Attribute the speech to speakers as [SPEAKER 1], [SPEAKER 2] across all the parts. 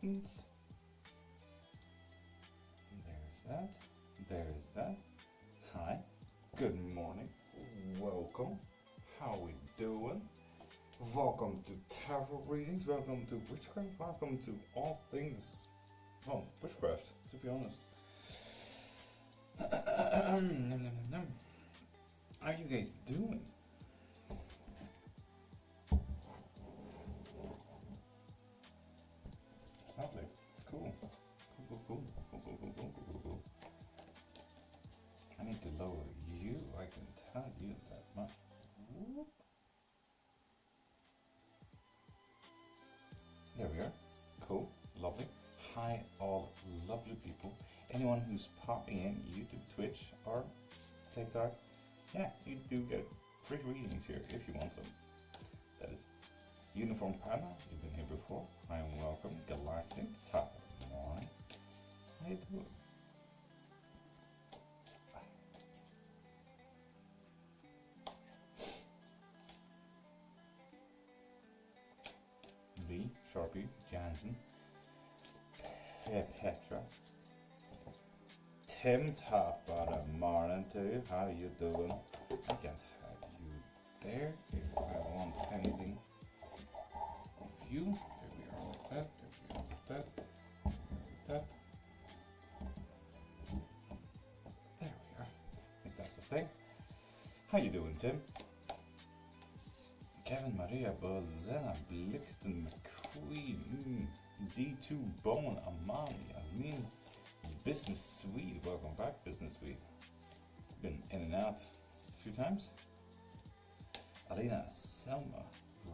[SPEAKER 1] buttons. There's that. There's that. Hi. Good morning. Welcome. How we doing? Welcome to tarot readings. Welcome to witchcraft. Welcome to all things, well, witchcraft, to be honest. How are you guys doing? Lovely. Cool. Cool. I need to lower you, I can tell you that much. Whoop. There we are. Cool. Lovely. Hi, all lovely people. Anyone who's popping in YouTube, Twitch, or TikTok, yeah, you do get free readings here if you want some. That is Uniform Panna. You've been here before. I am welcome. Galactic. Top of the morning. How you doing? Lee, Sharpie, Jansen, Petra, Tim, top of the morning to you. How you doing? I can't have you there if I want anything of you. There we are with that. There we are with that. There we are with that. There we are. I think that's the thing. How you doing, Tim? Kevin, Maria, Bozena, Blixton, McQueen, D2, Bone, Amani, Asmin, Business Swede. Welcome back, Business Swede. Been in and out a few times. Alina, Selma,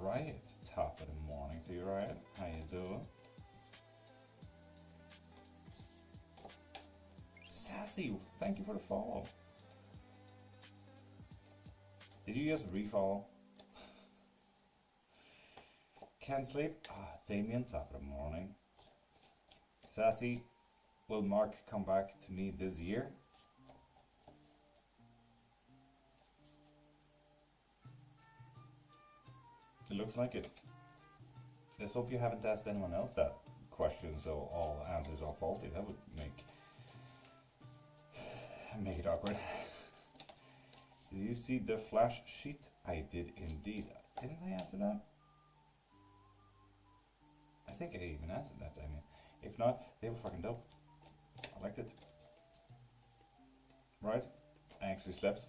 [SPEAKER 1] Riot, top of the morning to you, Riot. How you doing? Sassy, thank you for the follow. Did you just refollow? Can't sleep? Damien, top of the morning. Sassy, will Mark come back to me this year? It looks like it. Let's hope you haven't asked anyone else that question so all answers are faulty. That would make it awkward. Did you see the flash sheet? I did indeed. Didn't I answer that? I think I even answered that, I mean. If not, they were fucking dope. I liked it. Right? I actually slept.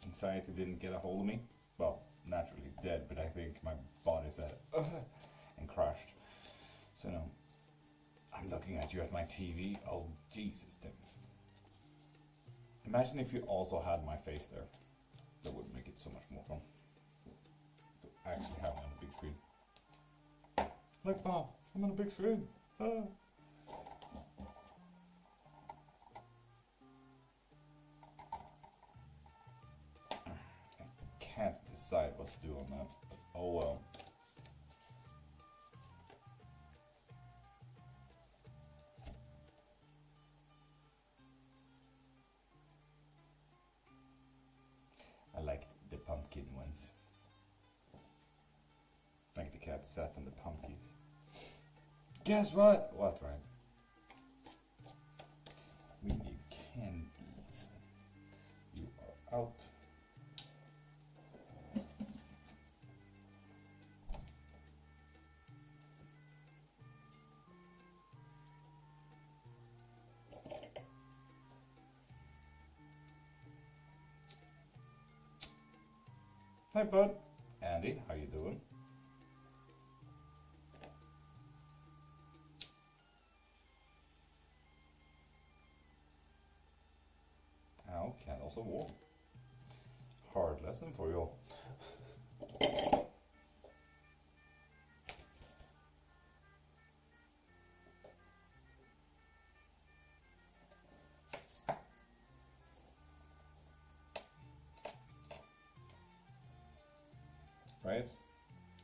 [SPEAKER 1] Anxiety didn't get a hold of me. Well, naturally dead, but I think my body said, ugh, and crashed. So no. I'm looking at you at my TV. Oh, Jesus, Tim. Imagine if you also had my face there. That would make it so much more fun. To actually have me on the big screen. Look, Bob, I'm on a big screen. Ah. I can't decide what to do on that, but oh well. I liked the pumpkin ones. Like the cat sat on the pumpkins. Guess what? What, right? We need candles. You are out. Hi, bud. Andy, how you doing? Ow, candles are warm. Hard lesson for you all. Right?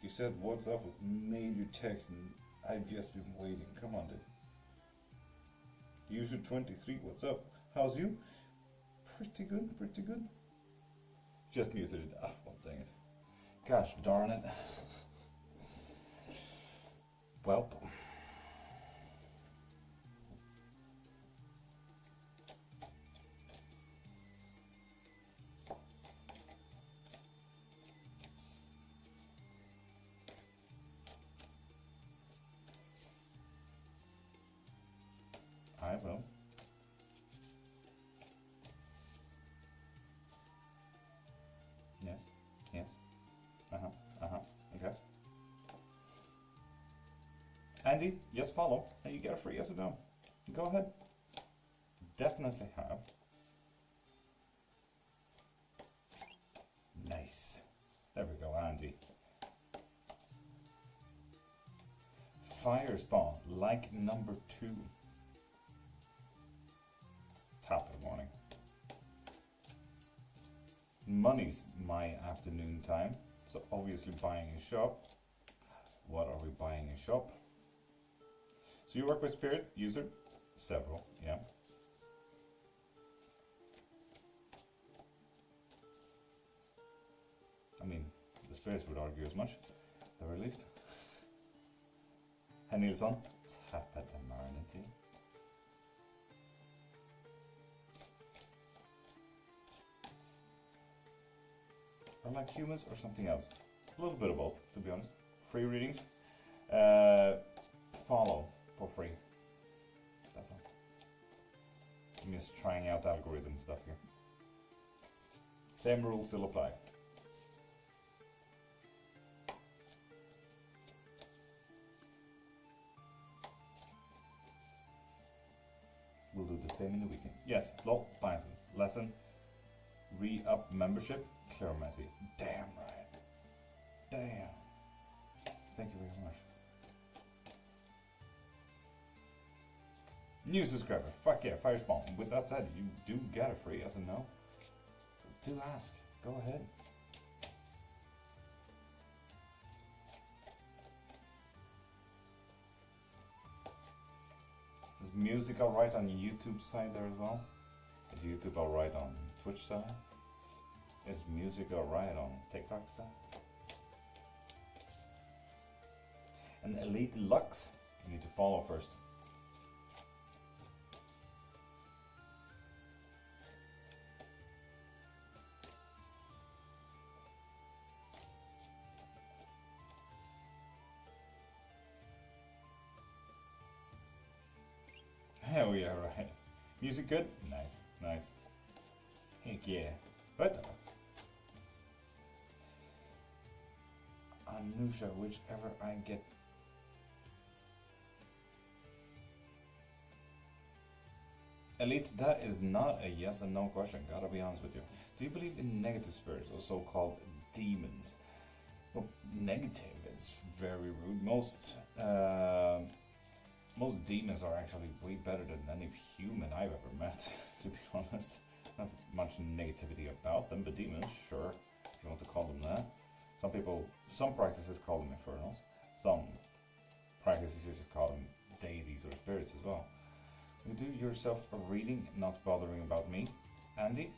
[SPEAKER 1] You said what's up with major text and I've just been waiting. Come on, dude. User 23, what's up? How's you? Pretty good, pretty good. Just muted it. Ah, well, dang it. Gosh darn it. Well, know. Yes, yes. Okay. Andy, yes, follow. And you get a free yes or no. Go ahead. Definitely have. Nice. There we go, Andy. Fire spawn, like number 2. Top of the morning. Money's my afternoon time, so obviously buying a shop. What are we buying a shop? So you work with spirit, user, several, yeah. I mean, the spirits would argue as much, at the very least. Herr Nilsson, tappad emergency. Are like humans or something else? A little bit of both, to be honest. Free readings. Follow for free. That's all. I'm just trying out algorithm stuff here. Same rules still apply. We'll do the same in the weekend. Yes, lol, fine. Lesson. Re-up membership. Clearmancy. Damn right. Damn. Thank you very much. New subscriber. Fuck yeah, Firespawn. With that said, you do get a free yes and no. So do ask. Go ahead. Is music alright on YouTube side there as well? Is YouTube alright on Twitch side? Is music alright on TikTok side? And Elite Lux, you need to follow first. Hell yeah, right. Music good? Nice, nice. Heck yeah. But Anusha, whichever I get. Elite, that is not a yes and no question, gotta be honest with you. Do you believe in negative spirits or so-called demons? Well, negative is very rude. Most demons are actually way better than any human I've ever met, to be honest. Not much negativity about them, but demons, sure, if you want to call them that. Some practices call them infernals. Some practices just call them deities or spirits as well. You do yourself a reading, not bothering about me. Andy?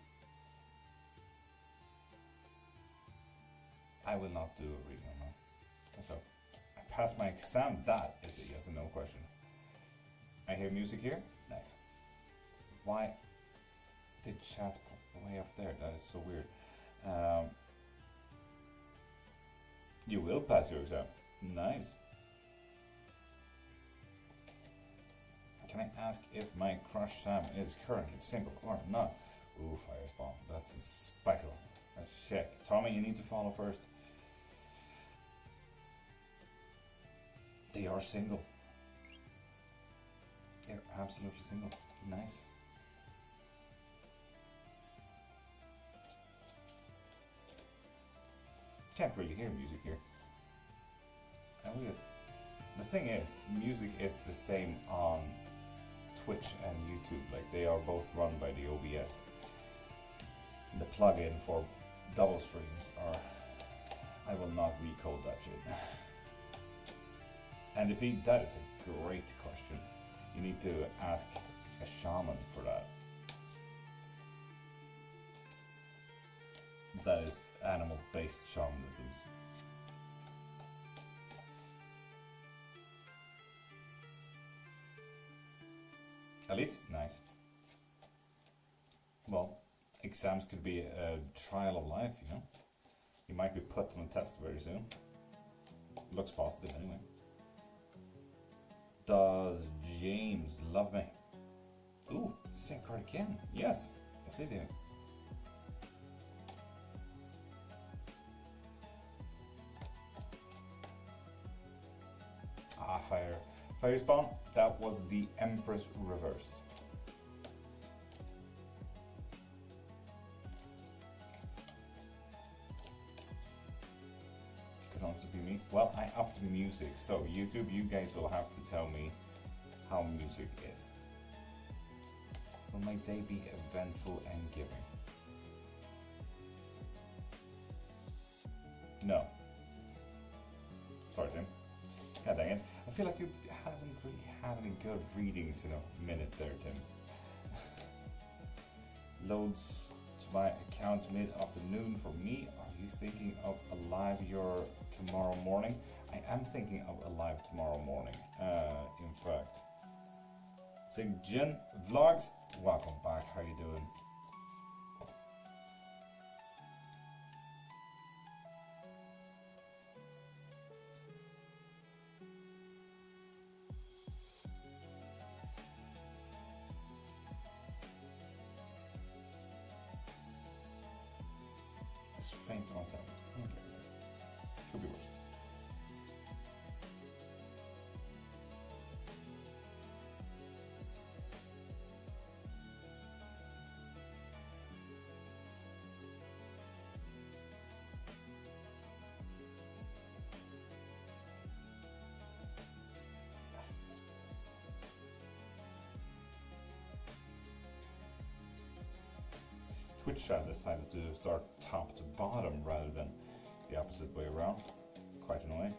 [SPEAKER 1] I will not do a reading on that. So, I passed my exam, that is a yes and no question. I hear music here, nice. Why did chat pop way up there? That is so weird. You will pass your exam, nice. Can I ask if my crush Sam is currently single or not? Ooh, Firespawn, that's a spicy one. Let's check. Tommy, you need to follow first. They are single. They're absolutely single. Nice. Can't really hear music here. The thing is, music is the same on Twitch and YouTube. Like, they are both run by the OBS. The plugin for double streams are... I will not recode that shit. And that is a great question. You need to ask a shaman for that. That is animal-based shamanisms. Elite, nice. Well, exams could be a trial of life, you know. You might be put on a test very soon. Looks positive anyway. Does James love me? Ooh, same card again. Yes, yes they do. Ah, fire. Fire spawn. That was the Empress reversed. Could also be me. Well, I upped music, so YouTube, you guys will have to tell me how music is. Will my day be eventful and giving? No. Sorry, Tim. God dang it. I feel like you haven't really had any good readings in a minute there, Tim. Loads to my account mid-afternoon for me. Are you thinking of a live your tomorrow morning? I am thinking of a live tomorrow morning, in fact. Sigjin Vlogs, welcome back, how you doing? It's faint on top. Okay. Could be worse. Twitch chat decided to start top to bottom rather than the opposite way around. Quite annoying.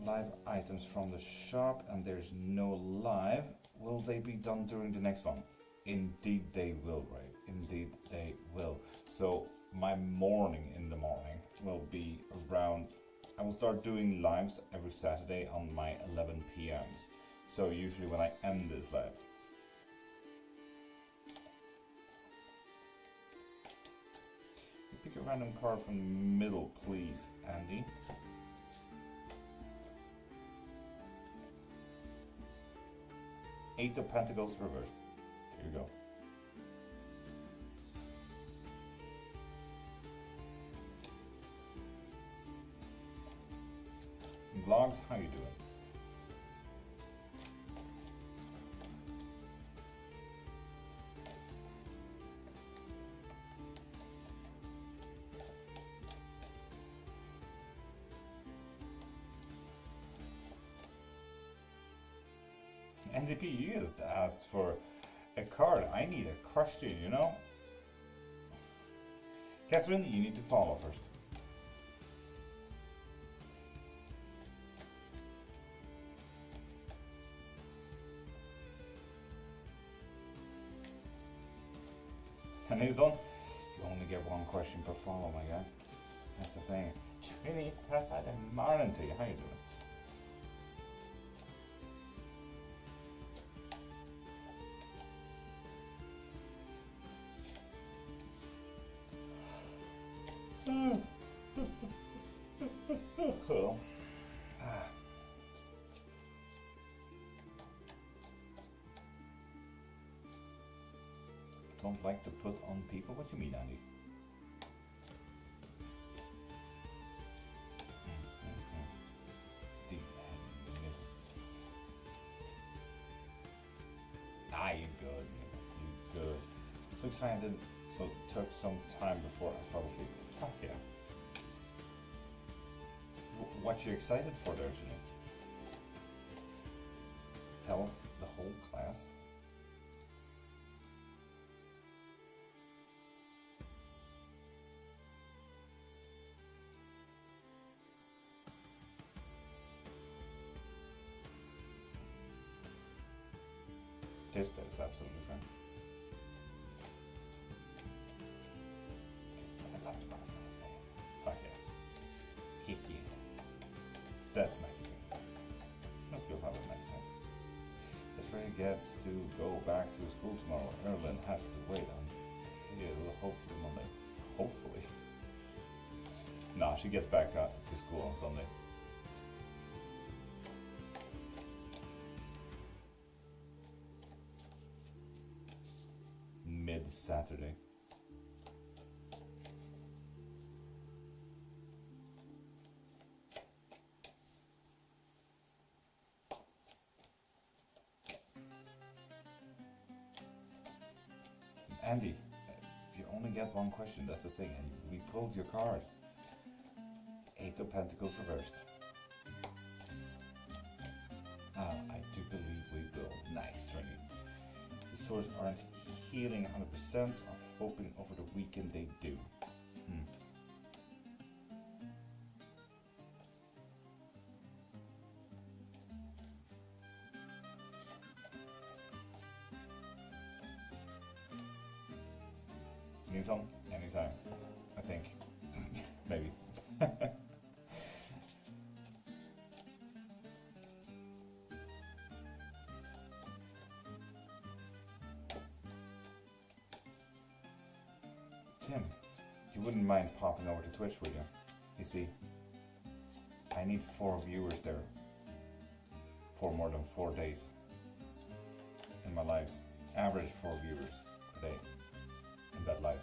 [SPEAKER 1] Live items from the shop, and there's no live. Will they be done during the next one? Indeed they will, right? Indeed they will. So my morning in the morning will be around, I will start doing lives every Saturday on my 11 PMs. So usually when I end this live, pick a random card from the middle, please, Andy. Eight of Pentacles reversed. Here you go. Vlogs, how you doing? NDP, you just asked for a card. I need a question, you know? Catherine, you need to follow first. And he's on. You only get one question per follow, my guy. That's the thing. Trinity, morning to you. How you doing? Cool. Don't like to put on people? What do you mean, Andy? Ah, you're good. You're good. So excited. So it took some time before I fell asleep. Fuck yeah. What you excited for there, Janine? Tell the whole class. That is absolutely fine. I love it, fuck yeah. Hit you. That's nice. Hope you'll have a nice time. If Ray gets to go back to school tomorrow, Erlen has to wait until hopefully Monday. Hopefully. Nah, she gets back to school on Sunday. mid-Saturday. Andy, you only get one question, that's the thing, and we pulled your card. Eight of Pentacles reversed. I do believe we will. Nice, Trini. The swords aren't healing 100%, I'm hoping over the weekend they do. Need some? Anytime, I think. Maybe. Tim, you wouldn't mind popping over to Twitch, would you? You see, I need 4 viewers there for more than 4 days in my lives. Average 4 viewers per day in that live.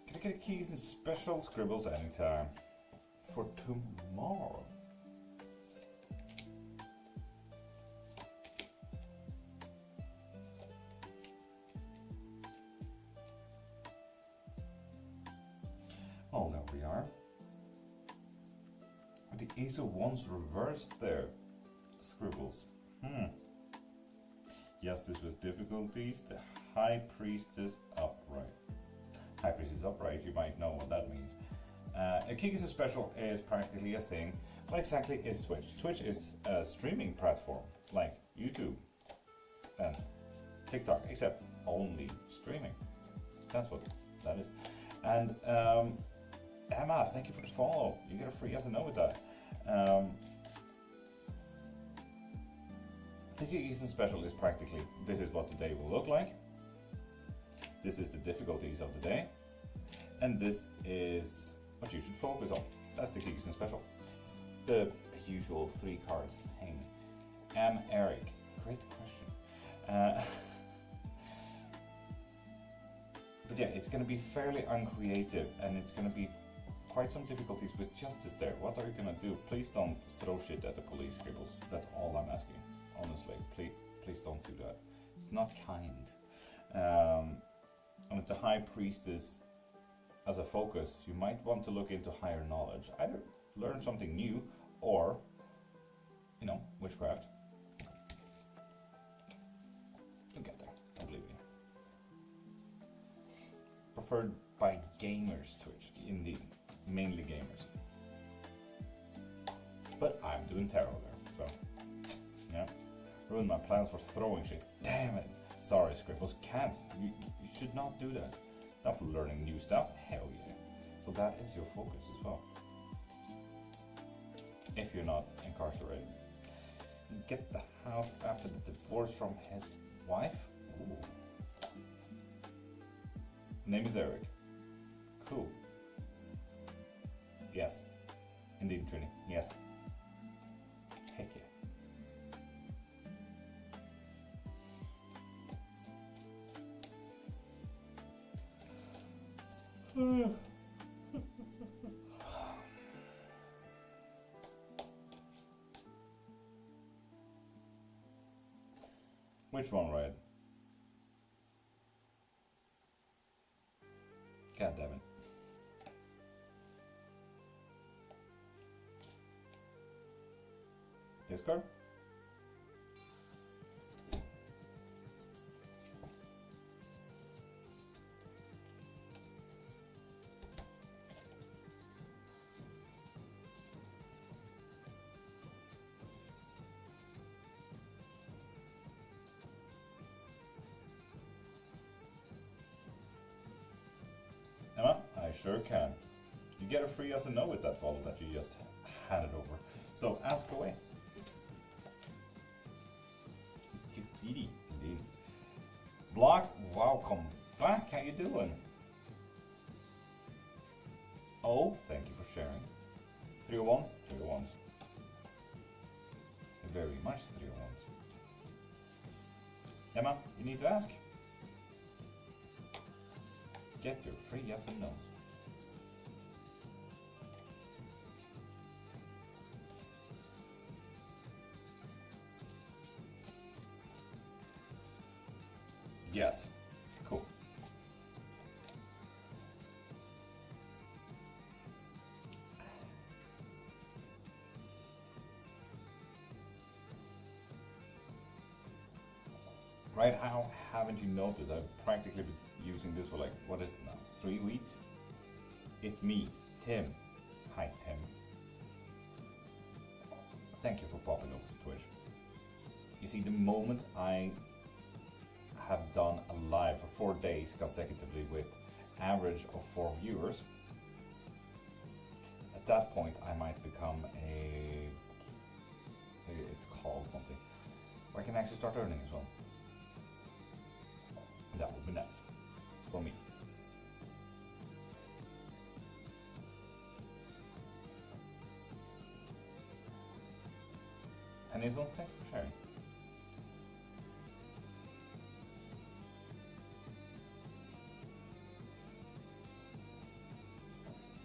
[SPEAKER 1] Can I get keys and special scribbles anytime for tomorrow? Oh, there we are. The Ace of Wands reversed there. Scribbles. Yes, this was difficulties. The High Priestess upright. High Priestess upright, you might know what that means. A Kick Special is practically a thing. What exactly is Twitch? Twitch is a streaming platform like YouTube and TikTok, except only streaming. That's what that is. And Emma, thank you for the follow. You get a free yes and no with that. The Kick Special is practically, this is what the day will look like. This is the difficulties of the day, and this is what you should focus on. That's the Kikis and Special. It's the usual 3-card thing. Eric, great question. But yeah, it's going to be fairly uncreative, and it's going to be quite some difficulties with justice there. What are you going to do? Please don't throw shit at the police, Scribbles. That's all I'm asking, honestly. Please don't do that. It's not kind. And with the High Priestess as a focus, you might want to look into higher knowledge. Either learn something new or, you know, witchcraft. You'll get there, I believe you. Preferred by gamers, Twitch, indeed. Mainly gamers. But I'm doing tarot there, so, yeah. Ruined my plans for throwing shit. Damn it. Sorry, Scribbles, can't. You should not do that. Not for learning new stuff. Hell yeah. So that is your focus as well. If you're not incarcerated. Get the house after the divorce from his wife? Ooh. Name is Eric. Cool. Yes. Indeed, Trini. Yes. Heck yeah. Which one, Red? God damn it. Discard? sure can. You get a free yes and no with that follow that you just handed over. So ask away. Indeed. Blocked, welcome back. How you doing? Oh, thank you for sharing. 301s, 301s. Very much 301s. Emma, you need to ask. Get your free yes and no's. Yes. Cool. Right, how haven't you noticed? I've practically been using this for like, what is it now? 3 weeks? It's me, Tim. Hi, Tim. Thank you for popping over to Twitch. You see, the moment I have done a live for 4 days consecutively with average of 4 viewers, at that point I might become it's called something, where I can actually start earning as well. That would be nice for me. And Isle, thank you for sharing.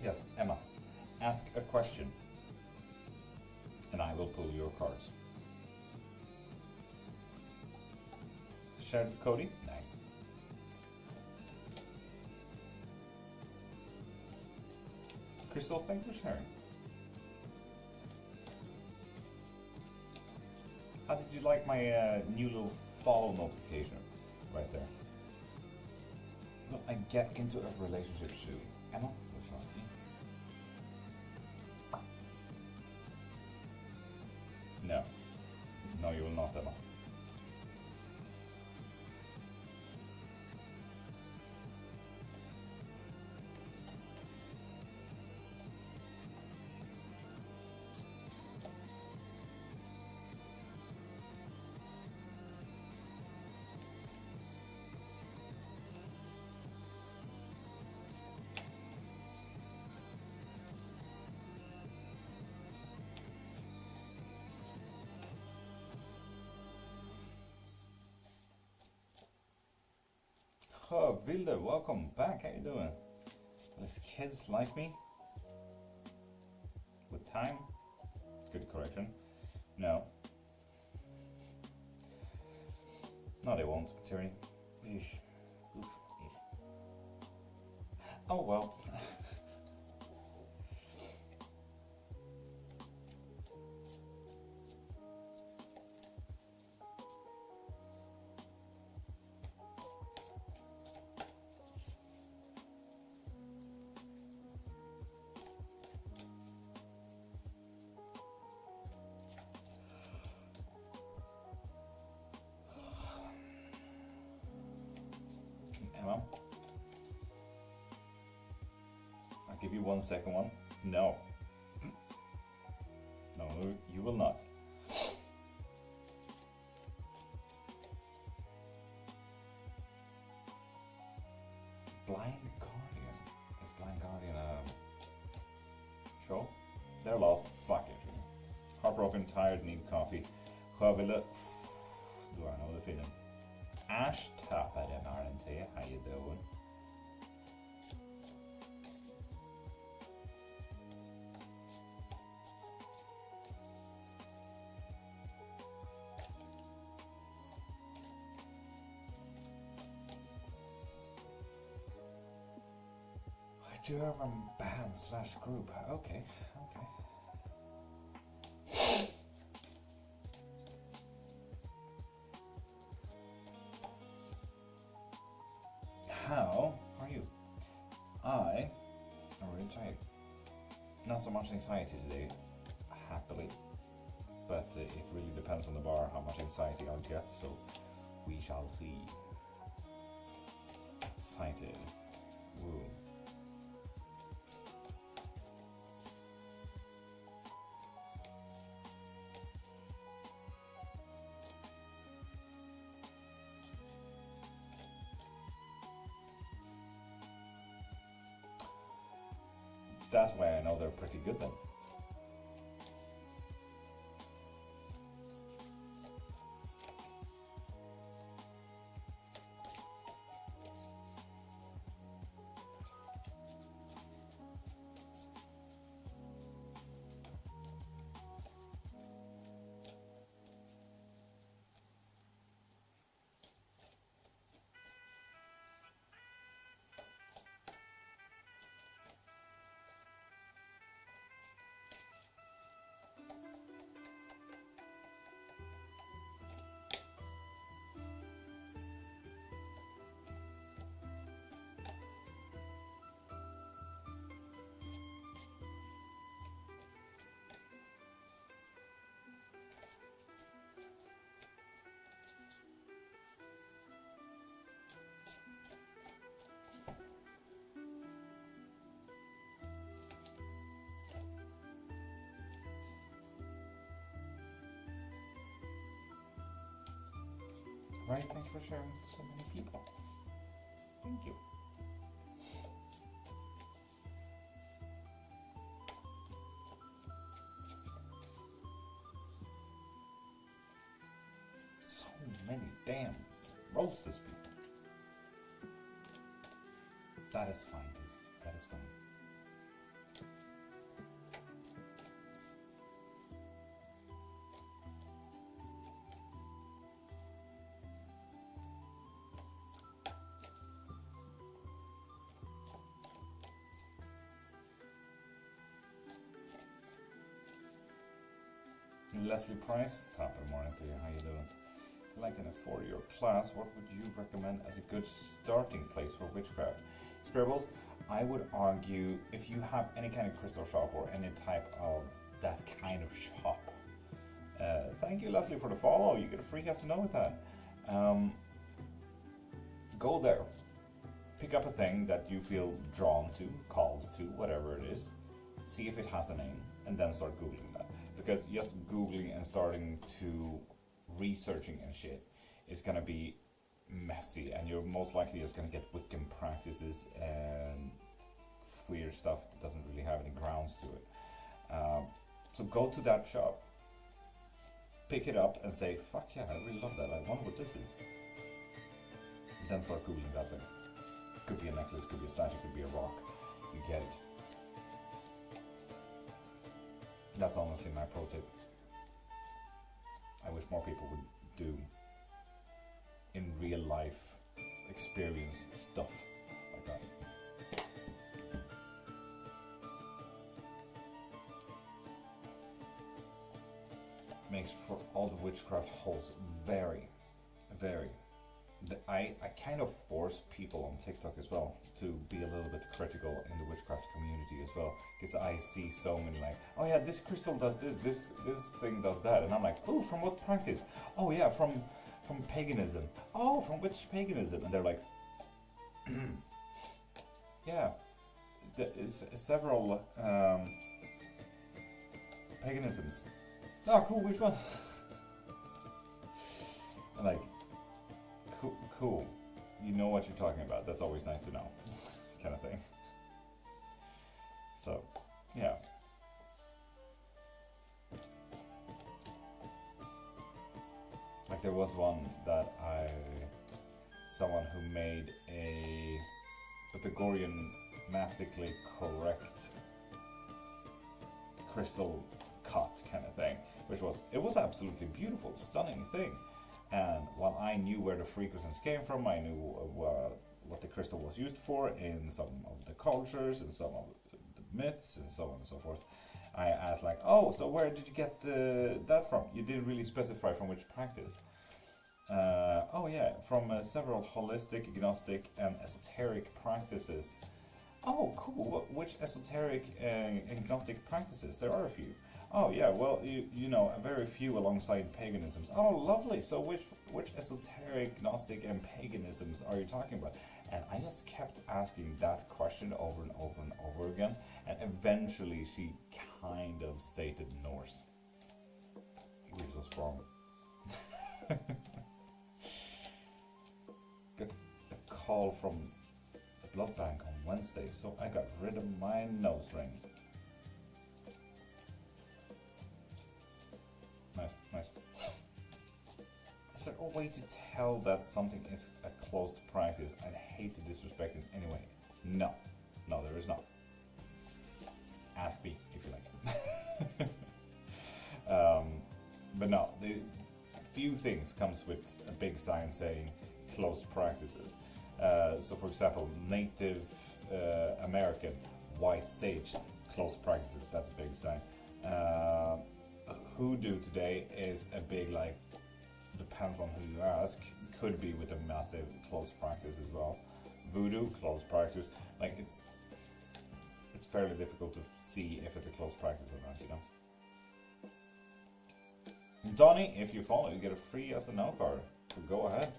[SPEAKER 1] Yes, Emma, ask a question and I will pull your cards. Shared Cody? Nice. Crystal, thank you for sharing. How did you like my new little follow notification right there? Will I get into a relationship soon? Emma, we shall see. No. No, you will not, Emma. Oh, Vilde, welcome back. How you doing? There's kids like me? With time? Good correction. No. No, they won't, Terry. Eesh. Oof. Eesh. Oh well. Emma? I'll give you 1 second one. No. No, you will not. Blind Guardian. Is Blind Guardian a show? They're lost. Fuck it. Heartbroken, tired, need coffee. Sjöville. Do I know the feeling? Ash tappade RNT. How you doing? German band / group. Okay, okay. How are you? I am really tired. Not so much anxiety today, happily. But it really depends on the bar how much anxiety I'll get, so we shall see. Excited. Woo. that's why I know they're pretty good then. Right, thanks for sharing with so many people. Thank you. So many damn roses, people. That is fine, Daisy. That is fine. Leslie Price, top of the morning to you, how you doing? Like in a 4-year class, what would you recommend as a good starting place for witchcraft? Scribbles, I would argue if you have any kind of crystal shop or any type of that kind of shop. Thank you, Leslie, for the follow. You get a free yes to know with that. Go there. Pick up a thing that you feel drawn to, called to, whatever it is. See if it has a name, and then start Googling that. Because just Googling and starting to researching and shit is gonna be messy, and you're most likely just gonna get Wiccan practices and weird stuff that doesn't really have any grounds to it. So go to that shop, pick it up and say, fuck yeah, I really love that, I wonder what this is. Then start Googling that thing. Could be a necklace, could be a statue, could be a rock. You get it. That's honestly my pro tip. I wish more people would do in real life experience stuff like that. Makes for all the witchcraft holes very, very. I kind of force people on TikTok as well to be a little bit critical in the witchcraft community as well, because I see so many like, oh yeah, this crystal does this thing does that, and I'm like, oh, from what practice? Oh yeah, from paganism. Oh, from which paganism? And they're like, yeah, there is several paganisms. Oh, cool. Which one? And like, cool. You know what you're talking about. That's always nice to know, kind of thing. So, yeah. Like there was one that someone who made a Pythagorean mathematically correct crystal cut kind of thing, which was absolutely beautiful, stunning thing. And while I knew where the frequencies came from, I knew what the crystal was used for in some of the cultures and some of the myths and so on and so forth. I asked like, oh, so where did you get that from? You didn't really specify from which practice. Oh yeah, from several holistic, agnostic and esoteric practices. Oh cool, which esoteric and agnostic practices? There are a few. Oh yeah, well you know, very few alongside paganisms. Oh lovely, so which esoteric, gnostic and paganisms are you talking about? And I just kept asking that question over and over and over again, and eventually she kind of stated Norse, which was wrong. Got a call from the blood bank on Wednesday, so I got rid of my nose ring. Nice, nice. Is there a way to tell that something is a closed practice? I'd hate to disrespect it anyway. No. No, there is not. Ask me if you like. But no, the few things comes with a big sign saying closed practices. So for example, Native American white sage closed practices, that's a big sign. Hoodoo today is a big, like, depends on who you ask, could be with a massive closed practice as well. Voodoo, closed practice, like it's fairly difficult to see if it's a closed practice or not, you know. Donnie, if you follow, you get a free SNL card, so go ahead.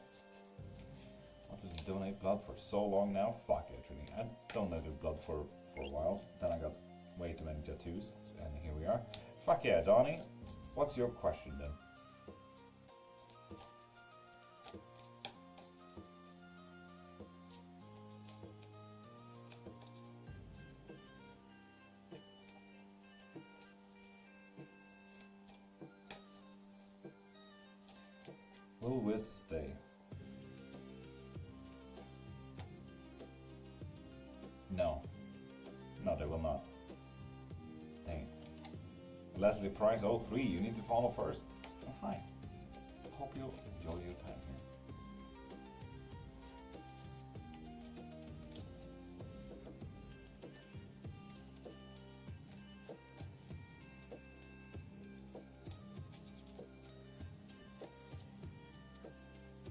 [SPEAKER 1] Wanted to donate blood for so long now, fuck it, really. I donated blood for a while, then I got way too many tattoos, and here we are. Fuck yeah, Donnie. What's your question then? Will Wiz stay? No. No, they will not. Dang it. Leslie Price 03, you need to follow first. Oh, fine. Hope you'll enjoy your time here.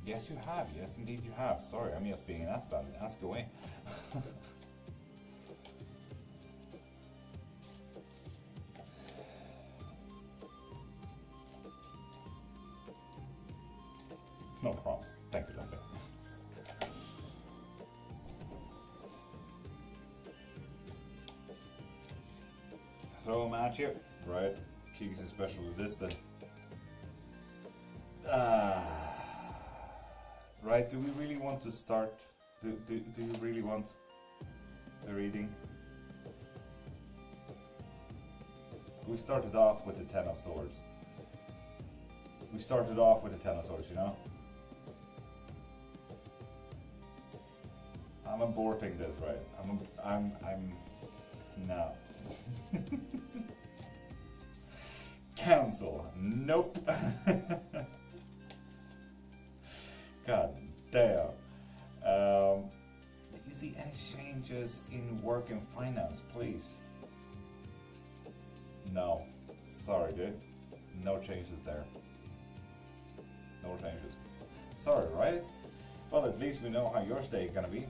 [SPEAKER 1] Yes, you have. Yes, indeed you have. Sorry, I'm just being an ass about it. Ask away. No problems. Thank you, Leslie. Throw them at you. Right. Keys and special with this then. Right, do we really want to start? Do you really want the reading? We started off with the Ten of Swords. We started off with the Ten of Swords, you know? I'm aborting this, right? I'm no. Cancel. Nope. God damn. Do you see any changes in work and finance, please? No. Sorry, dude. No changes there. No changes. Sorry, right? Well, at least we know how your stay is gonna be.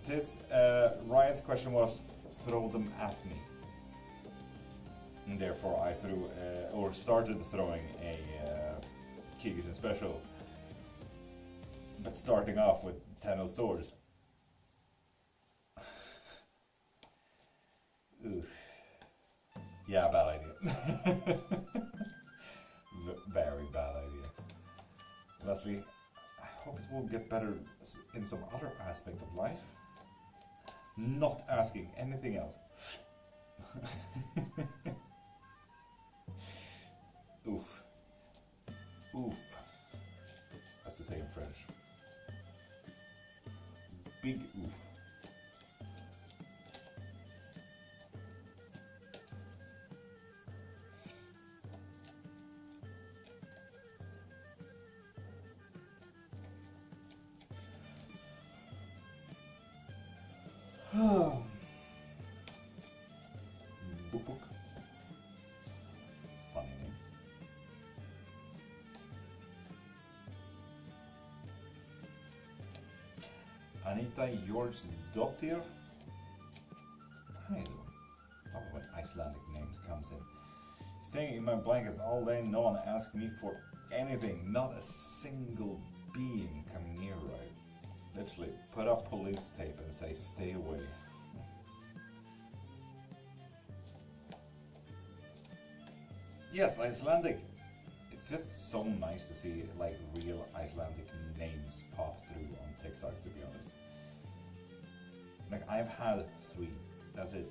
[SPEAKER 1] This Ryan's question was, throw them at me. And therefore I threw, or started throwing a Keys and special, but starting off with Ten of Swords. Oof. Yeah, bad idea. Very bad idea. Leslie, I hope it will get better in some other aspect of life. Not asking anything else. Oof. Oof. That's to say in French. Big oof. Book book. Funny name. Anita Jordsdottir. How you doing? Talk about Icelandic names comes in. Staying in my blankets all day, no one asked me for anything. Not a single being come near, right? Literally, put up police tape and say, stay away. Yes, Icelandic. It's just so nice to see like real Icelandic names pop through on TikTok, to be honest. Like, I've had 3, that's it.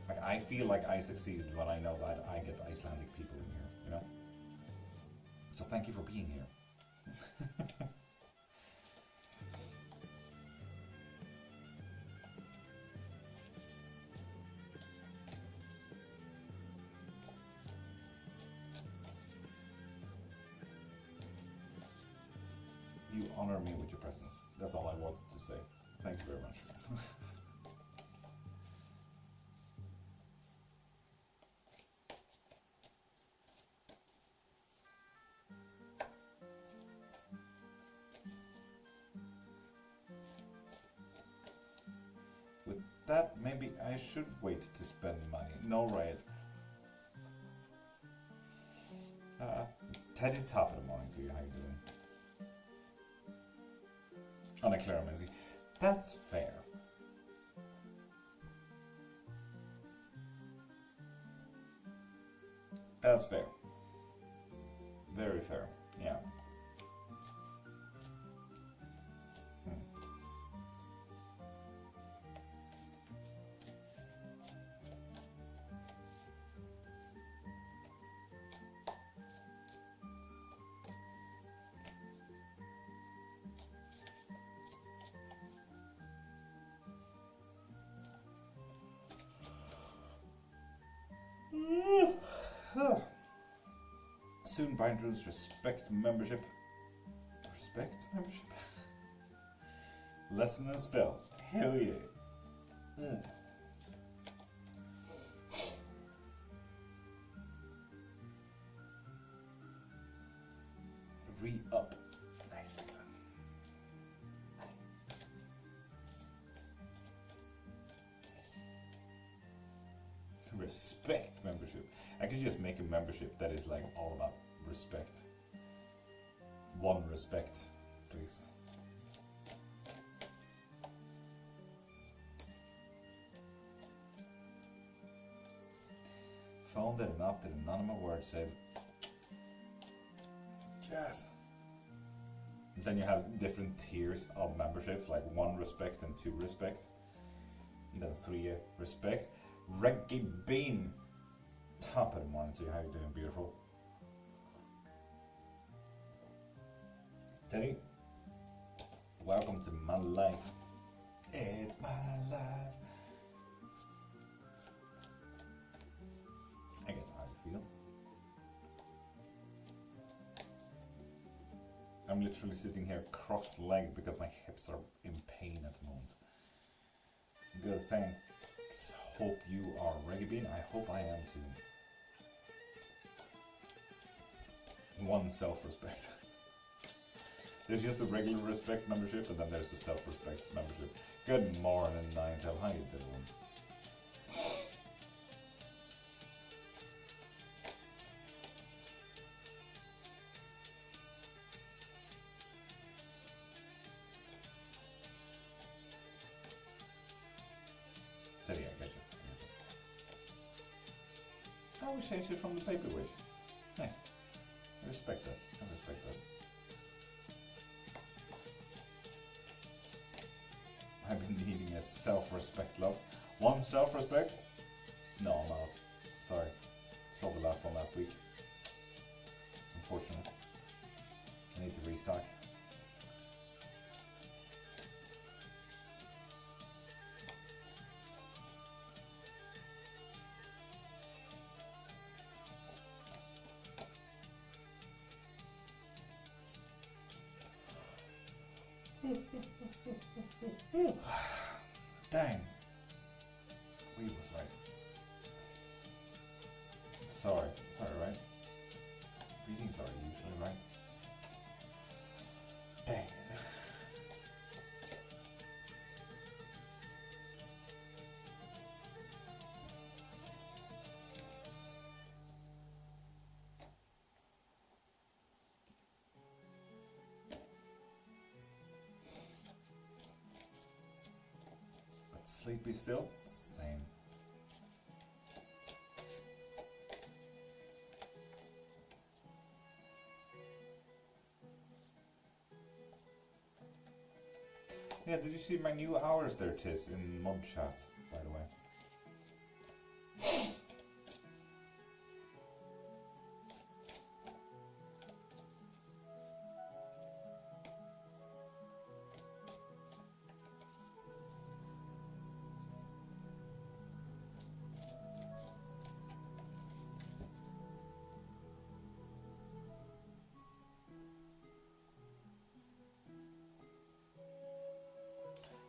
[SPEAKER 1] Like, I feel like I succeeded when I know that I get Icelandic people in here, you know? So thank you for being here. You honor me with your presence. That's all I wanted to say. Thank you very much. With that, maybe I should wait to spend money. No, right. Teddy, top of the morning to you. How you doing? Anna Clara Menzi. That's fair. That's fair. Very fair. Yeah. Soon Binders respect membership. Respect membership? Lesson and spells. Hell yeah. Re-up. Nice. Respect membership. I could just make a membership that is like all about respect. One respect, please. Found it enough that none of my words said. Yes. Then you have different tiers of memberships, like 1 respect and 2 respect. And then 3 respect. Reggie Bean. Top of the morning to you. How you doing, beautiful? Teddy, welcome to my life. It's my life. I guess how you feel. I'm literally sitting here cross-legged because my hips are in pain at the moment. Good, thanks. Hope you are Reggae Bean. I hope I am too. 1 self-respect. There's just a regular respect membership, and then there's the self-respect membership. Good morning, Niantel. How you doing? Teddy, I get you. I will change it from the paper wish. Nice. I respect that. I respect that. I've been needing a self-respect, love. 1 self-respect? No, I'm out. Sorry. Sold the last one last week. Unfortunately. I need to restock. Dang. We was right. Sorry, right? Readings are usually right. Dang. Sleepy still? Same. Yeah, did you see my new hours there, Tis, in mod chat, by the way?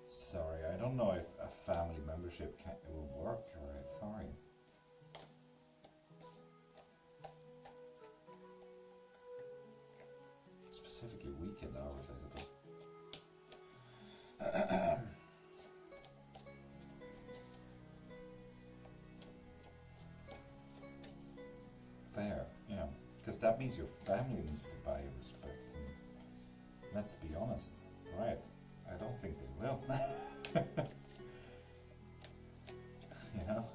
[SPEAKER 1] Sorry, I don't know if a family membership will work, alright, sorry. Specifically weekend hours, I suppose. Fair, yeah, because that means your family needs to buy you respect, and let's be honest, right? I don't think they will. You know?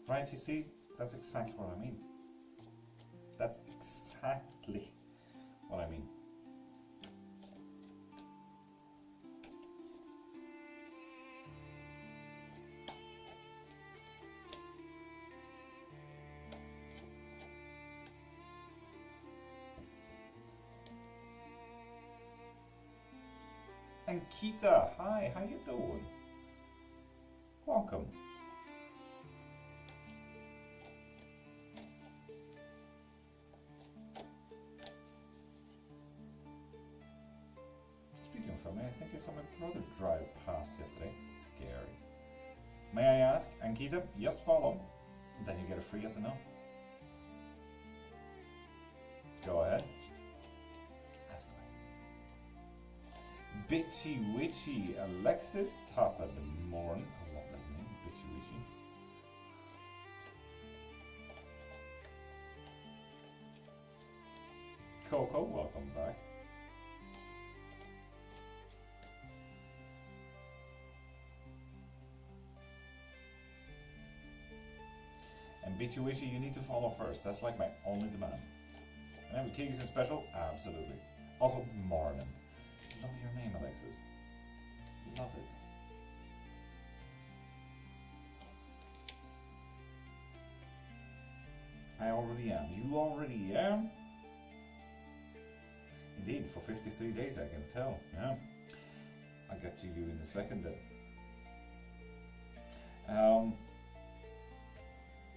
[SPEAKER 1] Right, you see, that's exactly what I mean. That's exactly what I mean. And Kita, hi, how you doing? Welcome. I think I saw my brother drive past yesterday. Scary. May I ask, Ankita, just follow. Then you get a free yes or no. Go ahead. Ask away. Bitchy Witchy Alexis, top of the morning. I love that name, Bitchy Witchy. Coco, welcome back. And Bitchy Witchy, you need to follow first. That's like my only demand. And every Kiggs is special? Absolutely. Also, Marlin. Love your name, Alexis. Love it. I already am. You already am? Indeed, for 53 days I can tell. Yeah. I'll get to you in a second then.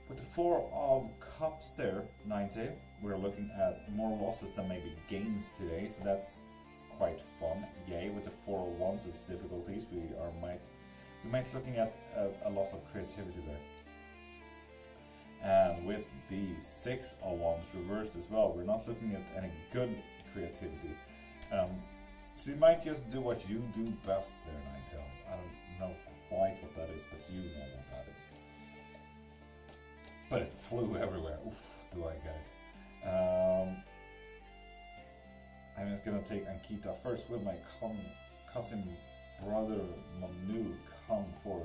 [SPEAKER 1] With the Four of Cups there, Ninetail, we're looking at more losses than maybe gains today, so that's quite fun. Yay, with the Four of Wands, it's difficulties. We might looking at a loss of creativity there. And with the Six of Wands reversed as well, we're not looking at any good creativity. So you might just do what you do best there, Ninetail. I don't know quite what that is, but you know what that is. But it flew everywhere. Oof, do I get it. I'm just gonna take Ankita first. Will my cousin brother Manu come for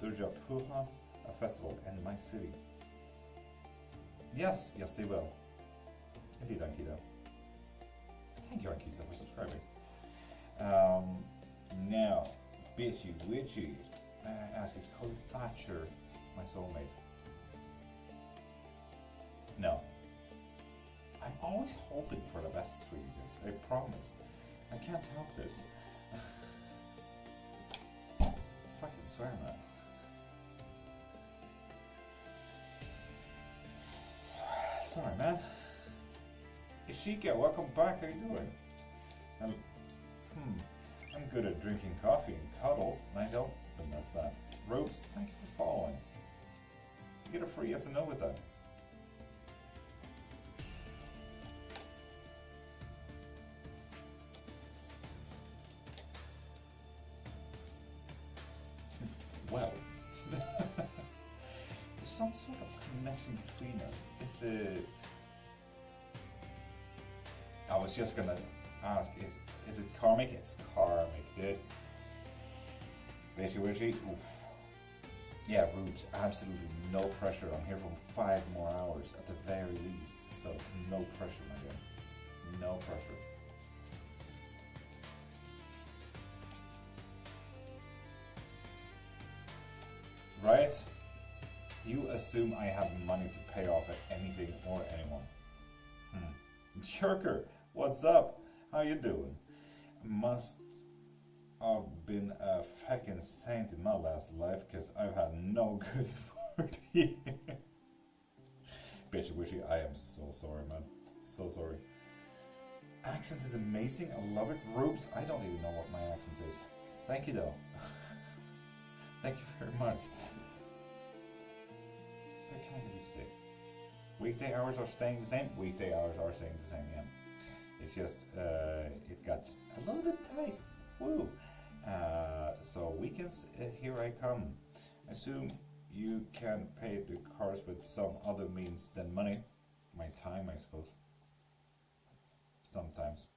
[SPEAKER 1] Durga Puja, a festival in my city? Yes, yes they will. Indeed, Ankita. Thank you, Ankita, for subscribing. Now, Bitchy Witchy. Ask, is Cody Thatcher my soulmate? No. I'm always hoping for the best for you guys. I promise. I can't help this. Fucking swear, man. Sorry, man. Ishika, welcome back. How you doing? I'm good at drinking coffee and cuddles. Nigel, then that's that. Rose, thank you for following. You get a free yes and no with that. sort of connection between us? Is it... I was just gonna ask, is it karmic? It's karmic, dude. Basically, wishy, oof. Yeah, Rubes, absolutely no pressure. I'm here for 5 more hours at the very least, so no pressure, my guy. No pressure. Right? You assume I have money to pay off anything or anyone. Jerker, what's up? How you doing? Must have been a fucking saint in my last life, because I've had no good 40 years. Bitchy wishy, I am so sorry, man. So sorry. Accent is amazing, I love it. Rubes, I don't even know what my accent is. Thank you though. Thank you very much. What can I give you to say? Weekday hours are staying the same? Weekday hours are staying the same, yeah. It's just, it got a little bit tight. Woo! So weekends, here I come. Assume you can pay the cars with some other means than money. My time, I suppose. Sometimes.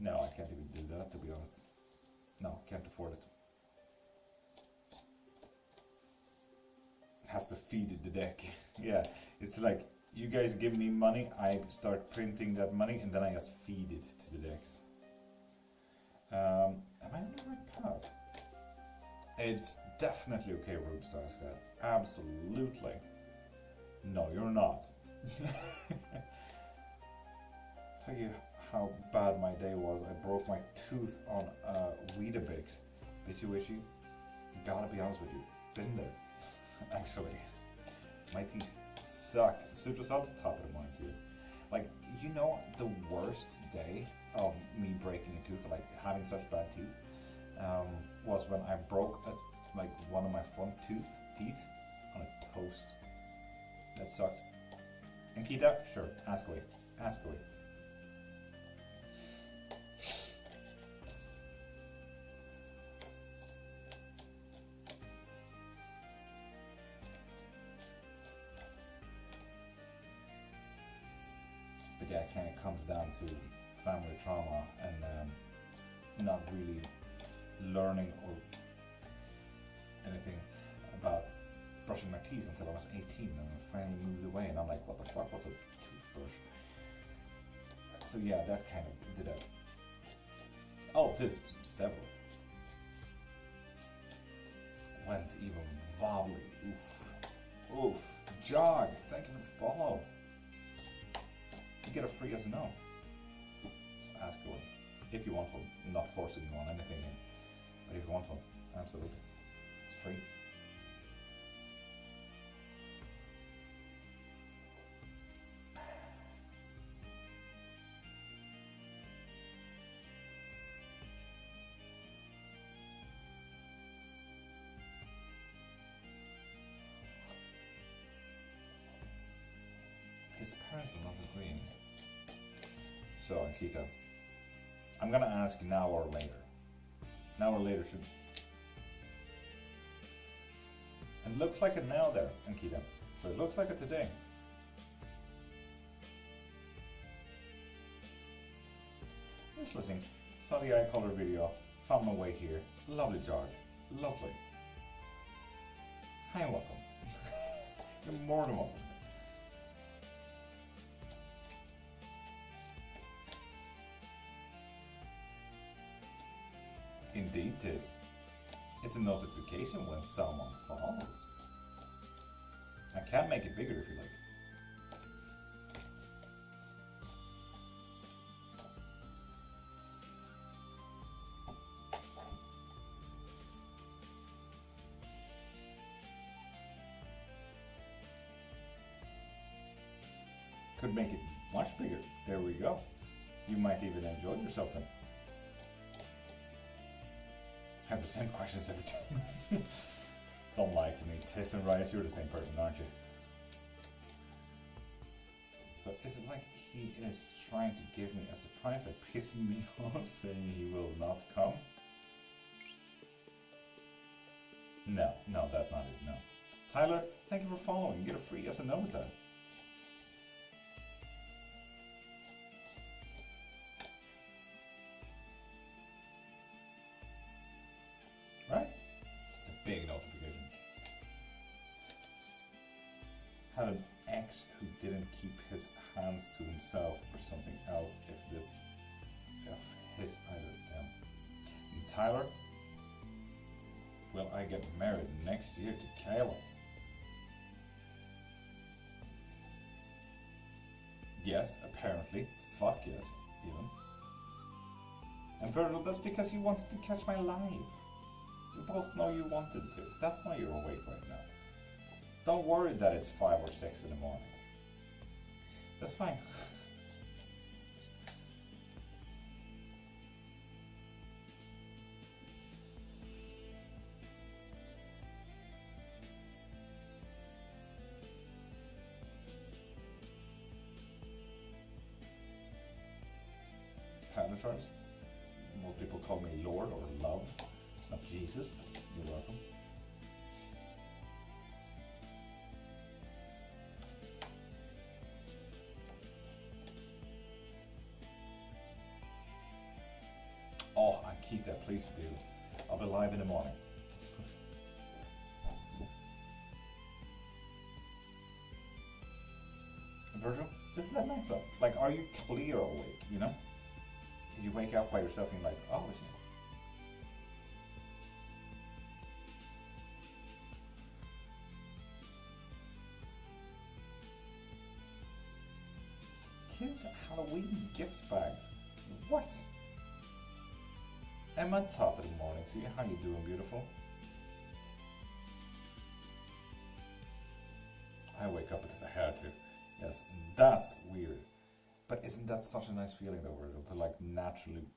[SPEAKER 1] No, I can't even do that, to be honest. No, can't afford it. Has to feed the deck. Yeah, it's like you guys give me money, I start printing that money, and then I just feed it to the decks. Am I on the right path? It's definitely okay, Rubes, to ask that. Absolutely. No, you're not. Tell you how bad my day was. I broke my tooth on Weetabix. Bitchy wishy. Gotta be honest with you. Been there. Actually. My teeth suck. Citrus at the top of the morning too. Like, you know, the worst day of me breaking a tooth, like having such bad teeth, was when I broke like one of my front teeth on a toast. That sucked. And Kita, sure, ask away. Ask away. But yeah, it kind of comes down to family trauma and not really learning or anything about brushing my teeth until I was 18, and I finally moved away, and I'm like, what the fuck, what's a toothbrush? So yeah, that kind of did it. Oh, this, several. Went even wobbly, oof. Oof. Jog, thank you for the follow. You get a free yes or no. So ask one. If you want one. I'm not forcing you on anything, but if you want one, absolutely. It's free. His parents are not agreeing. So, Ankita, I'm gonna ask now or later. Now or later should... It looks like a now there, Ankita. So it looks like a today. Just listening. Saw the eye color video. Found my way here. Lovely jog. Lovely. Hi and welcome. You're more than welcome. Indeed, Tis. It's a notification when someone follows. I can make it bigger if you like. Could make it much bigger. There we go. You might even enjoy yourself then. Have the same questions every time. Don't lie to me. Tis and Riot, you're the same person, aren't you? So is it like he is trying to give me a surprise by pissing me off, saying he will not come? No, that's not it, no. Tyler, thank you for following. You get a free yes and no with that. Right? It's a big notification. Had an ex who didn't keep his hands to himself or something else if his either. And Tyler, will I get married next year to Kayla? Yes, apparently. Fuck yes, even. And Virgil, that's because you wanted to catch my live. We both know you wanted to. That's why you're awake right now. Don't worry that it's 5 or 6 in the morning. That's fine. Charles. Most people call me Lord or Love, not Jesus, but you're welcome. Oh, Ankita, please do. I'll be live in the morning. Virgil, isn't that nice though? Like, are you clear awake, you know? Did you wake up by yourself and you're like, oh, it's nice. Kids Halloween gift bags. What? Emma, top of the morning to you. How you doing, beautiful? I wake up because I had to. Yes, that's weird. But isn't that such a nice feeling though, Virgil, to like naturally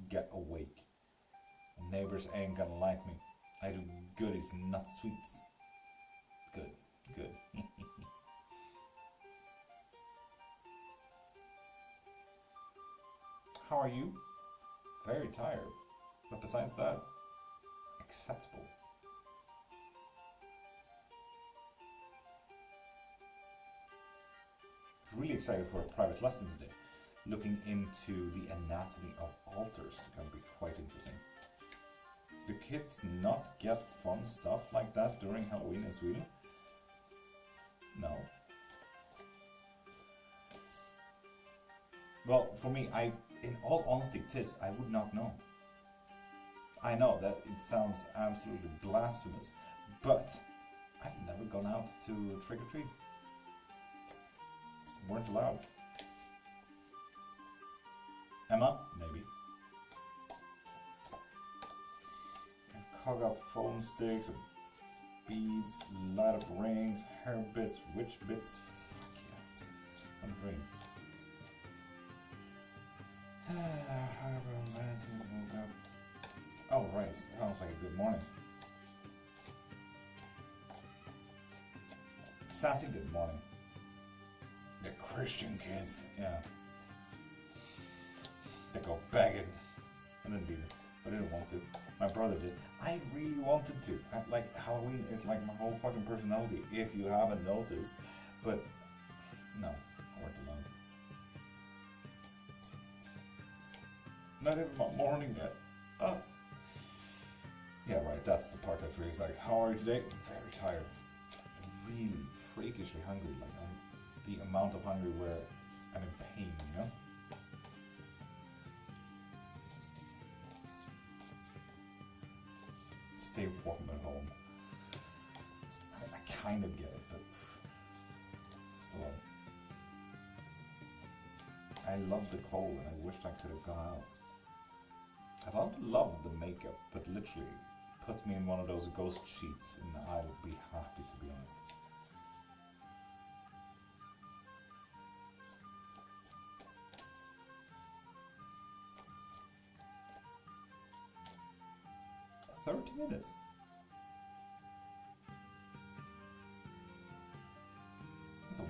[SPEAKER 1] get awake? Neighbors ain't gonna like me. I do goodies, not sweets. Good, good. How are you? Very tired. But besides that, acceptable. Really excited for a private lesson today. Looking into the anatomy of altars. Gonna be quite interesting. Do kids not get fun stuff like that during Halloween in Sweden? No. Well, for me, in all honesty, Tis, I would not know. I know that it sounds absolutely blasphemous, but I've never gone out to trick or treat. Weren't allowed. Emma, maybe. Cog up foam sticks, or beads, light up rings, hair bits, witch bits. Fuck yeah. I'm green. Oh right, sounds like a good morning. Sassy, good morning. The Christian kids, yeah. They go begging. I didn't do it. I didn't want to. My brother did. I really wanted to. Like, Halloween is like my whole fucking personality, if you haven't noticed. But, no, I weren't alone. Not even morning yet. Oh. Yeah, right, that's the part that really sucks. How are you today? Very tired. Really freakishly hungry. Like, the amount of hunger where I'm in pain, you know? Stay warm at home. I kind of get it, but still. I love the cold and I wished I could have gone out. I don't love the makeup, but literally, put me in one of those ghost sheets and I would be happy, to be honest. $30 minutes. So,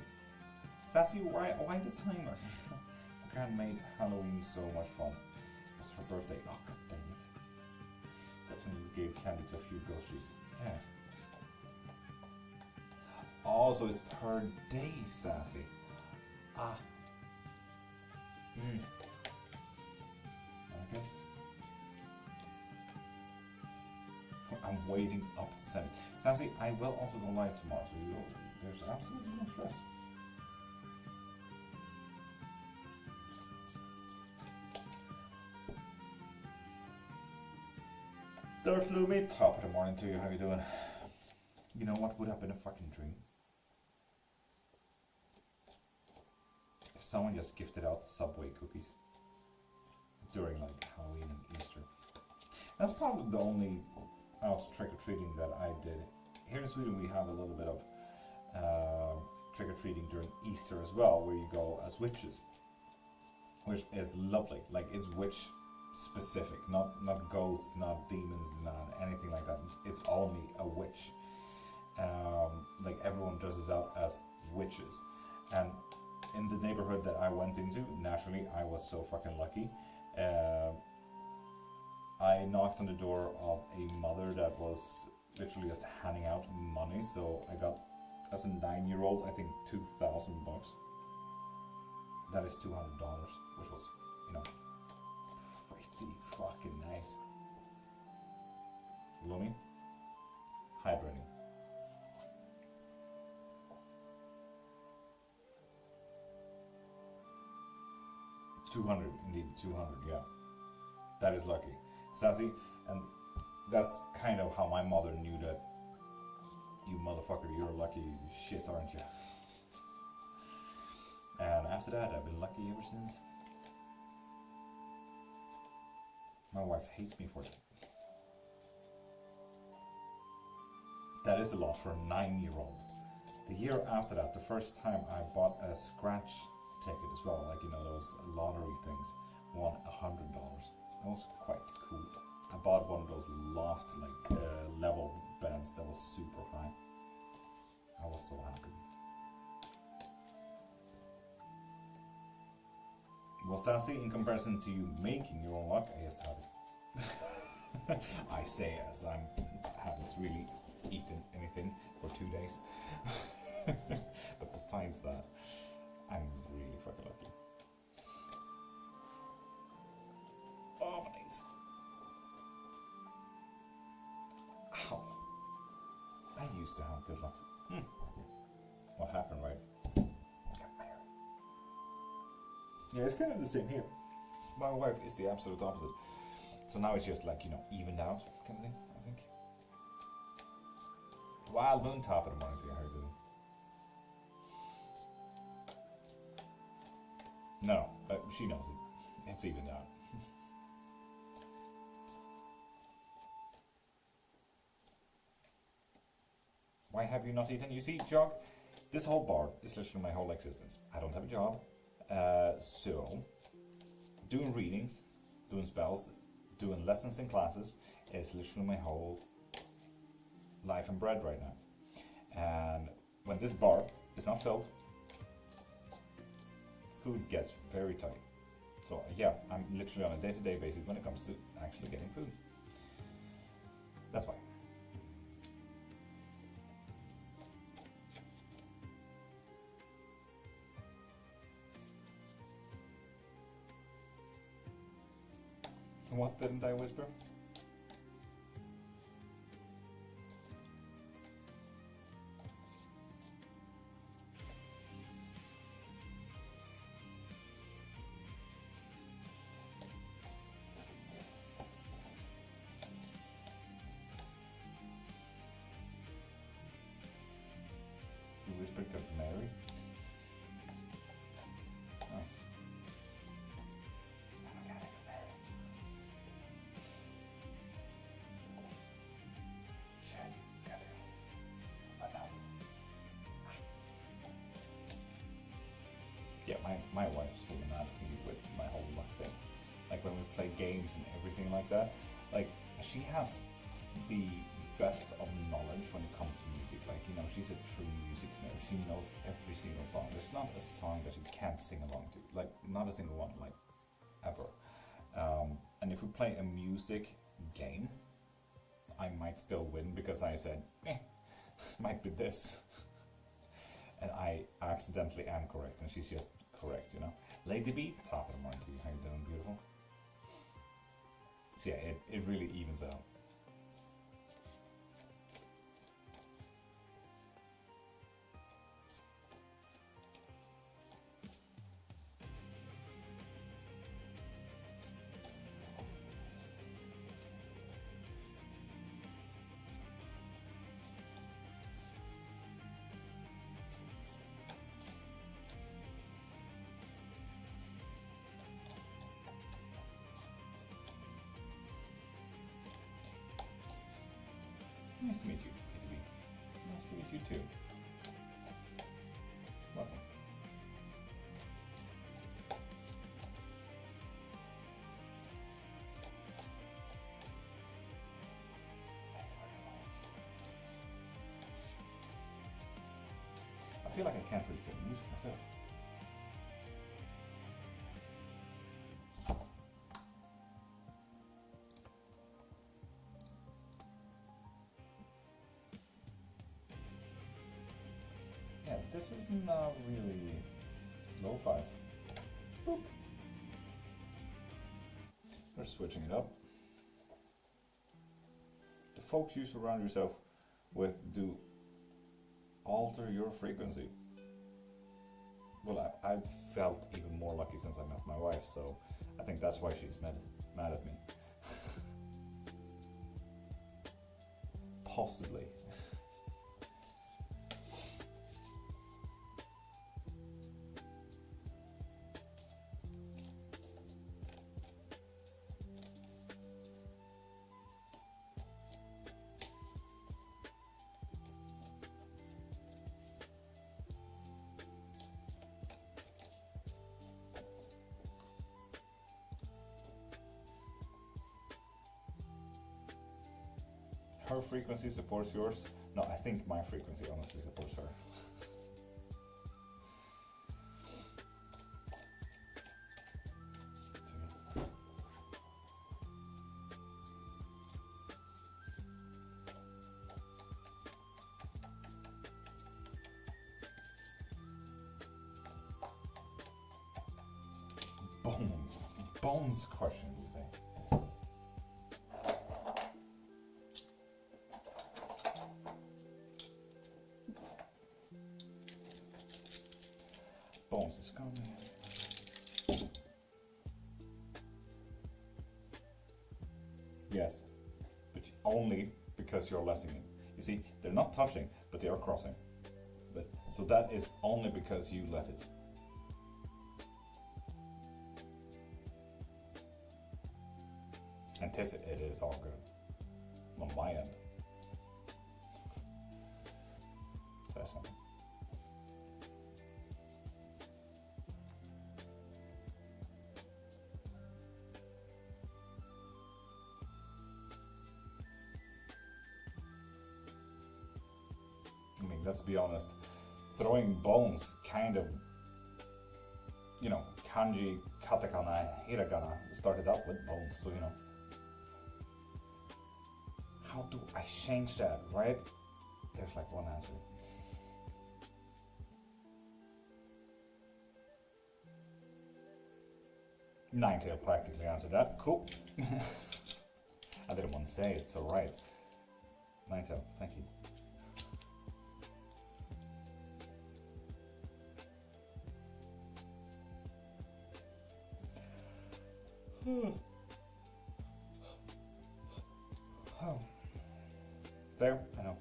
[SPEAKER 1] Sassy, why the timer? My grand made Halloween so much fun. It was her birthday. Oh, god dang it. Definitely gave candy to a few ghost sheets. Yeah. Also, it's per day, Sassy. Ah. Okay. I'm waiting up to 7. Sassy, I will also go live tomorrow, so there's absolutely no stress. There's Lumi, top of the morning to you, how you doing? You know what would have been a fucking dream? If someone just gifted out Subway cookies during like Halloween and Easter. That's probably the only out trick-or-treating that I did. Here in Sweden we have a little bit of trick-or-treating during Easter as well, where you go as witches, which is lovely. Like, it's witch specific, not ghosts, not demons, not anything like that. It's only a witch. Like, everyone dresses up as witches, and in the neighborhood that I went into, naturally I was so fucking lucky. I knocked on the door of a mother that was literally just handing out money, so I got, as a 9-year-old, I think $2,000. That is $200, which was, you know, pretty fucking nice. Lumi, hydrating. $200, indeed, 200, yeah. That is lucky. Sassy, and that's kind of how my mother knew that, you motherfucker, you're lucky shit, aren't you? And after that, I've been lucky ever since. My wife hates me for it. That is a lot for a 9-year-old. The year after that, the first time I bought a scratch ticket as well, like, you know, those lottery things, won $100. That was quite cool. I bought one of those loft, like, level beds that was super high. I was so happy. Well, Sassy, in comparison to you making your own luck, I just have it. I say as I haven't really eaten anything for 2 days. But besides that, I'm really fucking lucky. Oh, my knees. Ow. I used to have good luck. What happened, right? Yeah, it's kind of the same here. My wife is the absolute opposite. So now it's just like, you know, evened out kind of thing, I think. Wild Moon, top of the morning to you, how are you doing? No, she knows it. It's evened out. Why have you not eaten? You see, Jog, this whole bar is literally my whole existence. I don't have a job. So, doing readings, doing spells, doing lessons and classes is literally my whole life and bread right now. And when this bar is not filled, food gets very tight. So yeah, I'm literally on a day-to-day basis when it comes to actually getting food. That's why. What didn't I whisper? You whispered to Mary? Oh. Yeah, my wife's really mad at me with my whole luck thing. Like when we play games and everything like that, like she has the best of knowledge when it comes to music. Like, you know, she's a true music nerd. She knows every single song. There's not a song that she can't sing along to. Like, not a single one, like, ever. And if we play a music game, I might still win because I said, might be this. and I accidentally am correct, and she's just correct, you know. Lady B, top of the morning to you. How you doing, beautiful? So yeah, it really evens out. Nice to meet you, ATV. Nice to meet you too. Welcome. I feel like I can't really play music myself. Yeah, this is not really lo-fi. Boop. We're switching it up. The folks you surround yourself with do alter your frequency. Well, I've felt even more lucky since I met my wife, so I think that's why she's mad at me. Possibly. Her frequency supports yours. No, I think my frequency honestly supports her. Bones question, you say? Bones is coming. Yes, but only because you're letting it. You see, they're not touching, but they are crossing. But so that is only because you let it. And it is all good on my end. Say something. I mean, let's be honest. Throwing bones kind of, you know, kanji, katakana, hiragana started out with bones, so you know. How do I change that, right? There's like one answer. Ninetail practically answered that. Cool. I didn't want to say it, so right. Ninetail, thank you. Oh. Fair, I know.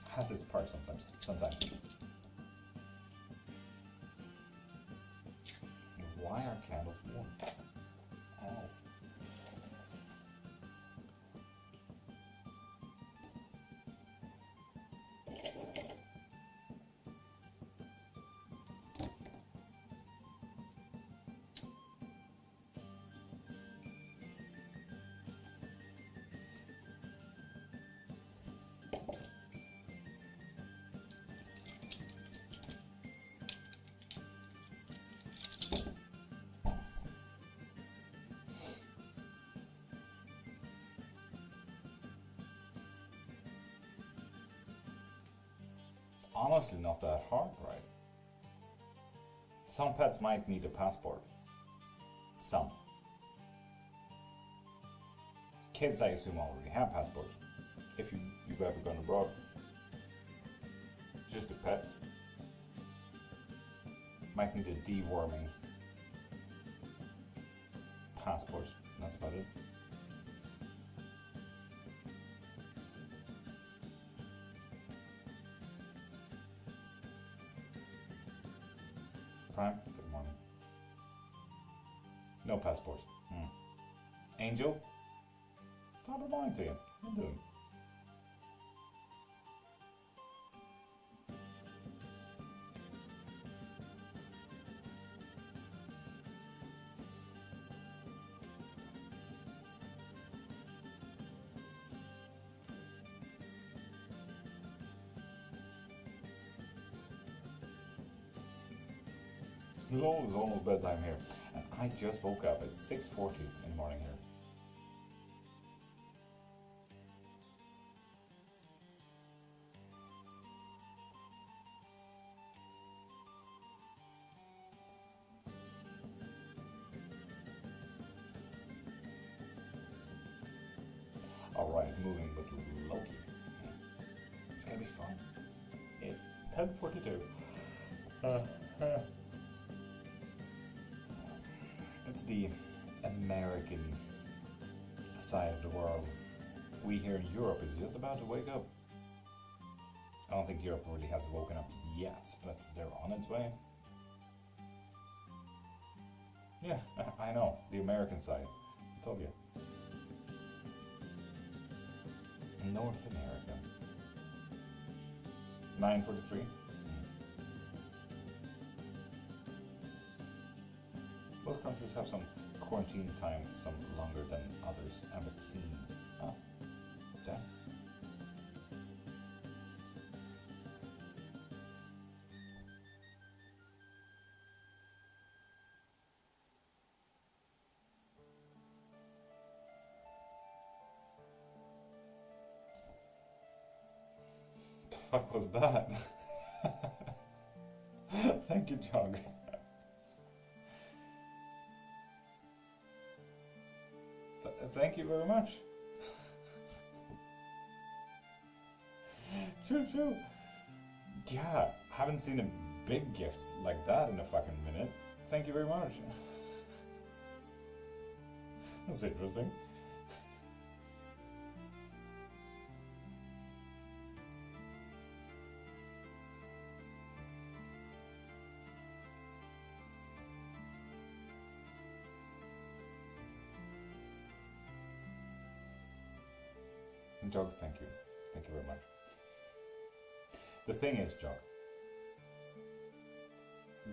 [SPEAKER 1] Has its part sometimes. Why are candles warm? Oh. honestly not that hard, right? Some pets might need a passport. Some. Kids, I assume, already have passports. If you've ever gone abroad. Just the pets. Might need a deworming passport. That's about it. Prime, good morning. No passports. Angel, top of mind to you. How you doing? It's almost bedtime here, and I just woke up at 6:40 in the morning here. Alright, moving with Loki. It's gonna be fun. 10:42. It's the American side of the world. We here in Europe is just about to wake up. I don't think Europe really has woken up yet, but they're on its way. Yeah, I know, the American side. I told you. North America. 9:43. Most countries have some quarantine time, some longer than others, and vaccines. Oh, damn. The fuck was that? Thank you, Jog. Thank you very much. True. Yeah, haven't seen a big gift like that in a fucking minute. Thank you very much. That's interesting. Jog, thank you. Thank you very much. The thing is,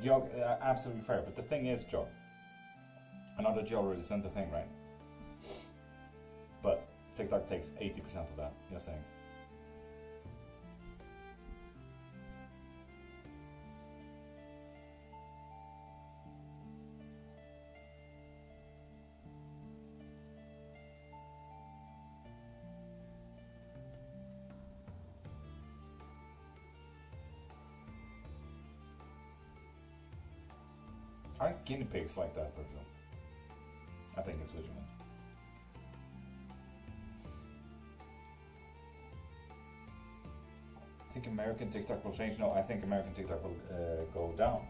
[SPEAKER 1] Jog, absolutely fair, but the thing is, Jog, I know that you already sent the thing, right? But TikTok takes 80% of that, just saying. Aren't guinea pigs like that, Virgil? I think it's Vigilant. I think American TikTok will change. No, I think American TikTok will go down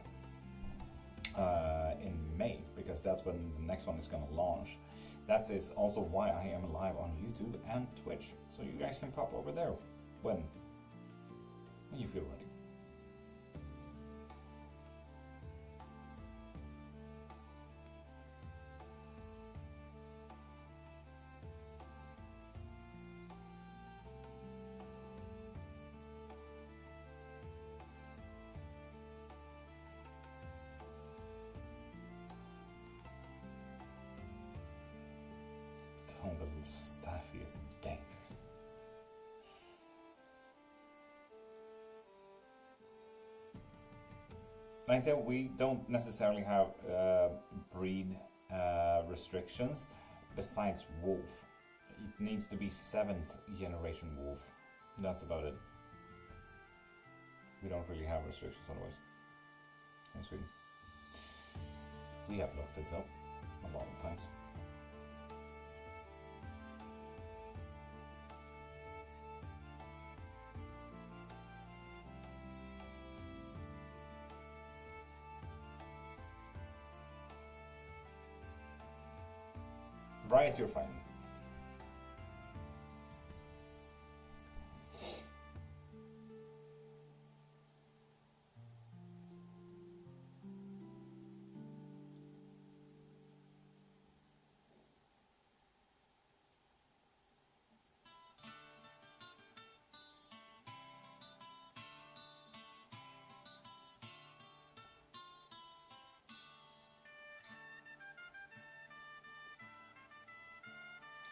[SPEAKER 1] in May, because that's when the next one is going to launch. That is also why I am live on YouTube and Twitch. So you guys can pop over there when you feel ready. Oh, the little staffy is dangerous. We don't necessarily have breed restrictions besides wolf. It needs to be 7th generation wolf. That's about it. We don't really have restrictions otherwise in Sweden. We have looked this up a lot of times. Right, you're fine.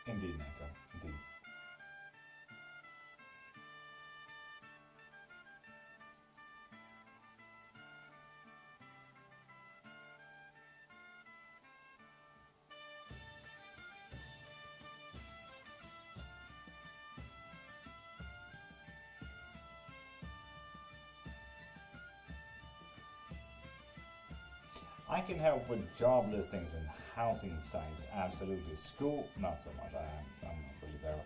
[SPEAKER 1] Indeed, Nata, indeed. I can help with job listings and housing sites, absolutely. School, not so much. I'm not really there.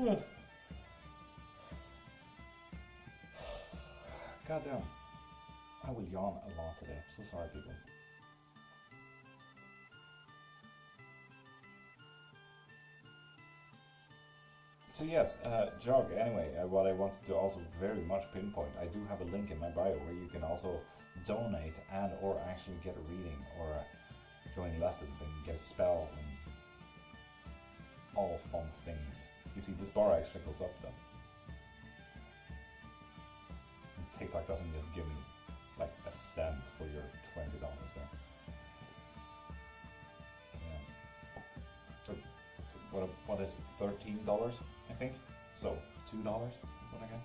[SPEAKER 1] But goddamn, I will yawn a lot today. So sorry, people. So yes, Jog, anyway, what I wanted to also very much pinpoint, I do have a link in my bio where you can also donate and or actually get a reading or join lessons and get a spell and all fun things. You see, this bar actually goes up then. And TikTok doesn't just give me like a cent for your $20 there. So, yeah. What is it, $13? I think. So $2 is what I get.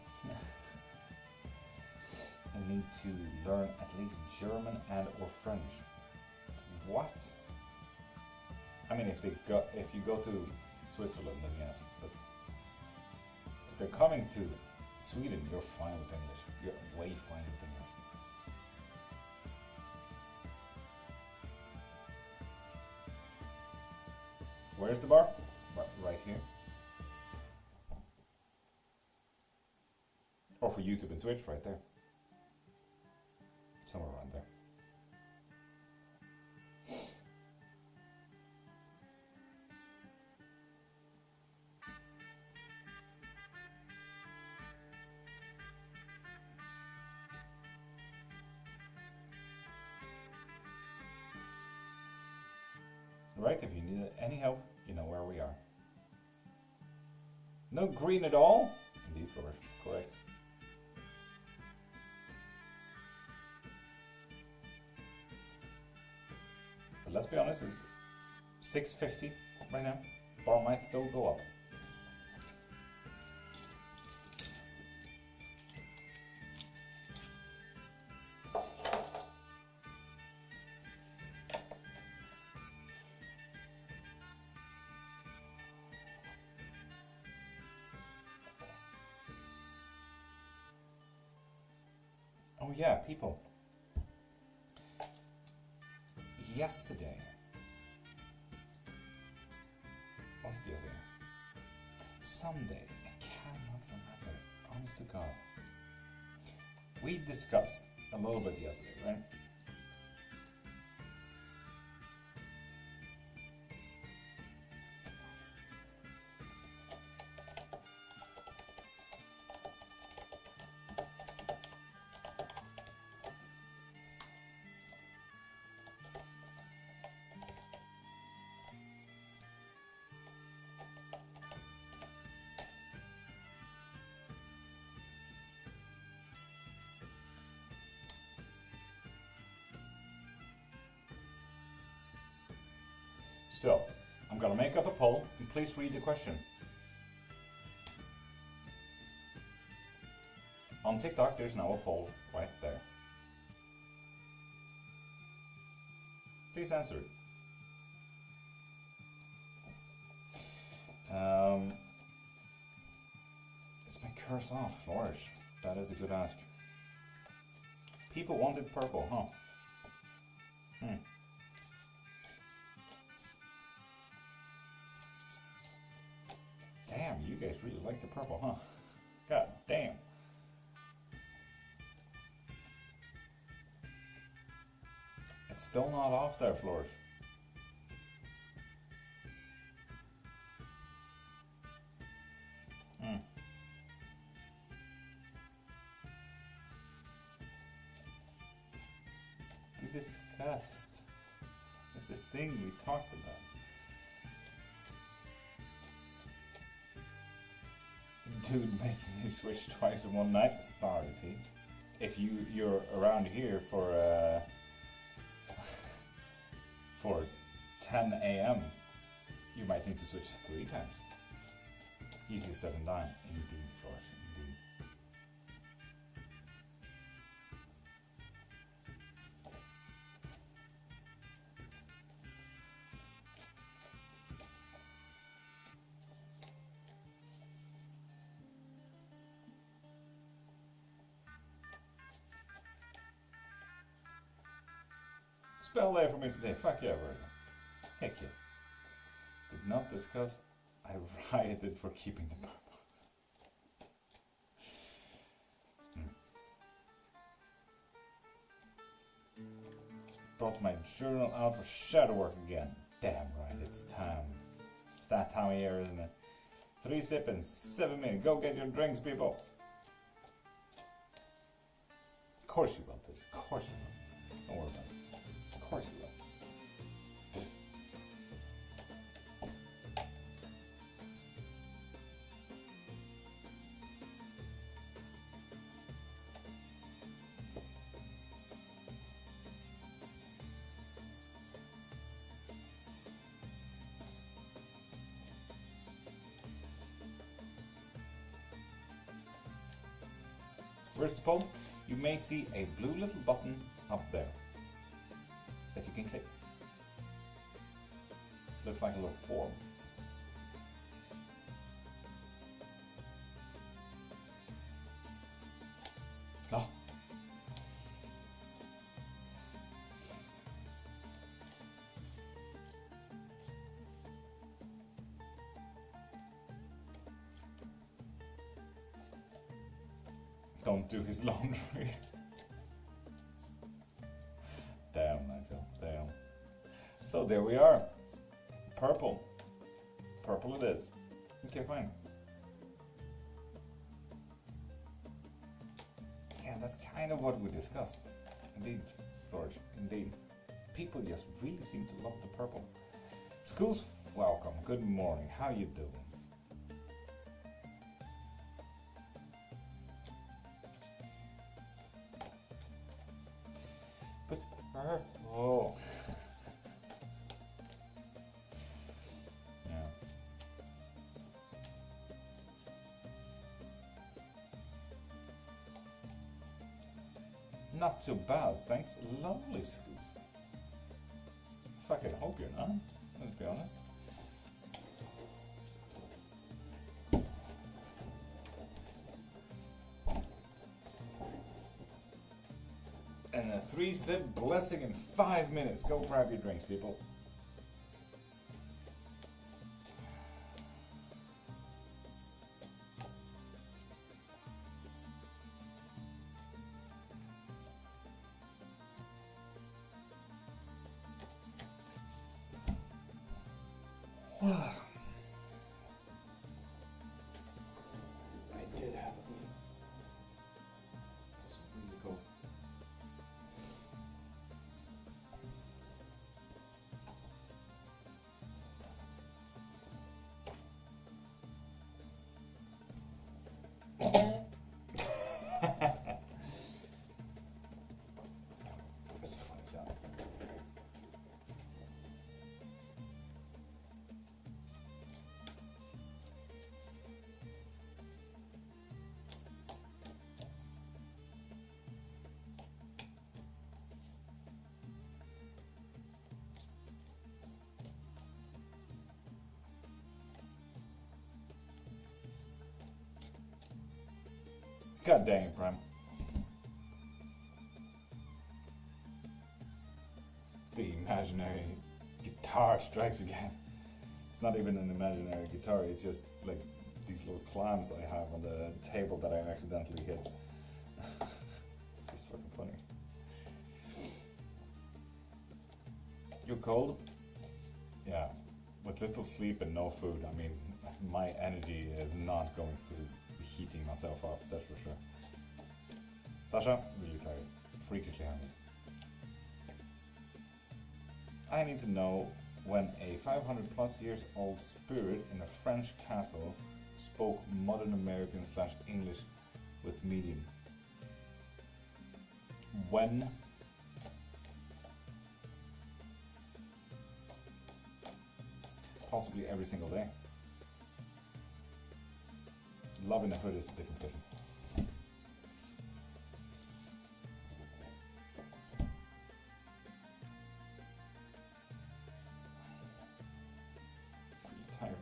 [SPEAKER 1] I need to learn at least German and or French. What? I mean, if you go to Switzerland, then yes. But if they're coming to Sweden, you're fine with English. You're way fine with English. Where's the bar? Right here. Or for YouTube and Twitch, right there. Somewhere around there. Right, if you need any help, you know where we are. No green at all? Indeed, Flourish, correct. But let's be honest, it's 6.50 right now. Bar might still go up. Oh yeah, people. Yesterday. Was it yesterday? Sunday. I cannot remember. Honest to God. We discussed a little bit yesterday, right? So, I'm going to make up a poll, and please read the question. On TikTok, there's now a poll right there. Please answer it. curse off, Flourish? That is a good ask. People wanted purple, huh? Damn, you guys really like the purple, huh? God damn. It's still not off there, Flourish. We discussed. It's the thing we talked about. Dude making me switch twice in one night. Sorry, T. If you're around here for 10 a.m., you might need to switch 3 times. Easy said and done. Indeed, Flourish, indeed. Spell day for me today. Fuck yeah, Virgo. Heck yeah. Did not discuss. I rioted for keeping the purple. Brought my journal out for shadow work again. Damn right, it's time. It's that time of year, isn't it? 3 sip in 7 minutes. Go get your drinks, people. Of course you will, Tiz. Of course you will. Don't worry about it. Of course you will. First of all, you may see a blue little button up there that you can click. Looks like a little form. Oh. Don't do his laundry. Damn, Nigel, damn. So there we are. Purple. Purple it is. Okay, fine. Yeah, that's kind of what we discussed. Indeed, George, indeed. People just really seem to love the purple. School's welcome. Good morning. How you doing? Purple. Yeah. Not too bad, thanks. Lovely schools. Fucking hope you're not, let's be honest. And a 3-sip blessing in 5 minutes. Go grab your drinks, people. I did have a meeting. It was really cool. That's a funny sound. God dang it, Prime. The imaginary guitar strikes again. It's not even an imaginary guitar, it's just like these little clamps I have on the table that I accidentally hit. It's just fucking funny. You're cold? Yeah. With little sleep and no food, I mean, my energy is not going to be heating myself up, that's for sure. Sasha, really tired. Freakishly hungry. I need to know when a 500 plus years old spirit in a French castle spoke modern American / English with medium. When? Possibly every single day. Love in the Hood is a different person. Tired.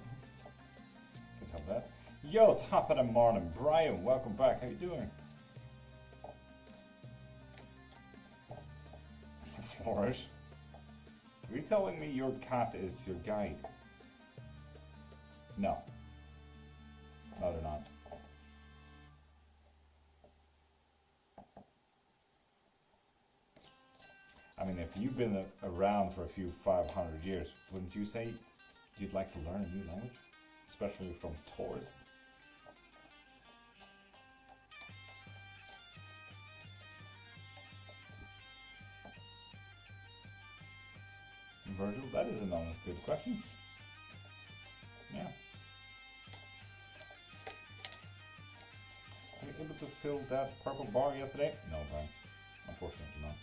[SPEAKER 1] Can't have that. Yo, top of the morning, Brian. Welcome back. How you doing? Flourish. Are you telling me your cat is your guide? No. No, they're not. I mean, if you've been around for a few 500 years, wouldn't you say you'd like to learn a new language? Especially from Taurus? Virgil, that is an honest good question. Yeah. Were you able to fill that purple bar yesterday? No, Brian. Unfortunately not.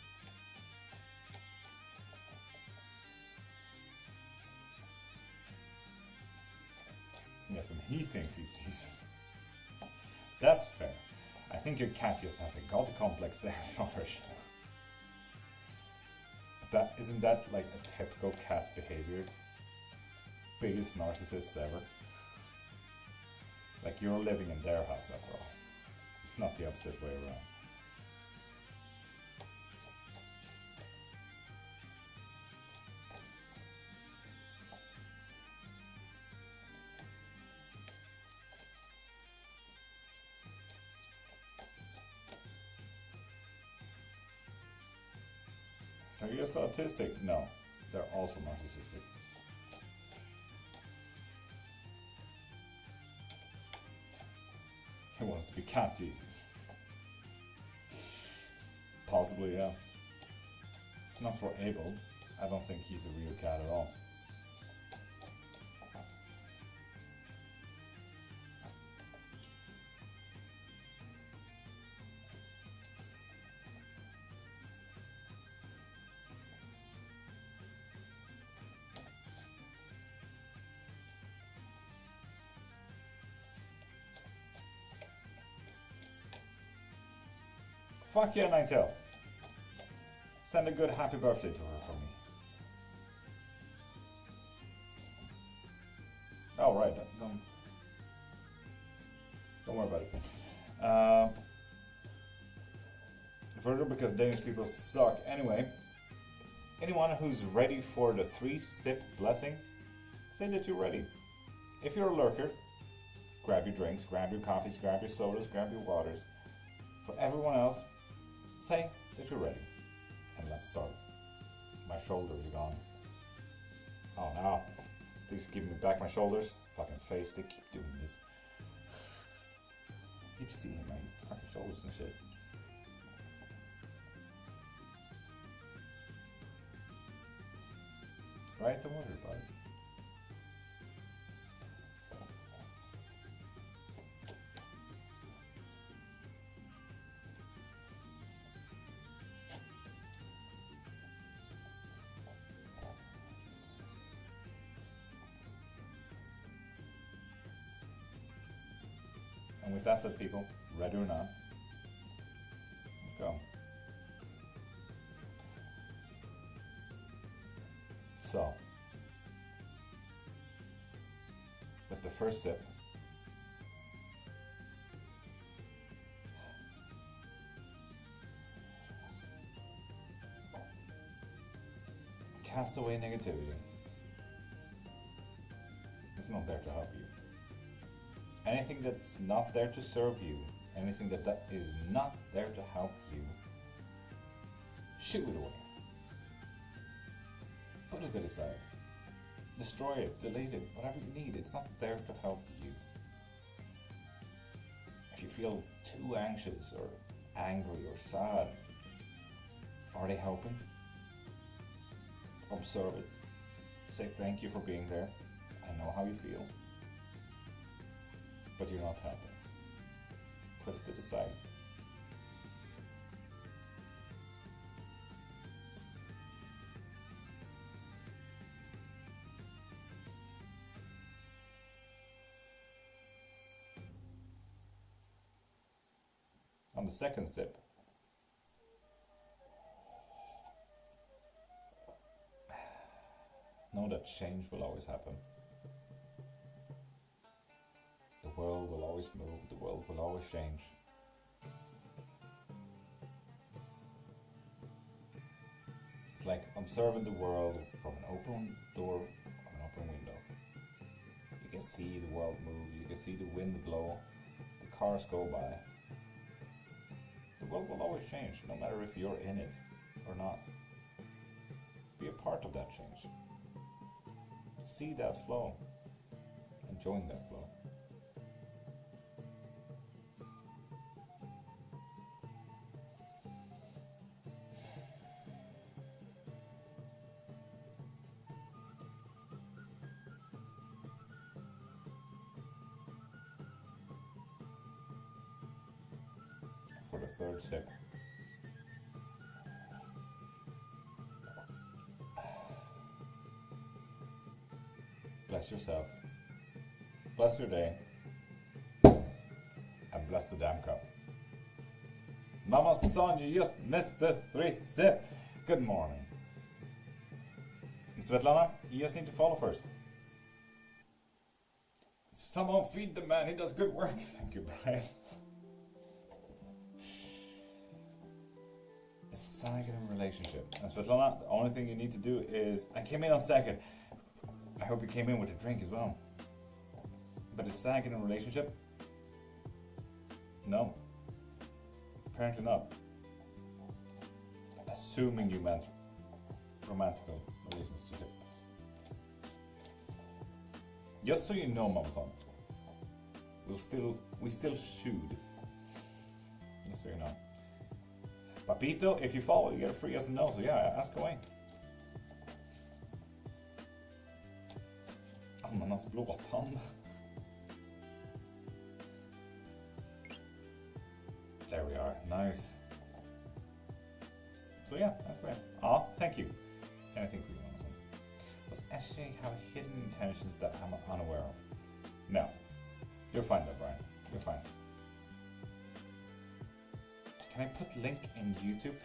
[SPEAKER 1] Yes, and he thinks he's Jesus. That's fair. I think your cat just has a god complex there, Flourish. Isn't that like a typical cat behavior? Biggest narcissists ever. Like you're living in their house after all. Not the opposite way around. Are you just autistic? No, they're also narcissistic. He wants to be cat Jesus. Possibly, yeah. Not for Abel. I don't think he's a real cat at all. Fuck yeah, Ninetale. Send a good happy birthday to her for me. Oh, right. Don't worry about it. Virgil, because Danish people suck. Anyway, anyone who's ready for the 3-sip blessing, say that you're ready. If you're a lurker, grab your drinks, grab your coffees, grab your sodas, grab your waters. For everyone else, say that you're ready. And let's start. My shoulders are gone. Oh no. Please give me back my shoulders. Fucking face, they keep doing this. Keep stealing my fucking shoulders and shit. Right? Don't worry about it. And with that said, people, ready or not, go. So, with the first sip, cast away negativity. It's not there to help you. Anything that's not there to serve you, anything that is not there to help you, shoo it away. Put it to the side. Destroy it, delete it, whatever you need. It's not there to help you. If you feel too anxious or angry or sad, are they helping? Observe it. Say thank you for being there. I know how you feel. But you're not helping. Put it to the side. On the second sip, know that change will always happen. The world will always move, the world will always change. It's like observing the world from an open door or an open window. You can see the world move, you can see the wind blow, the cars go by. The world will always change, no matter if you're in it or not. Be a part of that change. See that flow and join that flow. For the third sip. Bless yourself, bless your day, and bless the damn cup. Mama's son, you just missed the 3 sip. Good morning. Svetlana, you just need to follow first. Someone feed the man, he does good work. Thank you, Brian. A sagging relationship. And Svetlana, the only thing you need to do is, I came in on second. I hope you came in with a drink as well. But a sagging in a relationship? No. Apparently not. Assuming you meant romantical relationship. Just so you know, Mama-san, we still should. Just so you know. Papito, if you follow, you get a free yes and no, so yeah, ask away. Ananas blåtand. There we are, nice. So yeah, that's great. Thank you. Anything for you, Amazon. Does SJ have hidden intentions that I'm unaware of? No. You're fine there, Brian. You're fine. Can I put link in YouTube?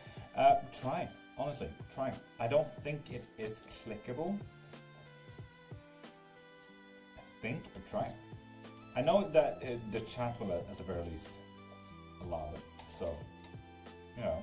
[SPEAKER 1] Try. Honestly, try. I don't think it is clickable. But try. I know that the chat will at the very least allow it, so you know.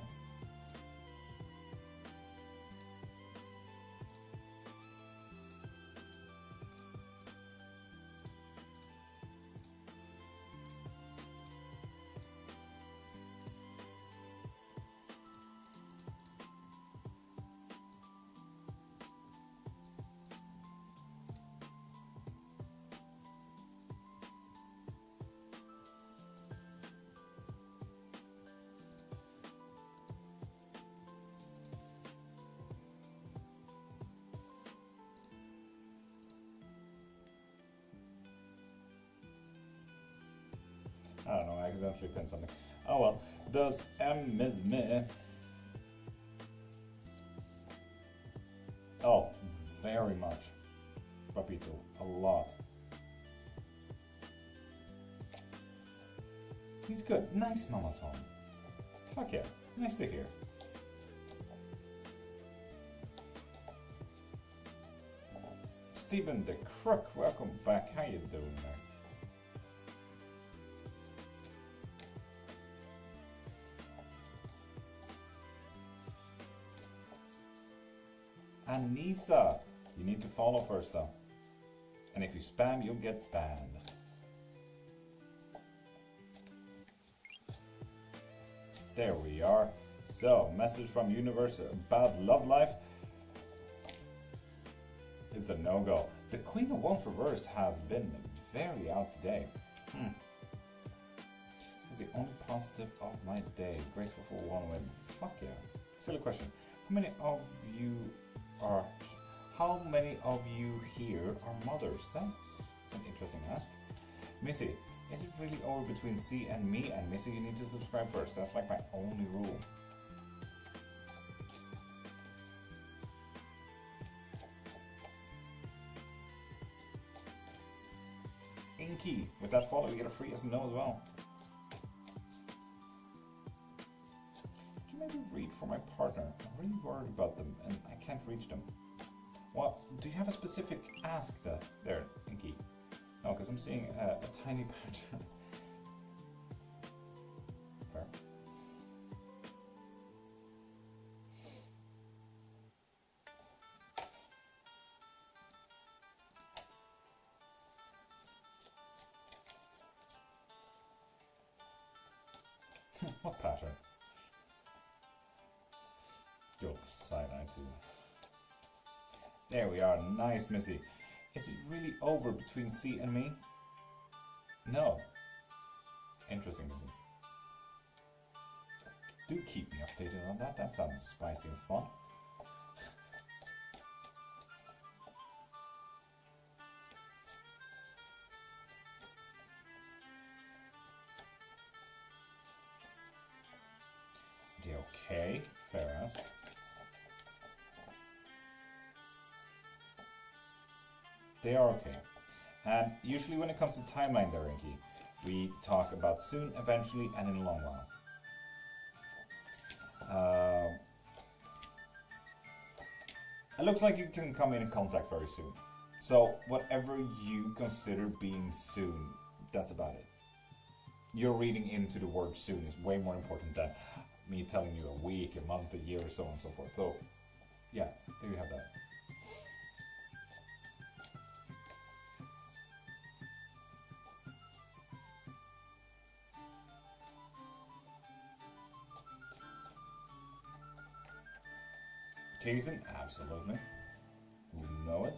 [SPEAKER 1] I don't know, I accidentally pinned something. Oh well. Does Miss Me? Oh, very much. Papito, a lot. He's good. Nice, Mama-san. Fuck yeah, nice to hear. Stephen the Crook, welcome back. How you doing, man? Anissa, you need to follow first though. And if you spam, you'll get banned. There we are. So, message from universe about love life. It's a no-go. The Queen of Wands reversed has been very out today. It's the only positive of my day. Graceful for one win. Fuck yeah. Silly question. How many of you here are mothers? That's an interesting ask. Missy, is it really over between C and me? And Missy, you need to subscribe first. That's like my only rule. Inky, with that follow, you get a free yes and no as well. Could you maybe read for my partner? I'm really worried about them and I can't reach them. Well, do you have a specific ask there, Inky? No, because I'm seeing a tiny pattern. Fair. What pattern? You're side-eye too. There we are, nice Missy. Is it really over between C and me? No. Interesting, Missy. Do keep me updated on that. That sounds spicy and fun. Okay, fair ask. They are okay. And usually when it comes to timeline there, Inky, we talk about soon, eventually, and in a long while. It looks like you can come in contact very soon. So whatever you consider being soon, that's about it. Your reading into the word soon is way more important than me telling you a week, a month, a year, so on and so forth. So, yeah, there you have that. Jason, absolutely. You know it.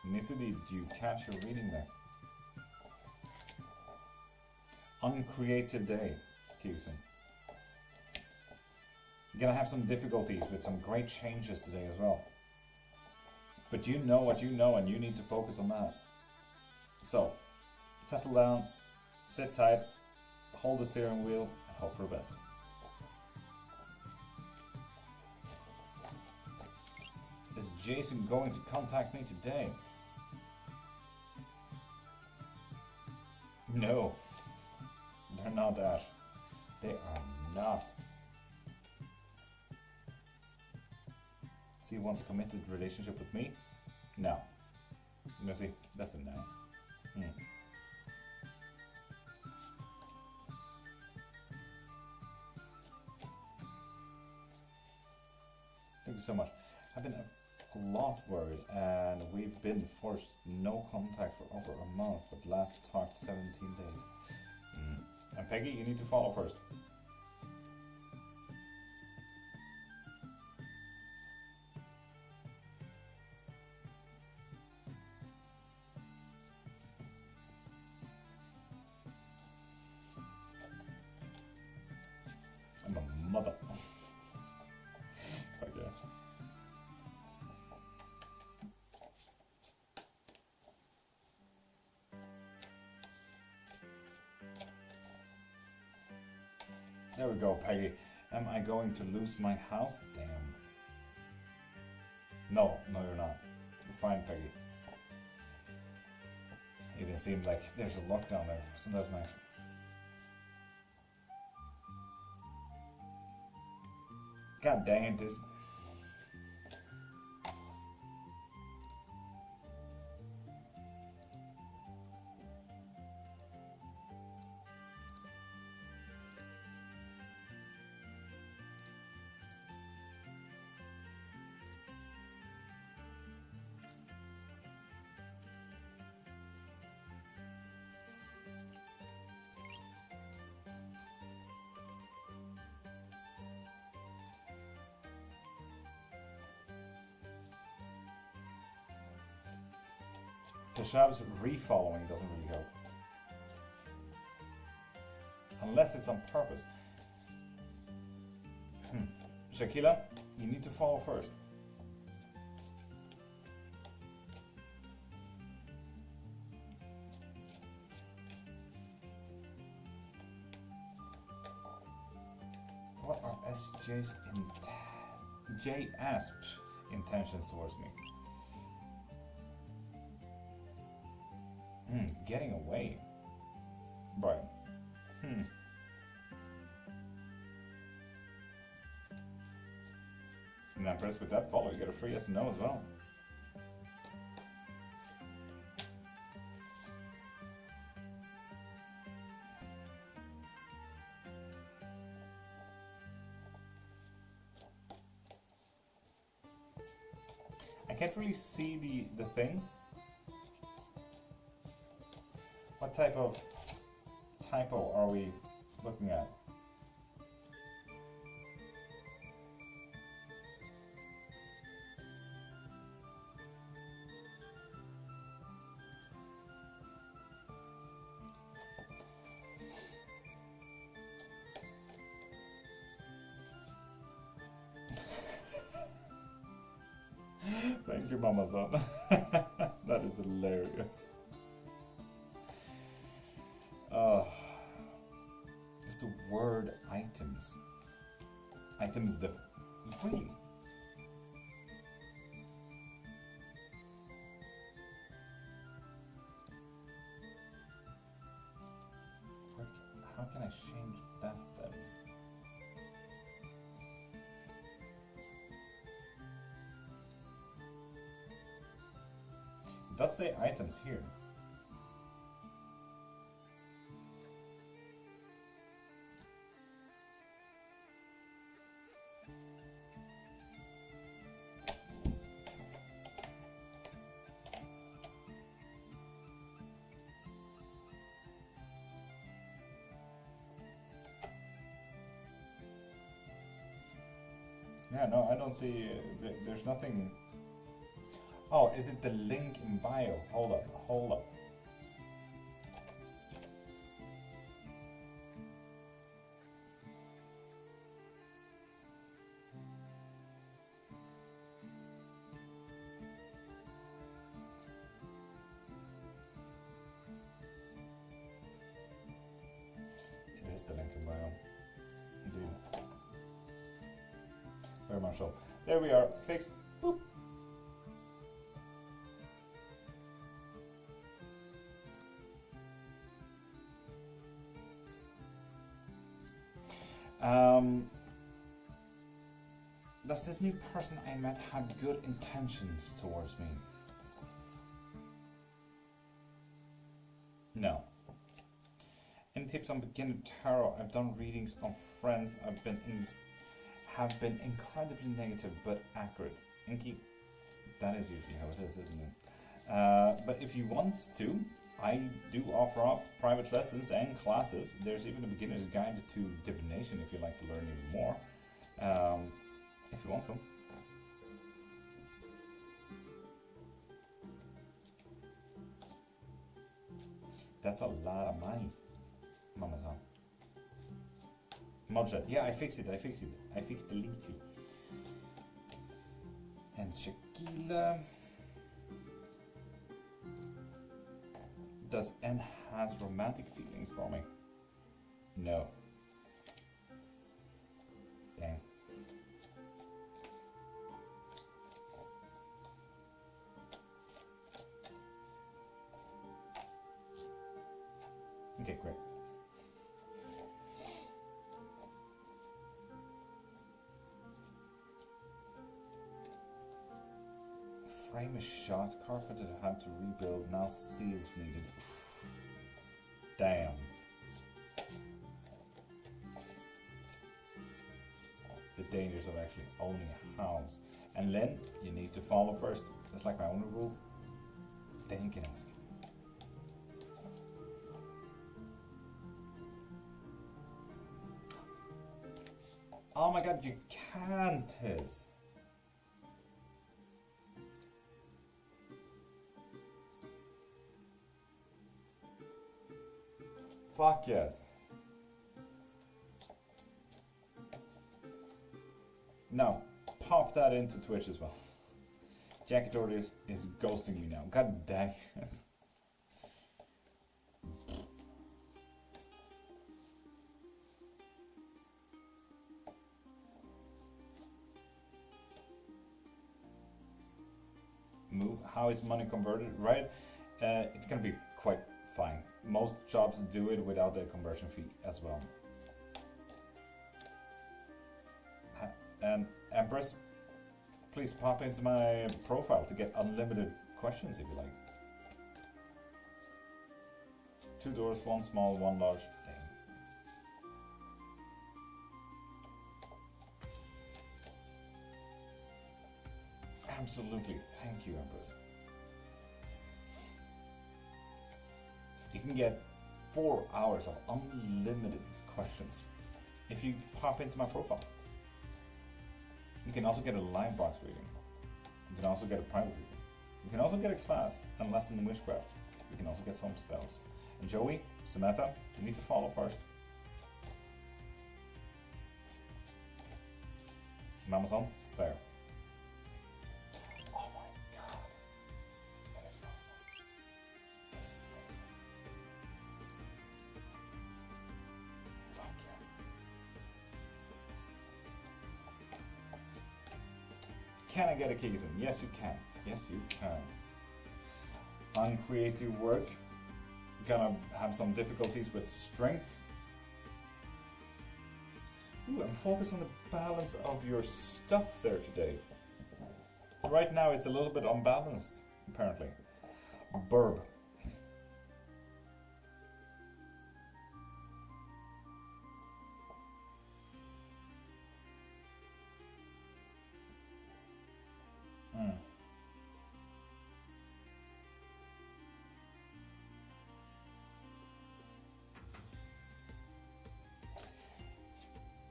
[SPEAKER 1] Missy, did you catch your reading there? Uncreated day, Keeson. You're gonna have some difficulties with some great changes today as well. But you know what you know and you need to focus on that. So, settle down, sit tight, hold the steering wheel, and hope for the best. Is Jason going to contact me today? No. They're not, Ash. They are not. So you want a committed relationship with me? No. Missy, that's a no. Thank you so much. I've been a lot worried and we've been forced no contact for over a month, but last talked 17 days. And Peggy, you need to follow first. I'm a mother. Okay. There we go, Peggy. Am I going to lose my house? Damn. No, you're not. You're fine, Peggy. It didn't seem like there's a lockdown there, so that's nice. God dang it, this. Tashab's re-following doesn't really help. Unless it's on purpose. Shakila, you need to follow first. What are SJ's JASP's intentions towards me? Getting away. Right. And then press with that follow, you get a free yes and no as well. I can't really see the thing. What type of typo are we looking at? Thank you, Mama-san. That is hilarious. It's the word items. Items the... Really? How can I change that then? It does say items here. Yeah, no, I don't see, there's nothing. Oh, is it the link in bio? Hold up, hold up. It is the link in bio. Indeed. Very much so. There we are, fixed. Boop. Does this new person I met have good intentions towards me? No. Any tips on beginner tarot? I've done readings on friends. Have been incredibly negative but accurate. Inky, that is usually how it is, isn't it? But if you want to, I do offer up private lessons and classes. There's even a beginner's guide to divination if you'd like to learn even more. If you want some. That's a lot of money, Mama-san. Modjet, yeah, I fixed it. I fixed the link tree. And Shakila. Does N has romantic feelings for me? No. Dang. Okay, great. Frame is shot, carpet had to rebuild, now seals needed. Oof. Damn. The dangers of actually owning a house. And Lynn, you need to follow first. That's like my only rule. Then you can ask. Oh my god, you can't, Tiz. Fuck yes. Now, pop that into Twitch as well. Jackie Doherty is ghosting me now. God dang it. Move. How is money converted? Right? It's gonna be quite fine. Most jobs do it without a conversion fee as well. And Empress, please pop into my profile to get unlimited questions if you like. 2 doors, 1 small, 1 large. Dang. Absolutely, thank you, Empress. You can get 4 hours of unlimited questions if you pop into my profile. You can also get a live box reading. You can also get a private reading. You can also get a class and lesson in witchcraft. You can also get some spells. And Joey, Samantha, you need to follow first. Amazon, fair. Oh my god. That is possible. That's amazing. Fuck yeah. Can I get a Kikism? Yes, you can. Yes, you can. On creative work, gonna have some difficulties with strength. Ooh, and focus on the balance of your stuff there today. Right now it's a little bit unbalanced, apparently. Burb.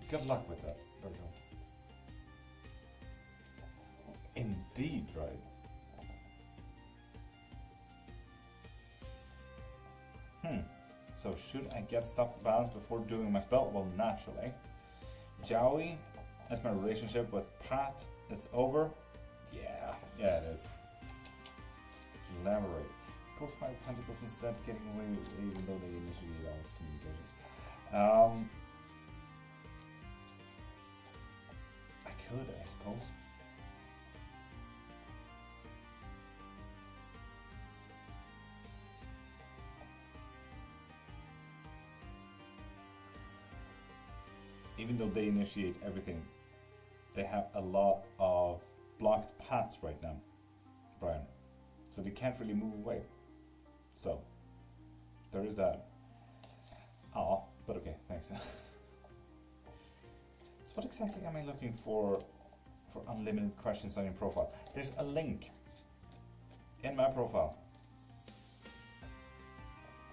[SPEAKER 1] Good luck with that, Virgil. Indeed, right? So should I get stuff balanced before doing my spell? Well, naturally. Joey, as my relationship with Pat is over. Yeah, it is. Elaborate. Gold 5 Pentacles instead, getting away even though they initiate all communications. I could, I suppose. Even though they initiate everything, they have a lot of blocked paths right now, Brian. So they can't really move away. So, there is that. Oh, but okay, thanks. So what exactly am I looking for unlimited questions on your profile? There's a link in my profile.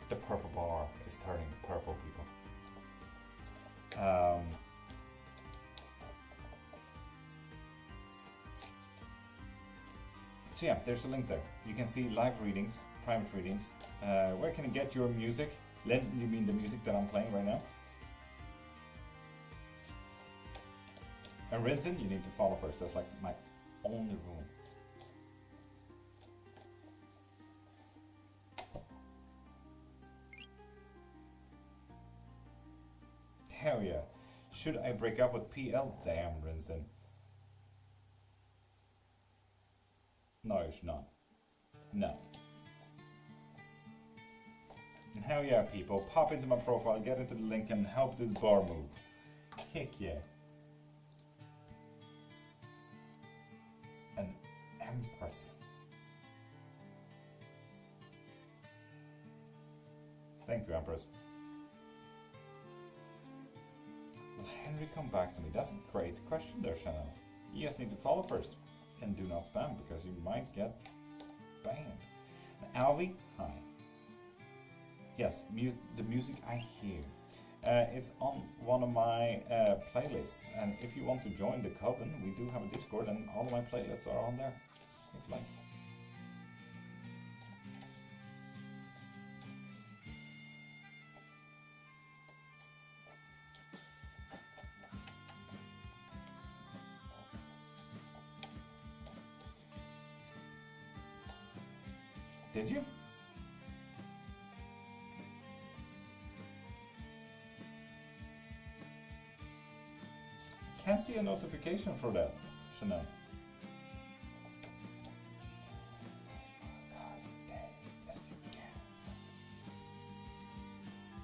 [SPEAKER 1] The purple bar is turning purple, people. So yeah, there's a link there. You can see live readings, private readings. Where can you get your music? Len, you mean the music that I'm playing right now? And Rinsen, you need to follow first. That's like my only rule. Hell yeah. Should I break up with PL? Damn, Rinsen. No, you should not. No. And hell yeah, people. Pop into my profile, get into the link, and help this bar move. Heck yeah. An Empress. Thank you, Empress. Will Henry come back to me? That's a great question there, Shannon. You just need to follow first. And do not spam, because you might get banned. Alvi, hi. Yes, the music I hear. It's on one of my playlists, and if you want to join the coven, we do have a Discord, and all of my playlists are on there. If you like. Did you? Can't see a notification for that, Chanel. Yes, you can.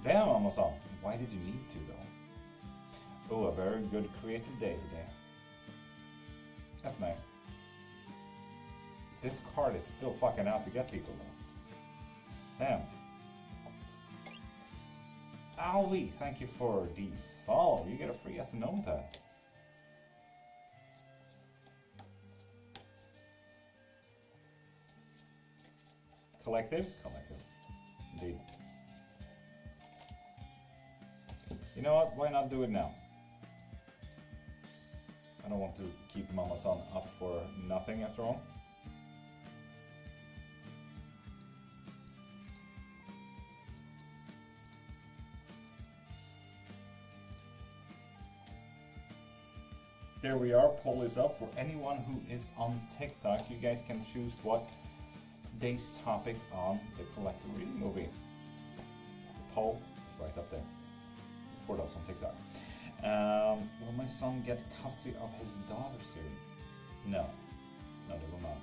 [SPEAKER 1] Damn, Amazon. Why did you need to, though? Oh, a very good creative day today. That's nice. This card is still fucking out to get people, though. Damn. Alvi, thank you for the follow. You get a free S&O tag. Collective? Collective. Indeed. You know what? Why not do it now? I don't want to keep Mama San up for nothing after all. There we are, poll is up for anyone who is on TikTok. You guys can choose what today's topic on the collective reading will be. The poll is right up there for those on TikTok. Will my son get custody of his daughter soon? No. No, they will not.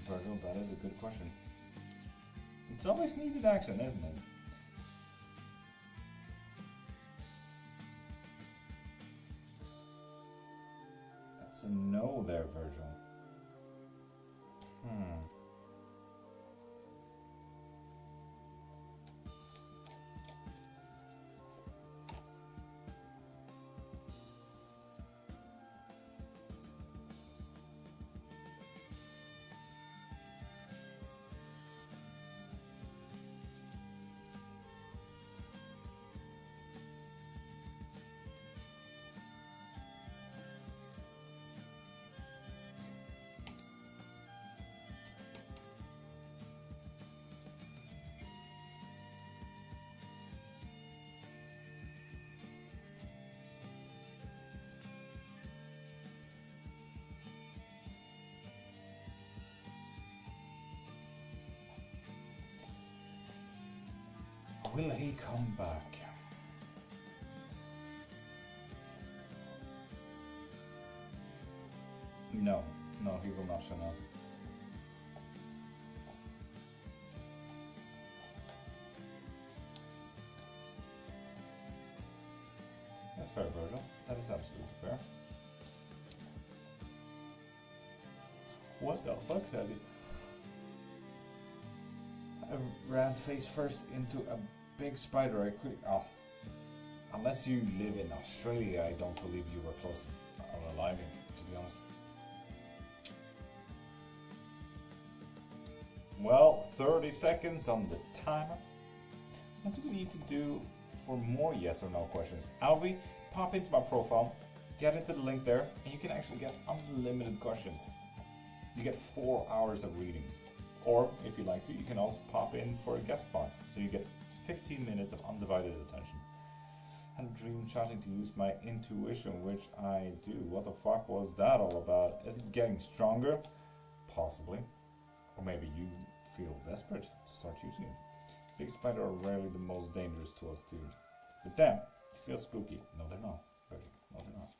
[SPEAKER 1] Virgil, that is a good question. It's always needed action, isn't it? That's a no there, Virgil. Will he come back? No, no, he will not, Chanel. That's fair, Virgil. That is absolutely fair. What the fuck, Sadie? I ran face first into a big spider. I could. Oh. Unless you live in Australia, I don't believe you were close to unaliving, to be honest. Well, 30 seconds on the timer. What do we need to do for more yes or no questions? Alvi, pop into my profile, get into the link there, and you can actually get unlimited questions. You get 4 hours of readings. Or, if you like to, you can also pop in for a guest box, so you get 15 minutes of undivided attention. And dream chatting to use my intuition, which I do. What the fuck was that all about? Is it getting stronger? Possibly. Or maybe you feel desperate to start using it. Big spiders are rarely the most dangerous to us too. But damn, still spooky. No, they're not. No, they're not.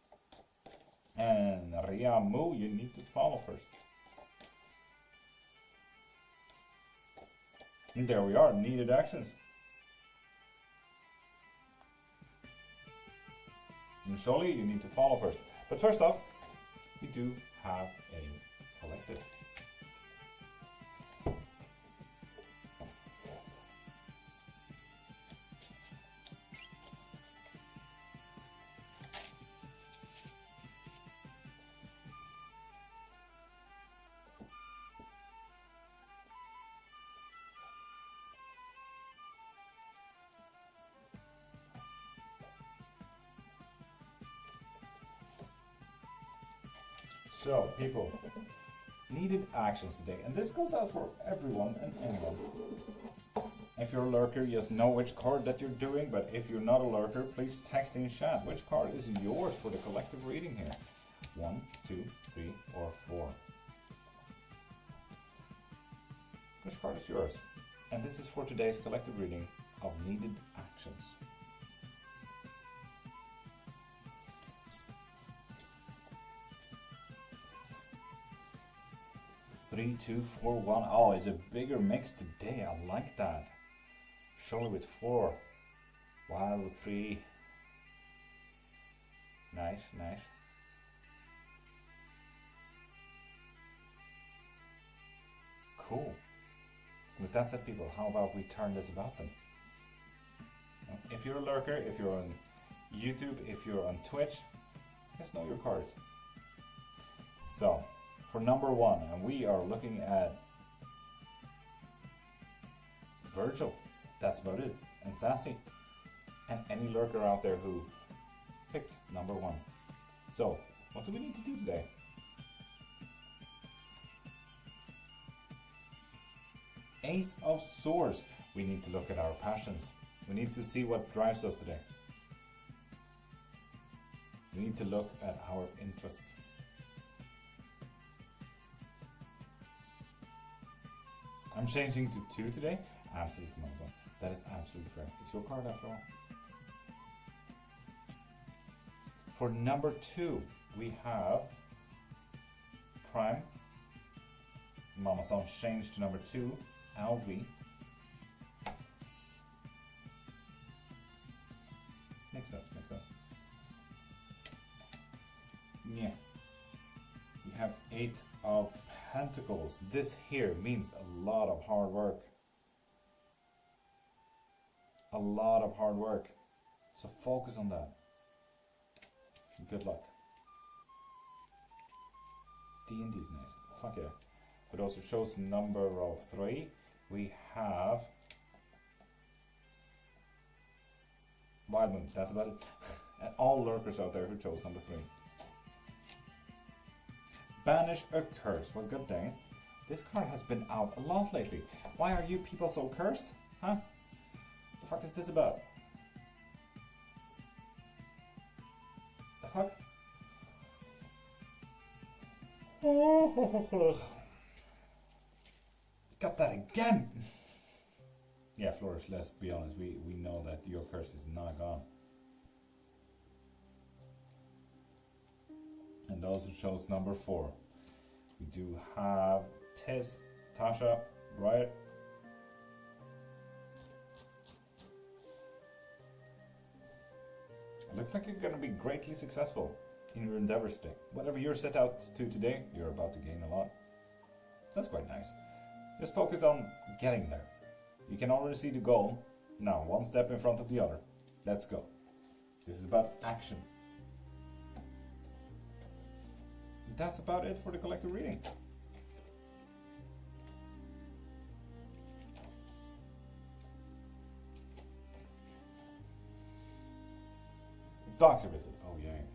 [SPEAKER 1] And Riamu, you need to follow first. And there we are, needed actions. And surely you need to follow first. But first off, we do have a collective. So, people, Needed actions today, and this goes out for everyone and anyone. If you're a lurker, you just know which card that you're doing, but if you're not a lurker, please text in chat which card is yours for the collective reading here. 1, 2, 3, or 4. Which card is yours? And this is for today's collective reading of needed actions. Three, 2, 4, 1. Oh, it's a bigger mix today. I like that. Surely with 4. Wow, 3. Nice, nice. Cool. With that said, people, how about we turn this about then? If you're a lurker, if you're on YouTube, if you're on Twitch, just know your cards. So, for number 1, and we are looking at Virgil. That's about it. And Sassy. And any lurker out there who picked number 1. So, what do we need to do today? Ace of Swords. We need to look at our passions. We need to see what drives us today. We need to look at our interests. I'm changing to 2 today. Absolutely, Amazon. That is absolutely fair. It's your card after all. For number 2, we have Prime. Mama Son changed to number 2. Alvi. Makes sense, makes sense. Yeah. We have 8 of Pentacles. This here means a lot of hard work. A lot of hard work. So focus on that. Good luck. D&D is nice. Fuck yeah. But also shows number of 3. We have Wild Moon. That's about it. And all lurkers out there who chose number 3. Banish a curse. Well, good dang. This card has been out a lot lately. Why are you people so cursed? Huh? The fuck is this about? The fuck? Got that again! Yeah, Flourish, let's be honest. We know that your curse is not gone. And also shows number 4. We do have Tasha, right? It looks like you're going to be greatly successful in your endeavors today. Whatever you're set out to today, you're about to gain a lot. That's quite nice. Just focus on getting there. You can already see the goal. Now, one step in front of the other. Let's go. This is about action. That's about it for the collective reading. Doctor visit. Oh, yay.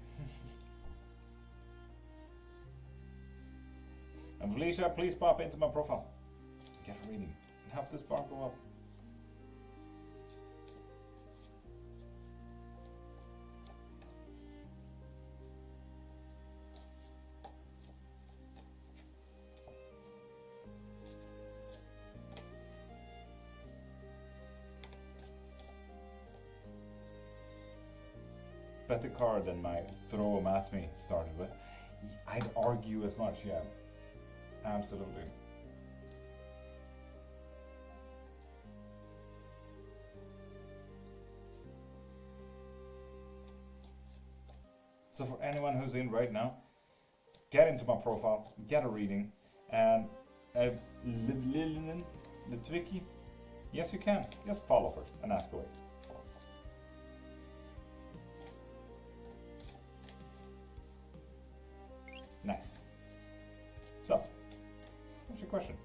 [SPEAKER 1] And Felicia, please pop into my profile. Get a reading and help this bar go up. Better card than my throw 'em at me started with. I'd argue as much, yeah. Absolutely. So for anyone who's in right now, get into my profile, get a reading, and Litwiki, yes you can, just follow first and ask away. Nice. So, what's your question?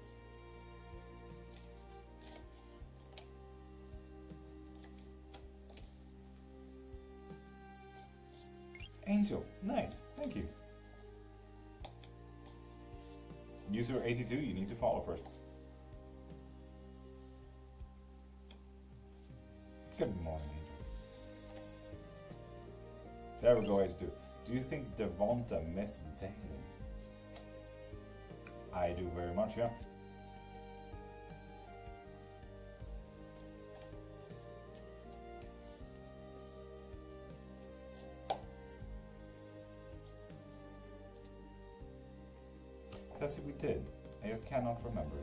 [SPEAKER 1] Angel, nice, thank you. User 82, you need to follow first. Good morning, Angel. There we go, 82. Do you think Devonta missed dating? I do very much, yeah. Tessie, we did. I just cannot remember.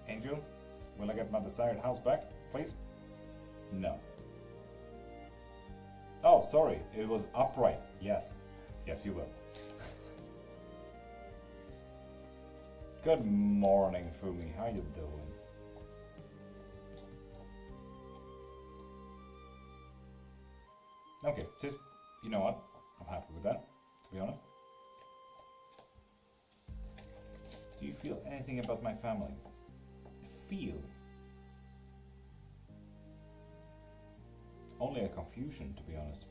[SPEAKER 1] Angel, will I get my desired house back, please? No. Oh, sorry, it was upright. Yes. Yes, you will. Good morning, Fumi. How you doing? Okay, just, you know what? I'm happy with that, to be honest. Do you feel anything about my family? Feel? Only a confusion, to be honest.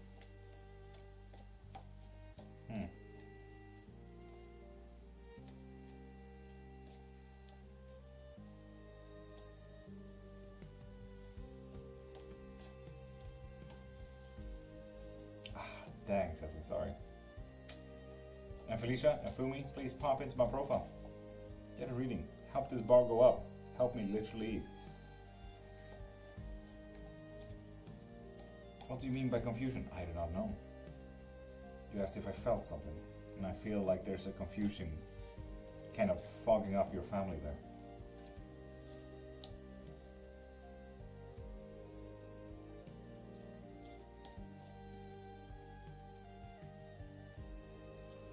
[SPEAKER 1] Dang, Cecil, sorry. And Felicia and Fumi, please pop into my profile. Get a reading. Help this bar go up. Help me literally eat. What do you mean by confusion? I do not know. You asked if I felt something, and I feel like there's a confusion kind of fogging up your family there.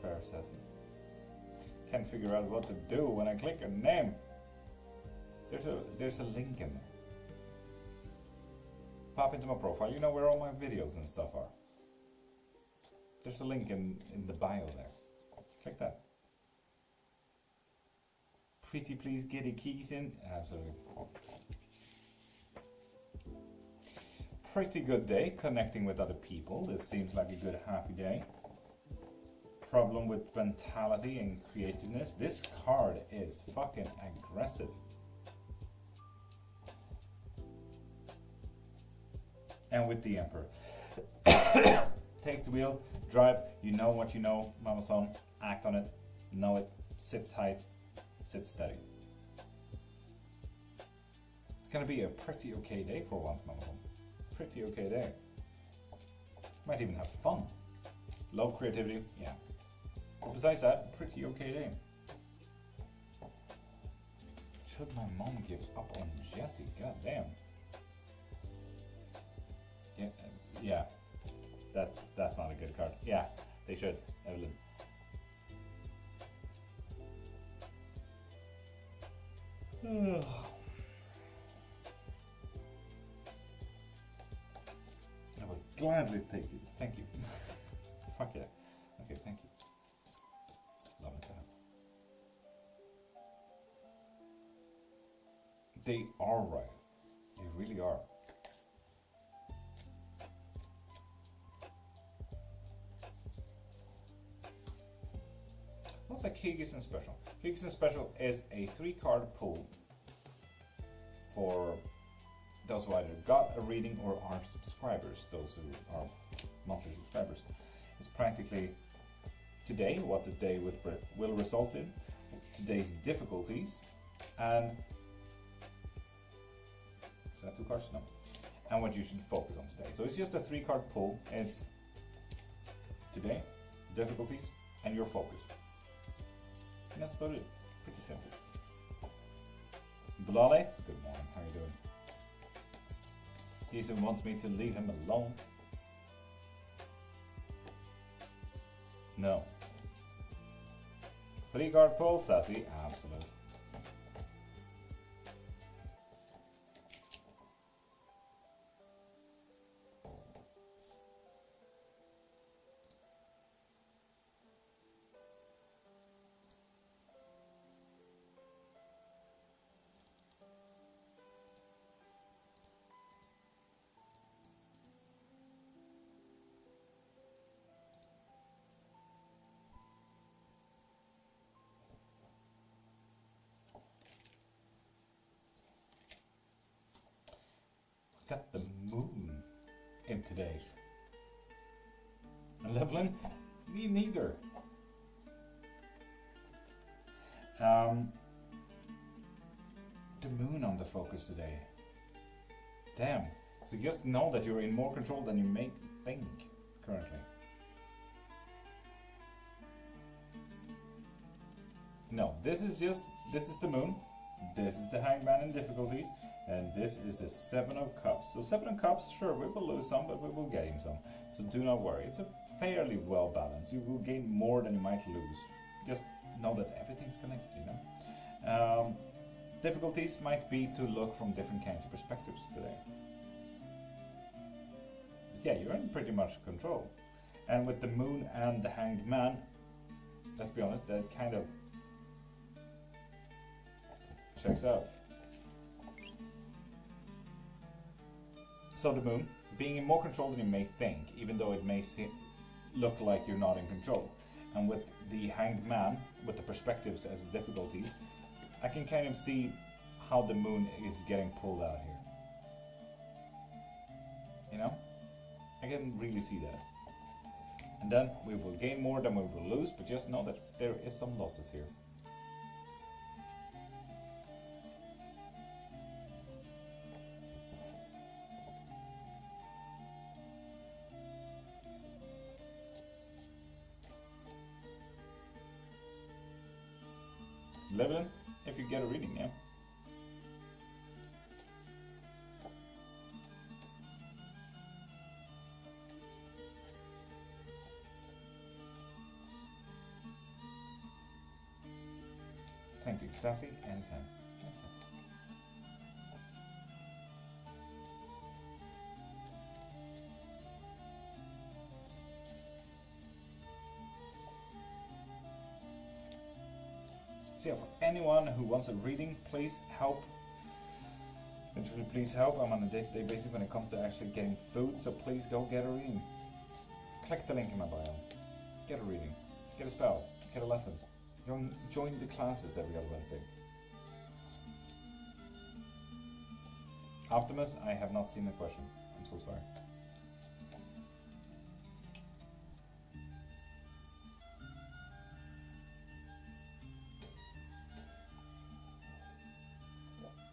[SPEAKER 1] Fair, Sassy. Can't figure out what to do when I click a name. There's a link in there. Pop into my profile. You know where all my videos and stuff are. There's a link in the bio there. Click that. Pretty please get a keys in. Absolutely. Pretty good day connecting with other people. This seems like a good happy day. Problem with mentality and creativeness. This card is fucking aggressive. And with the Emperor. Take the wheel, drive, you know what you know, Mama Son. Act on it, know it, sit tight, sit steady. It's gonna be a pretty okay day for once, Mama Son. Pretty okay day. Might even have fun. Low creativity, yeah. But besides that, pretty okay day. Should my mom give up on Jesse? God damn. Yeah. That's not a good card. Yeah, they should, Evelyn. I will gladly take it. Thank you. Fuck yeah. Okay, thank you. Love it. They are right. They really are. What's a Kyrgyzstan Special? Kyrgyzstan Special is a 3-card pull for those who either got a reading or are subscribers, those who are monthly subscribers. It's practically today, what the day will result in, today's difficulties, and is that 2 cards? No. And what you should focus on today. So it's just a 3-card pull. It's today, difficulties, and your focus. And that's about it. Pretty simple. Blale, good morning. How are you doing? Jason wants me to leave him alone. No. 3-card pull, Sassy. Absolute. got the moon in today's. And Levlin, me neither. The moon on the focus today. Damn. So just know that you're in more control than you may think currently. No, this is the moon. This is the hangman in difficulties. And this is the 7 of cups. So 7 of cups, sure, we will lose some, but we will gain some. So do not worry. It's a fairly well balanced. You will gain more than you might lose. Just know that everything's connected, you know. Difficulties might be to look from different kinds of perspectives today. But yeah, you're in pretty much control. And with the moon and the hanged man, let's be honest, that kind of checks out. So the moon, being in more control than you may think, even though it may look like you're not in control. And with the hanged man, with the perspectives as difficulties, I can kind of see how the moon is getting pulled out here. You know? I can really see that. And then we will gain more than we will lose, but just know that there is some losses here. Levlin, if you get a reading, yeah. Thank you, Sassy, anytime. So yeah, for anyone who wants a reading, please help. Literally, please help. I'm on a day-to-day basis when it comes to actually getting food, so please go get a reading. Click the link in my bio. Get a reading. Get a spell. Get a lesson. Join the classes every other Wednesday. Optimus, I have not seen the question. I'm so sorry.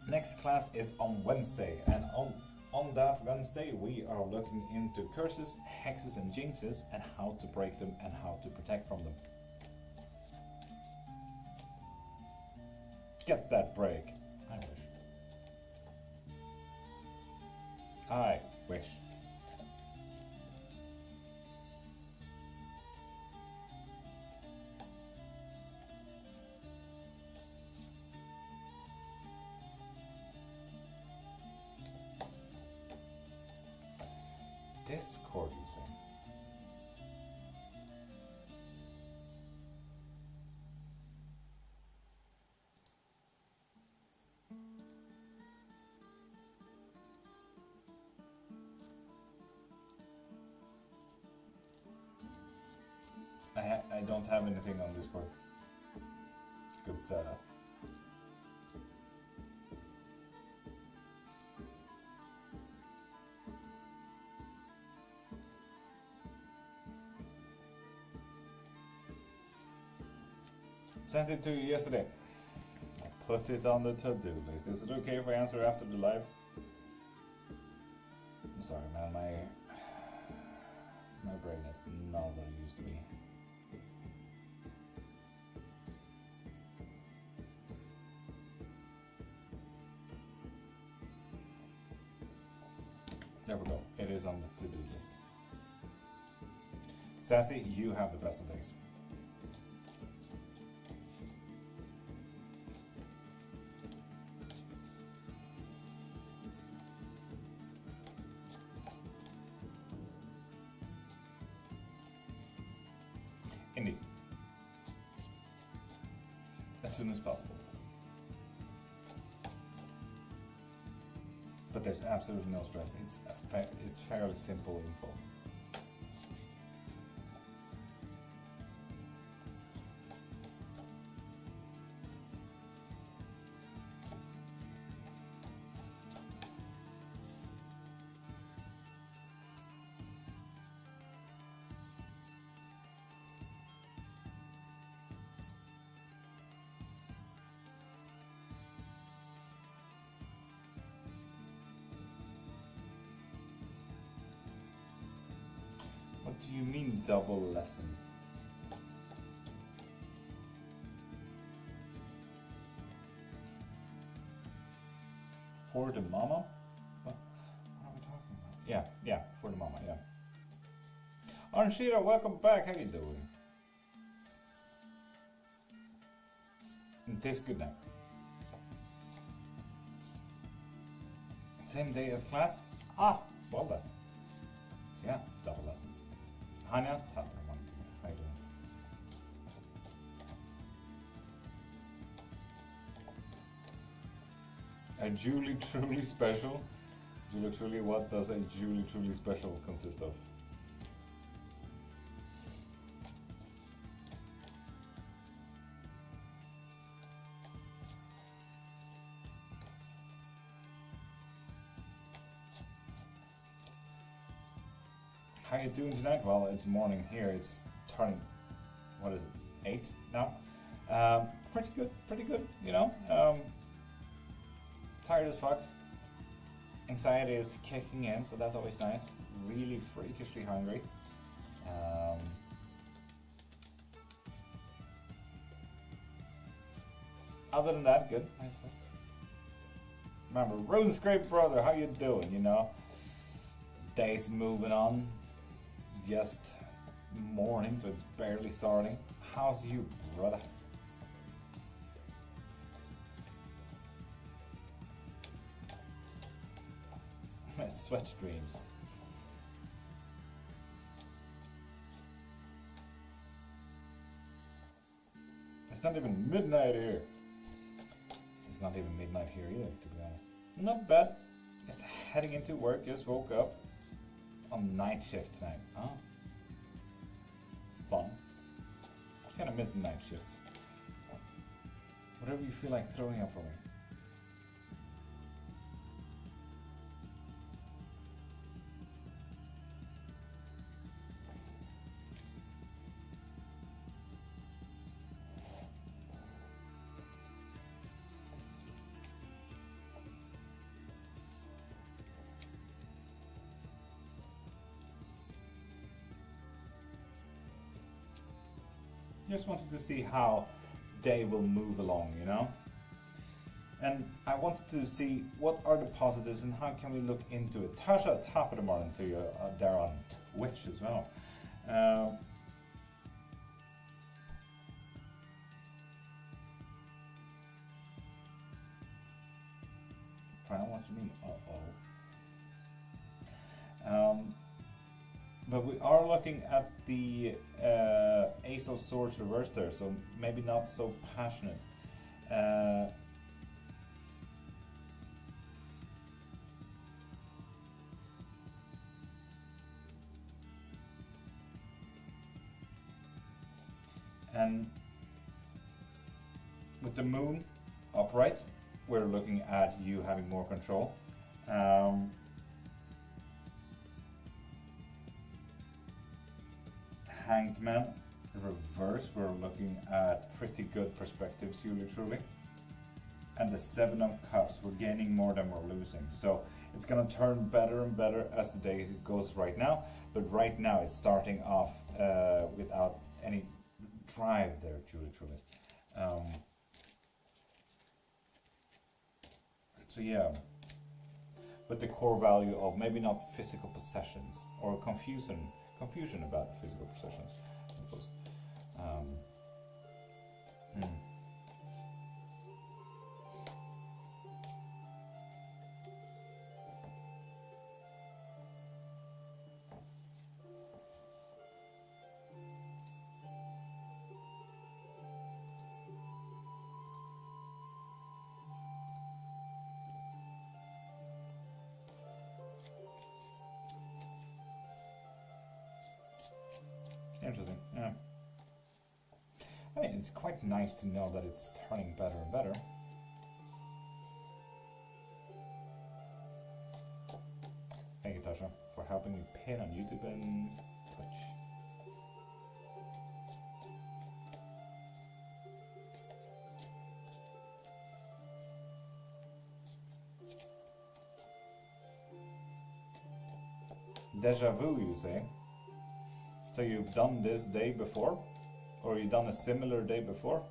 [SPEAKER 1] Next class is on Wednesday, and on that Wednesday we are looking into curses, hexes and jinxes, and how to break them and how to protect from them. Get that break. I wish. I wish. Discord, you say? I don't have anything on Discord. Good setup. Sent it to you yesterday. I put it on the to-do list. Is it okay if I answer after the live? I'm sorry, man. My brain is not what it used to be. There we go. It is on the to-do list. Sassy, you have the best of days. Indeed. As soon as possible. But there's absolutely no stress. It's fairly simple info. What do you mean double lesson? For the mama? What are we talking about? Yeah, for the mama, yeah. Arnshira, welcome back. How you doing? It tastes good now. Same day as class? Ah, well done. So yeah, double lessons. Hanya, Tapper, 1, 2. How you doing? A Julie Truly Special? Julie Truly, what does a Julie Truly Special consist of? How you doing tonight? Well, it's morning here. It's turning, what is it, 8 now? Pretty good, you know. Tired as fuck. Anxiety is kicking in, so that's always nice. Really freakishly hungry. Other than that, good. Nice. Remember, RuneScape brother, how you doing? You know, days moving on. Just morning, so it's barely starting. How's you, brother? My sweat dreams. It's not even midnight here. It's not even midnight here either, to be honest. Not bad. Just heading into work, just woke up. On night shift tonight. Oh. Fun. Kinda miss the night shifts. Whatever you feel like throwing up for me. Just wanted to see how day will move along, you know? And I wanted to see what are the positives and how can we look into it. Tasha, top of the morning to you there on Twitch as well. What do you mean? But we are looking at the Ace of Swords reversed there, so maybe not so passionate. And with the moon upright, we're looking at you having more control. Hanged Man reverse, we're looking at pretty good perspectives, truly. And the 7 of Cups, we're gaining more than we're losing. So it's gonna turn better and better as the day goes right now. But right now it's starting off without any drive there, truly. So yeah, with the core value of maybe not physical possessions or confusion about physical possessions, I suppose. Interesting, yeah. I mean, it's quite nice to know that it's turning better and better. Thank you, Tasha, for helping me pin on YouTube and Twitch. Deja vu, you say? So you've done this day before? Or you've done a similar day before?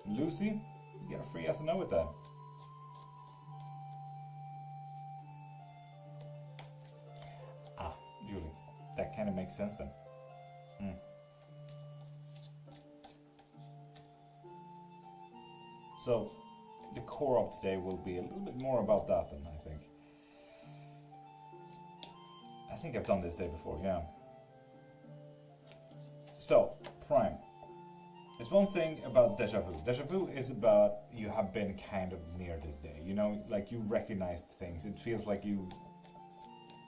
[SPEAKER 1] Lucy, you get a free yes or no with that. Ah, Julie, that kind of makes sense then. So, the core of today will be a little bit more about that then, I think. I think I've done this day before, yeah. So, Prime. It's one thing about deja vu. Deja vu is about you have been kind of near this day. You know, like you recognized things. It feels like you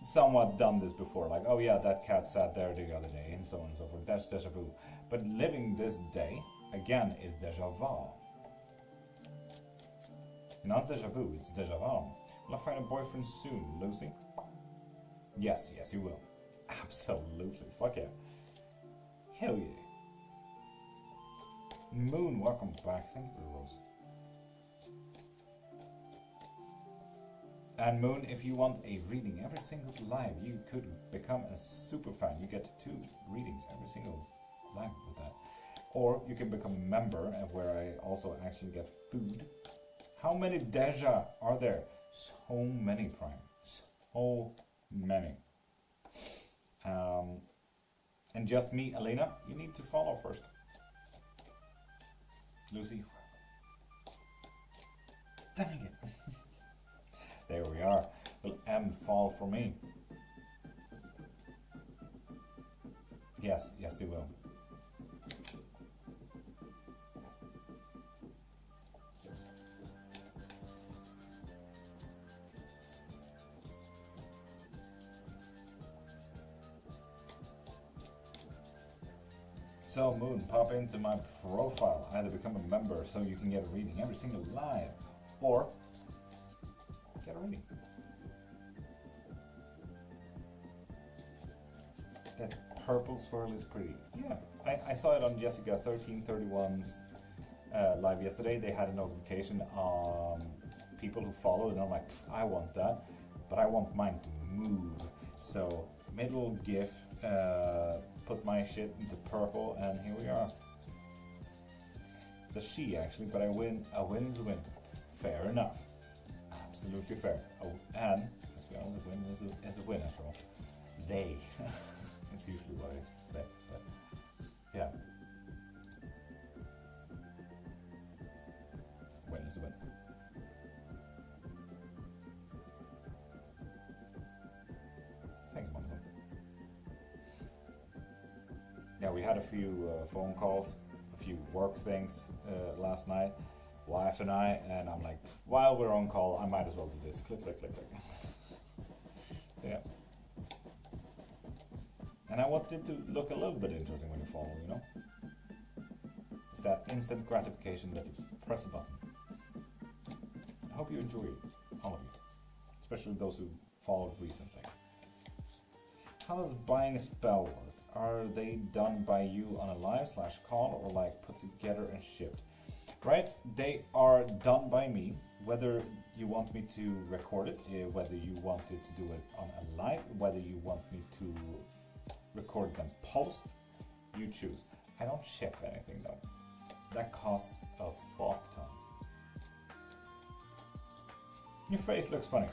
[SPEAKER 1] somewhat done this before. Like, oh yeah, that cat sat there the other day, and so on and so forth. That's deja vu. But living this day, again, is deja vu. Not deja vu, it's deja vu. Will I find a boyfriend soon, Lucy? Yes, yes, you will. Absolutely. Fuck yeah. Hell yeah. Moon, welcome back. Thank you for the rose. And Moon, if you want a reading every single live, you could become a super fan. You get 2 readings every single live with that. Or you can become a member, where I also actually get food. How many Deja are there? So many, Prime. So many. And just me, Elena, you need to follow first. Lucy. Dang it. There we are. Will M fall for me? Yes, yes they will. So Moon, pop into my profile. Either become a member so you can get a reading every single live, or get a reading. That purple swirl is pretty. Yeah, I saw it on Jessica 1331's live yesterday. They had a notification on people who followed, and I'm like, I want that, but I want mine to move. So middle GIF. Put my shit into purple, and here we are. It's a she actually, but I win. A win is a win. Fair enough. Absolutely fair. Oh, and let's be honest, a win is a win after all. They. It's usually what I say, but yeah. Win is a win. Thank you, Monzo. Yeah, we had a few phone calls, a few work things last night, wife and I, and I'm like, while we're on call, I might as well do this. Click, click, click, click. So yeah. And I wanted it to look a little bit interesting when you follow, you know? It's that instant gratification that you press a button. I hope you enjoy it, all of you, especially those who followed recently. How does buying a spell work? Are they done by you on a live/call, or like put together and shipped? Right? They are done by me, whether you want me to record it, whether you wanted to do it on a live, whether you want me to record them post, you choose. I don't ship anything though. That costs a fuck ton. Your face looks funny.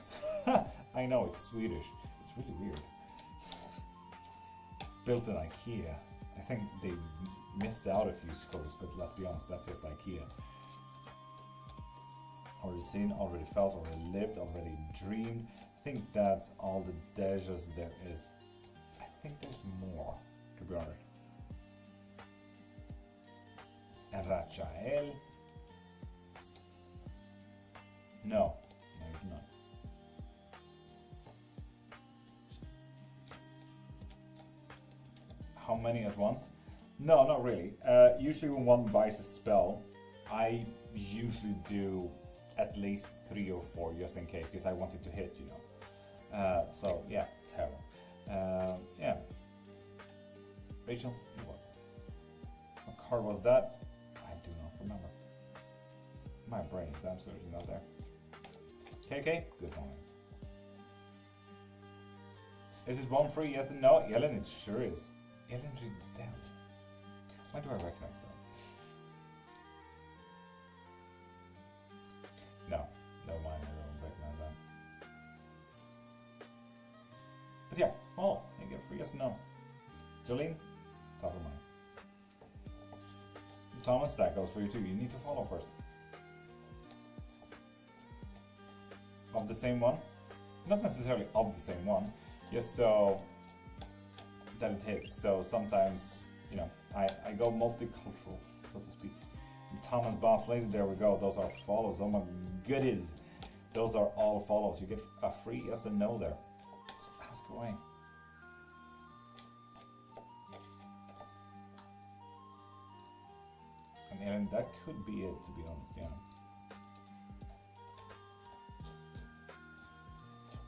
[SPEAKER 1] I know, it's Swedish. It's really weird. Built in IKEA. I think they missed out a few scores, but let's be honest, that's just IKEA. Already seen, already felt, already lived, already dreamed. I think that's all the dejas there is. I think there's more, to be honest. And Rachael? No, you do not. How many at once? No, not really. Usually when one buys a spell, I usually do at least 3 or 4 just in case, because I want it to hit, you know. So yeah, terror. Yeah. Rachel, what card was that? I do not remember. My brain is absolutely not there. KK, good morning. Is it one free? Yes and no? Ellen, it sure is. Ellen Riddell. Why do I recognize that? No, never mind, I don't recognize that. But yeah, follow. You get free yes and no. Jolene, top of mind. Thomas, that goes for you too. You need to follow first. Of the same one? Not necessarily of the same one. Just so that it hits. So sometimes, you know, I go multicultural, so to speak. And Thomas Boss Lady, there we go. Those are follows. Oh my goodies. Those are all follows. You get a free yes and no there. So ask away. And that could be it, to be honest, yeah.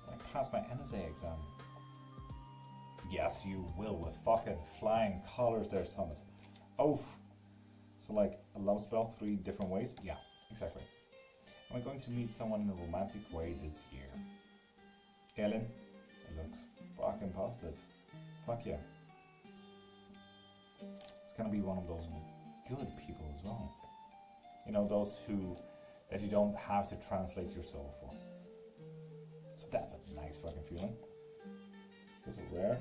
[SPEAKER 1] I passed my NSA exam. Yes, you will, with fucking flying colors there, Thomas. Oof. So like, a love spell 3 different ways? Yeah, exactly. Am I going to meet someone in a romantic way this year? Ellen, it looks fucking positive. Fuck yeah. It's gonna be one of those good people as well. You know, those that you don't have to translate your soul for. So that's a nice fucking feeling. Is it rare?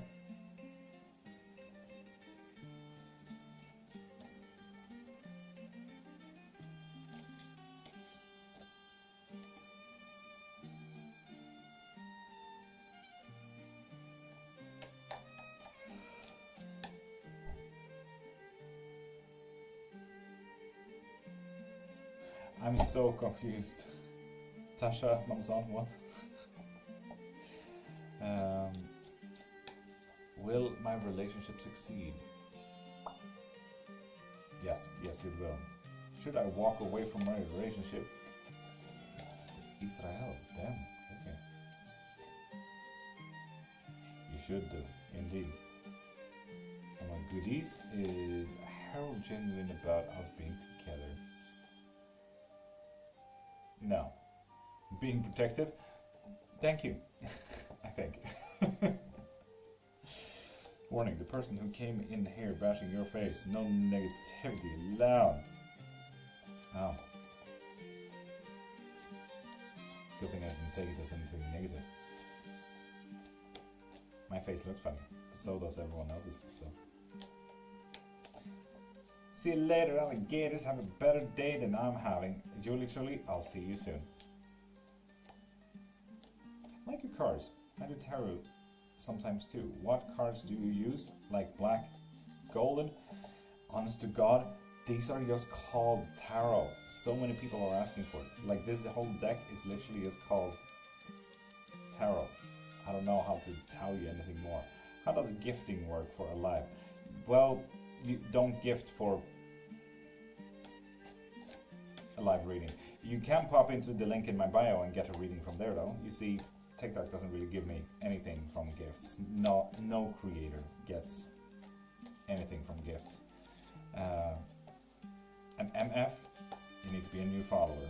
[SPEAKER 1] I'm so confused. Tasha, Mamzon, what? Will my relationship succeed? Yes, yes it will. Should I walk away from my relationship? Israel, damn, okay. You should do, indeed. And my goodies is Harold genuine about us being together? No. Being protective? Thank you. I think. Warning, the person who came in here bashing your face. No negativity. Loud. Oh. Good thing I didn't take it as anything negative. My face looks funny. But so does everyone else's, so. See you later, alligators. Have a better day than I'm having. Julie, I'll see you soon. I like your cards. I do tarot sometimes too. What cards do you use? Like black, golden? Honest to God, these are just called tarot. So many people are asking for it. Like this whole deck is literally just called tarot. I don't know how to tell you anything more. How does gifting work for a live? Well, you don't gift for a live reading. You can pop into the link in my bio and get a reading from there though. You see, TikTok doesn't really give me anything from gifts. No creator gets anything from gifts. And MF, you need to be a new follower.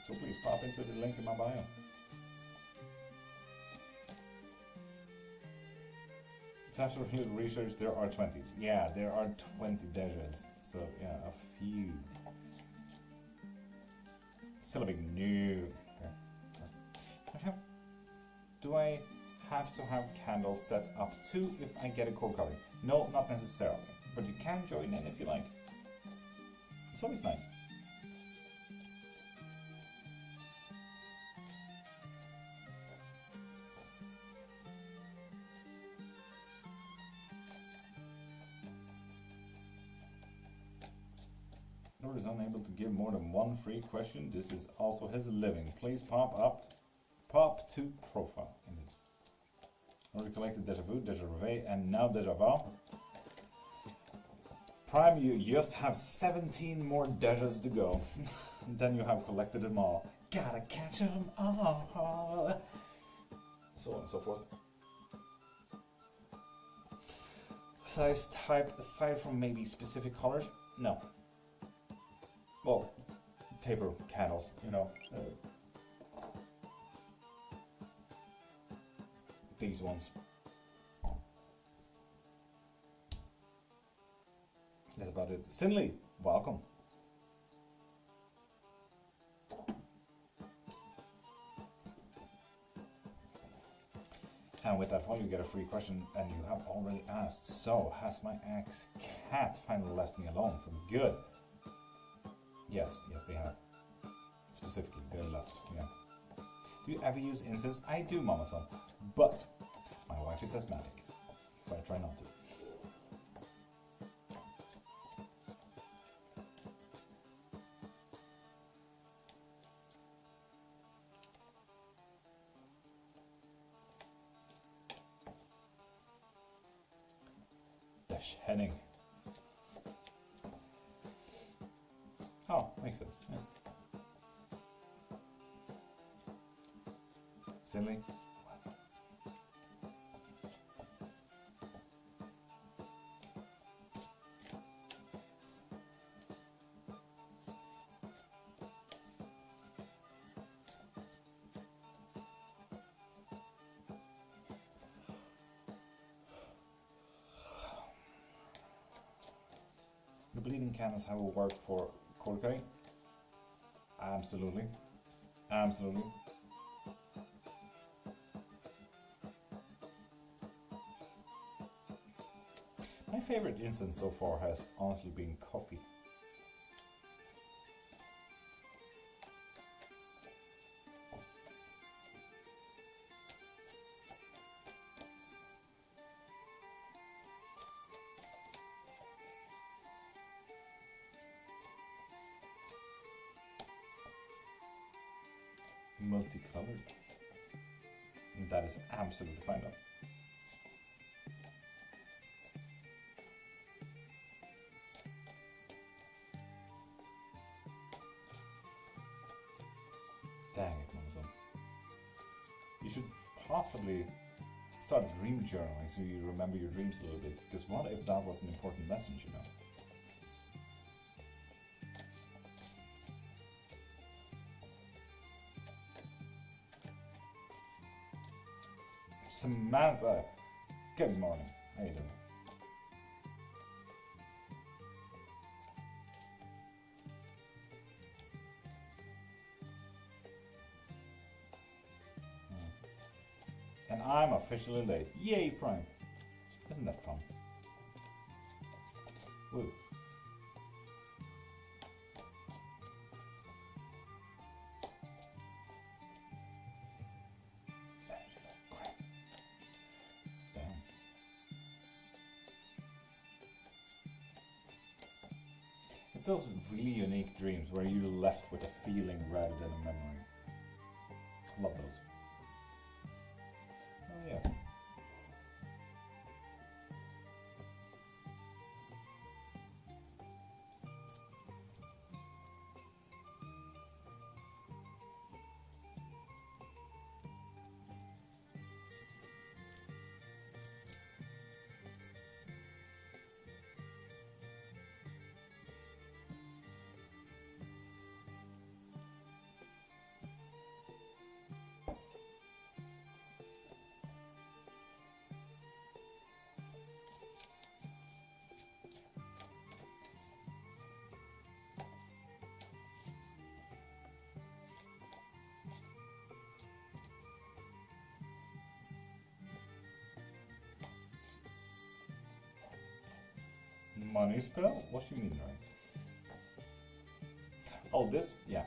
[SPEAKER 1] So please pop into the link in my bio. It's after real research, there are 20s. Yeah, there are 20 dejas. So yeah, a few. Still a big new. Okay. Do I have to have candles set up too if I get a core covering? No, not necessarily. But you can join in if you like. It's always nice. Lord is unable to give more than one free question. This is also his living. Please pop to profile. Indeed. Already collected Deja Vu, Deja Reveille, and now Deja Vu. Prime, you just have 17 more Dejas to go. And then you have collected them all. Gotta catch them all. So on and so forth. Size type, aside from maybe specific colors? No. Well, taper candles, you know. These ones. That's about it. Sinley, welcome. And with that one, you get a free question, and you have already asked. So, has my ex-cat finally left me alone for good? Yes, they have. Specifically, they left, yeah. Do you ever use incense? I do, Mama Son, but my wife is asthmatic, so I try not to. Henning. Oh, makes sense. Yeah. Silly. The bleeding candles have a work for cord cutting? Absolutely. Absolutely. My favorite incense so far has honestly been coffee. Multicolored. And that is absolutely fine though. Dang it, Mama. You should possibly start dream journaling so you remember your dreams a little bit. Because what if that was an important message, you know? Samantha, good morning. How you doing? And I'm officially late. Yay, Prime. Isn't that fun? Woo. Damn. It's those really unique dreams where you're left with a feeling rather than a memory. I love those. Oh yeah. Money spell? What do you mean, right? Oh, this? Yeah.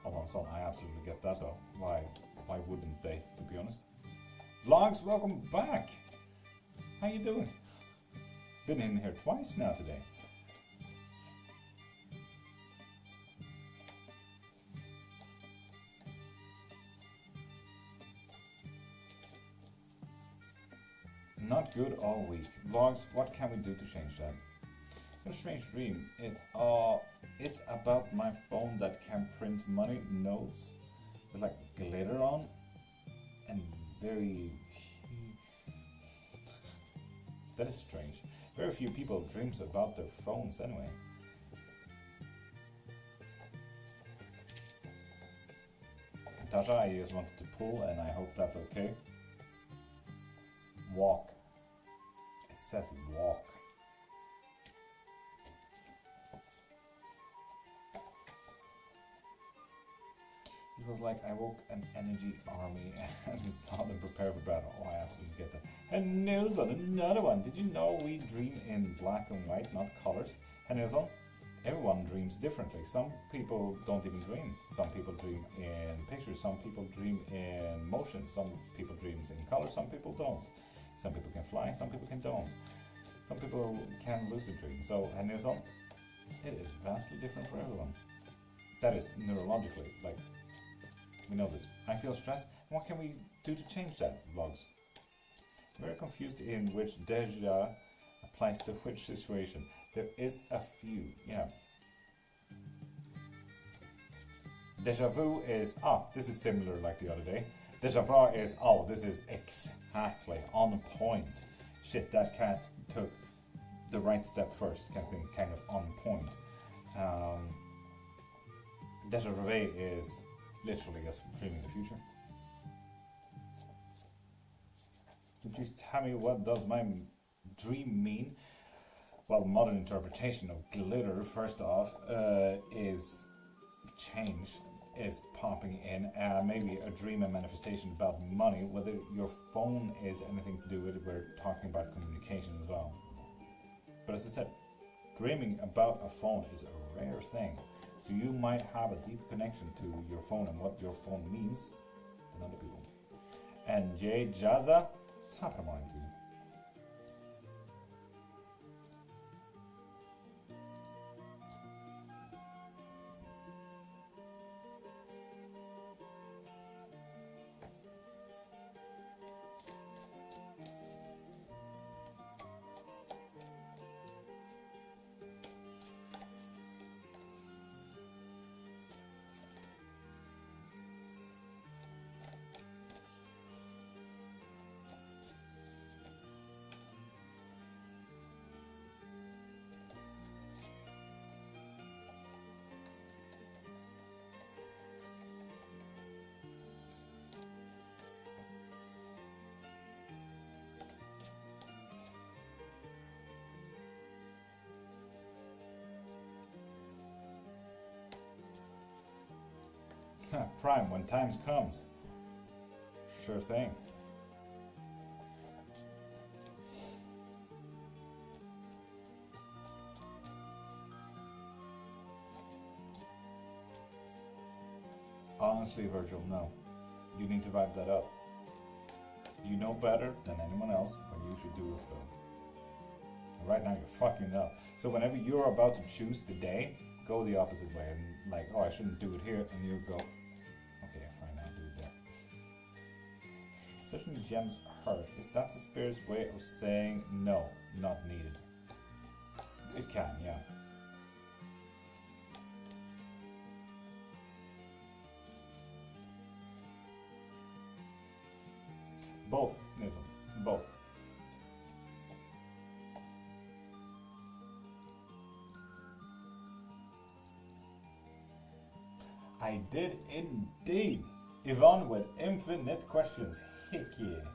[SPEAKER 1] Oh, I'm sorry, I absolutely get that though. Why wouldn't they, to be honest? Vlogs, welcome back! How you doing? Been in here twice now today. Not good all week. Vlogs, what can we do to change that? It's a strange dream. It's about my phone that can print money notes with like glitter on and very... That is strange. Very few people dreams about their phones anyway. Natasha, I just wanted to pull and I hope that's okay. Walk. It says walk. It was like I woke an energy army and saw them prepare for battle. Oh, I absolutely get that. And Nilsson, another one. Did you know we dream in black and white, not colors? And Nilsson, everyone dreams differently. Some people don't even dream. Some people dream in pictures. Some people dream in motion. Some people dream in color. Some people don't. Some people can fly. Some people can don't. Some people can lucid dream. So, and Nilsson, it is vastly different for everyone. That is neurologically, like, we know this. I feel stressed. What can we do to change that, Vlogs? Very confused in which deja applies to which situation. There is a few, yeah. Deja vu is, this is similar like the other day. Deja vu is, this is exactly on point. Shit, that cat took the right step first, kind of thing, kind of on point. Deja vu is literally, I guess, dreaming the future. Can you please tell me what does my dream mean? Well, modern interpretation of glitter, first off, is change, is popping in. Maybe a dream and manifestation about money. Whether your phone is anything to do with it, we're talking about communication as well. But as I said, dreaming about a phone is a rare thing. So you might have a deep connection to your phone and what your phone means than other people. And Jay Jazza, top of mind too. Prime, when times comes. Sure thing. Honestly, Virgil, no. You need to vibe that up. You know better than anyone else what you should do a spell. Right now you're fucking up. So whenever you're about to choose the day, go the opposite way and like, I shouldn't do it here, and you go, okay, fine, I'll do it there. Certain gems hurt. Is that the spirit's way of saying no, not needed? It can, yeah. Both, Nism, both. I did indeed. Yvonne with infinite questions. Heck yeah.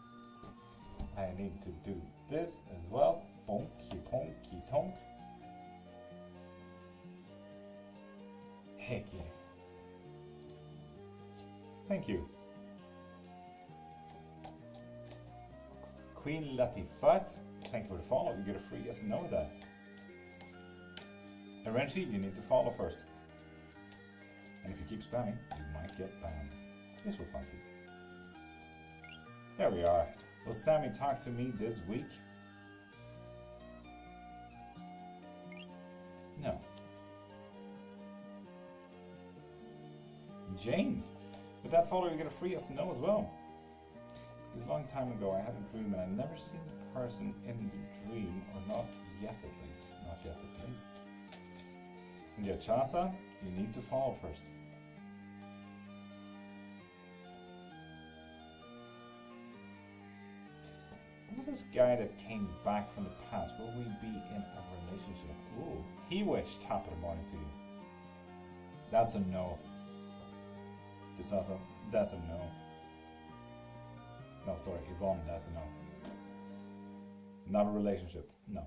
[SPEAKER 1] I need to do this as well. Bonky ponky tonk. Heck yeah. Thank you. Queen Latifat, thank you for the follow. You get a free yes and no with that. And Renshi, you need to follow first. And if you keep spamming, you might get banned. This will fun season. There we are. Will Sammy talk to me this week? No. Jane, with that follow you get a free yes and no as well. Because a long time ago I had a dream and I never seen the person in the dream, or not yet at least. Not yet at least. And Yachasa, you need to follow first. Who's this guy that came back from the past? Will we be in a relationship? Ooh, he witch, top of the morning to you. That's a no. Just also. that's a no. No, sorry, Yvonne, that's a no. Not a relationship, no.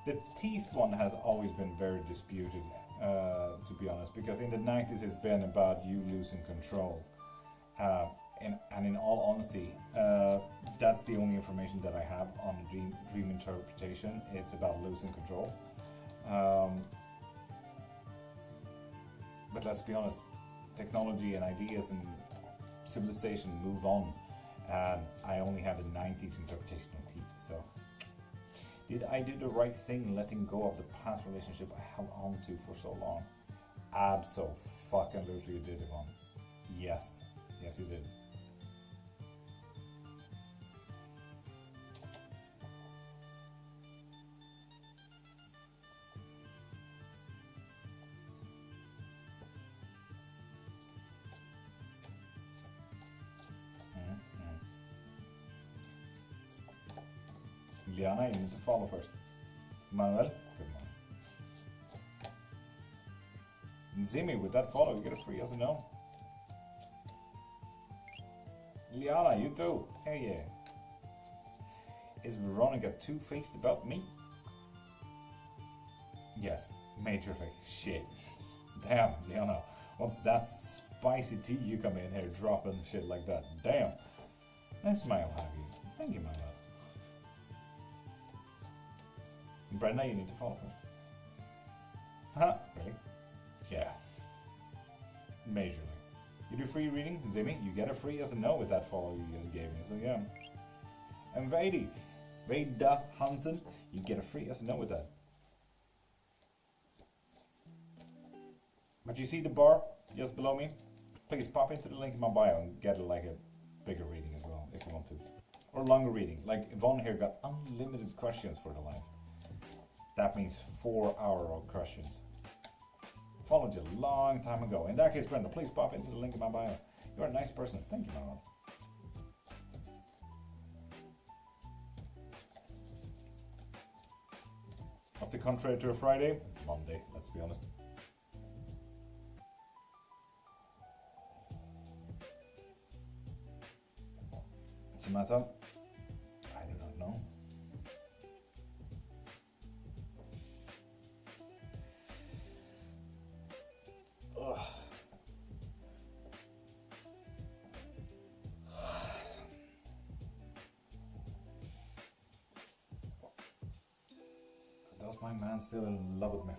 [SPEAKER 1] The teeth one has always been very disputed, to be honest, because in the 90s it's been about you losing control. And in all honesty, that's the only information that I have on dream interpretation. It's about losing control. But let's be honest, technology and ideas and civilization move on, and I only have the 90s interpretation of teeth, so. Did I do the right thing letting go of the past relationship I held on to for so long? Abso-fucking-lutely you did, Yvonne. Yes. Yes, you did. Liana, you need to follow first. Manuel, good morning. Zimmy, with that follow, you get a free yes or no. Liana, you too. Hey, yeah. Is Veronica two-faced about me? Yes, majorly. Shit. Damn, Liana, what's that spicy tea you come in here dropping shit like that? Damn. Nice smile, have you? Thank you, Manuel. Brenda, you need to follow first. Huh? Really? Yeah. Majorly. You do free reading, Zimmy, you get a free yes and no with that follow you just gave me, so yeah. And Veda Hansen, you get a free yes and no with that. But you see the bar just below me? Please pop into the link in my bio and get like a bigger reading as well, if you want to. Or longer reading, like Yvonne here got unlimited questions for the life. That means 4 hours of questions. Followed you a long time ago. In that case, Brenda, please pop into the link in my bio. You're a nice person. Thank you, Manuel. What's the contrary to a Friday? Monday, let's be honest. Samantha? I do not know. Ugh. Does my man still in love with me?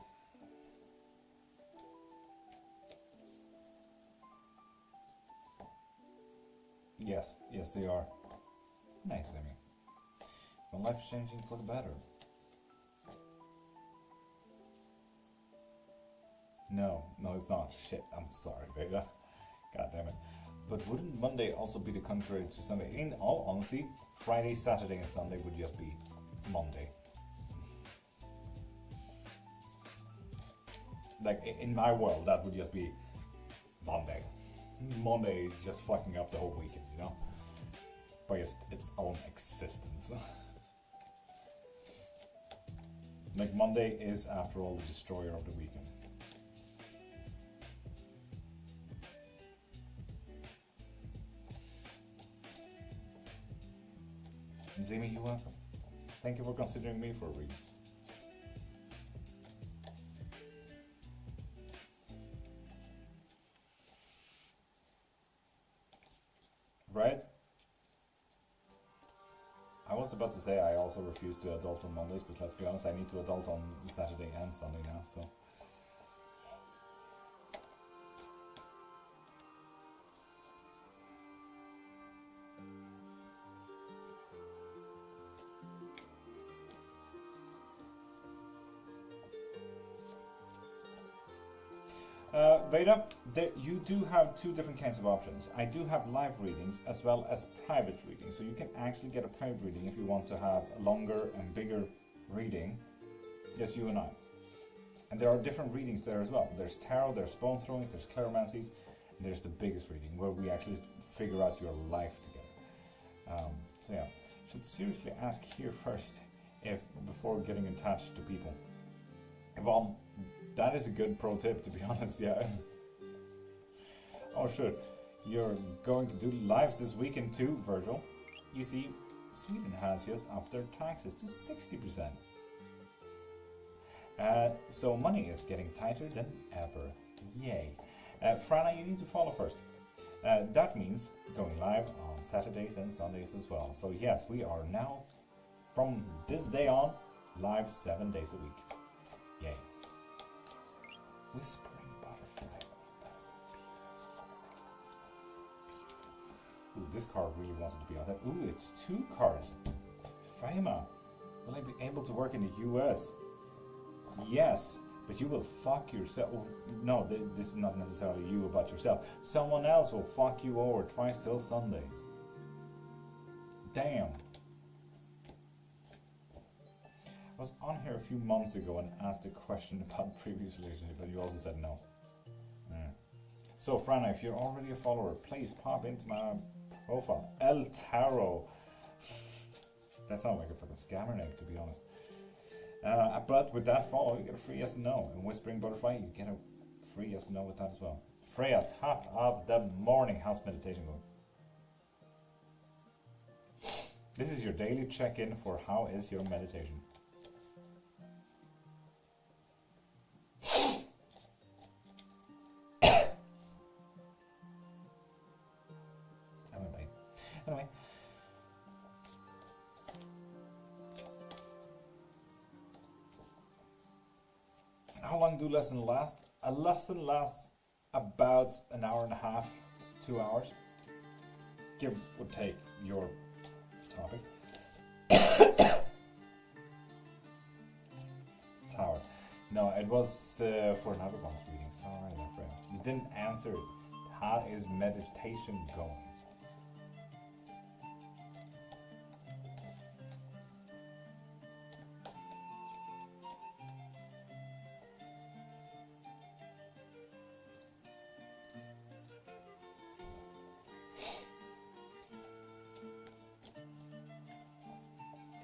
[SPEAKER 1] Yes, yes they are. Nice, Amy. My life's changing for the better. No, it's not. Shit, I'm sorry, Veda. God damn it. But wouldn't Monday also be the contrary to Sunday? In all honesty, Friday, Saturday, and Sunday would just be Monday. Like, in my world, that would just be Monday. Monday is just fucking up the whole weekend, you know? By its own existence. Like, Monday is, after all, the destroyer of the weekend. Zimi, you're welcome. Thank you for considering me for a reading. Right? I was about to say I also refuse to adult on Mondays, but let's be honest, I need to adult on Saturday and Sunday now, so... Veda, you do have two different kinds of options. I do have live readings as well as private readings. So you can actually get a private reading if you want to have a longer and bigger reading, just you and I. And there are different readings there as well. There's tarot, there's bone throwing, there's clairvoyancies, and there's the biggest reading where we actually figure out your life together. So yeah, should seriously ask here first if before getting attached to people. Well, that is a good pro tip, to be honest. Yeah. Oh shit, you're going to do lives this weekend too, Virgil. You see, Sweden has just upped their taxes to 60%. So money is getting tighter than ever. Yay. Frana, you need to follow first. That means going live on Saturdays and Sundays as well. So yes, we are now, from this day on, live 7 days a week. Yay. Whispering Butterfly. Oh, that is beautiful. Ooh, this card really wanted to be on that. Ooh, it's 2 cards. Frema, will I be able to work in the US? Yes, but you will fuck yourself. Oh, no, this is not necessarily you about yourself. Someone else will fuck you over twice till Sundays. Damn. I was on here a few months ago and asked a question about previous relationship, but you also said no. So, Frana, if you're already a follower, please pop into my profile. El Tarot. That sounds like a fucking scammer name, to be honest. But with that follow, you get a free yes and no. And Whispering Butterfly, you get a free yes and no with that as well. Freya, top of the morning. How's meditation going? This is your daily check-in for how is your meditation. Anyway. How long do lessons last? A lesson lasts about an hour and a half, 2 hours. Give or take your topic. Tower. No, it was for another one's reading. Sorry, my friend. You didn't answer it. How is meditation going?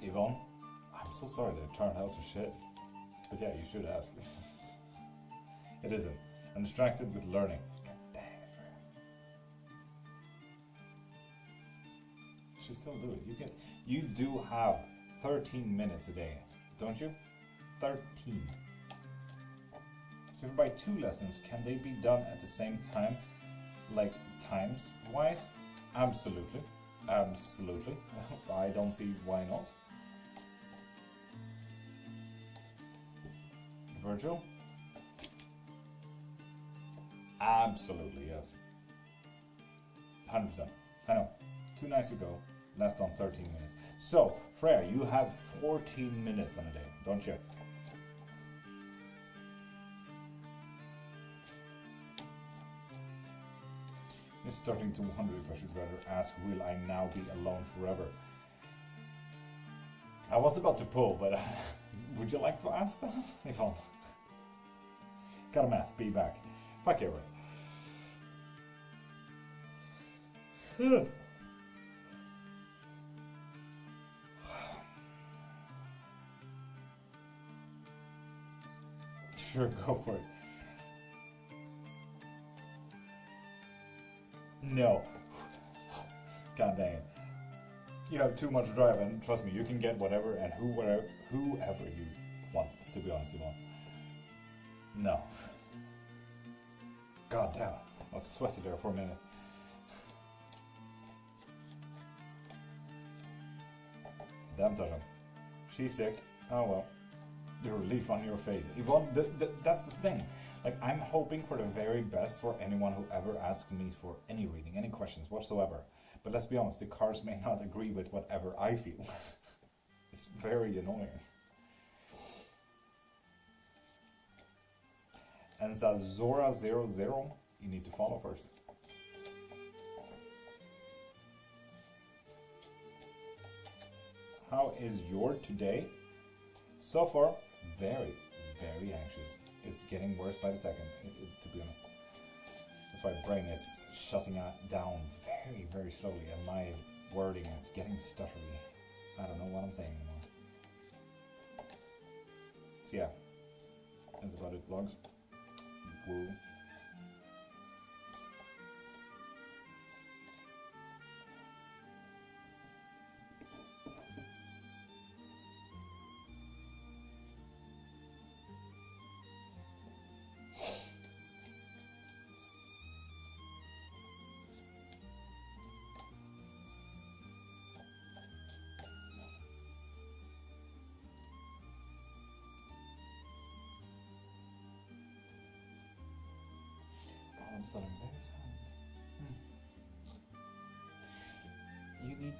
[SPEAKER 1] Yvonne, I'm so sorry that it turned out to shit. But yeah, you should ask. It isn't. I'm distracted with learning. God dang it, Freya. You should still do it. You do have 13 minutes a day, don't you? 13. So if you buy 2 lessons, can they be done at the same time? Like times wise? Absolutely. Absolutely. I don't see why not. Virgil? Absolutely, yes. 100%. I know. 2 nights ago, last on 13 minutes. So, Freya, you have 14 minutes on a day, don't you? I'm starting to wonder if I should rather ask, will I now be alone forever? I was about to pull, but would you like to ask that, Yvonne? Got a math, be back. Fuck you, right? Sure, go for it. No. God dang it. You have too much drive, and trust me, you can get whatever and whoever you want, to be honest, Yvonne. No. God damn it. I was sweaty there for a minute. Damn Tasha. She's sick. Oh well. The relief on your face. Yvonne, that's the thing. Like, I'm hoping for the very best for anyone who ever asks me for any reading, any questions whatsoever. But let's be honest, the cards may not agree with whatever I feel. It's very annoying. And Zazora00, you need to follow first. How is your today? So far, very, very anxious. It's getting worse by the second, to be honest. That's why my brain is shutting down very, very slowly, and my wording is getting stuttery. I don't know what I'm saying anymore. So yeah, that's about it, vlogs. Woo. I'm selling very silent. You need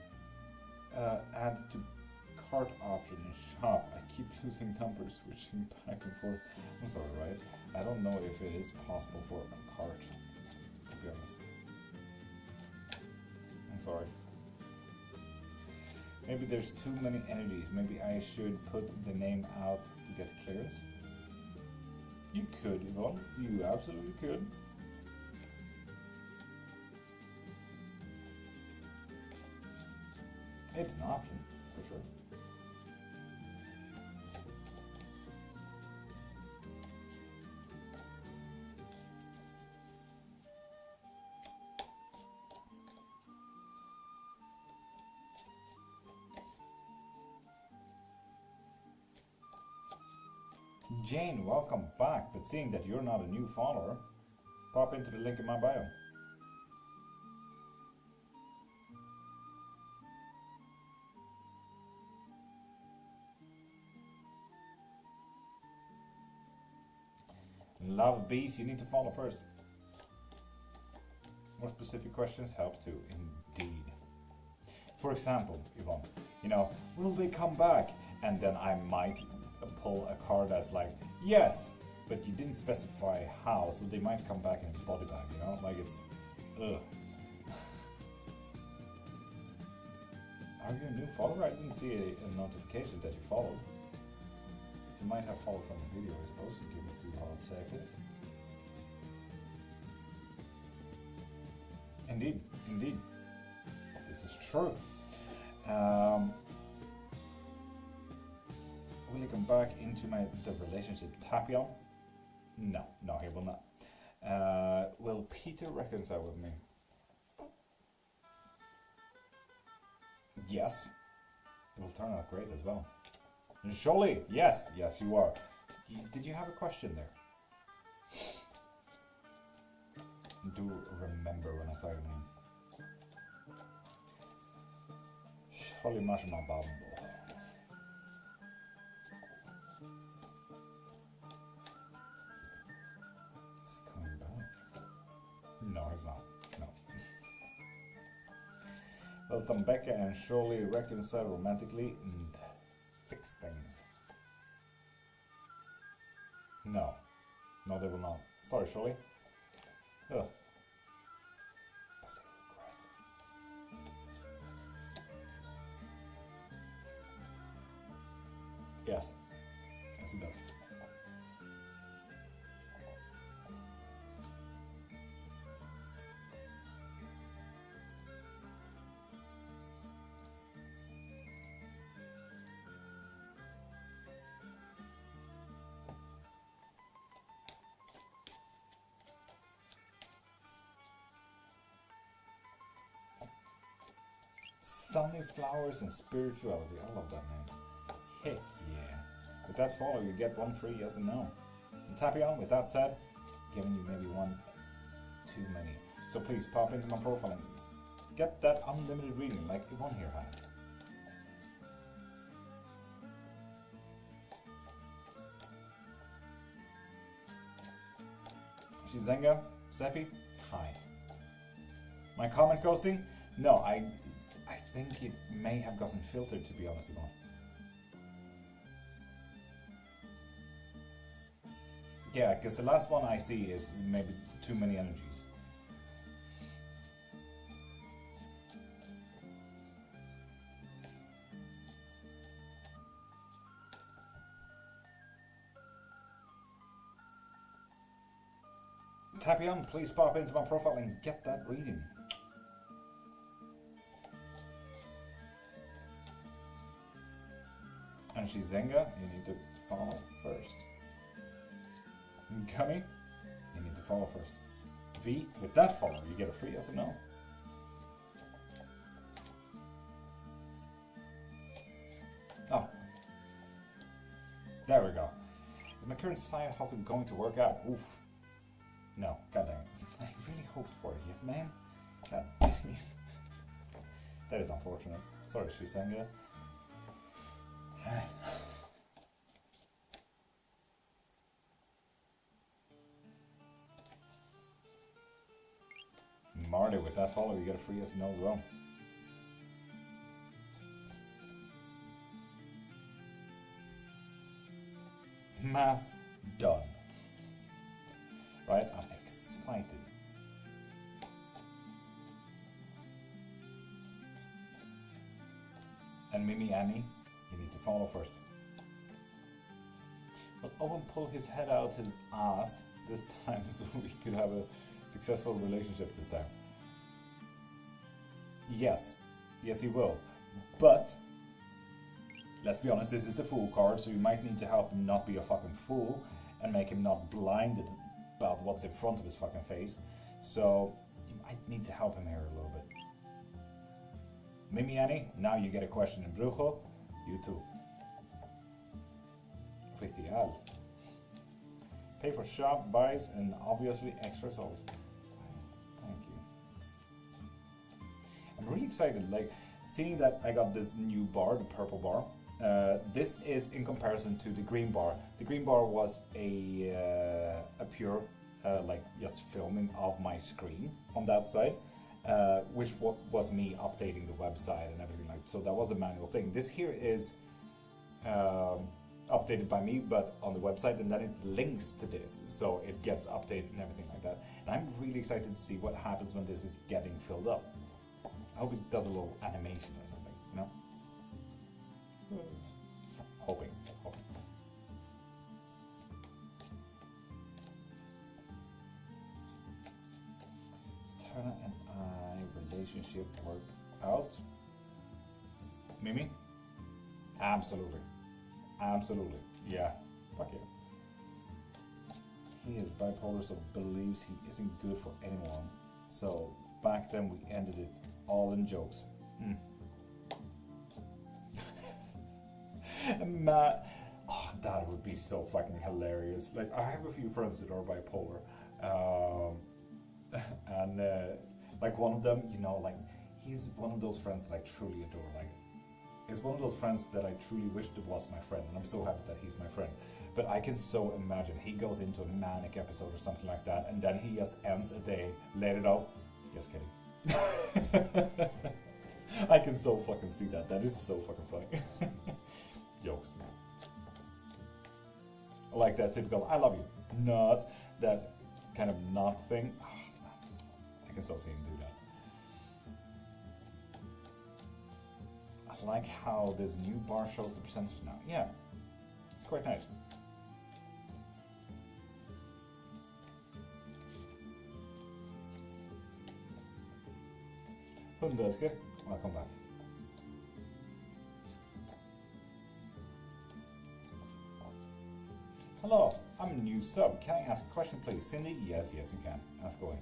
[SPEAKER 1] add to cart option in shop. I keep losing numbers, switching back and forth. I'm sorry, right? I don't know if it is possible for a cart, to be honest. I'm sorry. Maybe there's too many energies. Maybe I should put the name out to get clearance. You could, Yvonne. You absolutely could. It's an option, for sure. Jane, welcome back, but seeing that you're not a new follower, pop into the link in my bio. Love bees, you need to follow first. More specific questions help too, indeed. For example, Yvonne, will they come back? And then I might pull a card that's like, yes, but you didn't specify how, so they might come back in a body bag, like it's, ugh. Are you a new follower? I didn't see a notification that you followed. You might have followed from the video, I suppose. Give me 2 hard seconds. Indeed, indeed. This is true. Will he come back into the relationship Tapion? No, he will not. Will Peter reconcile with me? Yes. It will turn out great as well. Surely, yes, you are. Did you have a question there? Do remember when I saw your name. Surely Mashma Bambo. Is he coming back? No, he's not. No. Well, Thambeka and surely reconcile romantically and fix things. No, they will not. Sorry, Shirley. Ugh. Does it regret? Yes, it does. Sunny flowers and spirituality. I love that name. Heck yeah. With that follow, you get 1 free yes and no. And Tapion, with that said, giving you maybe 1 too many. So please pop into my profile and get that unlimited reading like Yvonne here has. Shizenga, Seppi, hi. My comment ghosting? No, I think it may have gotten filtered, to be honest, Yvonne. Yeah, because the last one I see is maybe too many energies. Tapion, please pop into my profile and get that reading. And Shizenga, you need to follow first. Gummy, you need to follow first. V, with that follow, you get a free yes or no. Oh. There we go. Is my current side hustle going to work out? Oof. No, god dang it. I really hoped for it yet, man. God dang it. That is unfortunate. Sorry, Shizenga. Marty, with that follow, you get a free yes and no as well. Math done. Right, I'm excited. And Mimi Annie, you need to follow first. But Owen pull his head out his ass this time so we could have a successful relationship this time. Yes, yes he will. But let's be honest, this is the Fool card, so you might need to help him not be a fucking fool and make him not blinded about what's in front of his fucking face. So you might need to help him here a little bit. Mimi Annie, now you get a question in Brujo. You too. Oficial. Pay for shop, buys, and obviously extras always. Thank you. I'm really excited, like, seeing that I got this new bar, the purple bar. This is in comparison to the green bar. The green bar was a pure, like, just filming of my screen on that side, which was me updating the website and everything like that. So that was a manual thing. This here is updated by me, but on the website, and then it's links to this, so it gets updated and everything like that. And I'm really excited to see what happens when this is getting filled up. I hope it does a little animation or something, you know? Hoping. Turner and I relationship work out. Mimi? Absolutely. Absolutely. Yeah. Fuck yeah. He is bipolar, so believes he isn't good for anyone. So back then we ended it all in jokes. Matt, oh, that would be so fucking hilarious. Like, I have a few friends that are bipolar, and like one of them, you know, like, he's one of those friends that I truly adore. Like, it's one of those friends that I truly wish that was my friend, and I'm so happy that he's my friend. But I can so imagine he goes into a manic episode or something like that, and then he just ends a day, let it out. Just kidding. I can so fucking see that. That is so fucking funny. Jokes. I like that typical I love you, not that kind of not thing. I can so see him do that. I like how this new bar shows the percentage now. Yeah, it's quite nice. Hundeske, welcome back. Hello, I'm a new sub. Can I ask a question, please? Cindy? Yes, you can. Ask away.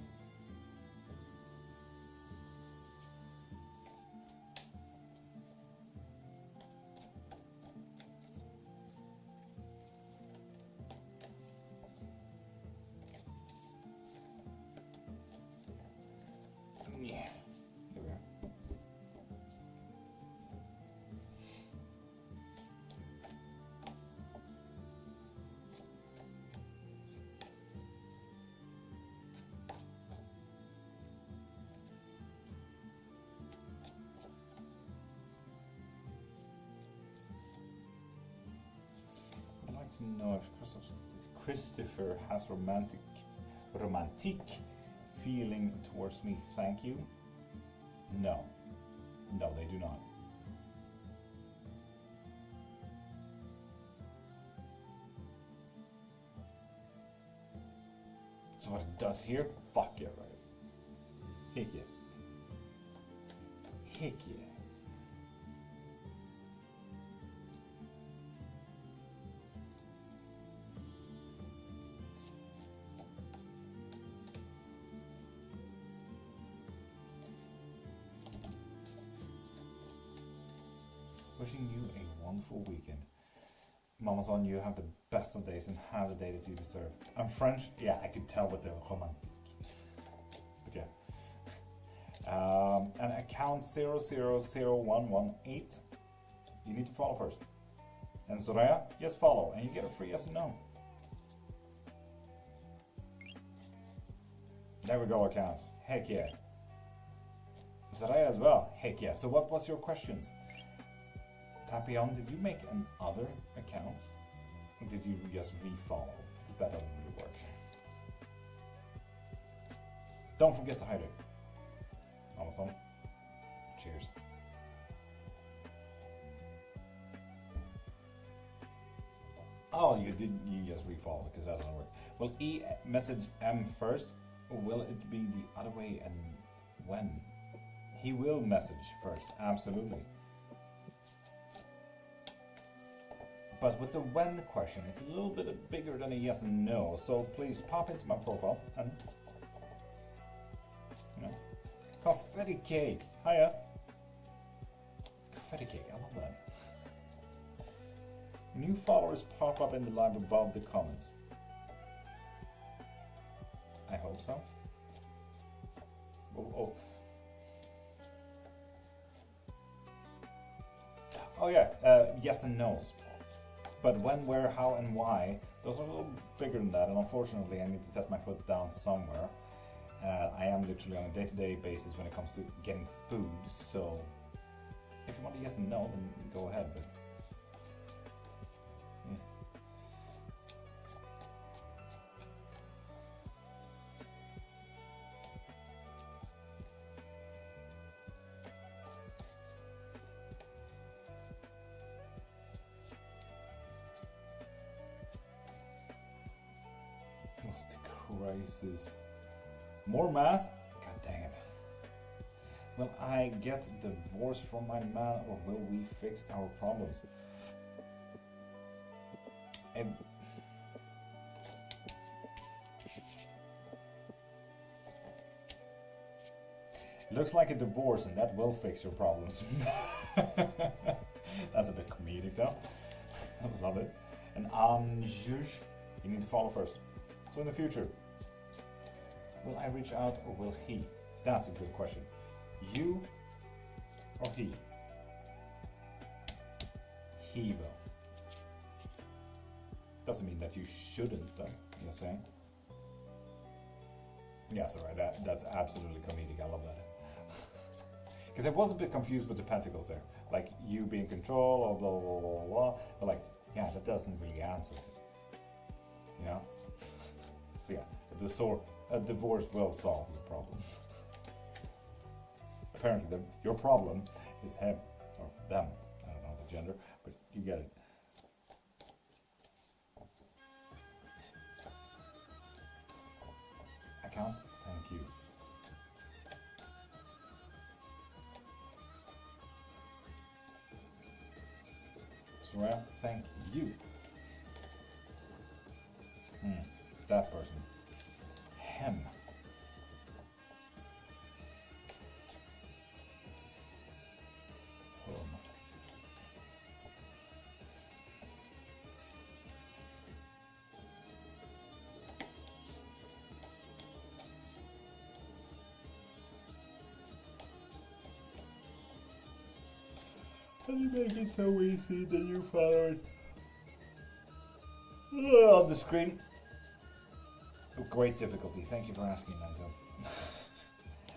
[SPEAKER 1] Yeah, here we are. I'd like to know if Christopher has romantic feeling towards me. Thank you. No, they do not. So what it does here, fuck yeah, right? Heck yeah. Heck yeah. Wishing you a wonderful weekend. Mama Son, you have the best of days and have the day that you deserve. I'm French, yeah, I could tell with the romantic. But yeah. And account 000118, you need to follow first. And Soraya, yes, follow, and you get a free yes and no. There we go, accounts. Heck yeah. Soraya as well. Heck yeah. So what was your questions? Tapion, did you make another account? Or did you just refollow? Because that doesn't really work. Don't forget to hide it. Awesome. Cheers. Oh, you didn't, you just refollow because that doesn't work. Will E message M first, or will it be the other way and when? He will message first, absolutely. But with the when question, it's a little bit bigger than a yes and no, so please pop into my profile and, you know, confetti cake, hiya. Confetti cake, I love that. New followers pop up in the live above the comments. I hope so. Oh. Oh yeah, yes and no's. But when, where, how, and why, those are a little bigger than that, and unfortunately I need to set my foot down somewhere. I am literally on a day-to-day basis when it comes to getting food, so if you want a yes and no, then go ahead. But yeah. What's the crisis? More math? God dang it. Will I get divorced from my man, or will we fix our problems? And looks like a divorce, and that will fix your problems. That's a bit comedic though. I love it. And Anjuj, you need to follow first. So in the future, will I reach out or will he? That's a good question. You or he? He will. Doesn't mean that you shouldn't though, you're saying? Yes, alright, that's absolutely comedic, I love that. Because I was a bit confused with the pentacles there. Like, you be in control, or blah, blah, blah, blah, blah. But like, yeah, that doesn't really answer it. You know? So yeah, a divorce will solve your problems. Apparently, your problem is him, or them. I don't know the gender, but you get it. Account, thank you. Soraya, thank you. That person. Him. And you make it so easy that you follow it on the screen. Great difficulty. Thank you for asking, Nanto.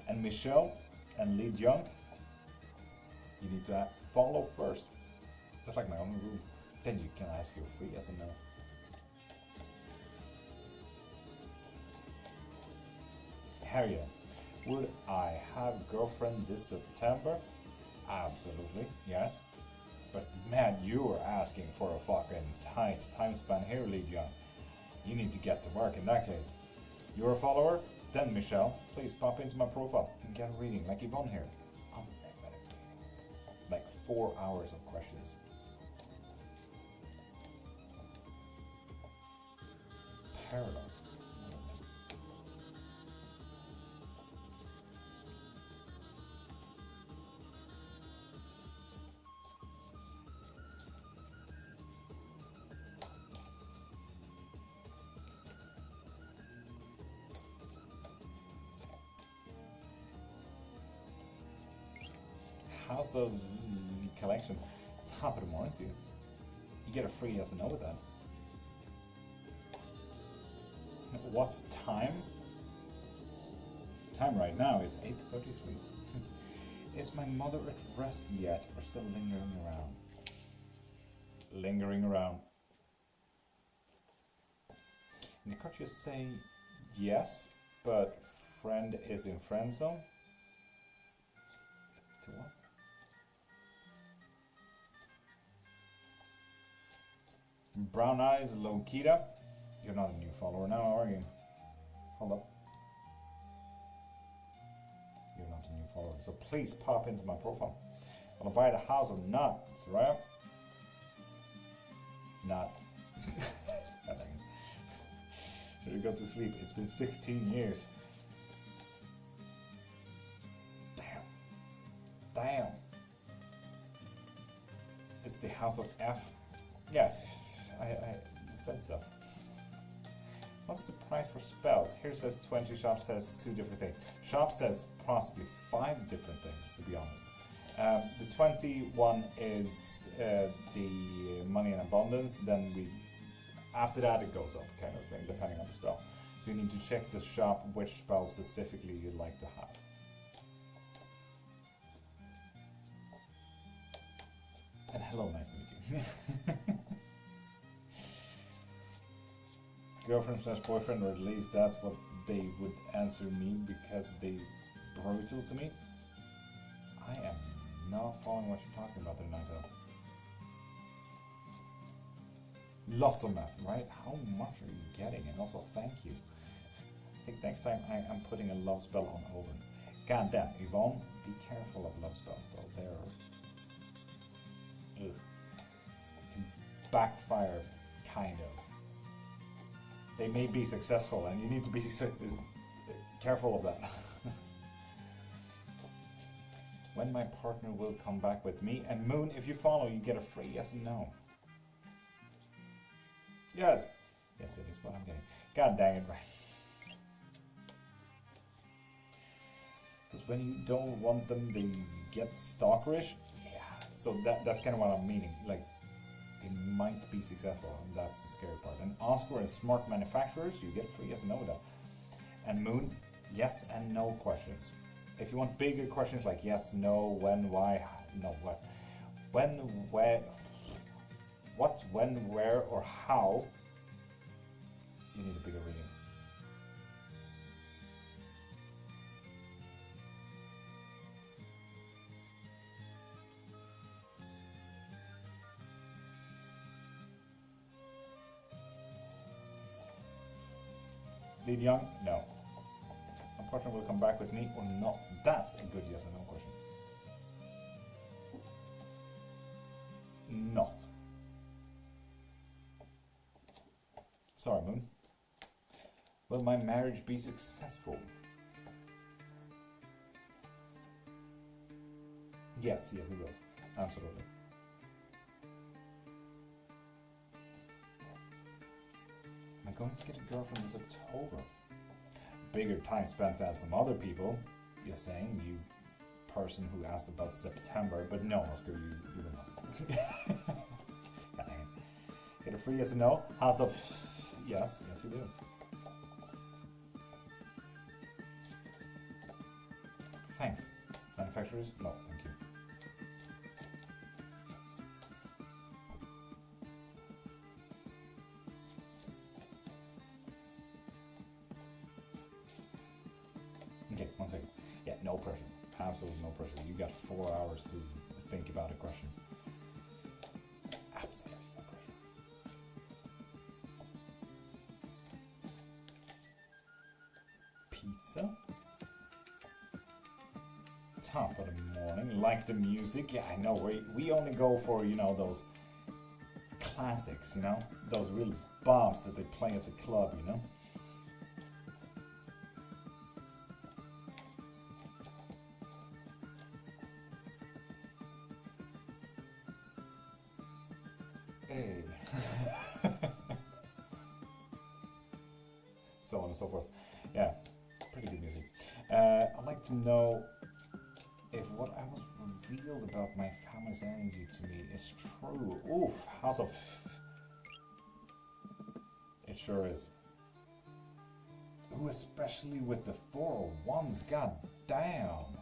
[SPEAKER 1] And Michelle and Lee Jung, you need to follow first. That's like my own rule. Then you can ask your free yes and no. Harriet, would I have girlfriend this September? Absolutely, yes. But man, you are asking for a fucking tight time span here, Lee Jung. You need to get to work in that case. You're a follower? Then, Michelle, please pop into my profile and get a reading like Yvonne here. Unlimited reading. Like 4 hours of questions. Paradox. House of Collection. Top of the morning to you. You get a free yes and no with that. What time? Time right now is 8:33. Is my mother at rest yet or still lingering around? Lingering around. And you can't just say yes, but friend is in friend zone? To what? Brown Eyes, Lokita. You're not a new follower now, are you? Hold up. You're not a new follower, so please pop into my profile. Wanna buy the house or not, Soraya? Not. Should we go to sleep? It's been 16 years. Damn. It's the House of F. Yes. I said so. What's the price for spells? Here says 20, shop says 2 different things. Shop says possibly 5 different things, to be honest. The 21 is the money in abundance, then after that it goes up, kind of thing, depending on the spell. So you need to check the shop which spell specifically you'd like to have. And hello, nice to meet you. Girlfriend slash boyfriend, or at least that's what they would answer me because they brutal to me. I am not following what you're talking about there, Naito. Lots of math, right? How much are you getting? And also, thank you. I think next time I'm putting a love spell on Owen. God damn, Yvonne, be careful of love spells though. They're... Ugh. Can backfire, kind of. They may be successful, and you need to be careful of that. When my partner will come back with me, and Moon, if you follow, you get a free yes and no. Yes. Yes, it is what I'm getting. God dang it, right. Because when you don't want them, they get stalkerish. Yeah. So that's kind of what I'm meaning. Like, they might be successful, and that's the scary part. And Oscar and smart manufacturers, you get free yes and no with that. And Moon, yes and no questions. If you want bigger questions like yes, no, when, why, no, what. When, where, what, when, where, or how, you need a bigger reading. Lead Young? No. My partner will come back with me or not? That's a good yes or no question. Not. Sorry, Moon. Will my marriage be successful? Yes, it will. Absolutely. I'm going to get a girlfriend this October. Bigger time spent than some other people. You're saying, you person who asked about September, but no, Oscar, you will not. Get a free yes and no. House of yes you do. Thanks. Manufacturers? No, thank you. Okay, 1 second. Yeah, no pressure. Absolutely no pressure. You got 4 hours to think about a question. Absolutely no pressure. So, top of the morning, like the music. Yeah, I know, we only go for, you know, those classics, you know, those real bombs that they play at the club, you know. Hey. So on and so forth. Yeah, pretty good music. I'd like to know if what I was revealed about my family's energy to me is true. Oof, House of... It sure is. Ooh, especially with the 401s, god damn.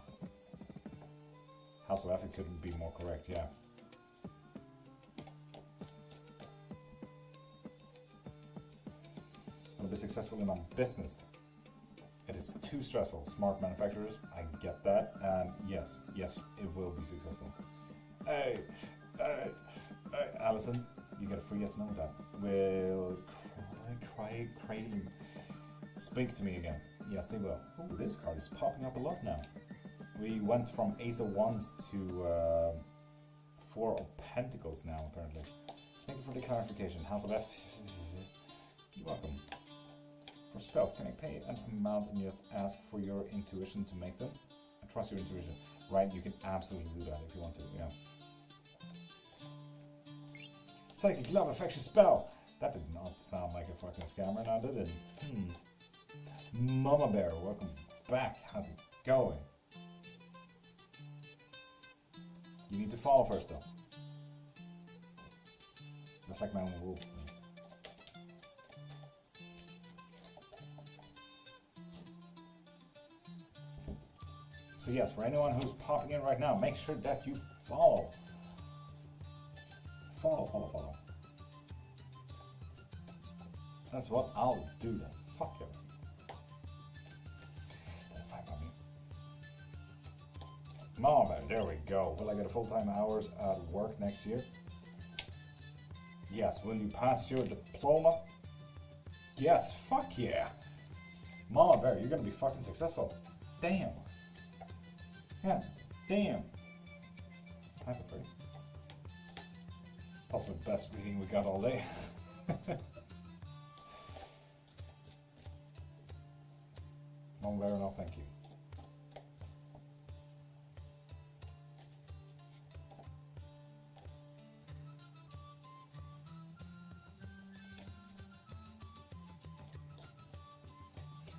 [SPEAKER 1] House of F, it couldn't be more correct, yeah. I'll be successful in my business. It is too stressful. Smart manufacturers, I get that. And yes, it will be successful. Hey, Alison, you get a free yes no with that. Will Craig speak to me again? Yes, they will. Oh, this card is popping up a lot now. We went from Ace of Wands to 4 of Pentacles now, apparently. Thank you for the clarification. House of F. You're welcome. For spells, can I pay an amount and just ask for your intuition to make them? I trust your intuition. Right, you can absolutely do that if you want to, yeah. Psychic Love Affection Spell! That did not sound like a fucking scammer, now did it? Mama Bear, welcome back. How's it going? You need to follow first, though. That's like my own rule. So yes, for anyone who's popping in right now, make sure that you follow. Follow. That's what I'll do then. Fuck you. That's fine by me. Mama, there we go. Will I get a full-time hours at work next year? Yes. Will you pass your diploma? Yes. Fuck yeah. Mama Bear, you're gonna be fucking successful. Damn. Yeah, damn. Hyper free. Also the best reading we got all day. Mom Bear, no thank you.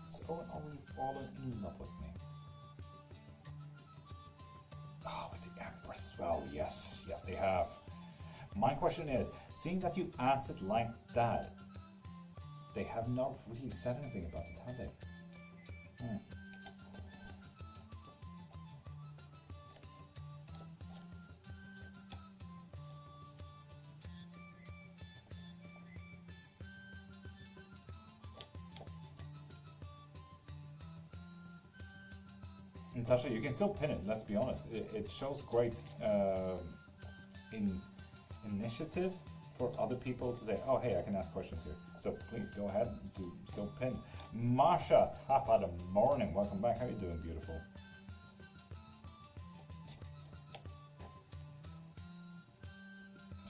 [SPEAKER 1] So Owen already fallen in love with me. Oh, with the Empress as well. Yes, they have. My question is, seeing that you asked it like that, they have not really said anything about it, have they? Natasha, you can still pin it, let's be honest. It shows great initiative for other people to say, oh hey, I can ask questions here. So please go ahead and still pin. Marsha, top of the morning, welcome back. How are you doing, beautiful?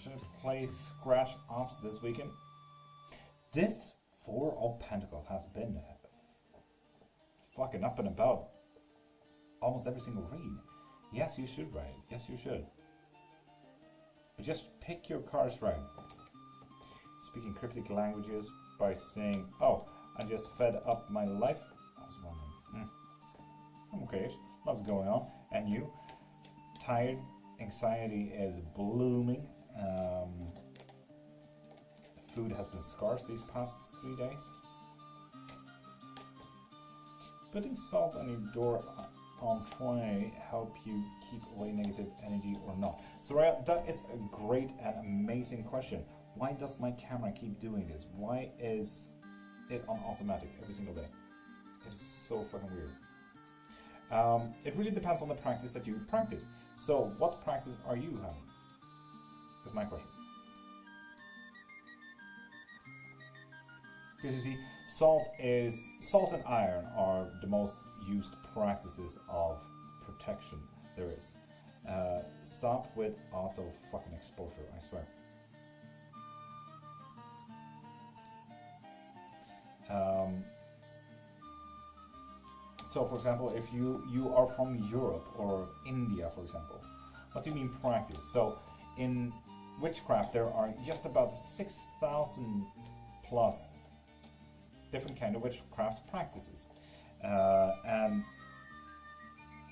[SPEAKER 1] Should I play Scratch Ops this weekend? This 4 of Pentacles has been fucking up and about almost every single read. Yes, you should, right? Yes, you should. But just pick your cards right. Speaking cryptic languages by saying, oh, I just fed up my life. I was wondering. I'm okay. Lots going on. And you? Tired. Anxiety is blooming. Food has been scarce these past 3 days. Putting salt on your door on tray help you keep away negative energy or not? So Raya, that is a great and amazing question. Why does my camera keep doing this? Why is it on automatic every single day? It is so fucking weird. It really depends on the practice that you practice. So what practice are you having? Is my question. Because you see, salt and iron are the most used practices of protection there is. Stop with auto fucking exposure, I swear. So for example, if you are from Europe or India, for example, what do you mean practice? So in witchcraft there are just about 6,000 plus different kind of witchcraft practices, and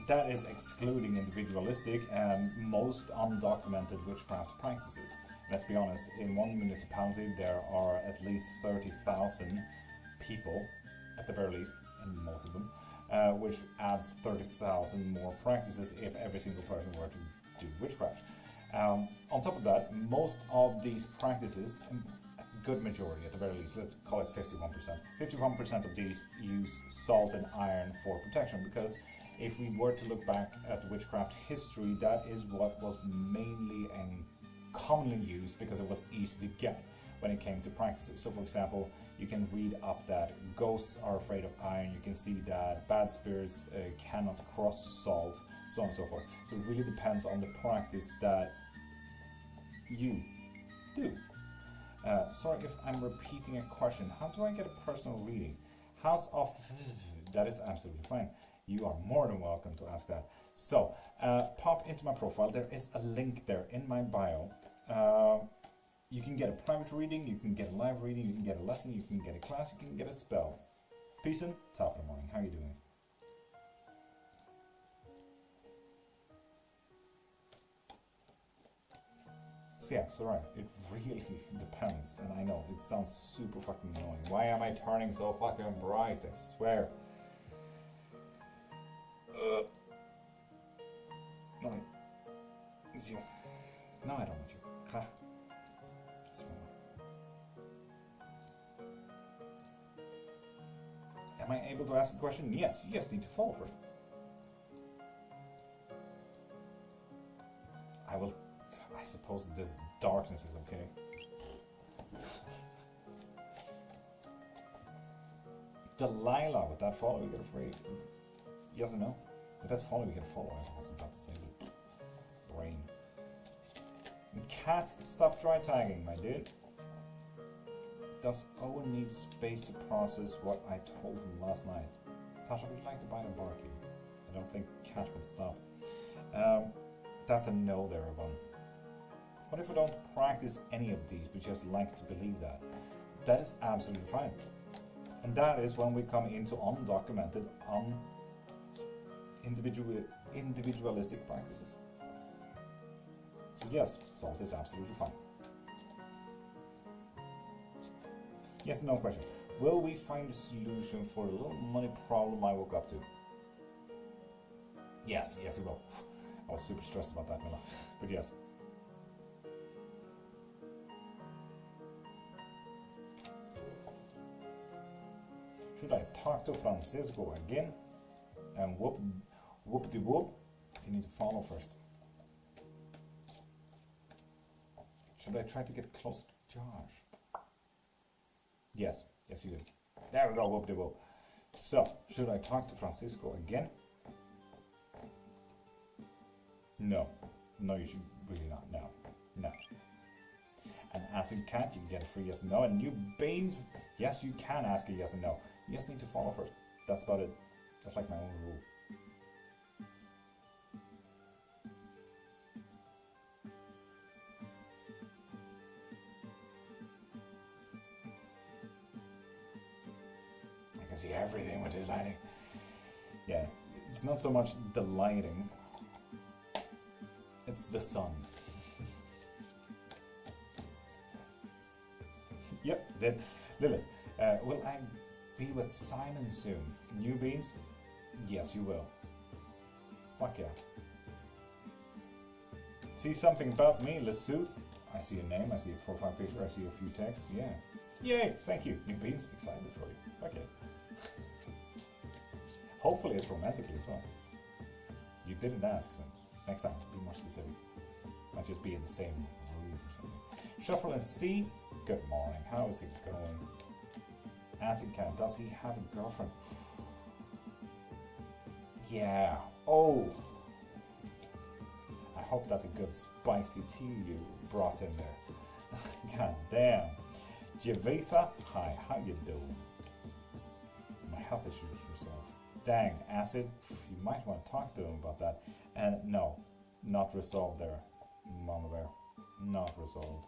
[SPEAKER 1] that is excluding individualistic and most undocumented witchcraft practices. Let's be honest, in one municipality there are at least 30,000 people, at the very least, and most of them, which adds 30,000 more practices if every single person were to do witchcraft. On top of that, most of these practices, a good majority at the very least, let's call it 51%. 51% of these use salt and iron for protection, because if we were to look back at witchcraft history, that is what was mainly and commonly used because it was easy to get when it came to practices. So for example, you can read up that ghosts are afraid of iron, you can see that bad spirits cannot cross salt, so on and so forth. So it really depends on the practice that you do. Sorry if I'm repeating a question. How do I get a personal reading? House of... That is absolutely fine. You are more than welcome to ask that. So, pop into my profile. There is a link there in my bio. You can get a private reading, you can get a live reading, you can get a lesson, you can get a class, you can get a spell. Peace and top of the morning. How are you doing? So yeah, so right, it really depends, and I know it sounds super fucking annoying. Why am I turning so fucking bright? I swear. No, it's you. No, I don't want you. Ha. Am I able to ask a question? Yes, you just need to follow first. I suppose this darkness is okay. Delilah, with that follow, you get afraid. Yes or no? With that follow, you get a follow. I was about to say, but brain. Cat, stop try tagging, my dude. Does Owen need space to process what I told him last night? Tasha, would you like to bite and bark you? I don't think Cat would stop. That's a no there, Yvonne. What if we don't practice any of these, we just like to believe that? That is absolutely fine. And that is when we come into undocumented, individualistic practices. So yes, salt is absolutely fine. Yes, no question. Will we find a solution for the little money problem I woke up to? Yes, we will. I was super stressed about that, Mila. But yes. Should I talk to Francisco again? And whoop-de-whoop? You need to follow first. Should I try to get close to Josh? Yes, you do. There we go, whoop-de-whoop. So, should I talk to Francisco again? No, you should really not. No. And asking Cat, you can get a free yes and no. And new Baines, yes, you can ask a yes and no. You just need to follow first. That's about it. That's like my own rule. I can see everything with this lighting. Yeah, it's not so much the lighting. It's the sun. Yep, then Lilith, will I be with Simon soon? New beans? Yes, you will. Fuck yeah. See something about me, Lesooth? I see a name, I see a profile picture, I see a few texts, yeah. Yay, thank you. New beans, excited for you. Okay. Hopefully it's romantically as well. You didn't ask, so next time, be more specific. Might just be in the same room or something. Shuffle and see. Good morning. How is it going? Acid Cat, does he have a girlfriend? Yeah. Oh. I hope that's a good spicy tea you brought in there. God damn. Javitha, hi, how you doing? My health issues resolved. Dang, Acid, you might want to talk to him about that. And no, not resolved there, Mama Bear. Not resolved.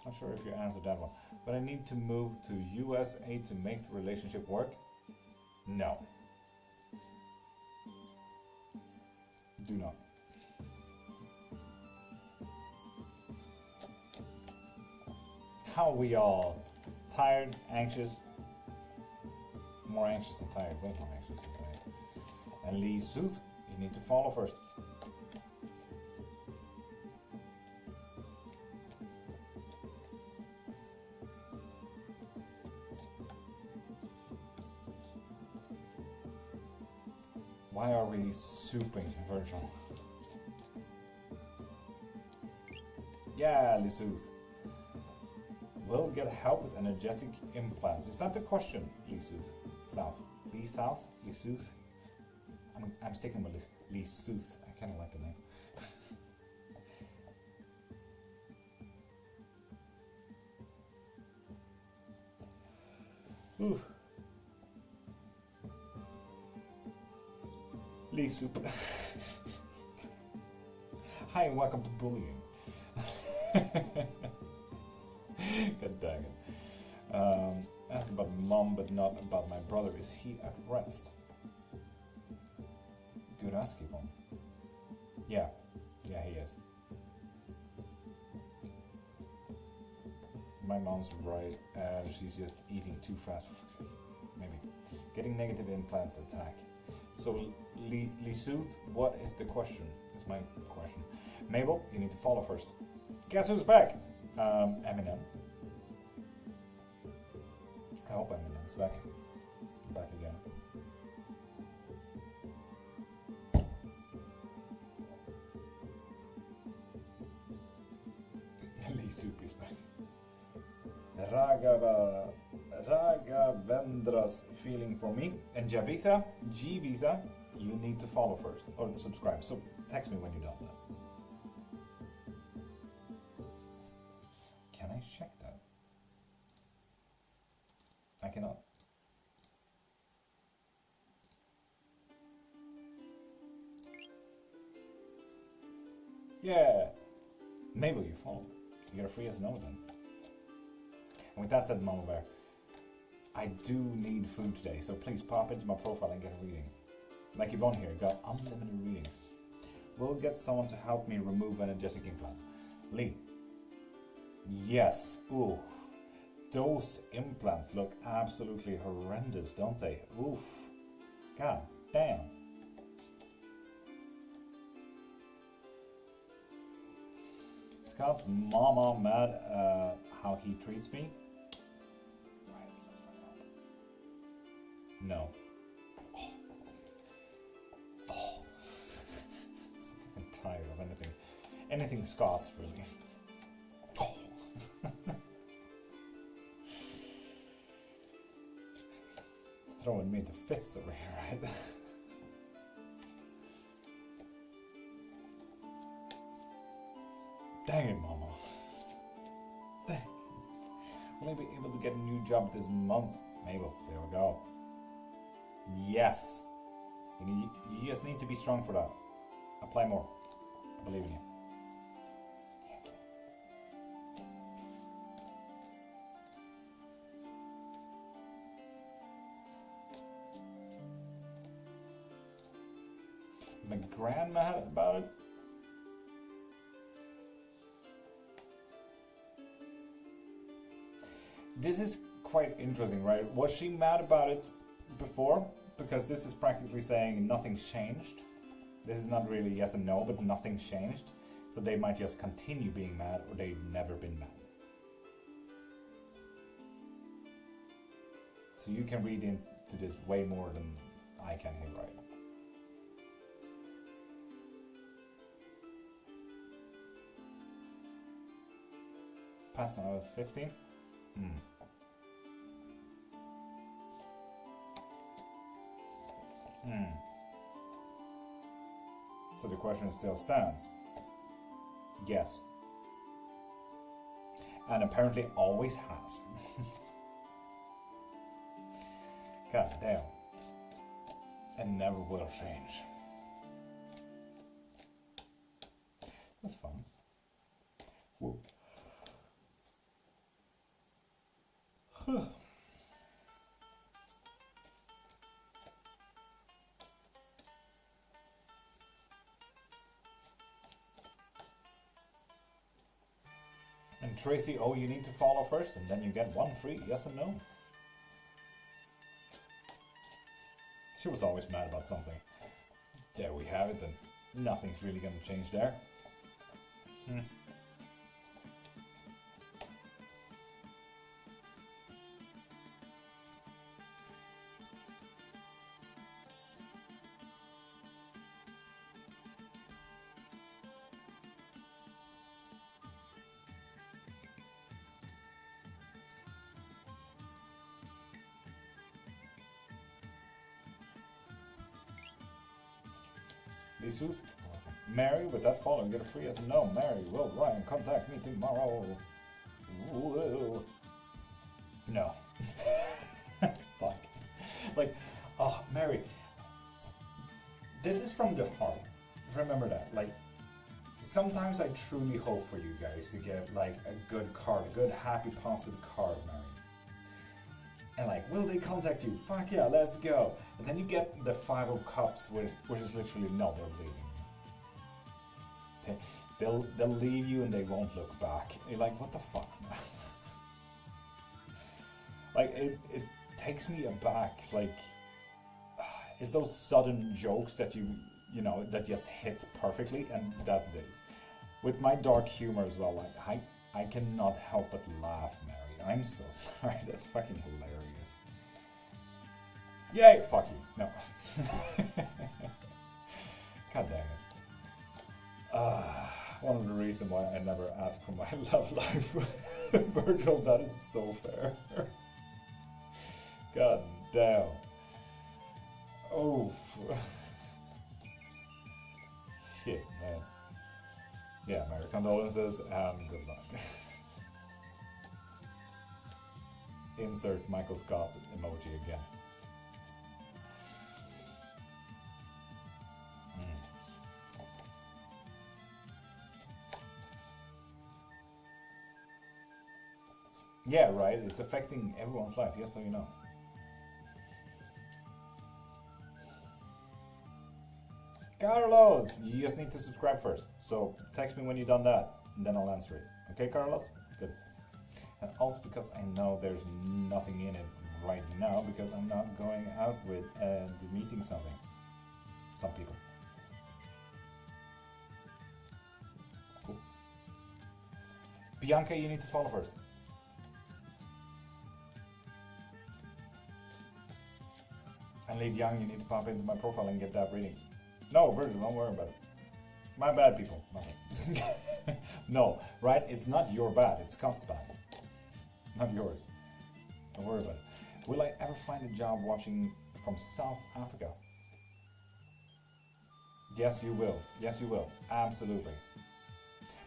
[SPEAKER 1] Not sure if you answered that one. But I need to move to USA to make the relationship work? No. Do not. How are we all? Tired, anxious? More anxious than tired, way more anxious than tired. And Lee Sooth, you need to follow first. Why are we souping Virgil? Yeah, Lee Sooth. Will get help with energetic implants. Is that the question, Lee Sooth? South. Lee South? Lee Sooth? I'm sticking with Lee Sooth. I kind of like the name. Ooh. Lee Soup. Hi and welcome to bullying. God dang it. Asked about mom, but not about my brother. Is he at rest? Good ask, Yvonne. Yeah, he is. My mom's right. She's just eating too fast. Maybe. Getting negative implants attack. So, Lee Sooth, what is the question? Is my question. Mabel, you need to follow first. Guess who's back? Eminem. I hope Eminem's back. Back again. Lee Soup is back. Ragavendra's feeling for me. And Javitha, you need to follow first. Or subscribe. So text me when you're done with that. Can I check that? I cannot. Yeah. Maybe you follow. You get a free as no then. And with that said, Mama Bear, I do need food today, so please pop into my profile and get a reading. Like Yvonne here, got unlimited readings. We'll get someone to help me remove energetic implants. Lee. Yes. Ooh. Those implants look absolutely horrendous, don't they? Oof. God damn. Scott's mama mad how he treats me? Right, let's find out. No. Oh. So fucking tired of anything. Anything Scott's really. Oh. Throwing me into fits over here, right? Dang it, Mama. Dang. Will I be able to get a new job this month? Mabel, there we go. Yes. You just need to be strong for that. Apply more. I believe in you. My grandma had about it. This is quite interesting, right? Was she mad about it before? Because this is practically saying nothing's changed. This is not really yes and no, but nothing's changed. So they might just continue being mad, or they've never been mad. So you can read into this way more than I can here, right? Passing out of 15? Hmm. So the question still stands. Yes. And apparently always has. God damn. And never will change. That's fun. Whoa. And Tracy, oh, you need to follow first, and then you get one free yes and no. She was always mad about something. There we have it, and nothing's really going to change there. Sooth. Mary, with that follow, get a free yes and no. Mary, will Ryan contact me tomorrow? Whoa. No. Fuck. Like, oh, Mary. This is from the heart. Remember that. Like, sometimes I truly hope for you guys to get, like, a good card, a good, happy, positive card, Mary. And like, will they contact you? Fuck yeah, let's go. And then you get the Five of Cups, which is literally, no, they're leaving you. They'll leave you and they won't look back. You're like, what the fuck? Like, it takes me aback. Like, it's those sudden jokes that you know, that just hits perfectly, and that's this. With my dark humor as well, like, I cannot help but laugh, Mary. I'm so sorry, that's fucking hilarious. Yay! Fuck you. No. God damn it. One of the reasons why I never ask for my love life. Virgil, that is so fair. God damn. Oh. Shit, man. Yeah, Mary, condolences and good luck. Insert Michael Scott emoji again. Yeah, right, it's affecting everyone's life, just so you know. Carlos, you just need to subscribe first. So text me when you've done that, and then I'll answer it. Okay, Carlos? Good. And also because I know there's nothing in it right now, because I'm not going out with the meeting something. Some people. Cool. Bianca, you need to follow first. And Lead Young, you need to pop into my profile and get that reading. No, Virgil, don't worry about it. My bad, people. No, right? It's not your bad, it's Scott's bad. Not yours. Don't worry about it. Will I ever find a job watching from South Africa? Yes, you will. Yes, you will. Absolutely.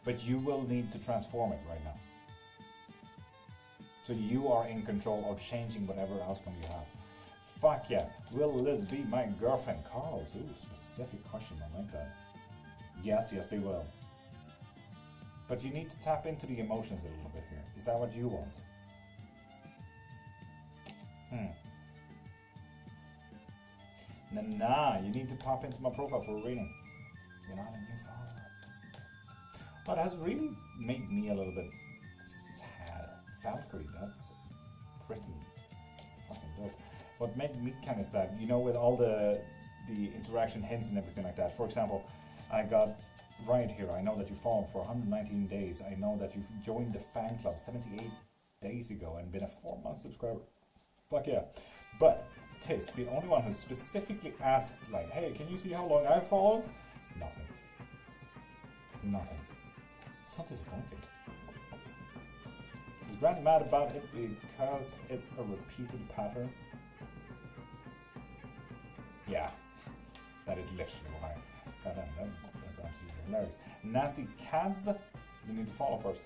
[SPEAKER 1] But you will need to transform it right now. So you are in control of changing whatever outcome you have. Fuck yeah. Will Liz be my girlfriend? Carlos, ooh, specific question, I like that. Yes, yes, they will. But you need to tap into the emotions a little bit here. Is that what you want? Nah, you need to pop into my profile for a reading. You're not a new follower. But it has really made me a little bit sad. Valkyrie, that's pretty fucking dope. What made me kind of sad, you know, with all the interaction hints and everything like that. For example, I got right here. I know that you followed for 119 days. I know that you've joined the fan club 78 days ago and been a 4-month subscriber. Fuck yeah. But Tis, the only one who specifically asked, like, hey, can you see how long I followed? Nothing. Nothing. It's not disappointing. Is Grant mad about it because it's a repeated pattern? Yeah, That is literally why. God damn, that's absolutely hilarious. Nazi Kaz, you need to follow first.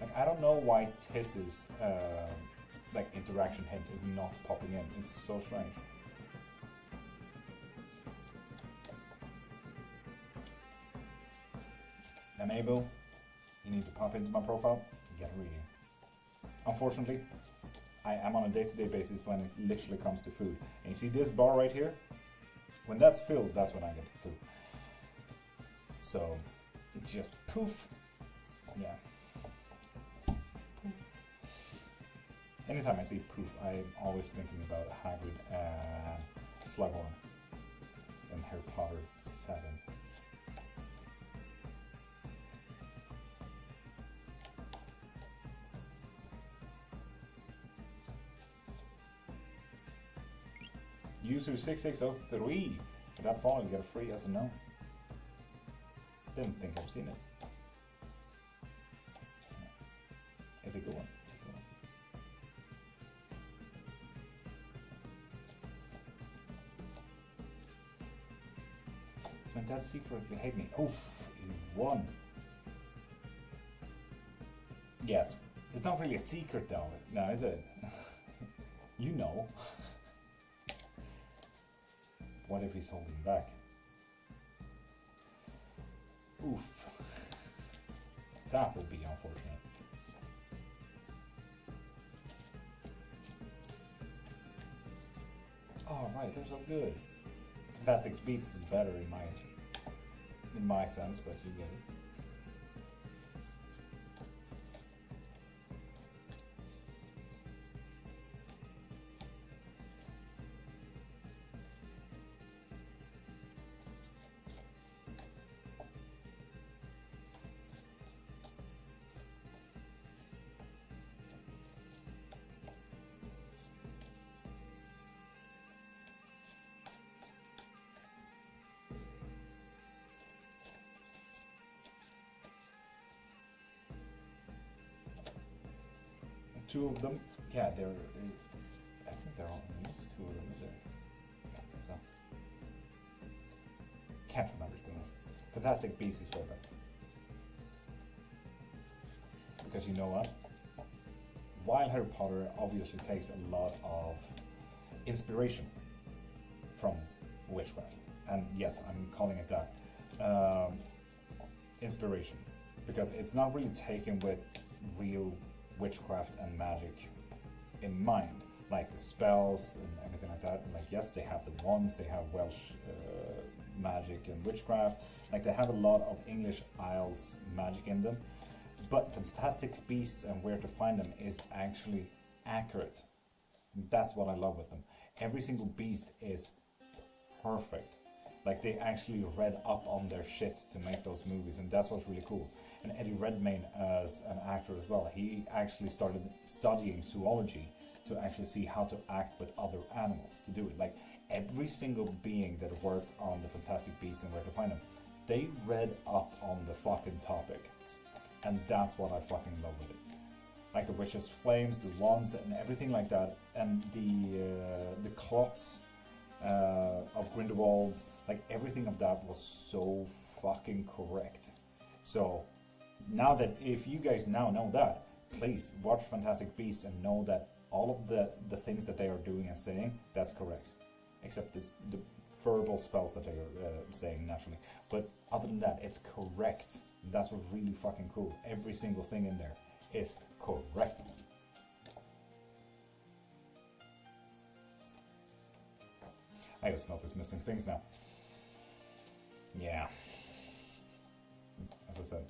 [SPEAKER 1] Like, I don't know why Tiss's like interaction hint is not popping in. It's so strange. Enable, you need to pop into my profile and get a reading. Unfortunately, I am on a day-to-day basis when it literally comes to food. And you see this bar right here? When that's filled, that's when I get food. So, it's just poof. Yeah. Poof. Anytime I see poof, I'm always thinking about Hagrid and Slughorn in Harry Potter 7. User 6603. For that follow, you get a free yes or no. Didn't think I've seen it. It's a good one. It's my dad secretly hate me. Oof, he won. Yes, it's not really a secret though. No, is it? You know. What if he's holding back? Oof. That would be unfortunate. Oh right, they're so good. Fantastic Beats is better in my sense, but you get it. Two of them, yeah, they're. I think they're all at least two of them. Is there? So can't remember to be honest. Fantastic Beasts is perfect because you know what? While Harry Potter obviously takes a lot of inspiration from witchcraft, and yes, I'm calling it that, inspiration, because it's not really taken with real witchcraft and magic in mind, like the spells and everything like that. Like yes, they have the wands, they have Welsh magic and witchcraft, like they have a lot of English Isles magic in them, but Fantastic Beasts and Where to Find Them is actually accurate. That's what I love with them. Every single beast is perfect. Like they actually read up on their shit to make those movies, and that's what's really cool. And Eddie Redmayne as an actor as well, he actually started studying zoology to actually see how to act with other animals to do it. Like every single being that worked on the Fantastic Beasts and Where to Find Them, they read up on the fucking topic, and that's what I fucking love with it. Like the witch's flames, the wands, and everything like that, and the cloths of Grindelwald's, like everything of that was so fucking correct. So now that, if you guys now know that, please watch Fantastic Beasts and know that all of the things that they are doing and saying, that's correct, except the verbal spells that they are saying naturally. But other than that, it's correct. That's what's really fucking cool. Every single thing in there is correct. I just noticed missing things now. Yeah. As I said,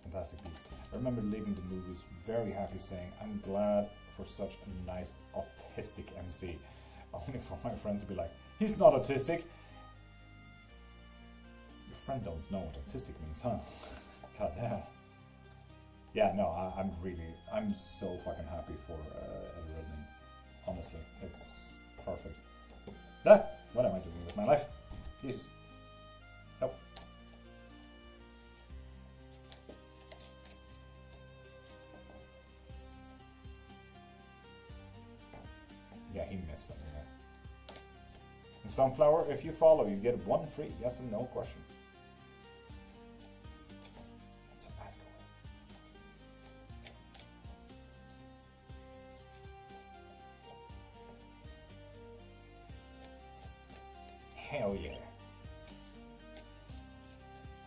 [SPEAKER 1] Fantastic Beasts. I remember leaving the movies very happy, saying, I'm glad for such a nice autistic MC. Only for my friend to be like, he's not autistic. Your friend don't know what autistic means, huh? God damn. Yeah, no, I'm so fucking happy for Eddie Redmayne. Honestly, it's perfect. Ah, what am I doing with my life? Jesus. Nope. Yeah, he missed something there. Sunflower, if you follow, you get one free yes and no question. Let's ask away. Hell yeah.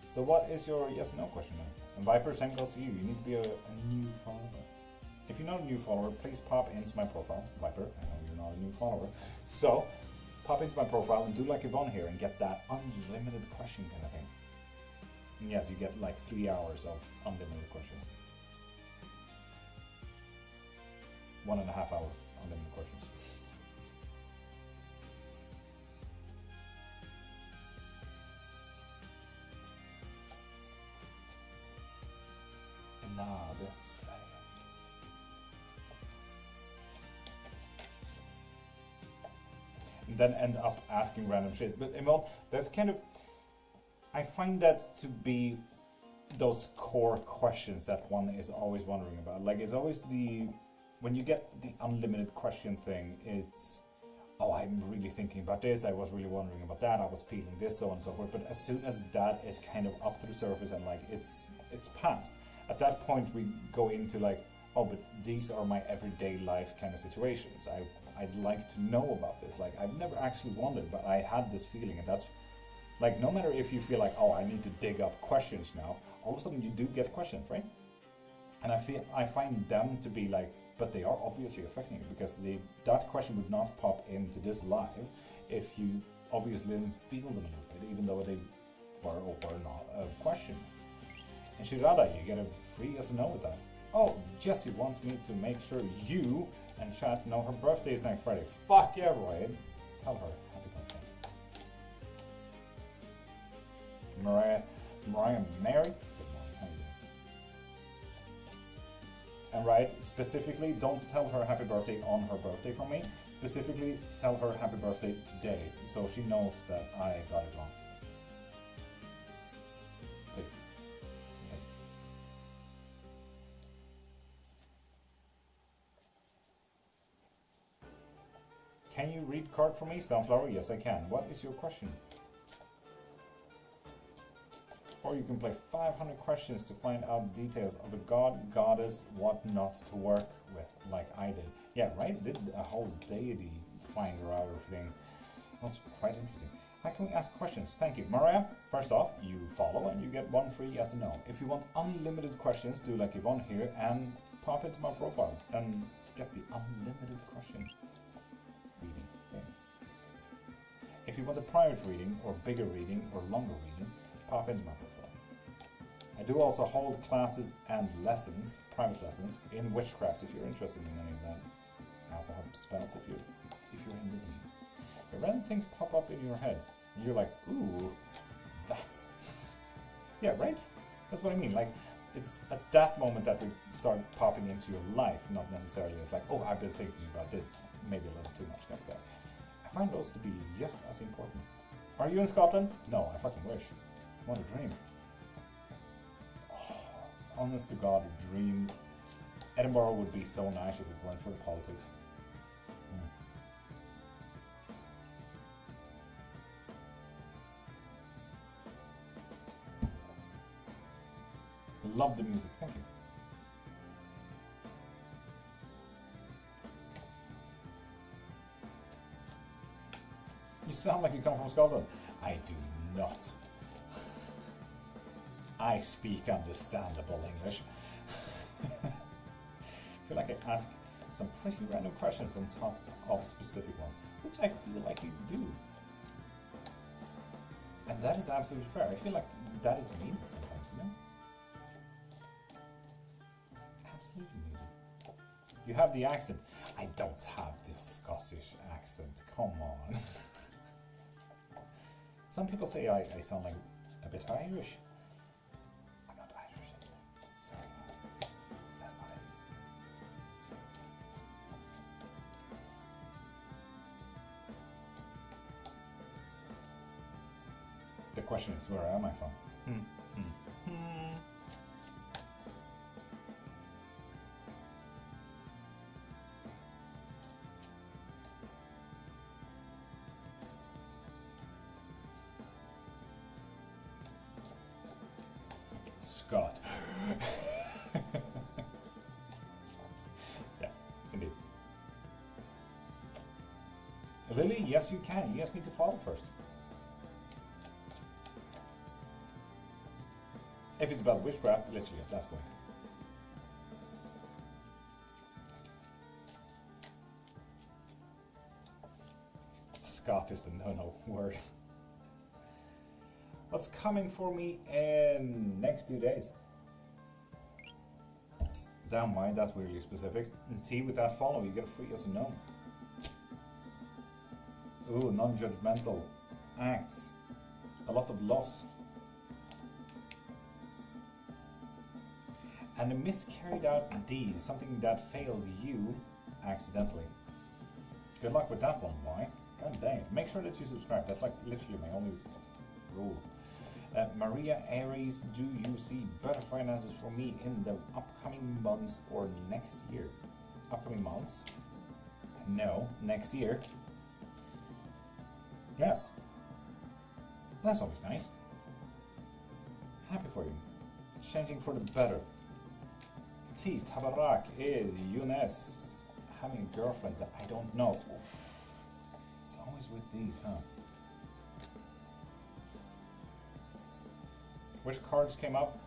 [SPEAKER 1] So what is your yes and no question then? And Viper, same goes to you. You need to be a new follower. If you're not a new follower, please pop into my profile. Viper, I know you're not a new follower. So, pop into my profile and do like Yvonne here and get that unlimited question kind of thing. And yes, you get like 3 hours of unlimited questions. 1.5 hour unlimited questions. Another slide. And then end up asking random shit. But Emil, that's kind of, I find that to be those core questions that one is always wondering about. Like it's always when you get the unlimited question thing, it's, oh, I'm really thinking about this, I was really wondering about that, I was feeling this, so on and so forth. But as soon as that is kind of up to the surface and like it's past, at that point we go into like, oh, but these are my everyday life kind of situations. I'd like to know about this. Like I've never actually wondered, but I had this feeling, and that's like, no matter if you feel like, oh, I need to dig up questions now, all of a sudden you do get questions, right? And I find them to be like, but they are obviously affecting you, because that question would not pop into this live if you obviously didn't feel them a little bit, even though they were or were not a question. And Shirada, you get a free yes or no with that. Oh, Jessie wants me to make sure you and chat know her birthday is next Friday. Fuck yeah, Ryan. Tell her happy birthday. Mariah Mary. Good morning, how are you doing? And right, specifically, don't tell her happy birthday on her birthday from me. Specifically, tell her happy birthday today, so she knows that I got it wrong. Please. Okay. Can you read card for me, Sunflower? Yes, I can. What is your question? Or you can play 500 questions to find out details of a god, goddess, what not to work with, like I did. Yeah, right? Did a whole deity finder out thing. That's quite interesting. How can we ask questions? Thank you. Mariah, first off, you follow and you get one free yes and no. If you want unlimited questions, do like Yvonne here and pop into my profile and get the unlimited question reading thing. If you want a private reading or bigger reading or longer reading, pop into my profile. I do also hold classes and lessons, private lessons, in witchcraft if you're interested in any of that. I also have spells if you're in reading. Random things pop up in your head and you're like, ooh, that. Yeah, right? That's what I mean. Like, it's at that moment that we start popping into your life, not necessarily as like, oh, I've been thinking about this, maybe a little too much like that. I find those to be just as important. Are you in Scotland? No, I fucking wish. What a dream. Oh, honest to God, a dream. Edinburgh would be so nice if it weren't for the politics. Love the music, thank you. You sound like you come from Scotland. I do not. I speak understandable English. I feel like I ask some pretty random questions on top of specific ones, which I feel like you do. And that is absolutely fair. I feel like that is needed sometimes, you know? Absolutely needed. You have the accent. I don't have this Scottish accent, come on. Some people say I sound like a bit Irish. I'm not Irish anymore. Sorry, that's not it. The question is, where am I from? Scott. Yeah, indeed. Lily, yes you can. You just need to follow first. If it's about witchcraft, literally just ask me. Scott is the no-no word. What's coming for me in next 2 days? Damn mind, that's weirdly specific. And T, with that follow, you get a free yes and no. Ooh, non-judgmental acts. A lot of loss. And a miscarried out deed, something that failed you accidentally. Good luck with that one, why? God dang it. Make sure that you subscribe. That's like literally my only rule. Maria Aries, do you see better finances for me in the upcoming months or next year? Upcoming months? No, next year. Yes. That's always nice. Happy for you. Changing for the better. T. Tabarak is Younes having a girlfriend that I don't know. Oof. It's always with these, huh? Which cards came up?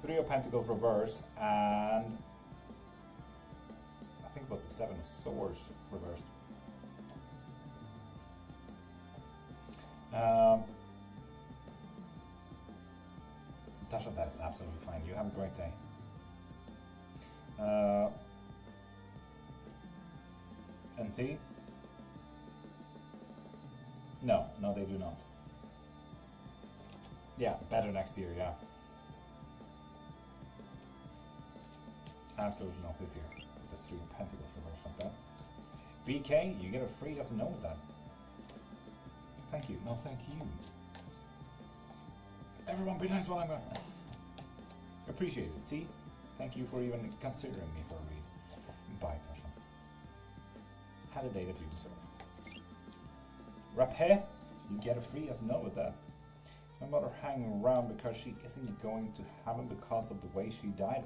[SPEAKER 1] Three of Pentacles reversed, and I think it was the Seven of Swords reversed. Tasha, that is absolutely fine. You have a great day. NT? No, they do not. Yeah, better next year, yeah. Absolutely not this year. With the Three of Pentacles reversed like that. BK, you get a free yes and no with that. Thank you. No, thank you. Everyone be nice while I'm gone. Appreciate it. T, thank you for even considering me for a read. Bye, Tasha. Have the day that you deserve. Rapé, you get a free yes and no with that. My mother hanging around because she isn't going to heaven because of the way she died.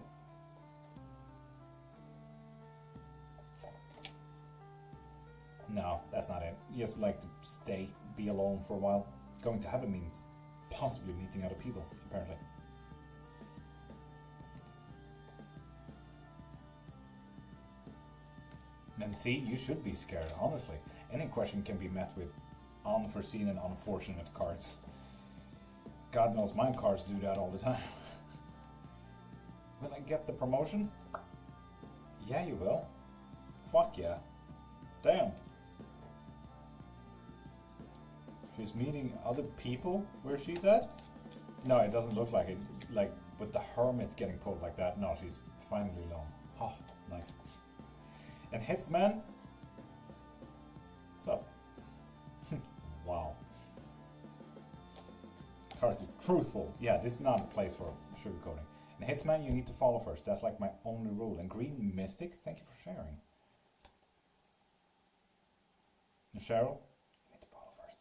[SPEAKER 1] No, that's not it. You just like to stay, be alone for a while. Going to heaven means possibly meeting other people, apparently. And T, you should be scared, honestly. Any question can be met with unforeseen and unfortunate cards. God knows my cards do that all the time. Will I get the promotion? Yeah, you will. Fuck yeah. Damn. She's meeting other people where she's at? No, it doesn't look like it. Like with the hermit getting pulled like that. No, she's finally alone. Oh, nice. And Hitsman? What's up? Wow. Cards be truthful. Yeah, this is not a place for sugarcoating. And Hitsman, you need to follow first. That's like my only rule. And Green Mystic, thank you for sharing. And Cheryl, you need to follow first.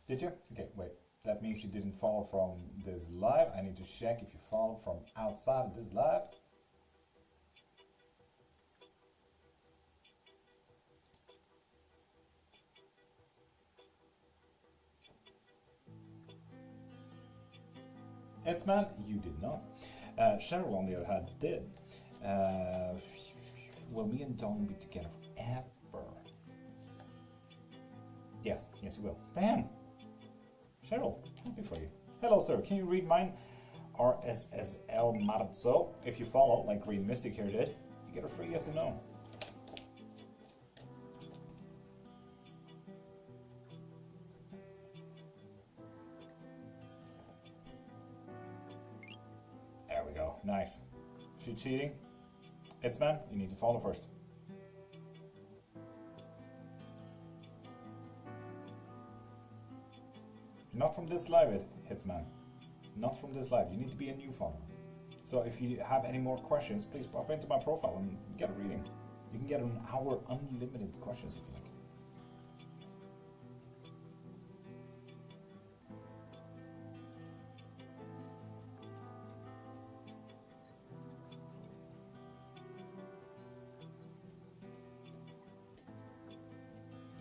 [SPEAKER 1] Did you? Okay, wait. That means you didn't follow from this live. I need to check if you follow from outside of this live. Edsman, you did not. Cheryl, on the other hand, did. Will me and Don be together forever? Yes, yes we will. Damn! Cheryl, happy for you. Hello sir, can you read mine? RSSL Marzo. If you follow, like Green Mystic here did, you get a free yes and no. There we go, nice. She cheating? It's man, you need to follow first. Not from this live, Hitsman. Not from this live. You need to be a new follower. So if you have any more questions, please pop into my profile and get a reading. You can get an hour unlimited questions if you like.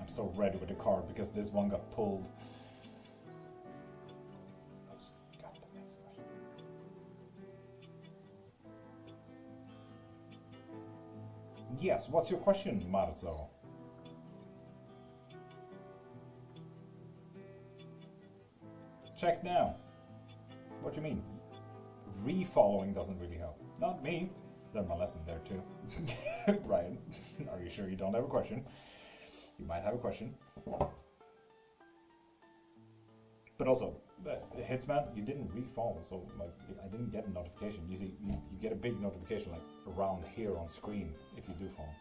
[SPEAKER 1] I'm so ready with the card because this one got pulled. Got the next question. Yes, what's your question, Marzo? Check now. What do you mean? Refollowing doesn't really help. Not me. Learned my lesson there too. Ryan, are you sure you don't have a question? You might have a question. But also, Hitsman, you didn't refollow, so like I didn't get a notification. You see, you get a big notification like around here on screen if you do follow.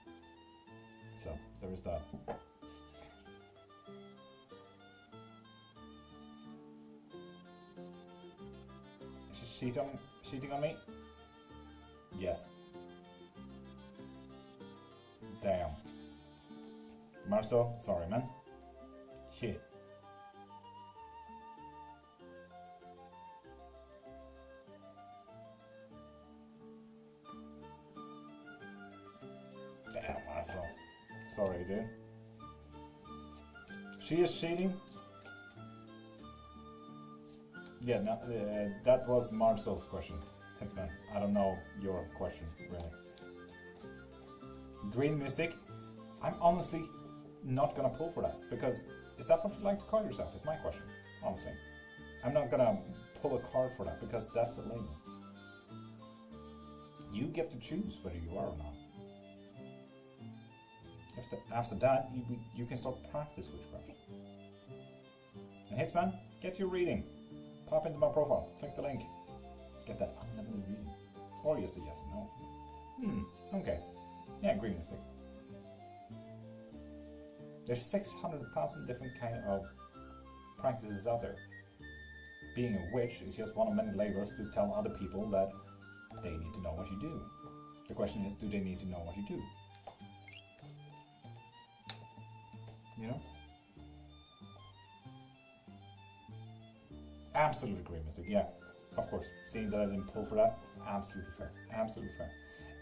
[SPEAKER 1] So there is that. Is she cheating on me? Yes. Damn. Marcel, sorry man. Shit. Damn, Marcel. Sorry, dude. She is cheating? Yeah, no, that was Marcel's question. Thanks, man. I don't know your question, really. Green Mystic, I'm honestly not gonna pull for that, because is that what you like to call yourself, is my question, honestly. I'm not gonna pull a card for that, because that's a label. You get to choose whether you are or not. After that, you can start practice witchcraft. And Hitsman, get your reading. Pop into my profile, click the link. Get that unlimited reading. Or yes, yes, no. Okay. Yeah, Green Mystic. There's 600,000 different kind of practices out there. Being a witch is just one of many labels to tell other people that they need to know what you do. The question is, do they need to know what you do? You know? Absolutely Green Mystic, yeah. Of course. Seeing that I didn't pull for that, absolutely fair. Absolutely fair.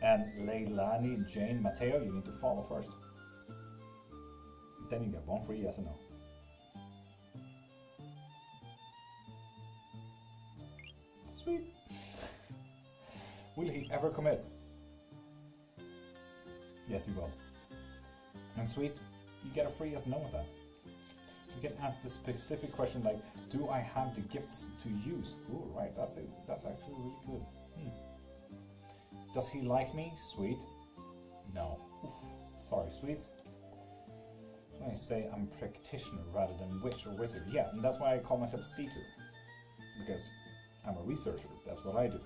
[SPEAKER 1] And Leilani Jane Mateo, you need to follow first. Then you get one free yes or no. Sweet. Will he ever commit? Yes, he will. And sweet, you get a free yes or no with that. You can ask the specific question like, do I have the gifts to use? Ooh, right, that's it. That's actually really good. Does he like me? Sweet. No. Oof. Sorry, sweet. I say I'm a practitioner rather than witch or wizard. Yeah, and that's why I call myself a seeker. Because I'm a researcher. That's what I do.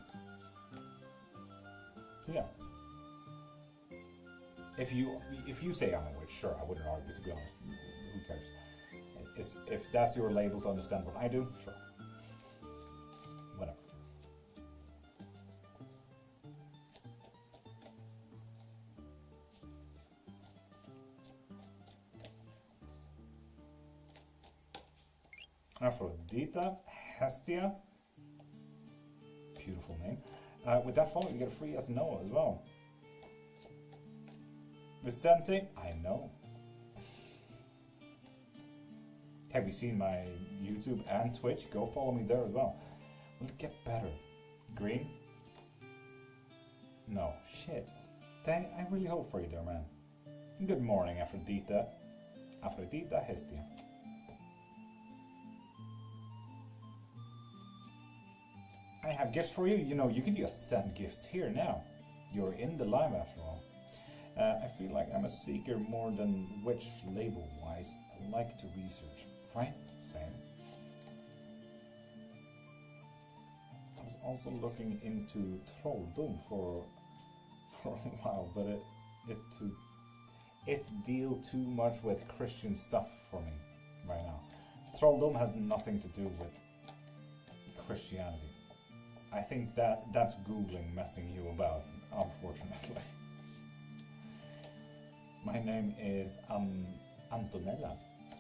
[SPEAKER 1] So yeah. If you say I'm a witch, sure, I wouldn't argue, to be honest. Who cares? If that's your label to understand what I do, sure. Whatever. Aphrodita, Hestia, beautiful name. With that follow, you get a free yes and no as well. Vicente, I know. Have you seen my YouTube and Twitch? Go follow me there as well. Will it get better? Green? No. Shit. Dang, I really hope for you there, man. Good morning, Aphrodita. Aphrodita, Hestia. I have gifts for you. You know, you can just send gifts here now. You're in the live after all. I feel like I'm a seeker more than witch label-wise. I like to research. Right? Same. I was also looking into trolldom for a while, but it deals too much with Christian stuff for me right now. Trolldom has nothing to do with Christianity. I think that's Googling messing you about, unfortunately. My name is Antonella.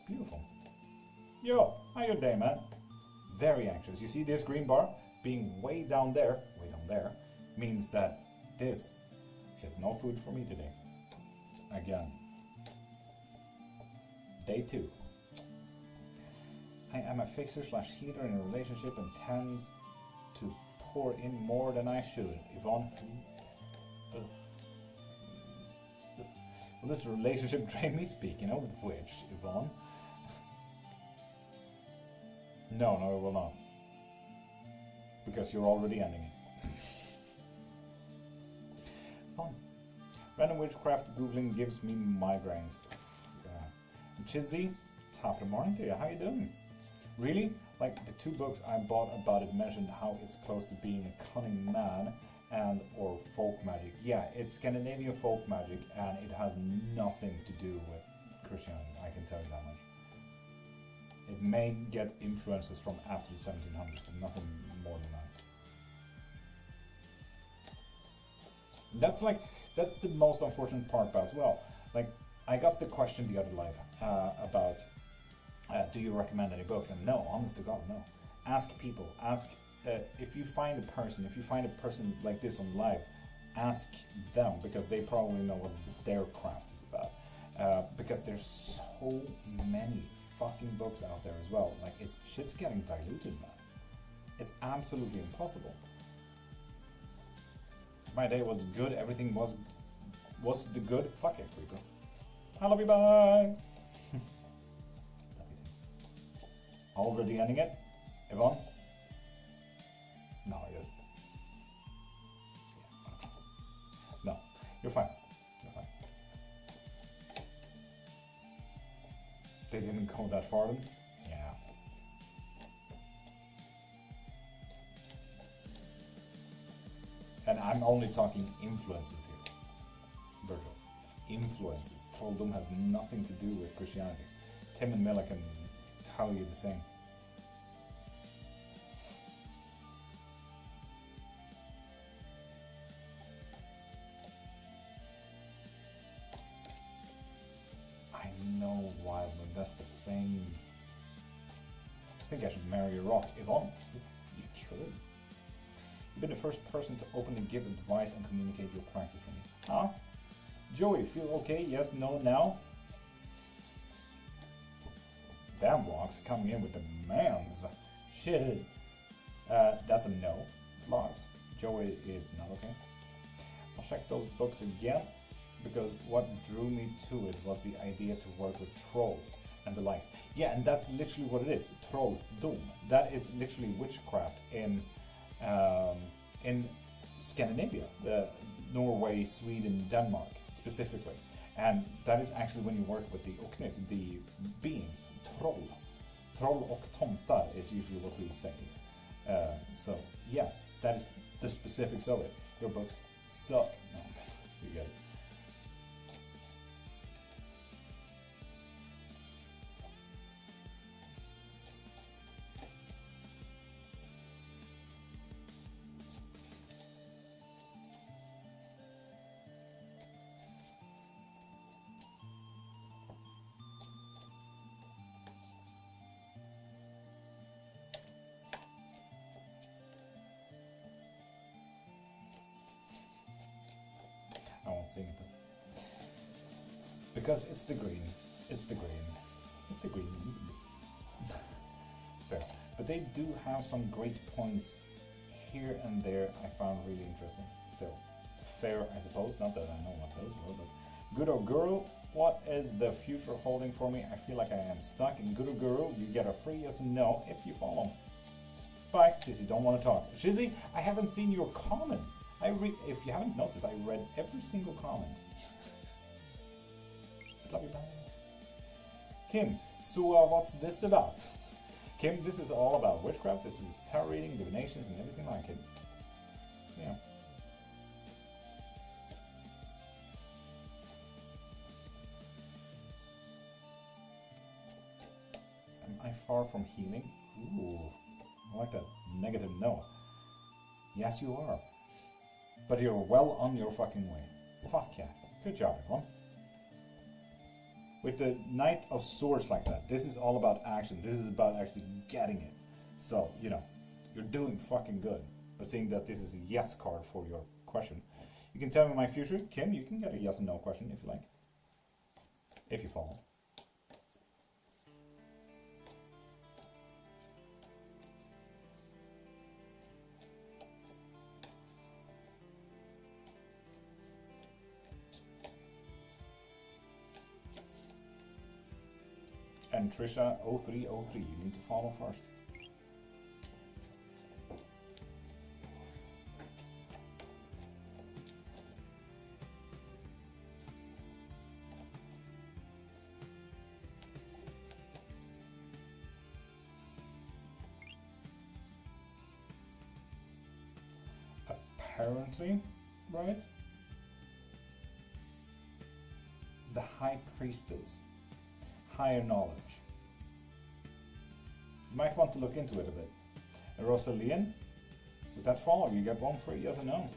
[SPEAKER 1] Beautiful. Yo, how you doing, man? Very anxious. You see this green bar being way down there, means that this is no food for me today. Again. Day 2. I am a fixer slash healer in a relationship and tend to pour in more than I should. Yvonne, will this relationship drain me? Speaking of which, Yvonne. No, it will not. Because you're already ending it. Fun. Random witchcraft googling gives me migraines. Chizzy, top of the morning to you. How you doing? Really? Like the 2 books I bought about it mentioned how it's close to being a cunning man and or folk magic. Yeah, it's Scandinavian folk magic and it has nothing to do with Christianity, I can tell you that much. It may get influences from after the 1700s, but nothing more than that. That's the most unfortunate part as well. Like, I got the question the other live about do you recommend any books? And no, honest to God, no. Ask people. Ask if you find a person like this on live, ask them because they probably know what their craft is about. Because there's so many fucking books out there as well. Like shit's getting diluted, man. It's absolutely impossible. My day was good. Everything was the good. Fuck it, creeper. I love you. Bye. Already ending it, Yvonne? No, no, you're fine. They didn't go that far then? Yeah. And I'm only talking influences here, Virgil. Influences. Trolldom has nothing to do with Christianity. Tim and Miller can tell you the same. I know, Wildman, that's the thing. I think I should marry a rock. Yvonne, you could. You've been the first person to openly give advice and communicate your practice for me. Huh? Joey, feel okay? Yes, no, now? Damn, Rocks coming in with the demands. Shit. That's a no. Logs. Joey is not okay. I'll check those books again because what drew me to it was the idea to work with trolls and the likes. Yeah, and that's literally what it is. Trolldom. That is literally witchcraft in Scandinavia, Norway, Sweden, Denmark specifically. And that is actually when you work with the oknytt, the beings, troll. Troll och tomtar is usually what we say. So, yes, that is the specifics of it. Your books suck. No, you get it. I won't sing it though. Because it's the green. It's the green. It's the green. Fair. But they do have some great points here and there I found really interesting. Still. Fair, I suppose. Not that I know what those were, but good or guru, what is the future holding for me? I feel like I am stuck in Guru Guru. You get a free yes and no if you follow. Bye. Shizzy, don't want to talk. Shizzy, I haven't seen your comments. If you haven't noticed, I read every single comment. Love you, bye. Kim, so what's this about? Kim, this is all about witchcraft. This is tarot reading, divinations, and everything like it. Yeah. Am I far from healing? Ooh, I like that negative no. Yes, you are. But you're well on your fucking way. Fuck yeah. Good job, everyone. With the Knight of Swords like that, this is all about action. This is about actually getting it. So, you know, you're doing fucking good. By saying that this is a yes card for your question. You can tell me my future. Kim, you can get a yes and no question if you like. If you follow. And Trisha 0303, you need to follow first. Apparently, right? The High Priestess. Higher knowledge. You might want to look into it a bit. And Rosalian, with that follow, you get one free yes or no.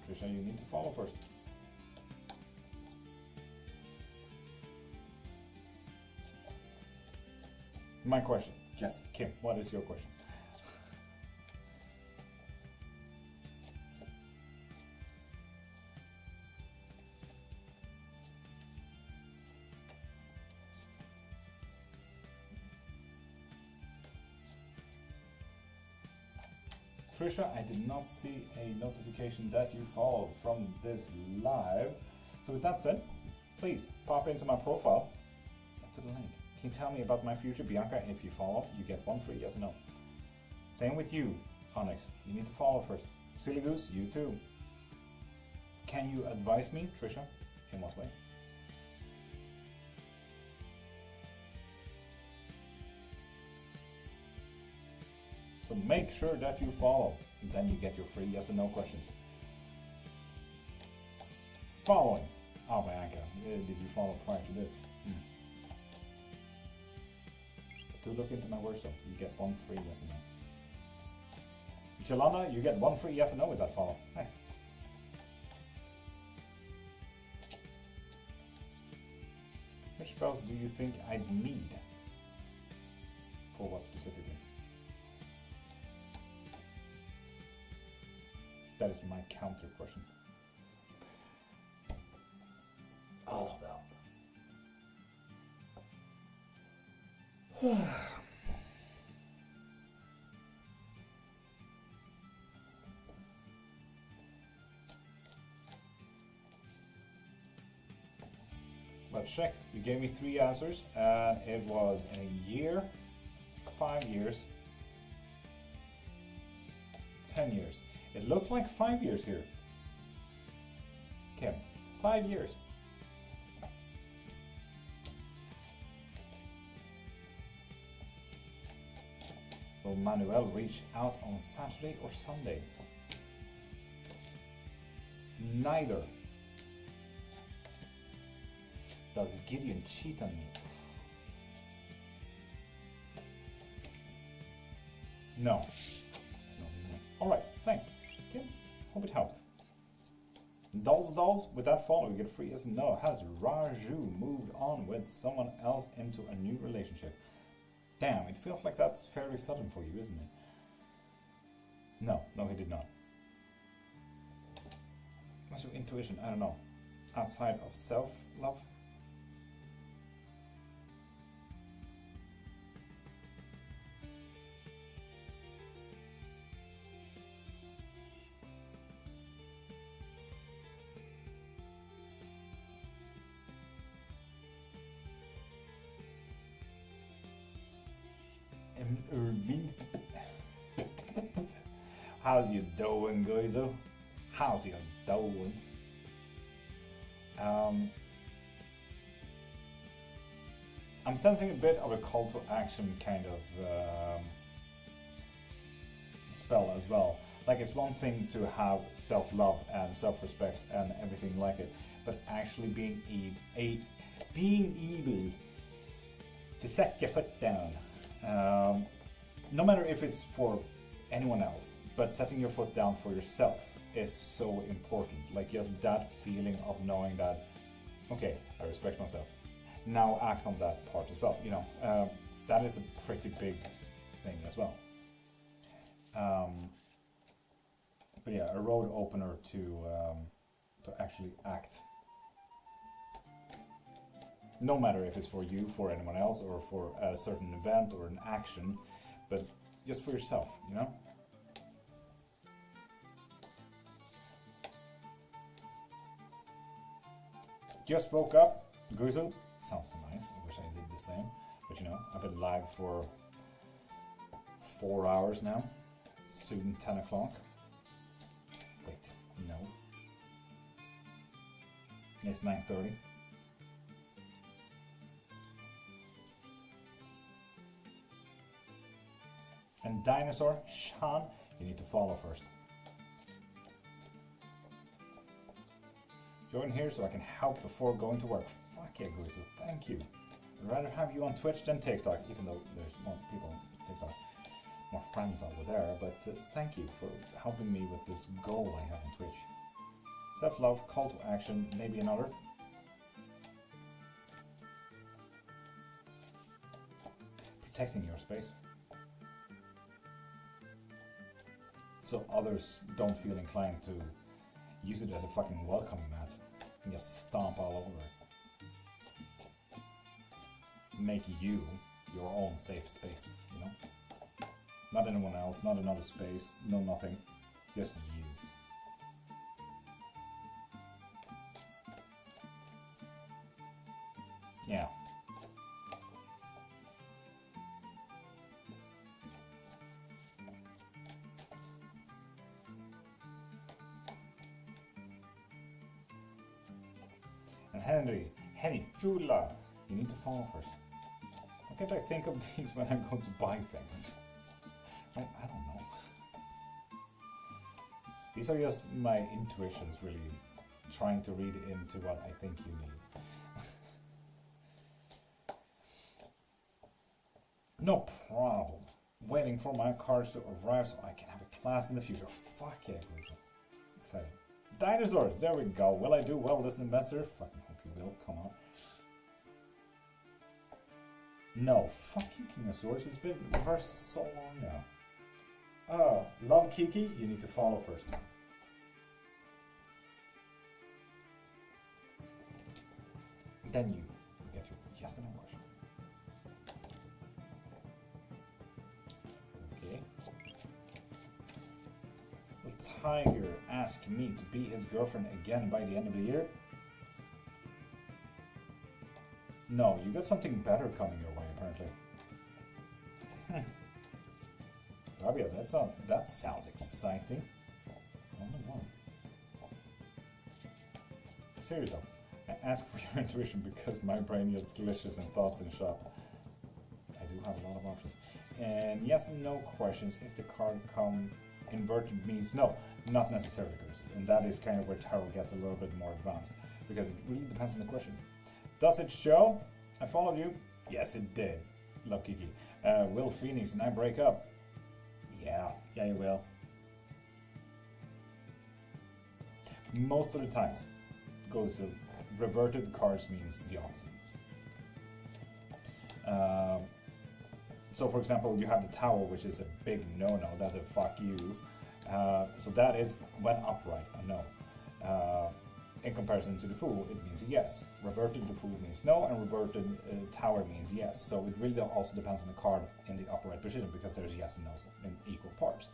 [SPEAKER 1] Trisha, you need to follow first. My question. Yes, Kim, what is your question? Trisha, I did not see a notification that you followed from this live. So with that said, please pop into my profile to the link. Can you tell me about my future? Bianca, if you follow, you get one free yes or no. Same with you, Onyx. You need to follow first. Silly Goose, you too. Can you advise me, Trisha? In what way? So make sure that you follow, and then you get your free yes and no questions. Following. Oh, Bianca, did you follow prior to this? Do look into my workshop. You get one free yes and no. Jalana, you get one free yes and no with that follow. Nice. Which spells do you think I'd need? For what specifically? That is my counter question. All of them. But check, you gave me 3 answers, and it was in a year, 5 years, 10 years. It looks like 5 years here. Kim, 5 years. Will Manuel reach out on Saturday or Sunday? Neither. Does Gideon cheat on me? No. Alright, thanks. Okay, hope it helped. Dolls, with that follow, you get free yes and no. Has Raju moved on with someone else into a new relationship? Damn, it feels like that's fairly sudden for you, isn't it? No, he did not. What's your intuition? I don't know. Outside of self-love? Irving. How's you doing, guys? How's you doing? I'm sensing a bit of a call to action kind of spell as well. Like, it's one thing to have self-love and self-respect and everything like it, but actually being able to set your foot down. No matter if it's for anyone else, but setting your foot down for yourself is so important. Like, just that feeling of knowing that, okay, I respect myself. Now act on that part as well, you know. That is a pretty big thing as well. But yeah, a road opener to actually act. No matter if it's for you, for anyone else, or for a certain event or an action, but just for yourself, you know? Just woke up, Guzu. Sounds so nice. I wish I did the same. But you know, I've been live for 4 hours now. Soon 10 o'clock. Wait, no. It's 9:30. And Dinosaur, Sean, you need to follow first. Join here so I can help before going to work. Fuck yeah, Guzu, thank you. I'd rather have you on Twitch than TikTok, even though there's more people on TikTok, more friends over there, but thank you for helping me with this goal I have on Twitch. Self-love, call to action, maybe another. Protecting your space. So others don't feel inclined to use it as a fucking welcoming mat and just stomp all over it. Make you your own safe space, you know? Not anyone else, not another space, no nothing, just you. Yeah. And Henry, Jula, you need to follow first. Why can't I think of these when I'm going to buy things? I don't know. These are just my intuitions really trying to read into what I think you need. No problem. Waiting for my cards to arrive so I can have a class in the future. Fuck yeah, exciting. Dinosaurs, there we go. Will I do well this semester? Fucking hope you will. Come on. No, fuck you, Kingosaurus. It's been reversed so long now. Love Kiki, you need to follow first. Then you get your yes and no question. Okay. Will Tiger ask me to be his girlfriend again by the end of the year? No, you got something better coming your way, apparently. Rabia, that sounds exciting. Oh my god. Serious though, I ask for your intuition because my brain just glitches and thoughts in shop. I do have a lot of options. And yes and no questions. If the card come inverted means no, not necessarily. And that is kind of where tarot gets a little bit more advanced, because it really depends on the question. Does it show? I followed you. Yes, it did. Love Kiki. Will Phoenix and I break up? Yeah, you will. Most of the times, goes to reverted cards means the opposite. So for example, you have the Tower, which is a big no-no. That's a fuck you. So that is when upright, a no. In comparison to the Fool, it means yes. Reverted the Fool means no, and reverted Tower means yes. So it really also depends on the card in the upright position, because there's yes and no's in equal parts.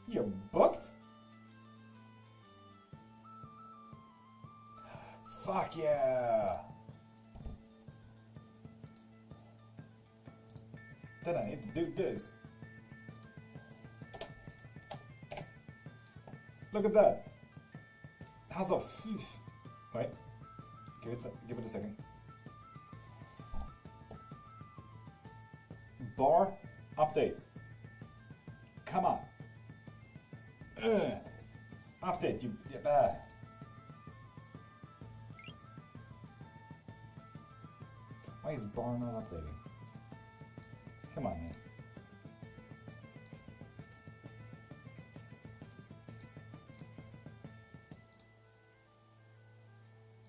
[SPEAKER 1] You booked? Fuck yeah! Then I need to do this. Look at that! How's a fish? Wait, give it a second. Bar update. Come on. Update, you... Why is bar not updating? Come on, man.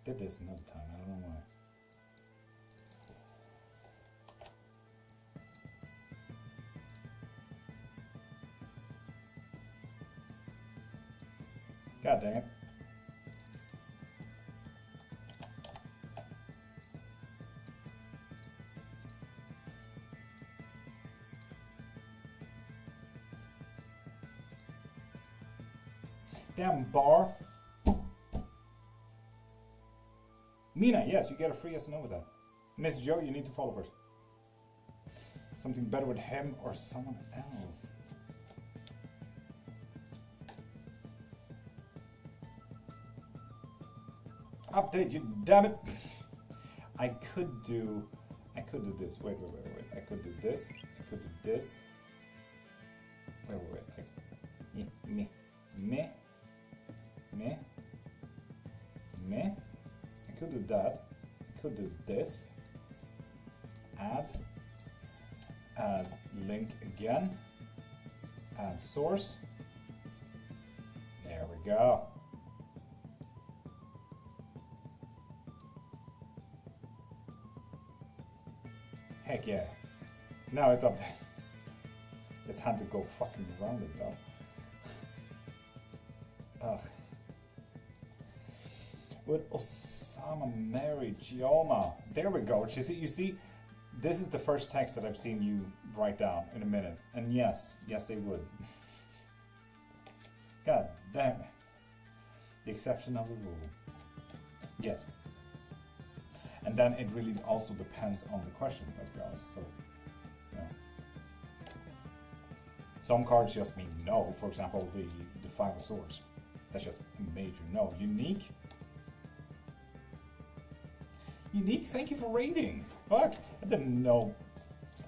[SPEAKER 1] Did this another time, I don't know why. God dang it. Damn bar. Mina, yes, you get a free yes and no with that. Miss Joe, you need to follow first. Something better with him or someone else. Update, you damn it. I could do this. Wait. I could do this. I could do this. Wait. Me. I could do that. I could do this. Add link again. Add source. There we go. Heck yeah. Now it's updated. Just had to go fucking around it though. Ugh. With Osama Mary Gioma. There we go. You see, this is the first text that I've seen you write down in a minute. And yes, they would. God damn it. The exception of the rule. Yes. And then it really also depends on the question, let's be honest. So, you know. Some cards just mean no. For example, the Five of Swords. That's just a major no. Unique, thank you for raiding. Fuck, I didn't know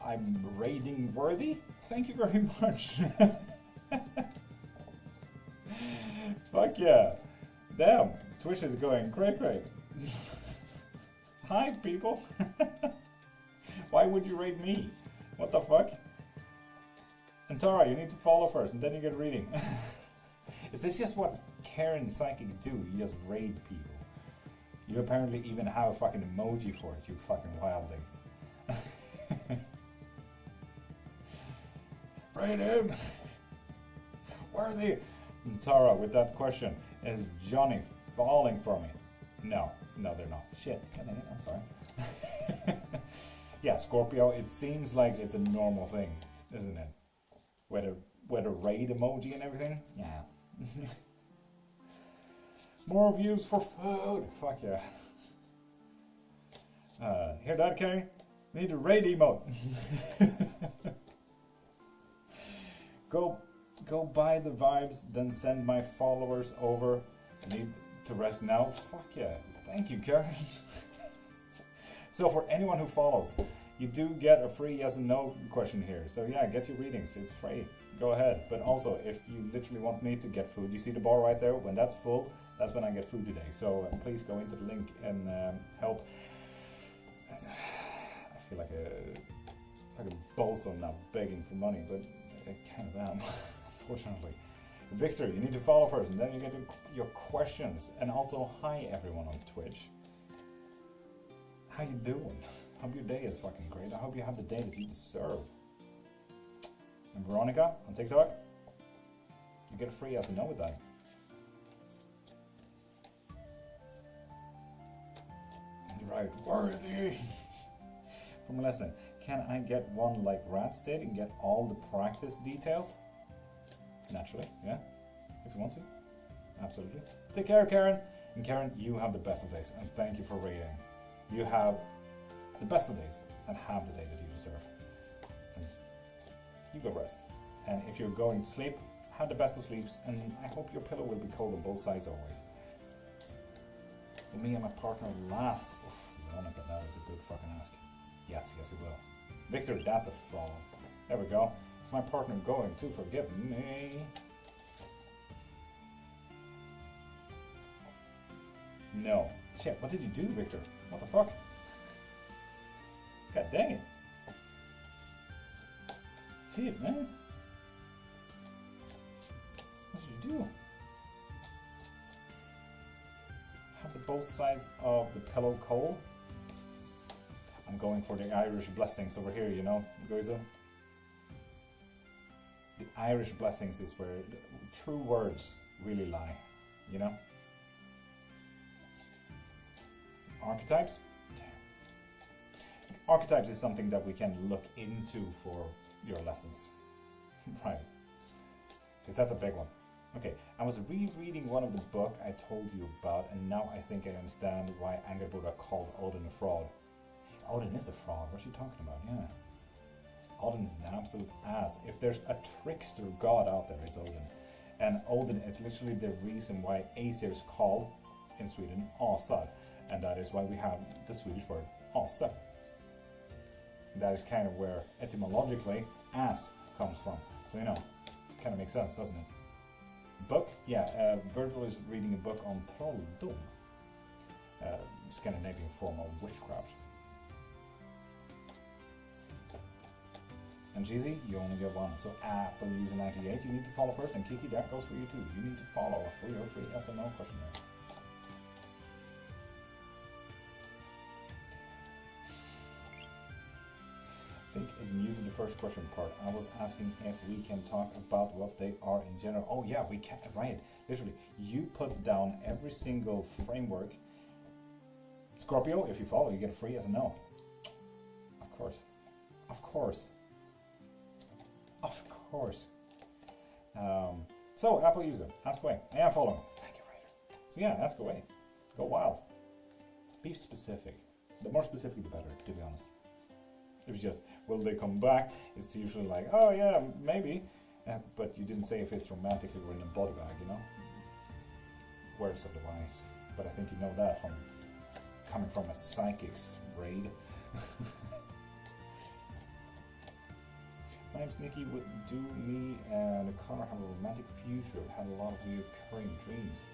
[SPEAKER 1] I'm raiding worthy. Thank you very much. Fuck yeah. Damn, Twitch is going great. Hi, people. Why would you raid me? What the fuck? And Tara, you need to follow first, and then you get reading. Is this just what Karen Psychic do? You just raid people. You apparently even have a fucking emoji for it, you fucking wildlings. Raid him! Where are they? And Tara, with that question, is Johnny falling for me? No, they're not. Shit, I'm sorry. Yeah, Scorpio, it seems like it's a normal thing, isn't it? With a raid emoji and everything? Yeah. More views for food. Fuck yeah. Hear that, Carrie? We need a raid emote. Go buy the vibes, then send my followers over. Need to rest now. Fuck yeah. Thank you, Karen. So for anyone who follows, you do get a free yes and no question here. So yeah, get your readings. It's free. Go ahead. But also, if you literally want me to get food, you see the bar right there? When that's full, that's when I get food today. So please go into the link and help. I feel like a bozo now begging for money, but I kind of am, unfortunately. Victor, you need to follow first, and then you get your questions. And also, hi everyone on Twitch. How you doing? Hope your day is fucking great. I hope you have the day that you deserve. And Veronica on TikTok, you get a free yes and no with that. Right, worthy. From a lesson, can I get one like Rats did and get all the practice details? Naturally, yeah. If you want to, absolutely. Take care, Karen. And Karen, you have the best of days, and thank you for raiding. You have the best of days and have the day that you deserve. And you go rest. And if you're going to sleep, have the best of sleeps, and I hope your pillow will be cold on both sides always. Will me and my partner last? Oof, Veronica, that is a good fucking ask. Yes, it will. Victor, that's a follow. There we go. Is my partner going to forgive me? No. Shit, what did you do, Victor? What the fuck? God dang it. Shit, man. What did you do? Have the both sides of the pillow cold? I'm going for the Irish blessings over here, you know, Goiza? The Irish blessings is where the true words really lie, you know? Archetypes? Damn. Archetypes is something that we can look into for your lessons. Right. Because that's a big one. Okay, I was rereading one of the book I told you about, and now I think I understand why Anger Buddha called Odin a fraud. Odin is a fraud, what are you talking about? Yeah. Odin is an absolute ass. If there's a trickster god out there, it's Odin. And Odin is literally the reason why Aesir is called, in Sweden, Asa. And that is why we have the Swedish word Asa. That is kind of where, etymologically, ass comes from. So, you know, kind of makes sense, doesn't it? Book? Yeah, Virgil is reading a book on trolldom. Scandinavian form of witchcraft. And Jeezy, you only get one. So Apple user 98, you need to follow first, and Kiki, that goes for you too. You need to follow for your free yes or no question there. I think it muted the first question part. I was asking if we can talk about what they are in general. Oh yeah, we can, right. Literally, you put down every single framework. Scorpio, if you follow, you get a free yes or no. Of course. Of course. Of course. So, Apple user, ask away. I am following. Thank you, Ryder. So yeah, ask away. Go wild. Be specific. The more specific, the better, to be honest. If it's just, will they come back? It's usually like, oh yeah, maybe. But you didn't say if it's romantically or in a body bag, you know? Words of the wise. But I think you know that from coming from a psychic's raid. My name's Nikki. Would do me and Connor have a romantic future? I've had a lot of recurring dreams.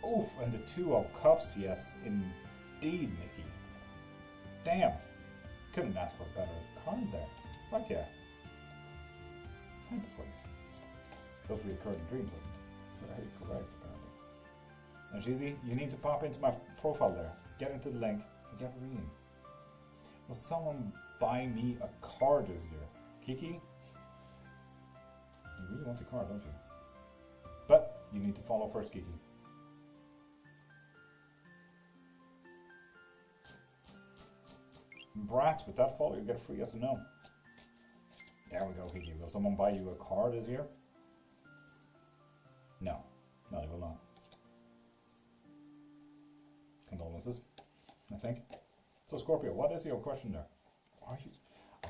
[SPEAKER 1] Oof, and the Two of Cups, yes, indeed, Nikki. Damn. Couldn't ask for a better card there. Fuck yeah. Happy for you. Those recurring dreams are very correct, apparently. And Cheesy, you need to pop into my profile there. Get into the link and get reading. Will someone buy me a card this year? Kiki? You really want a card, don't you? But you need to follow first, Kiki. Brat, with that follow, you get a free yes or no. There we go, Kiki. Will someone buy you a car this year? No. No, they will not. Condolences, I think. So, Scorpio, what is your question there? Are you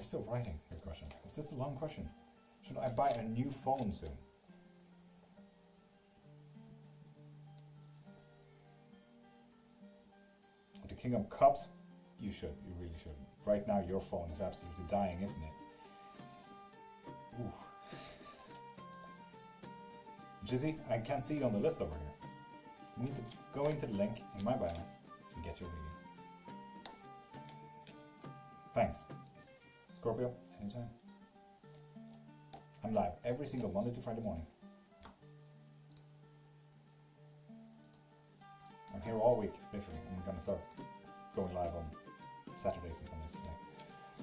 [SPEAKER 1] still writing your question? Is this a long question? Should I buy a new phone soon? With the King of Cups? You should. You really should. Right now, your phone is absolutely dying, isn't it? Ooh. Jizzy, I can't see you on the list over here. You need to go into the link in my bio and get your reading. Thanks. Scorpio, anytime. I'm live every single Monday to Friday morning. I'm here all week, literally. I'm gonna start going live on Saturdays and Sundays today.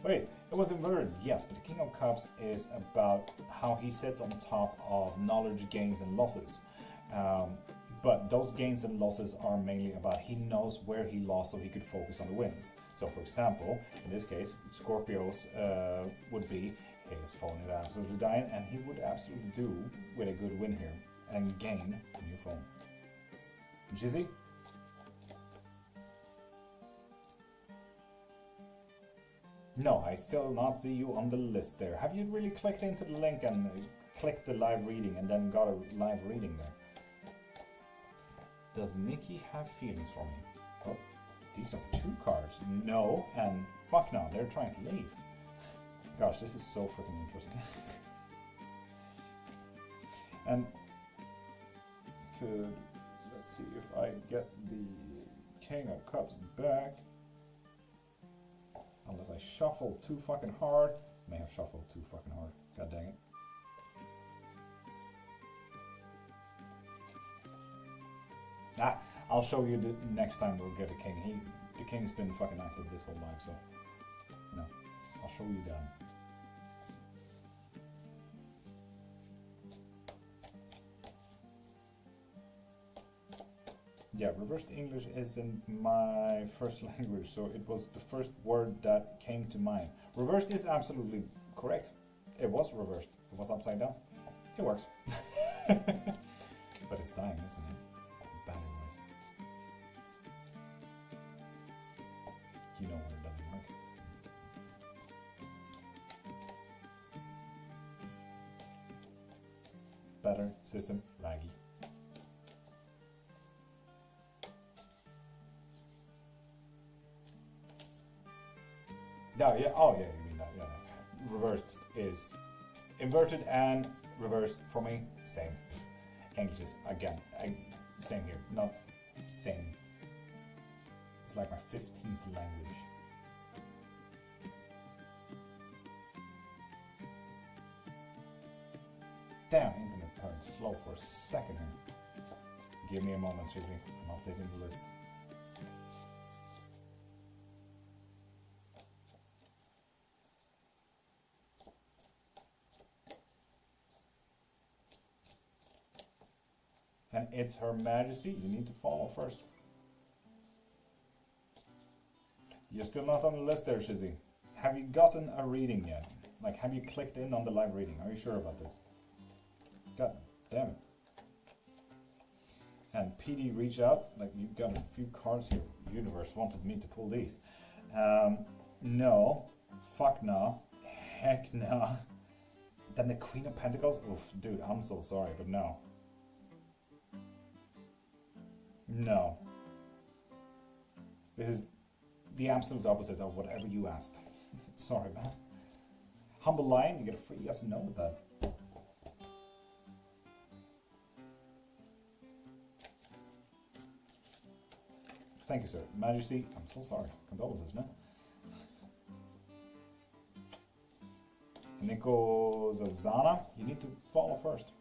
[SPEAKER 1] Wait, it was inverted, yes, but the King of Cups is about how he sits on top of knowledge gains and losses. But those gains and losses are mainly about he knows where he lost so he could focus on the wins. So for example, in this case, Scorpio's would be his phone is absolutely dying, and he would absolutely do with a good win here and gain a new phone. Jizzy? No, I still not see you on the list there. Have you really clicked into the link and clicked the live reading and then got a live reading there? Does Nikki have feelings for me? Oh, these are two cards. No, and fuck no, they're trying to leave. Gosh, this is so freaking interesting. And let's see if I get the King of Cups back. Unless I shuffle too fucking hard. May have shuffled too fucking hard. God dang it. I'll show you the next time we'll get a king. The king's been fucking active this whole life, so you know, I'll show you then. Yeah, reversed English isn't my first language, so it was the first word that came to mind. Reversed is absolutely correct. It was reversed. It was upside down. It works. But it's dying, isn't it? Bad advice. You know when it doesn't work. Better system, laggy. No, yeah, oh yeah, you mean that, yeah. Reversed is inverted and reversed for me, same. English is, again, same here, not same. It's like my 15th language. Damn, internet turned slow for a second here. Give me a moment, Shizzy. I'm updating the list. And it's Her Majesty. You need to follow first. You're still not on the list there, Shizzy. Have you gotten a reading yet? Like, have you clicked in on the live reading? Are you sure about this? God damn it. And PD, reach out. Like, you've got a few cards here. Universe wanted me to pull these. No. Fuck no. Heck no. Then the Queen of Pentacles? Oof, dude, I'm so sorry, but no. No. This is the absolute opposite of whatever you asked. Sorry, man. Humble Lion, you get a free yes and no with that. Thank you, sir. Majesty, I'm so sorry. Condolences, man. Nico Zazana, you need to follow first.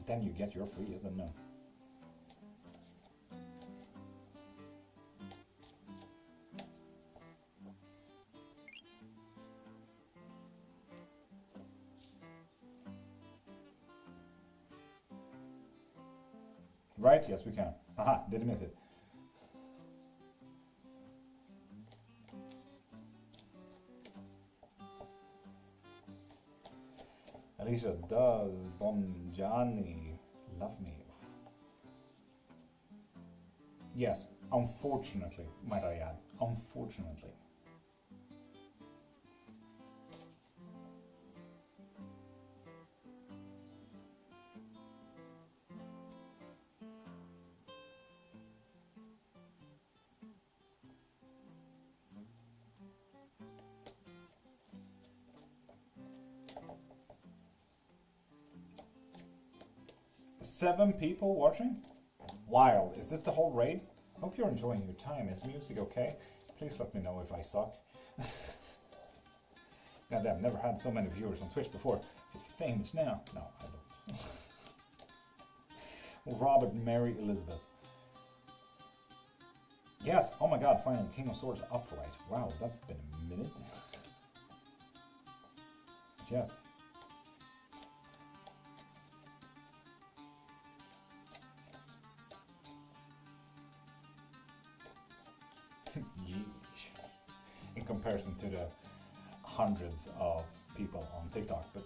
[SPEAKER 1] Then you get your free yes and no. Right? Yes, we can. Aha, didn't miss it. Alicia, does Bonjani love me? Yes, unfortunately, might I add. Unfortunately. Seven people watching? Wild. Is this the whole raid? Hope you're enjoying your time. Is music okay? Please let me know if I suck. Goddamn, never had so many viewers on Twitch before. You're famous now. No, I don't. Robert, Mary, Elizabeth. Yes, oh my god, finally, King of Swords upright. Wow, that's been a minute. Yes. In comparison to the hundreds of people on TikTok, but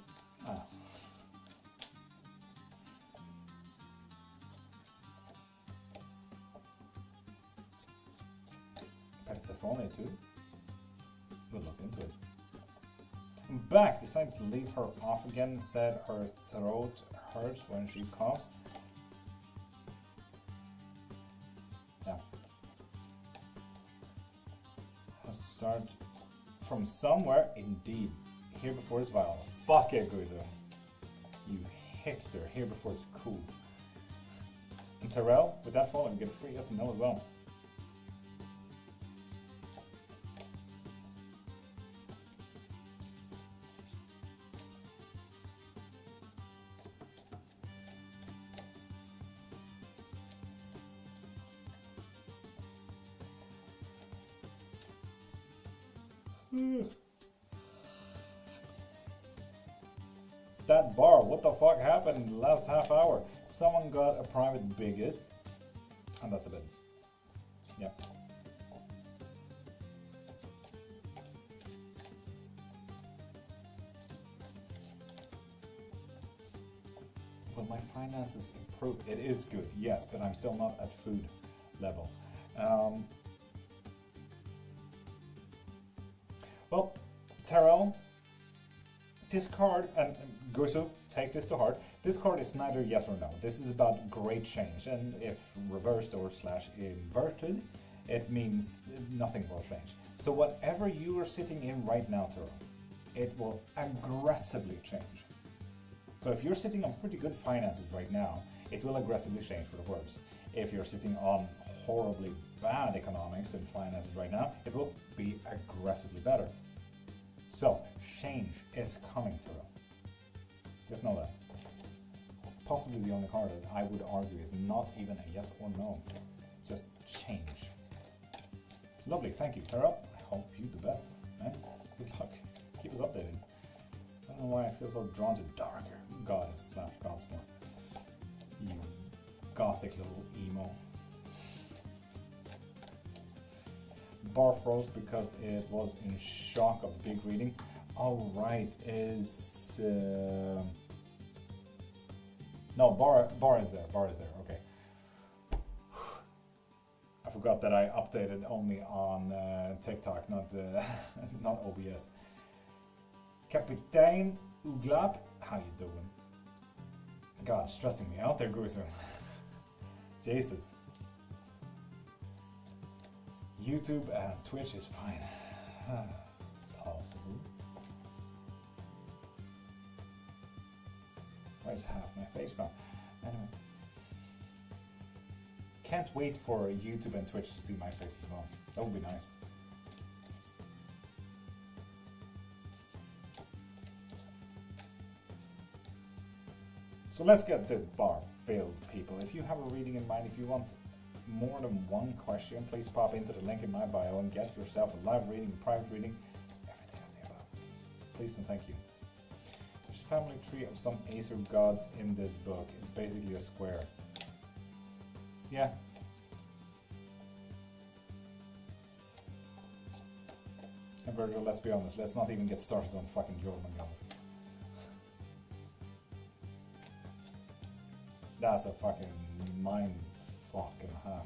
[SPEAKER 1] Persephone too. We'll look into it. I'm back. Decided to leave her off again. Said her throat hurts when she coughs. Has to start from somewhere. Indeed, Here before it's viral. Fuck it, Guizo. You hipster. Here before it's cool. And Terrell, with that follow, you get a free SNL as well. That bar, what the fuck happened in the last half hour? Someone got a private biggest, and that's a bit. Yeah. Will my finances improve? It is good, yes, but I'm still not at food level. Well, Terrell, this card, and Gusu, take this to heart, this card is neither yes or no. This is about great change, and if reversed or slash inverted, it means nothing will change. So whatever you are sitting in right now, Terrell, it will aggressively change. So if you're sitting on pretty good finances right now, it will aggressively change for the worse. If you're sitting on horribly bad economics and finances right now, it will be aggressively better. So, change is coming, Terrell. Just know that. Possibly the only card that I would argue is not even a yes or no. It's just change. Lovely, thank you, Terrell. I hope you the best, man. Good luck. Keep us updated. I don't know why I feel so drawn to darker goddess slash godsmore. You gothic little emo. Bar froze because it was in shock of the big reading. All right, is no bar is there. Bar is there. Okay. I forgot that I updated only on TikTok, not not OBS. Kapitein Uglap, how you doing? God, it's stressing me out there, Gruesome. Jesus. YouTube and Twitch is fine. Possible. Why is half my face gone? Anyway. Can't wait for YouTube and Twitch to see my face as well. That would be nice. So let's get this bar filled, people. If you have a reading in mind, if you want more than one question, please pop into the link in my bio and get yourself a live reading, a private reading, everything of the above. Please and thank you. There's a family tree of some Acer gods in this book. It's basically a square. Yeah. And Virgil, let's be honest, let's not even get started on fucking Jormungandr. That's a fucking mind fuck and a half.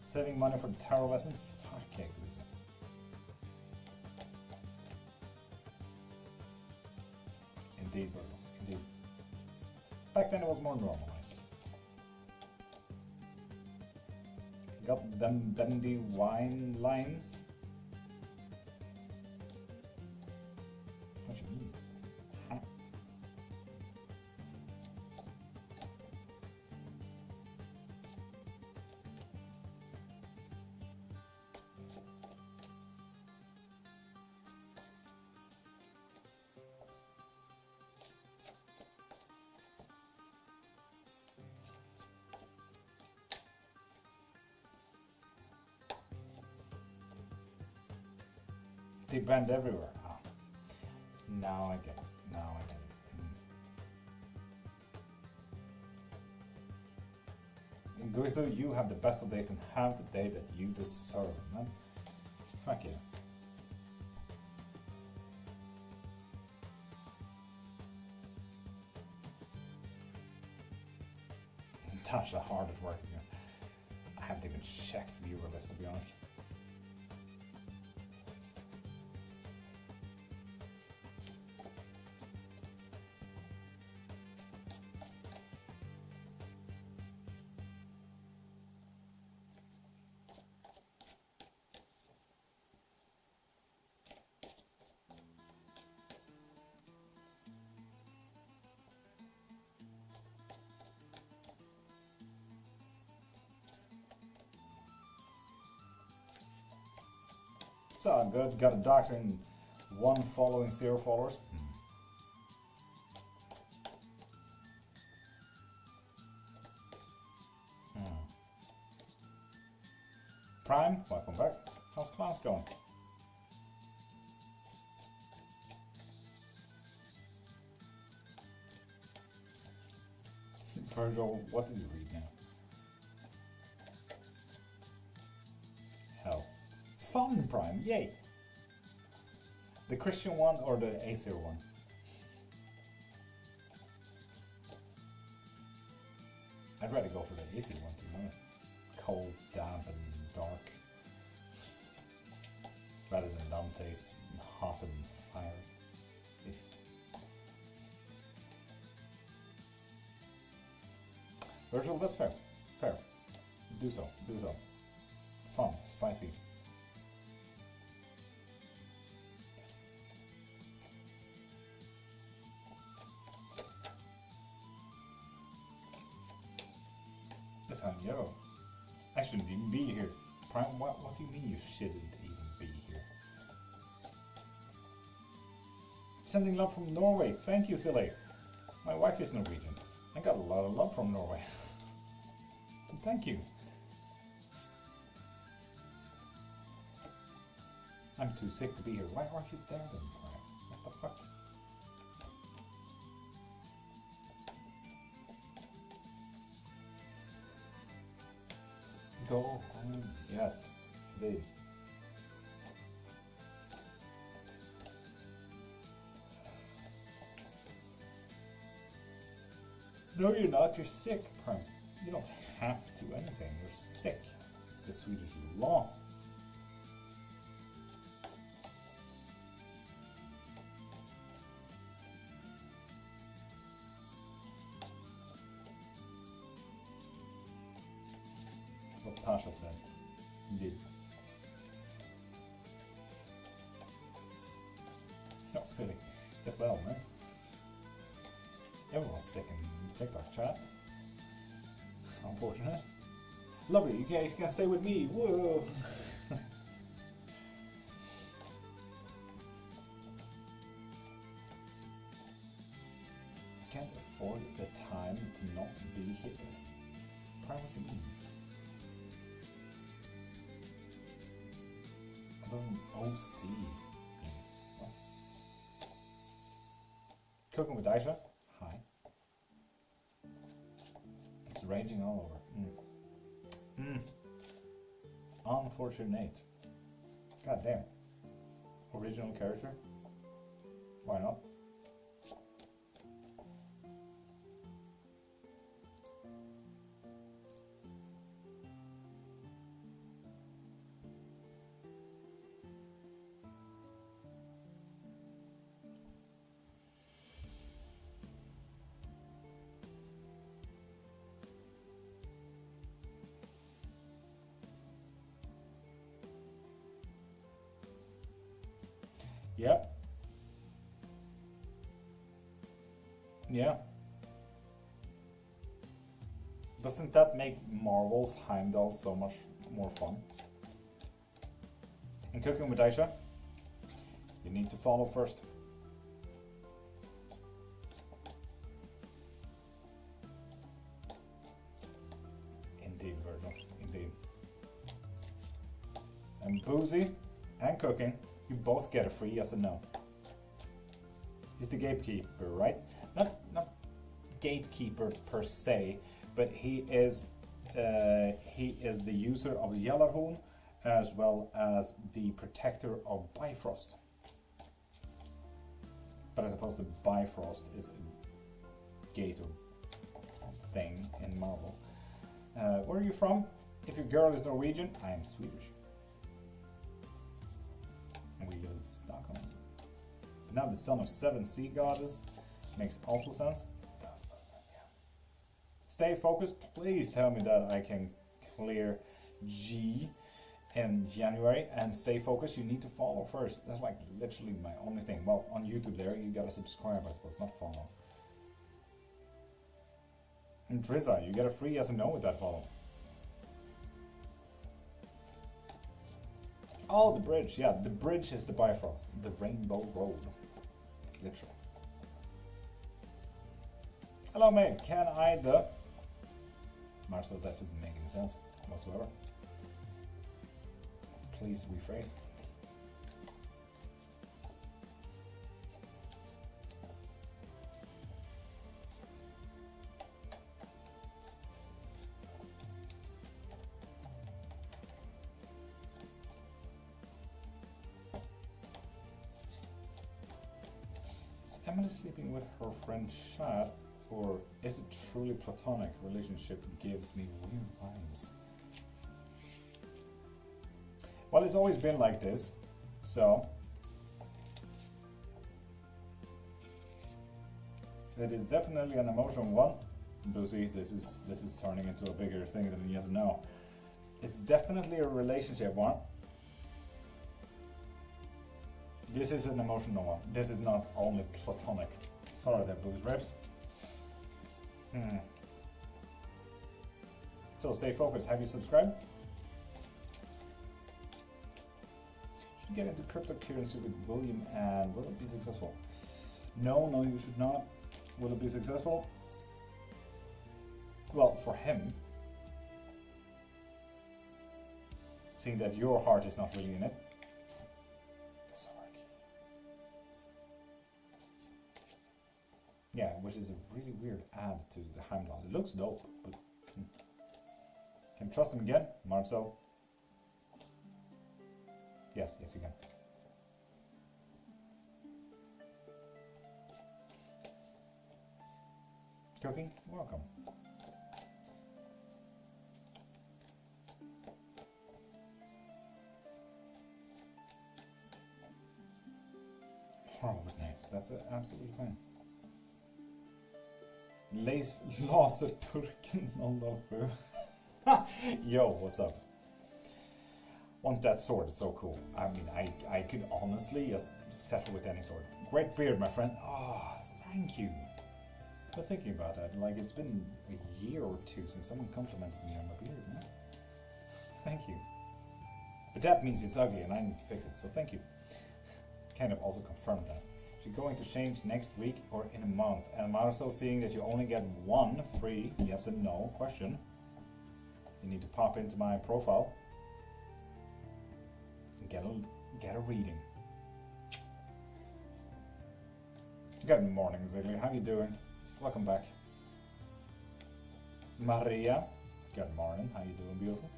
[SPEAKER 1] Saving money for the tarot lesson? Fuck yeah, Guzo. Indeed, Virgil. Indeed. Back then it was more normalized. Got them bendy wine lines. What you mean? Huh? They bend everywhere. Ah. Now I get it. Now I get it. Guizo, you have the best of days and have the day that you deserve, man. Fuck you. Tasha hard at work again. I haven't even checked viewer list, to be honest. So good, got a doctor and 1 following, 0 followers. Prime, welcome back. How's class going? Virgil, what did you read now? Hell. Fun Prime, yay! The Christian one or the Aesir one? I'd rather go for the Aesir one, to be honest. Cold, damp and dark. Rather than Dante's hot and fire. Virgil, that's fair. Fair. Do so. Do so. Fun. Spicy. Yes. That's how you go. I shouldn't even be here. Prime, what do you mean you shouldn't even be here? Sending love from Norway. Thank you, Silly. My wife is Norwegian. I got a lot of love from Norway. Thank you. I'm too sick to be here. Why aren't you there then? What the fuck? Go home. Yes, indeed. No, you're not. You're sick, Prime. You don't have to do anything. You're sick. It's the Swedish law. What Pasha said. Indeed. Not silly. Get well, man. Everyone's sick in TikTok chat. Unfortunate. Lovely, you guys can stay with me. Whoa! Can't afford the time to not be here. Privately. It doesn't OC me. What? Cooking with Aisha. Hi. It's raging all over. Unfortunate. God damn. Original character? Why not? Yep. Yeah. Doesn't that make Marvel's Heimdall so much more fun? In Cooking with Aisha, you need to follow first. Indeed, Virgil. Indeed. And Boozy and Cooking, you both get a free yes and no. He's the gatekeeper, right? Not gatekeeper per se, but he is the user of Jallarhorn as well as the protector of Bifrost. But I suppose the Bifrost is a gate or thing in Marvel. Where are you from? If your girl is Norwegian, I am Swedish. And we live in Stockholm. But now the son of 7 sea goddess makes also sense. It does, doesn't it? Yeah. Stay focused. Please tell me that I can clear G in January and stay focused. You need to follow first. That's like literally my only thing. Well, on YouTube there, you gotta subscribe, I suppose, not follow. And Drizza, you get a free yes and no with that follow. Oh, the bridge. Yeah, the bridge is the Bifrost. The Rainbow Road. Literally. Hello, mate. Can I the... Marcel, that doesn't make any sense whatsoever. Please rephrase. Is Emily sleeping with her friend Shad, or is it truly platonic relationship? Gives me weird vibes. Well, it's always been like this, so it is definitely an emotional one. Boozy, this is turning into a bigger thing than yes and no. It's definitely a relationship one. This is an emotional one. This is not only platonic. Sorry there, Booze Rips. So stay focused. Have you subscribed? Should get into cryptocurrency with William, and will it be successful? No, you should not. Will it be successful? Well, for him, seeing that your heart is not really in it. Yeah, which is a really weird add to the Heimdall. It looks dope, but can you trust him again, Marzo? Yes, you can. Cooking? Welcome. Horrible with names. That's absolutely fine. Laserturken 007. Yo, what's up? Want that sword, it's so cool. I mean, I could honestly just settle with any sword. Great beard, my friend. Oh, thank you for thinking about that. Like, it's been a year or two since someone complimented me on my beard, man. Thank you. But that means it's ugly and I need to fix it, so thank you. Kind of also confirmed that. Is it going to change next week or in a month? And I'm also seeing that you only get one free yes and no question. You need to pop into my profile and get a reading. Good morning, Ziggly. How you doing? Welcome back. Maria. Good morning. How you doing, beautiful?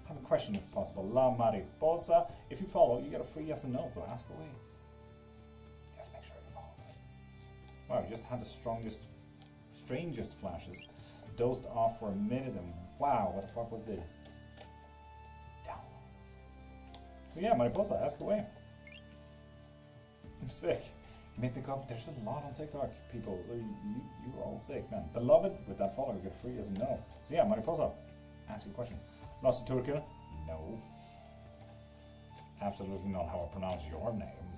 [SPEAKER 1] I have a question if possible. La Mariposa. If you follow, you get a free yes and no, so ask away. Just make sure you follow. Wow, you just had the strangest flashes. Dozed off for a minute and wow, what the fuck was this? Down. So yeah, Mariposa, ask away. I'm sick. Make the cover. There's a lot on TikTok, people. You're all sick, man. Beloved, with that follow, you get free as a no. So yeah, Mariposa, ask your question. Lost to Turkey? No. Absolutely not how I pronounce your name.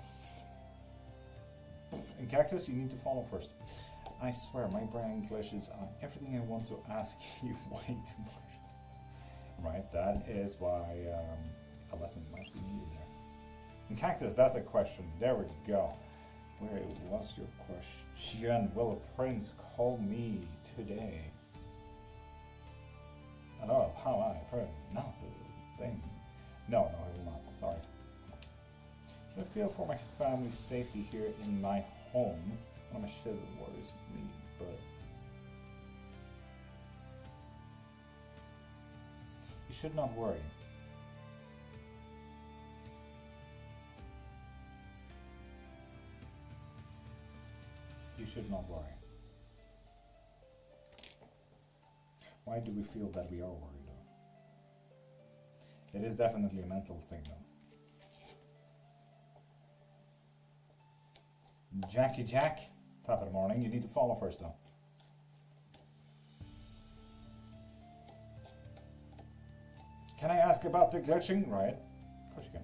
[SPEAKER 1] In Cactus, you need to follow first. I swear, my brain glitches on everything I want to ask you way too much. Right, that is why a lesson might be needed there. In Cactus, that's a question. There we go. Where was your question? Will a prince call me today? I don't know how I pronounce the thing. No, he will not. Sorry. Should I feel for my family's safety here in my home? One of my shit worries me, but you should not worry. You should not worry. Why do we feel that we are worried though? It is definitely a mental thing though. Jackie Jack, top of the morning. You need to follow first though. Can I ask about the glitching? Right. Of course you can.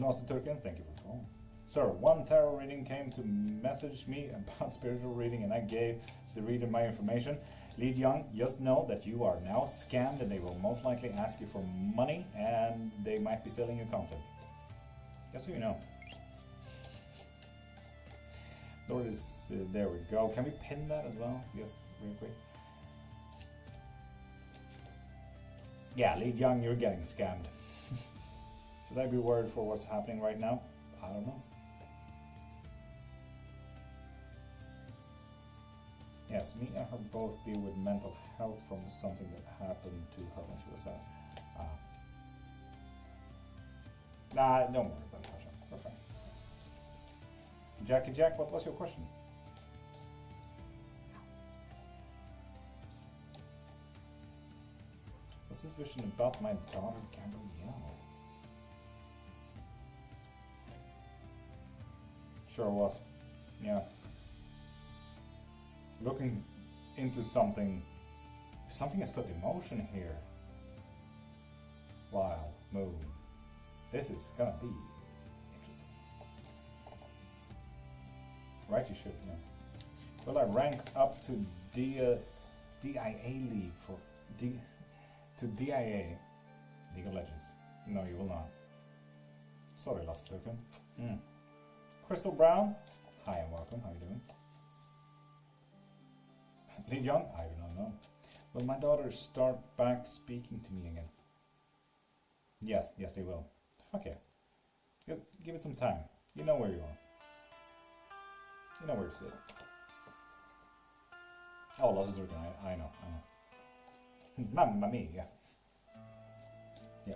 [SPEAKER 1] Lost the Turkin, thank you for following. Sir, one tarot reading came to message me about spiritual reading and I gave the reader my information. Lead Young, just know that you are now scammed and they will most likely ask you for money and they might be selling your content. Just so you know. Lord is, there we go. Can we pin that as well? Just real quick. Yeah, Lead Young, you're getting scammed. Should I be worried for what's happening right now? I don't know. Yes, me and her both deal with mental health from something that happened to her when she was sad. Nah, don't worry about it. We're fine. Jackie Jack, what was your question? Was this vision about my daughter Gabrielle? Sure was. Yeah. Looking into something. Something has put emotion here. Wild moon. This is gonna be interesting. Right, you should know. Will I rank up to DIA League for to DIA League of Legends? No, you will not. Sorry, Lost Token. Crystal Brown. Hi and welcome. How are you doing? Lead Young? I do not know. Will my daughter start back speaking to me again? Yes, they will. Fuck yeah. Just give it some time. You know where you are. You know where you sit. Oh, Lost Token. I know. Mamma mia. Yeah,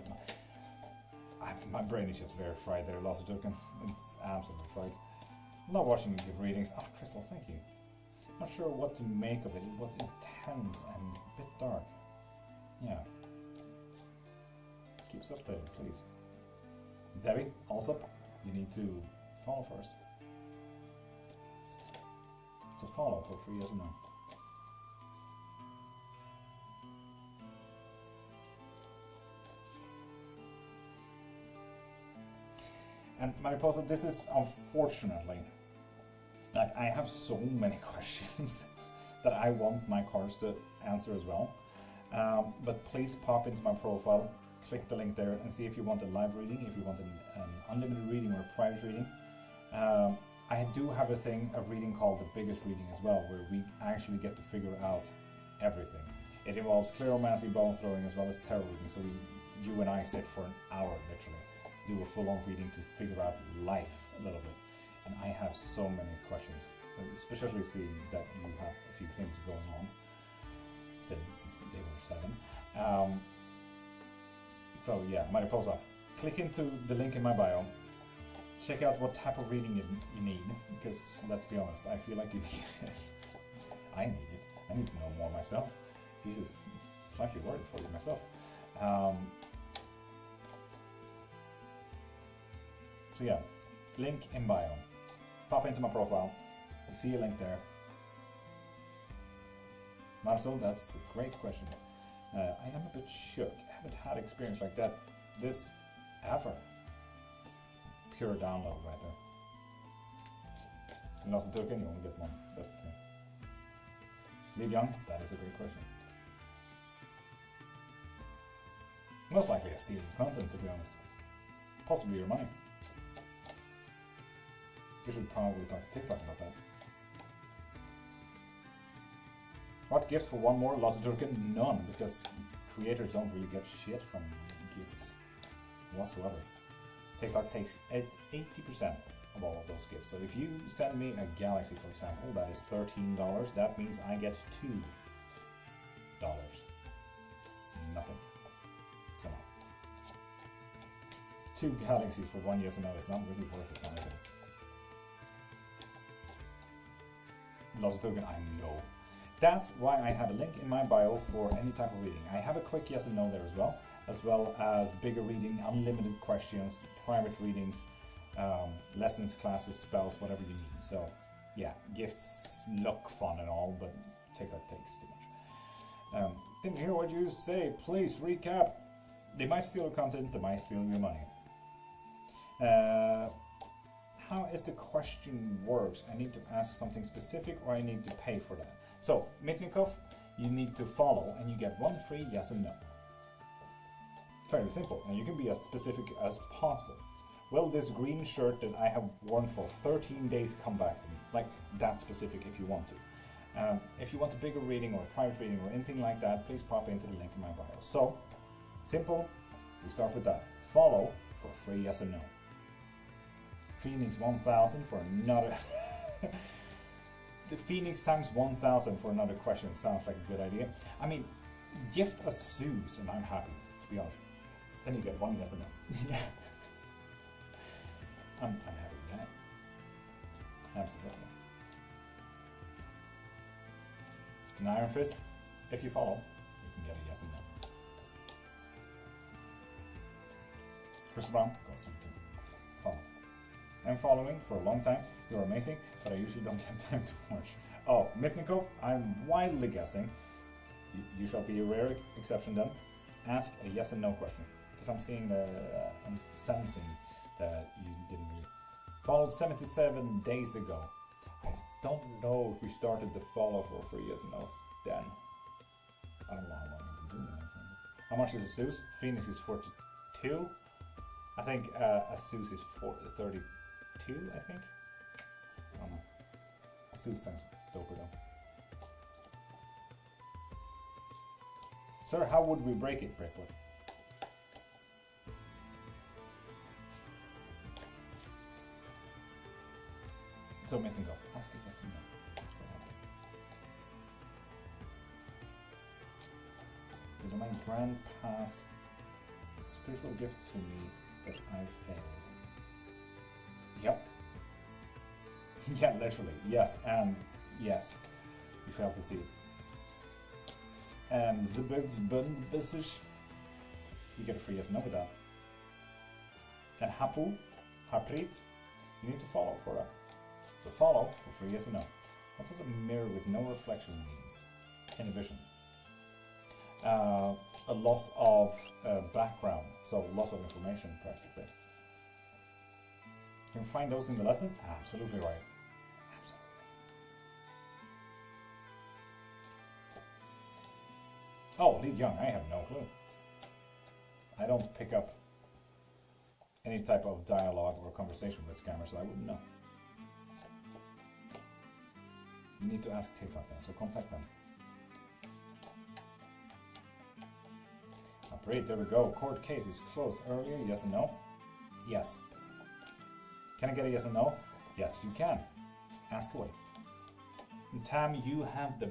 [SPEAKER 1] my brain is just very fried there, Lost Token. It's absolutely fried. Love watching you give readings. Oh, Crystal, thank you. Not sure what to make of it. It was intense and a bit dark. Yeah. Keep us updated, please. Debbie, also, you need to follow first. So follow for free, isn't it? And Mariposa, this is unfortunately, like, I have so many questions that I want my cards to answer as well. But please pop into my profile, click the link there and see if you want a live reading, if you want an unlimited reading or a private reading. I do have a reading called The Biggest Reading as well, where we actually get to figure out everything. It involves cleromancy, bone throwing, as well as tarot reading. So you and I sit for an hour, literally, do a full-on reading to figure out life a little bit. And I have so many questions, especially seeing that you have a few things going on since they were 7. So yeah, Mariposa, click into the link in my bio. Check out what type of reading you need, because let's be honest, I feel like you need it. I need it. I need to know more myself. Jesus, slightly worried for you myself. So yeah, link in bio. Pop into my profile. You see a link there. Marcel, that's a great question. I am a bit shook. I haven't had experience like that this ever. Pure download right there. And Lost Token, you only get one. That's the thing. Lead Young, that is a great question. Most likely a stealing content, to be honest. Possibly your money. You should probably talk to TikTok about that. What gift for one more Lost Token? None, because creators don't really get shit from gifts whatsoever. TikTok takes 80% of all of those gifts. So if you send me a galaxy, for example, that is $13, that means I get $2. Nothing. So 2 galaxies for 1 yes or no is not really worth it, honestly. Lost Token, I know. That's why I have a link in my bio for any type of reading. I have a quick yes and no there as well as bigger reading, unlimited questions, private readings, lessons, classes, spells, whatever you need. So yeah, gifts look fun and all, but TikTok takes too much. Didn't hear what you say. Please recap. They might steal your content, they might steal your money. how is the question works? I need to ask something specific or I need to pay for that. So, Mitnikov, you need to follow and you get one free yes and no. Very simple, and you can be as specific as possible. Will this green shirt that I have worn for 13 days come back to me? Like that specific if you want to. If you want a bigger reading or a private reading or anything like that, please pop into the link in my bio. So, simple, we start with that. Follow for a free yes or no. Phoenix 1000 for another... The Phoenix times 1000 for another question sounds like a good idea. I mean, gift a Zeus and I'm happy, to be honest. Then you get one yes or no. I'm happy with that. Absolutely. An Iron Fist, if you follow, you can get a yes and no. Chris Brown goes to follow. I'm following for a long time. You're amazing, but I usually don't have time to watch. Oh, Mitnikov, I'm wildly guessing. You shall be a rare exception then. Ask a yes and no question. Because I'm seeing I'm sensing that you didn't really. Followed 77 days ago. I don't know if we started the follow for free yes and no then. I don't know how long I've been doing that. How much is a Zeus? Phoenix is 42. I think a Zeus is 32, I think. I don't know. A Zeus sounds doper though. Sir, how would we break it, Bricklet? So make them go. Ask a yes and no. Did my grandpa's spiritual gift to me that I failed? Yep. Yeah, literally. Yes, and yes. You failed to see it. And Zbugsbundbissig. You get a free yes and no with that. And Harpreet, you need to follow for that. So follow for free yes and no. What does a mirror with no reflection means? Inhibition. A loss of background, so loss of information practically. Can you find those in the lesson? Absolutely right. Absolutely. Oh, Lee Young, I have no clue. I don't pick up any type of dialogue or conversation with scammers, so I wouldn't know. You need to ask TikTok then, so contact them. Great, there we go. Court case is closed earlier, yes and no? Yes. Can I get a yes and no? Yes, you can. Ask away. And Tam, you have the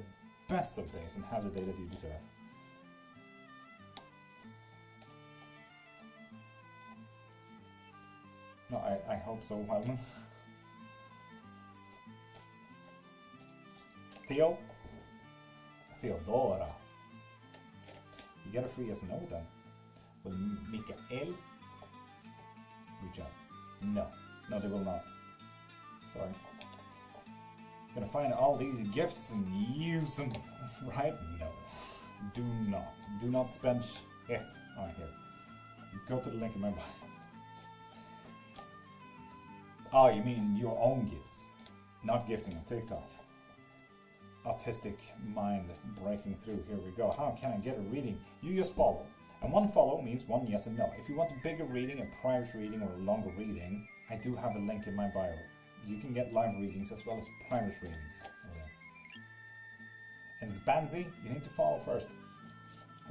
[SPEAKER 1] best of days and have the day that you deserve. No, I hope so, Wildman. Theo? Theodora. You get a free yes and no with them. Will Mikael reach out? No. No, they will not. Sorry. Gonna find all these gifts and use them, right? No. Do not. Do not spend shit on here. Go to the link in my bio. Oh, you mean your own gifts, not gifting on TikTok. Autistic mind breaking through. Here we go. How can I get a reading? You just follow. And one follow means one yes and no. If you want a bigger reading, a private reading, or a longer reading, I do have a link in my bio. You can get live readings as well as private readings. Okay. And Zbanzi, you need to follow first.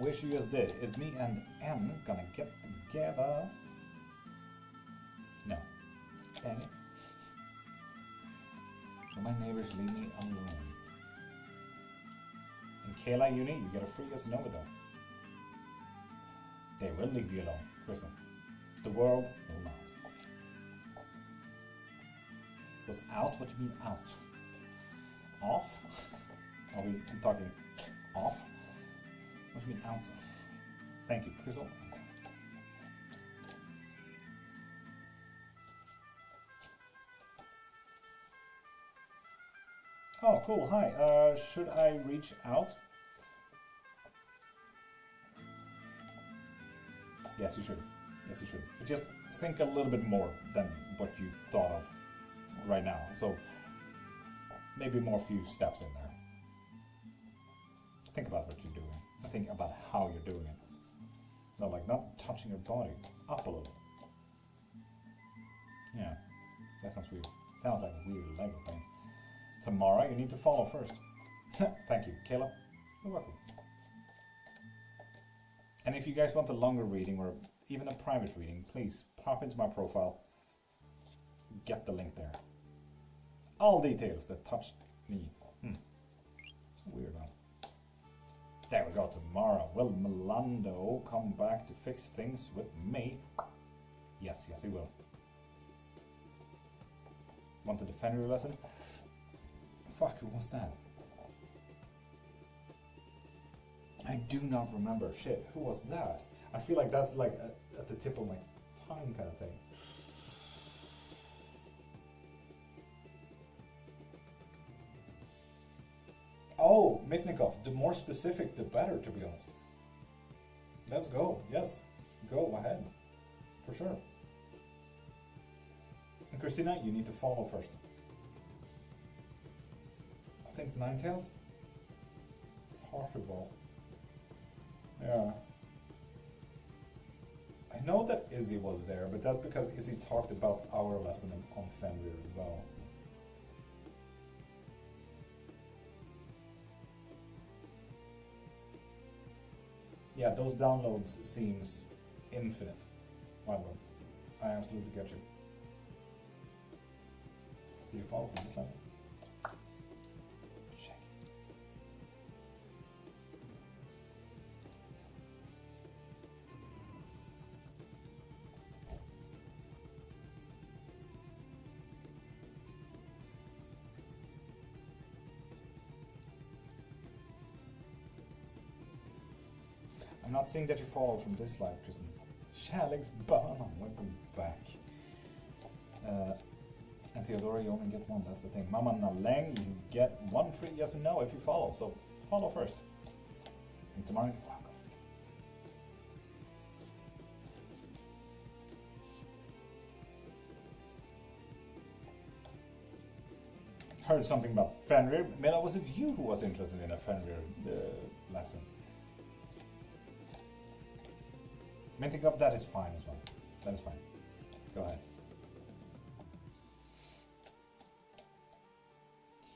[SPEAKER 1] Wish you just did. Is me and M gonna get together? No. Dang it. Will my neighbors leave me alone? In Kayla Uni, you get a free yes and no with them. They will leave you alone. Listen, the world will not. Was out? What do you mean out? Off? Are we talking off? What do you mean out? Thank you, Crystal. Oh, cool. Hi. Should I reach out? Yes, you should. Yes, you should. But just think a little bit more than what you thought of right now. So maybe more few steps in there. Think about what you're doing. Think about how you're doing it. No, like not touching your body. Up a little. Yeah, that sounds weird. Sounds like a weird Lego thing. Tamara, you need to follow first. Thank you. Caleb, you're welcome. And if you guys want a longer reading or even a private reading, please pop into my profile. Get the link there. All details that touched me. It's weird now. There we go, Tamara. Will Melando come back to fix things with me? Yes, he will. Want to defend your lesson? Fuck, who was that? I do not remember. Shit, who was that? I feel like that's like at the tip of my tongue kind of thing. Oh, Mitnikov. The more specific, the better, to be honest. Let's go. Yes, go ahead. For sure. And Christina, you need to follow first. I think Ninetales? Possible. Yeah. I know that Izzy was there, but that's because Izzy talked about our lesson on Fenrir as well. Yeah, those downloads seems infinite. Wow, I absolutely get you. Do you follow from this level? Check. I'm not saying that you follow from this slide, Kristen. Shalix Barnum, welcome back. And Theodora, you only get one, that's the thing. Mama Naleng, you get one free yes and no if you follow, so follow first. And tomorrow, welcome. Heard something about Fenrir. Mela, was it you who was interested in a Fenrir lesson? Minting that is fine as well. That is fine. Go ahead.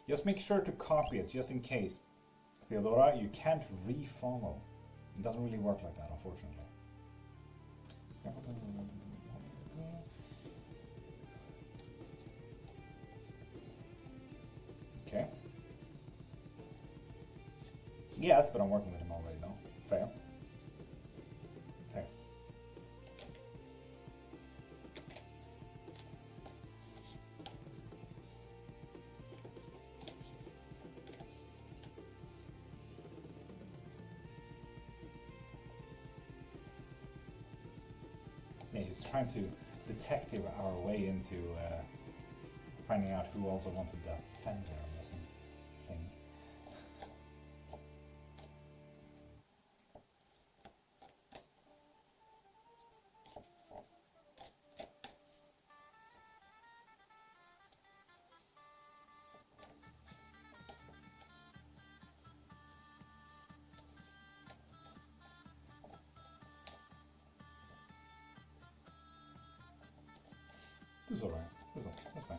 [SPEAKER 1] Just make sure to copy it, just in case. Theodora, you can't re-follow. It doesn't really work like that, unfortunately. Okay. Yes, but I'm working with him already, no? Fair. Fair. Yeah, he's trying to detective our way into finding out who also wanted the Fender missing thing. This is alright. That's fine.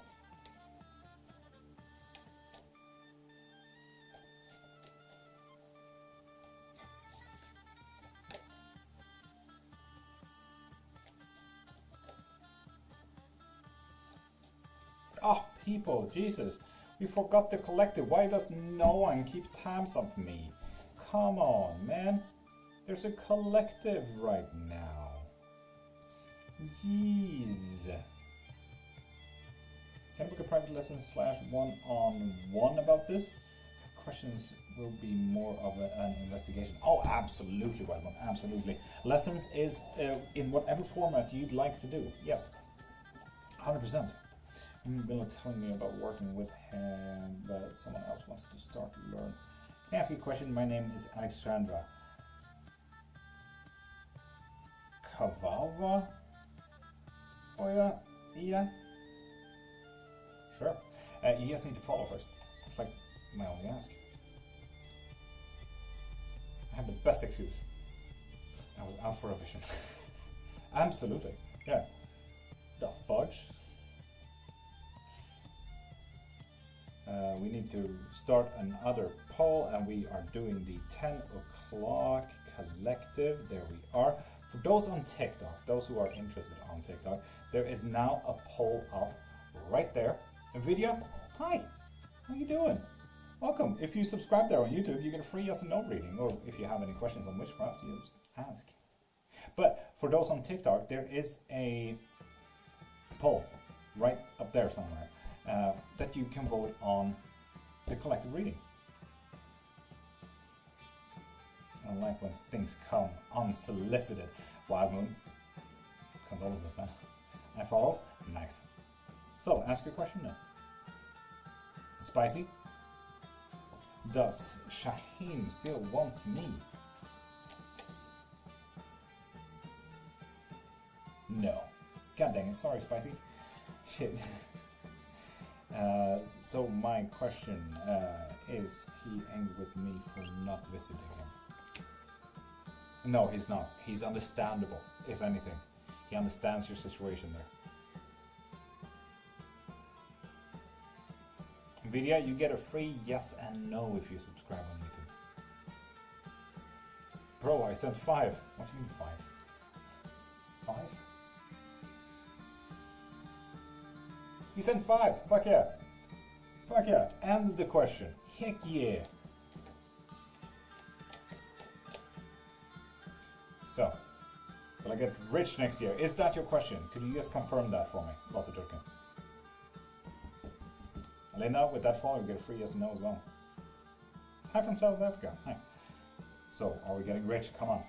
[SPEAKER 1] Oh, people, Jesus. We forgot the collective. Why does no one keep tabs of me? Come on, man. There's a collective right now. Jeez. Can I book a private lesson / one-on-one about this? Questions will be more of an investigation. Oh, absolutely, Wildman, absolutely. Lessons is in whatever format you'd like to do. Yes, 100%. Bill telling me about working with him, but someone else wants to start to learn. Can I ask you a question? My name is Alexandra Kavava. Oh yeah, yeah. Sure. You just need to follow first. It's like my only ask. I have the best excuse. I was out for a vision. Absolutely. Yeah. The fudge. We need to start another poll, and we are doing the 10 o'clock collective. There we are. For those on TikTok, those who are interested on TikTok, there is now a poll up right there. Nvidia, hi, how you doing? Welcome. If you subscribe there on YouTube, you get a free yes and no reading, or if you have any questions on witchcraft, you just ask. But for those on TikTok, there is a poll right up there somewhere that you can vote on the collective reading. I like when things come unsolicited. Wild Moon, condolences, man. I follow. Nice. So, ask your question now. Spicy. Does Shaheen still want me? No. God dang it. Sorry, Spicy. Shit. So my question is he angry with me for not visiting him? No, he's not. He's understandable, if anything. He understands your situation there. Nvidia, you get a free yes and no if you subscribe on YouTube. Bro, I sent 5. What do you mean 5? 5? You sent 5. Fuck yeah. Fuck yeah. And the question. Heck yeah. So, will I get rich next year? Is that your question? Could you just confirm that for me, Lasse Turken? Elena, with that follow, you get a free yes and no as well. Hi from South Africa. Hi. So, are we getting rich? Come on.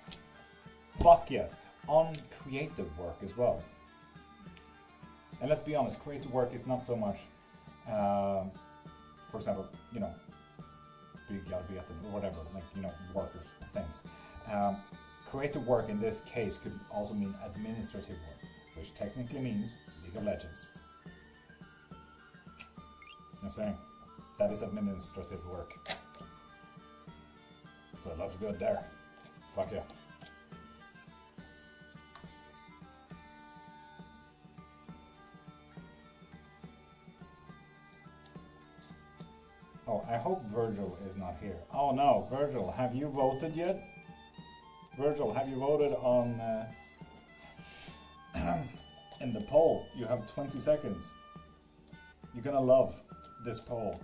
[SPEAKER 1] Fuck yes. On creative work as well. And let's be honest, creative work is not so much, for example, you know, byggarbeten or whatever, like, you know, workers, things. Creative work in this case could also mean administrative work, which technically means League of Legends. I'm saying, that is administrative work. So it looks good there. Fuck yeah. Oh, I hope Virgil is not here. Oh no, Virgil, have you voted yet? Virgil, have you voted on in the poll? You have 20 seconds. You're gonna love this poll.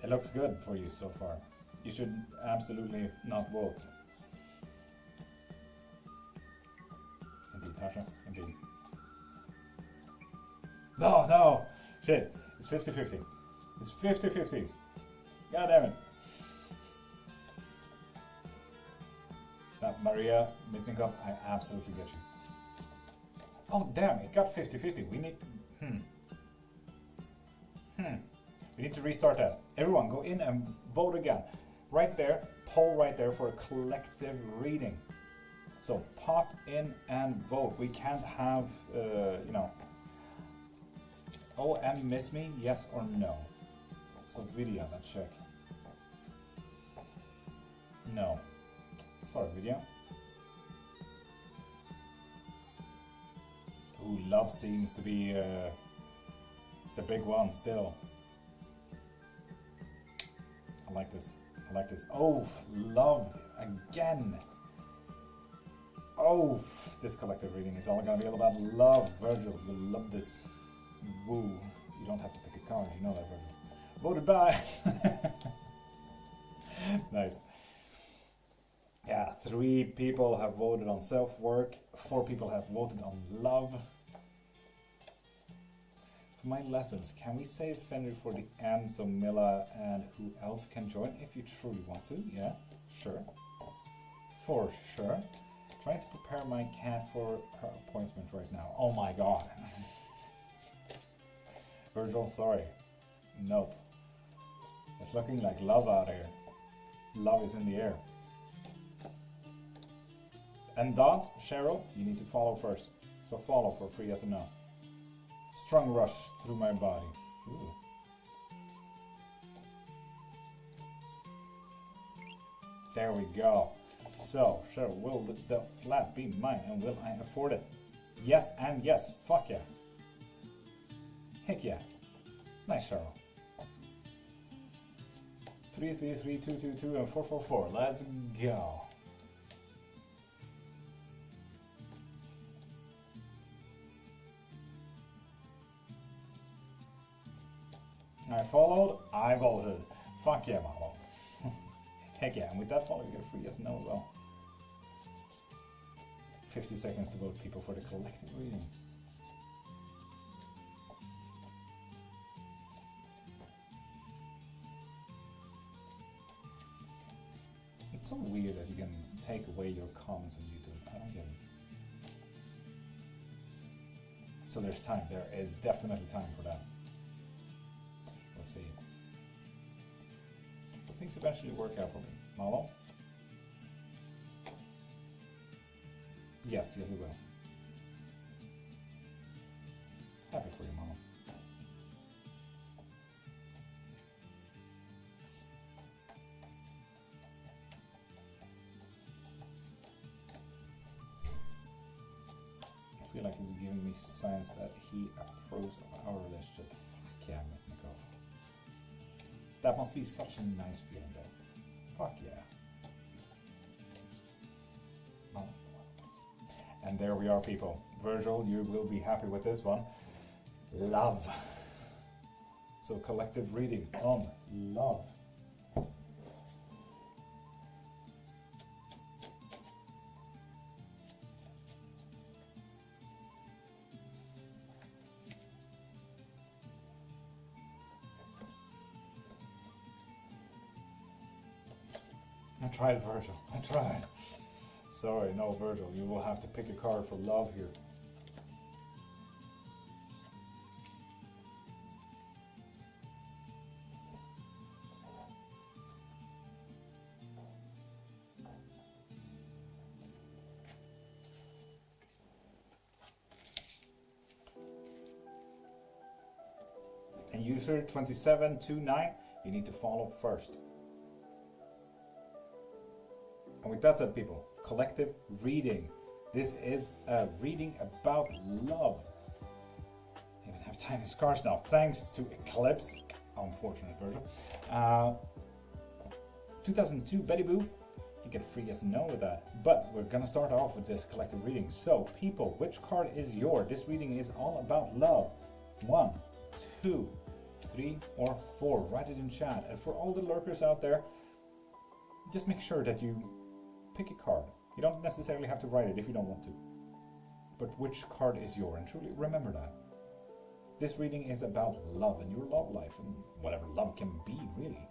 [SPEAKER 1] It looks good for you so far. You should absolutely not vote. Indeed, Tasha, indeed. No, no! Shit, it's 50-50. It's 50-50. God damn it. Now, Maria Mitnikov, I absolutely get you. Oh, damn, it got 50-50. We need... We need to restart that. Everyone, go in and vote again. Right there, poll right there for a collective reading. So, pop in and vote. We can't have, you know... OM miss me, yes or no? So, video, let's check. No. Sorry, video. Ooh, love seems to be the big one still. I like this. I like this. Oh, love again. Oh, this collective reading is all going to be all about love. Virgil, you'll love this. Woo. You don't have to pick a card, you know that, Virgil. Voted by. Nice. Yeah, 3 people have voted on self-work, 4 people have voted on love. For my lessons, can we save Fenrir for the end so Mila and who else can join if you truly want to? Yeah, sure. For sure. Trying to prepare my cat for her appointment right now. Oh my god. Virgil, sorry. Nope. It's looking like love out here. Love is in the air. And Dot, Cheryl, you need to follow first. So follow for free yes and no. Strong rush through my body. Ooh. There we go. So, sure, will the flat be mine and will I afford it? Yes and yes. Fuck yeah. Heck yeah. Nice, Cheryl. 3, 3, 3, 2, 2, 2, and 4, 4, 4. Let's go. I followed, I voted. Fuck yeah, mama. Heck yeah, and with that follow, you get a free yes and no as well. 50 seconds to vote, people, for the collective reading. It's so weird that you can take away your comments on YouTube. I don't get it. So there's time. There is definitely time for that. We'll see. But things eventually work out for me. Malo? Yes, yes it will. Happy for you, Mama. I feel like he's giving me signs that he approves of our relationship. Fuck yeah, Mitnikov. That must be such a nice feeling though. Fuck yeah. Oh. And there we are, people. Virgil, you will be happy with this one. Love. So collective reading on love. I tried, Virgil. I tried. Sorry, no, Virgil. You will have to pick a card for love here. And user 2729, you need to follow first. And with that said, people, collective reading. This is a reading about love. I even have tiny scars now, thanks to Eclipse. Unfortunate version. 2002 Betty Boo. You get a free yes and no with that. But we're gonna start off with this collective reading. So, people, which card is yours? This reading is all about love. 1, 2, 3, or 4. Write it in chat. And for all the lurkers out there, just make sure that you pick a card. You don't necessarily have to write it if you don't want to. But which card is yours? And truly remember that. This reading is about love and your love life and whatever love can be, really.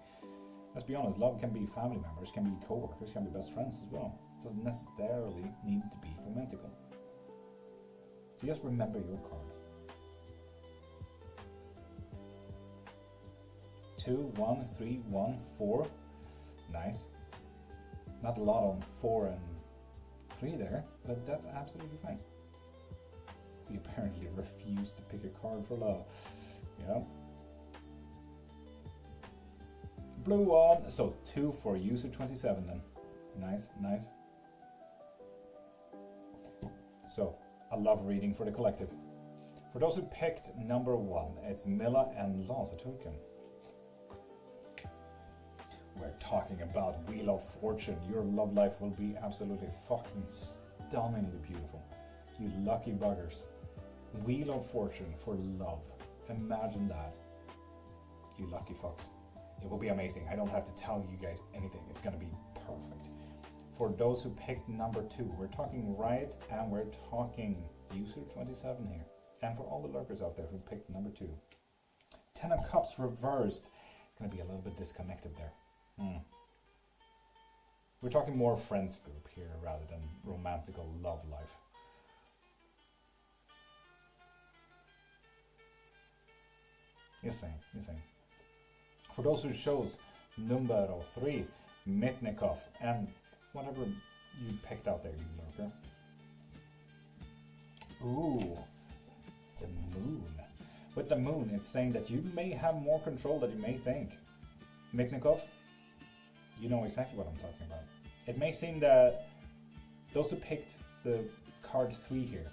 [SPEAKER 1] Let's be honest, love can be family members, can be co-workers, can be best friends as well. It doesn't necessarily need to be romantical. So just remember your card. 2, 1, 3, 1, 4. Nice. Not a lot on 4 and 3 there, but that's absolutely fine. We apparently refuse to pick a card for love. Yeah. Blue one, so 2 for user 27 then. Nice, nice. So, a love reading for the collective. For those who picked number 1, it's Milla and Laza Turken. We're talking about Wheel of Fortune. Your love life will be absolutely fucking stunningly beautiful. You lucky buggers. Wheel of Fortune for love. Imagine that. You lucky fucks. It will be amazing. I don't have to tell you guys anything. It's gonna be perfect. For those who picked number 2, we're talking right and we're talking user 27 here. And for all the lurkers out there who picked number 2. 10 of Cups reversed. It's gonna be a little bit disconnected there. We're talking more friends group here rather than romantical love life. Yes, same. For those who chose numero 3, Mitnikov, and whatever you picked out there, you lurker. Ooh, the moon. With the moon, it's saying that you may have more control than you may think. Mitnikov, you know exactly what I'm talking about. It may seem that those who picked the card 3 here,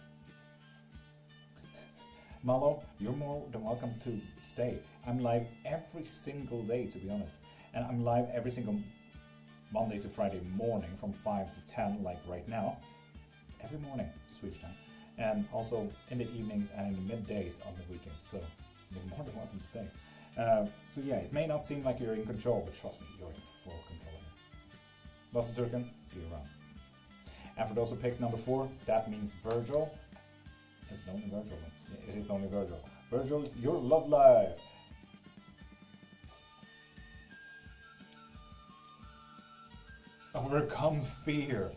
[SPEAKER 1] Malo, you're more than welcome to stay. I'm live every single day, to be honest. And I'm live every single Monday to Friday morning from 5 to 10, like right now. Every morning, Swedish time. And also in the evenings and in the middays on the weekends. So you're more than welcome to stay. So yeah, it may not seem like you're in control, but trust me, you're in full control here. Lost Turkin, see you around. And for those who picked number 4, that means Virgil. Is it only Virgil? Yeah, it is only Virgil. Virgil, your love life. Overcome fear.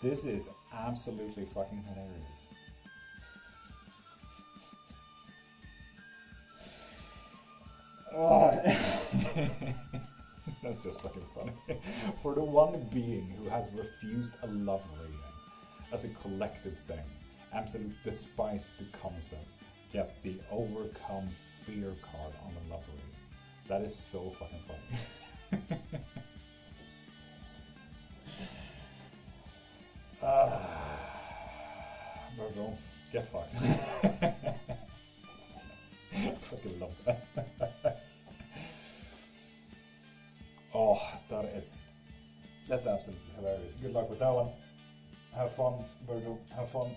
[SPEAKER 1] This is absolutely fucking hilarious. Oh. That's just fucking funny. For the one being who has refused a love reading as a collective thing, absolutely despised the concept, gets the overcome fear card on the love reading. That is so fucking funny. Virgil, get fucked. I fucking love that. Oh, that's absolutely hilarious. Good luck with that one. Have fun, Virgil. Have fun.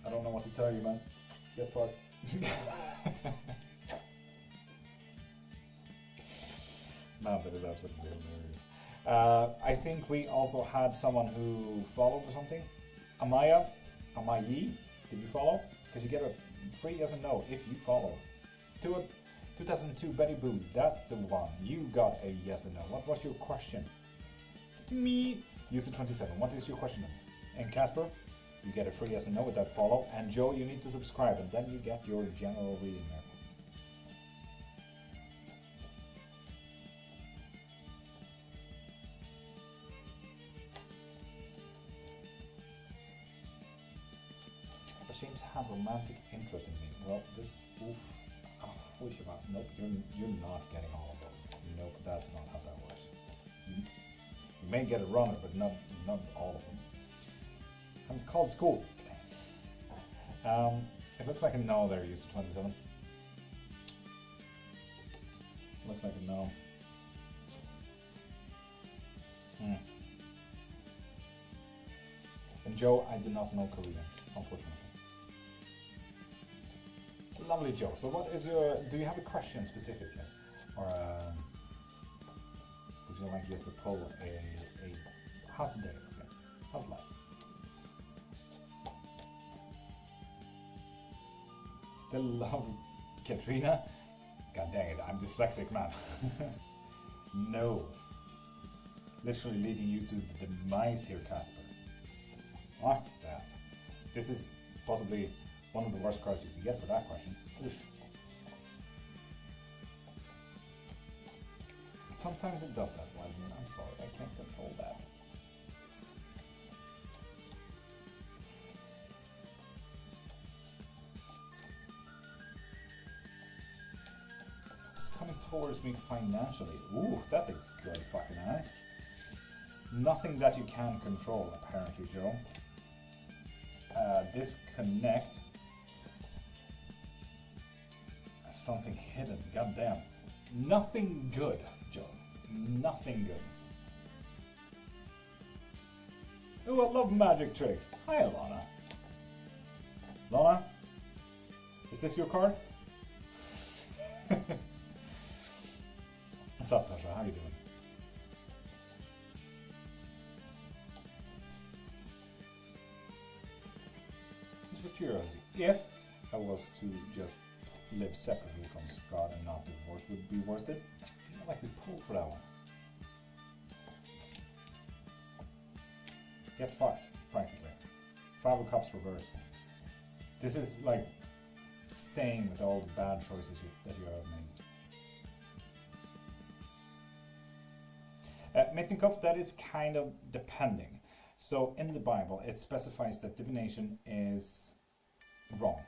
[SPEAKER 1] I don't know what to tell you, man. Get fucked. Man, that is absolutely hilarious. I think we also had someone who followed or something. Amayi, did you follow? Because you get a free yes and no if you follow. 2002 Betty Boo, that's the one. You got a yes and no. What was your question? Me. User 27, what is your question? And Casper, you get a free yes and no with that follow. And Joe, you need to subscribe, and then you get your general reading there. Seems to have romantic interest in me. Well, this, oof, wish about. Nope, you're not getting all of those. Nope, that's not how that works. You may get a runner, but not all of them. I'm called school. It looks like a no there, user 27. It looks like a no. And Joe, I do not know Korean, unfortunately. Lovely, Joe. So what is your, do you have a question specifically? Or would you like just to pull a how's the day? Okay. How's life? Still love Katrina? God dang it, I'm dyslexic, man. No. Literally leading you to the demise here, Casper. Like that. This is possibly one of the worst cards you can get for that question. Oof. Sometimes it does that, Vladimir. I'm sorry, I can't control that. What's coming towards me financially? Ooh, that's a good fucking ask. Nothing that you can control, apparently, Joe. Disconnect. Something hidden, goddamn. Nothing good, Joe. Nothing good. Ooh, I love magic tricks. Hi, Lana. Lana? Is this your card? What's up, Tasha? How you doing? Just for curiosity, if I was to just live separately from Scott and not divorce, would it be worth it? I feel like we pulled for that one. Get fucked, practically. 5 of Cups reversed. This is like staying with all the bad choices that you have made. Mitnikov, that is kind of depending. So in the Bible, it specifies that divination is wrong.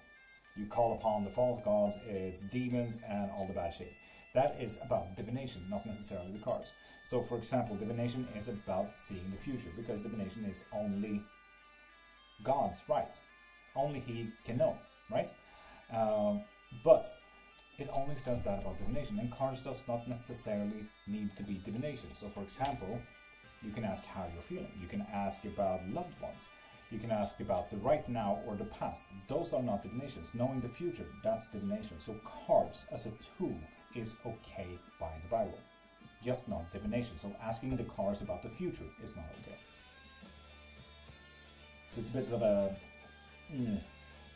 [SPEAKER 1] You call upon the false gods, it's demons and all the bad shit. That is about divination, not necessarily the cards. So for example, divination is about seeing the future, because divination is only God's right. Only he can know, right? But it only says that about divination, and cards does not necessarily need to be divination. So for example, you can ask how you're feeling. You can ask about loved ones. You can ask about the right now or the past. Those are not divinations. Knowing the future, that's divination. So cards as a tool is okay by the Bible, just not divination. So asking the cards about the future is not okay. So it's a bit of a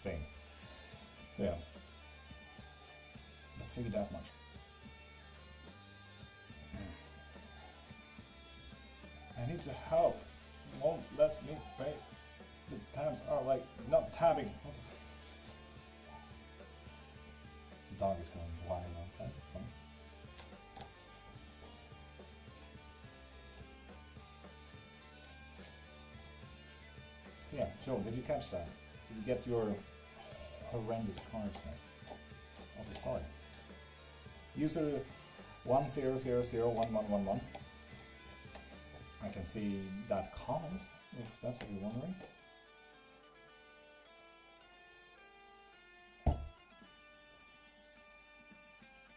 [SPEAKER 1] thing. So yeah, let's figure that much. I need to help. Won't let me pay. The tabs are like not tabbing. What the The dog is going wild outside. Fun. So yeah, Joe, did you catch that? Did you get your horrendous cards there? Also, sorry. User 10001111. I can see that comment, if that's what you're wondering.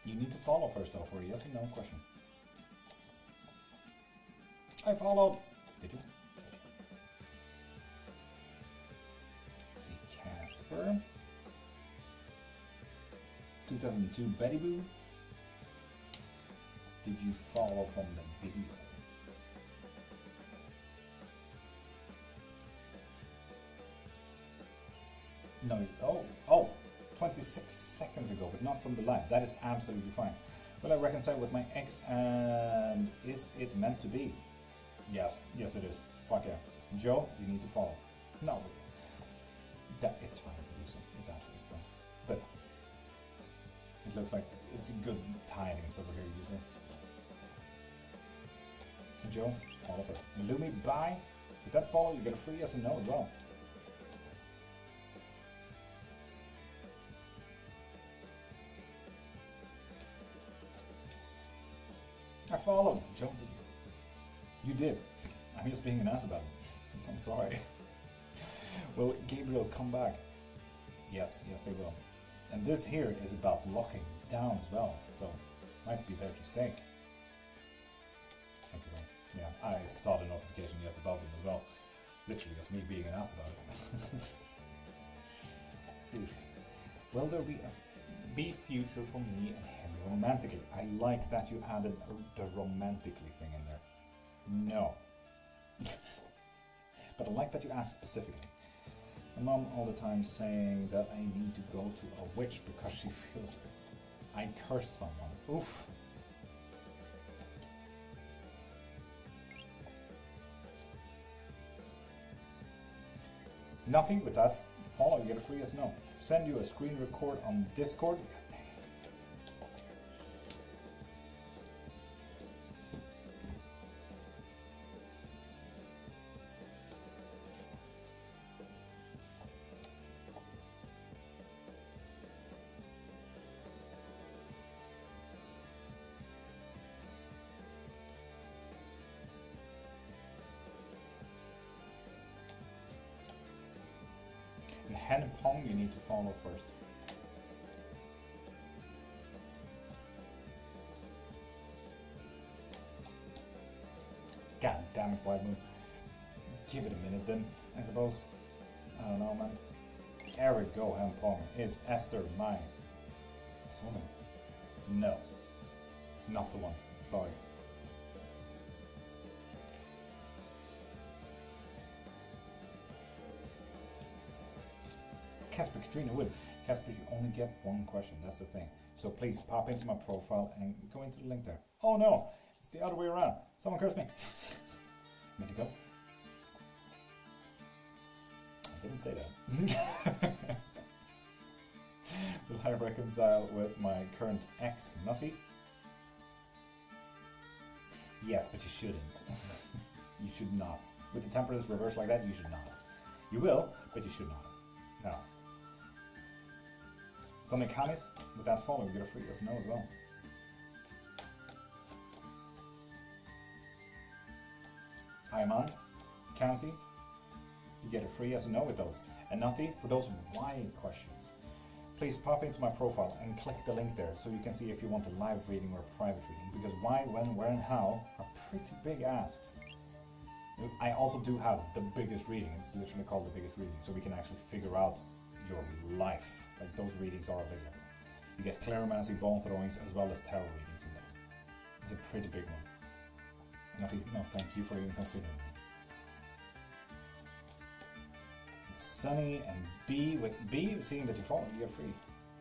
[SPEAKER 1] You need to follow first though for a yes or no question. I followed. Did you? Let's see, Casper. 2002 Betty Boo. Did you follow from the video? No, oh, 26 seconds ago, but not from the live. That is absolutely fine. Will I reconcile with my ex, and is it meant to be? Yes, yes it is. Fuck yeah. Joe, you need to follow. No, it's fine, producer. It's absolutely fine. But it looks like it's good tidings over here, user. Joe, follow first. Lumi, bye. With that follow, you get a free yes and no as well. I followed. Joe, did you? You did. I'm just being an ass about it. I'm sorry. Will Gabriel come back? Yes, yes they will. And this here is about locking down as well, so might be there to stay. Thank you. Yeah, I saw the notification just about them as well. Literally just me being an ass about it. Will there be future for me and him romantically? I like that you added the romantically thing in there. No. But I like that you asked specifically. My mom all the time saying that I need to go to a witch because she feels I curse someone. Oof. Nothing with that. Follow, you get a free yes no. Send you a screen record on Discord. And Hen Pong, you need to follow first. God damn it, White Moon. Give it a minute then, I suppose. I don't know, man. There we go, Hen Pong. Is Esther mine? Swimming? No. Not the one. Sorry. Casper Katrina Wood. Casper, you only get one question, that's the thing. So please pop into my profile and go into the link there. Oh no, it's the other way around. Someone cursed me. Let me go. I didn't say that. Will I reconcile with my current ex, Nutty? Yes, but you shouldn't. You should not. With the temperance reversed like that, you should not. You will, but you should not. No. Sonic Canis, with that follow, you get a free yes no as well. I'm on. Kansi, you get a free yes and no with those. And Nati, for those why questions, please pop into my profile and click the link there so you can see if you want a live reading or a private reading, because why, when, where and how are pretty big asks. I also do have the biggest reading. It's literally called the biggest reading, so we can actually figure out your life. Like, those readings are big. You get clairvoyancy, bone throwings, as well as tarot readings in those. It's a pretty big one. No, thank you for even considering it. Sunny and B, with B, seeing that you follow, you get free.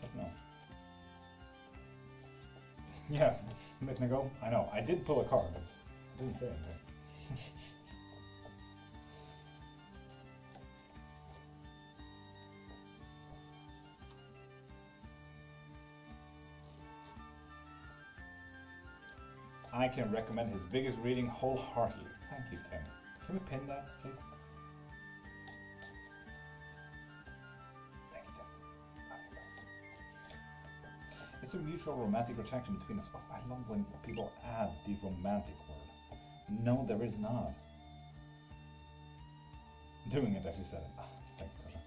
[SPEAKER 1] Yes, no. Yeah, letting go. I know, I did pull a card, but I didn't say anything. I can recommend his biggest reading wholeheartedly. Thank you, Tim. Can we pin that, please? Thank you, Tim. It's a mutual romantic attraction between us. Oh, I love when people add the romantic word. No, there is not. Doing it as you said it. Oh, thank you, Tasha.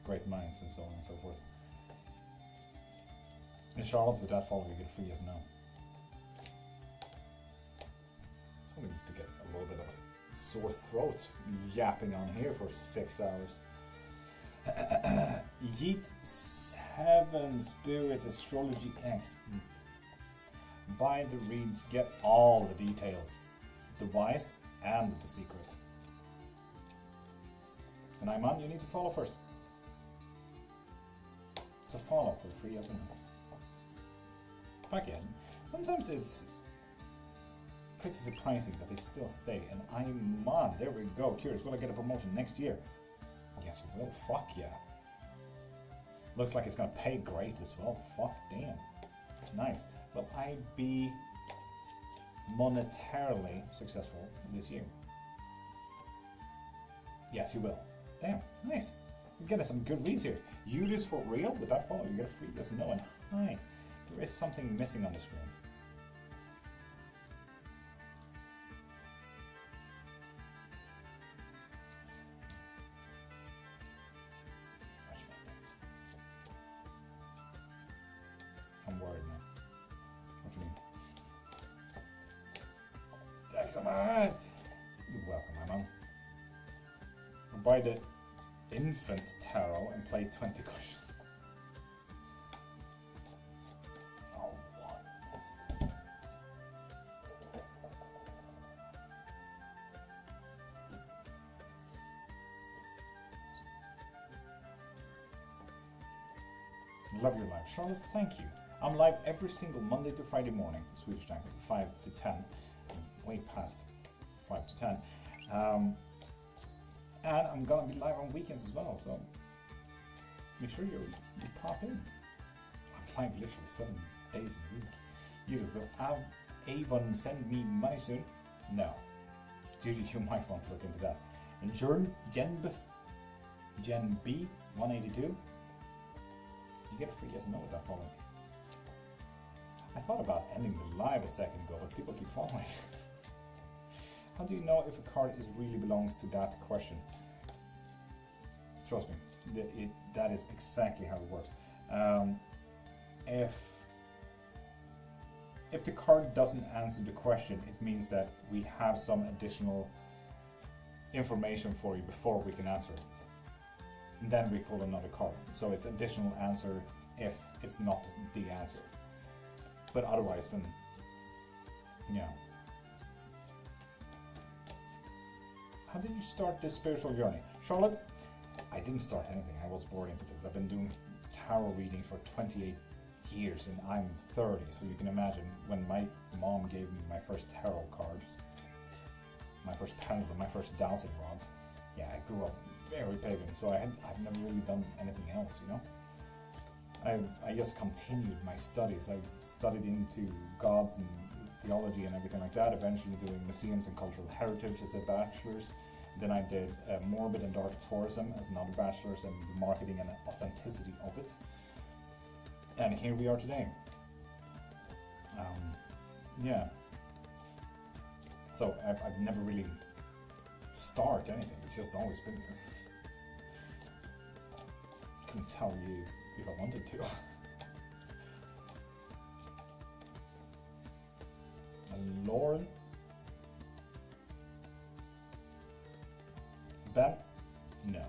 [SPEAKER 1] Great minds and so on and so forth. And Charlotte, with that follow, you get free as no. To get a little bit of a sore throat yapping on here for 6 hours. Yeet 7 Spirit Astrology X. Buy the reads, get all the details, the whys and the secrets. And I'm on, you need to follow first. It's a follow for free, isn't it? Again, sometimes it's pretty surprising that they still stay, and I'm on. There we go. Curious, will I get a promotion next year? Yes, you will. Fuck yeah. Looks like it's gonna pay great as well. Fuck damn. Nice. Will I be monetarily successful this year? Yes, you will. Damn, nice. We're getting some good reads here. Ulis for real? With that follow, you get a free yes and no. And hi, there is something missing on the screen. Excellent! You're welcome, my mum. I'll buy the infant tarot and play 20 questions. Oh, one. Love your live. Charlotte, thank you. I'm live every single Monday to Friday morning, Swedish time, 5 to 10. Way past 5 to 10. And I'm gonna be live on weekends as well, so make sure you pop in. I'm live literally 7 days a week. You will Avon send me money soon? No. Judy, you might want to look into that. And Gen B 182. You get a free yes and no with that following. I thought about ending the live a second ago, but people keep following. How do you know if a card really belongs to that question? Trust me, that is exactly how it works. If the card doesn't answer the question, it means that we have some additional information for you before we can answer it. And then we pull another card. So it's additional answer if it's not the answer. But otherwise, then, yeah. How did you start this spiritual journey? Charlotte, I didn't start anything. I was born into this. I've been doing tarot reading for 28 years and I'm 30. So you can imagine when my mom gave me my first tarot cards, my first pendulum, my first dowsing rods. Yeah, I grew up very pagan. So I've never really done anything else, you know? I just continued my studies. I studied into gods and theology and everything like that, eventually doing museums and cultural heritage as a bachelor's. Then I did morbid and dark tourism as another bachelor's and the marketing and authenticity of it. And here we are today. Yeah. So I've never really start anything. It's just always been there. Couldn't tell you if I wanted to. And Lauren. Ben? No.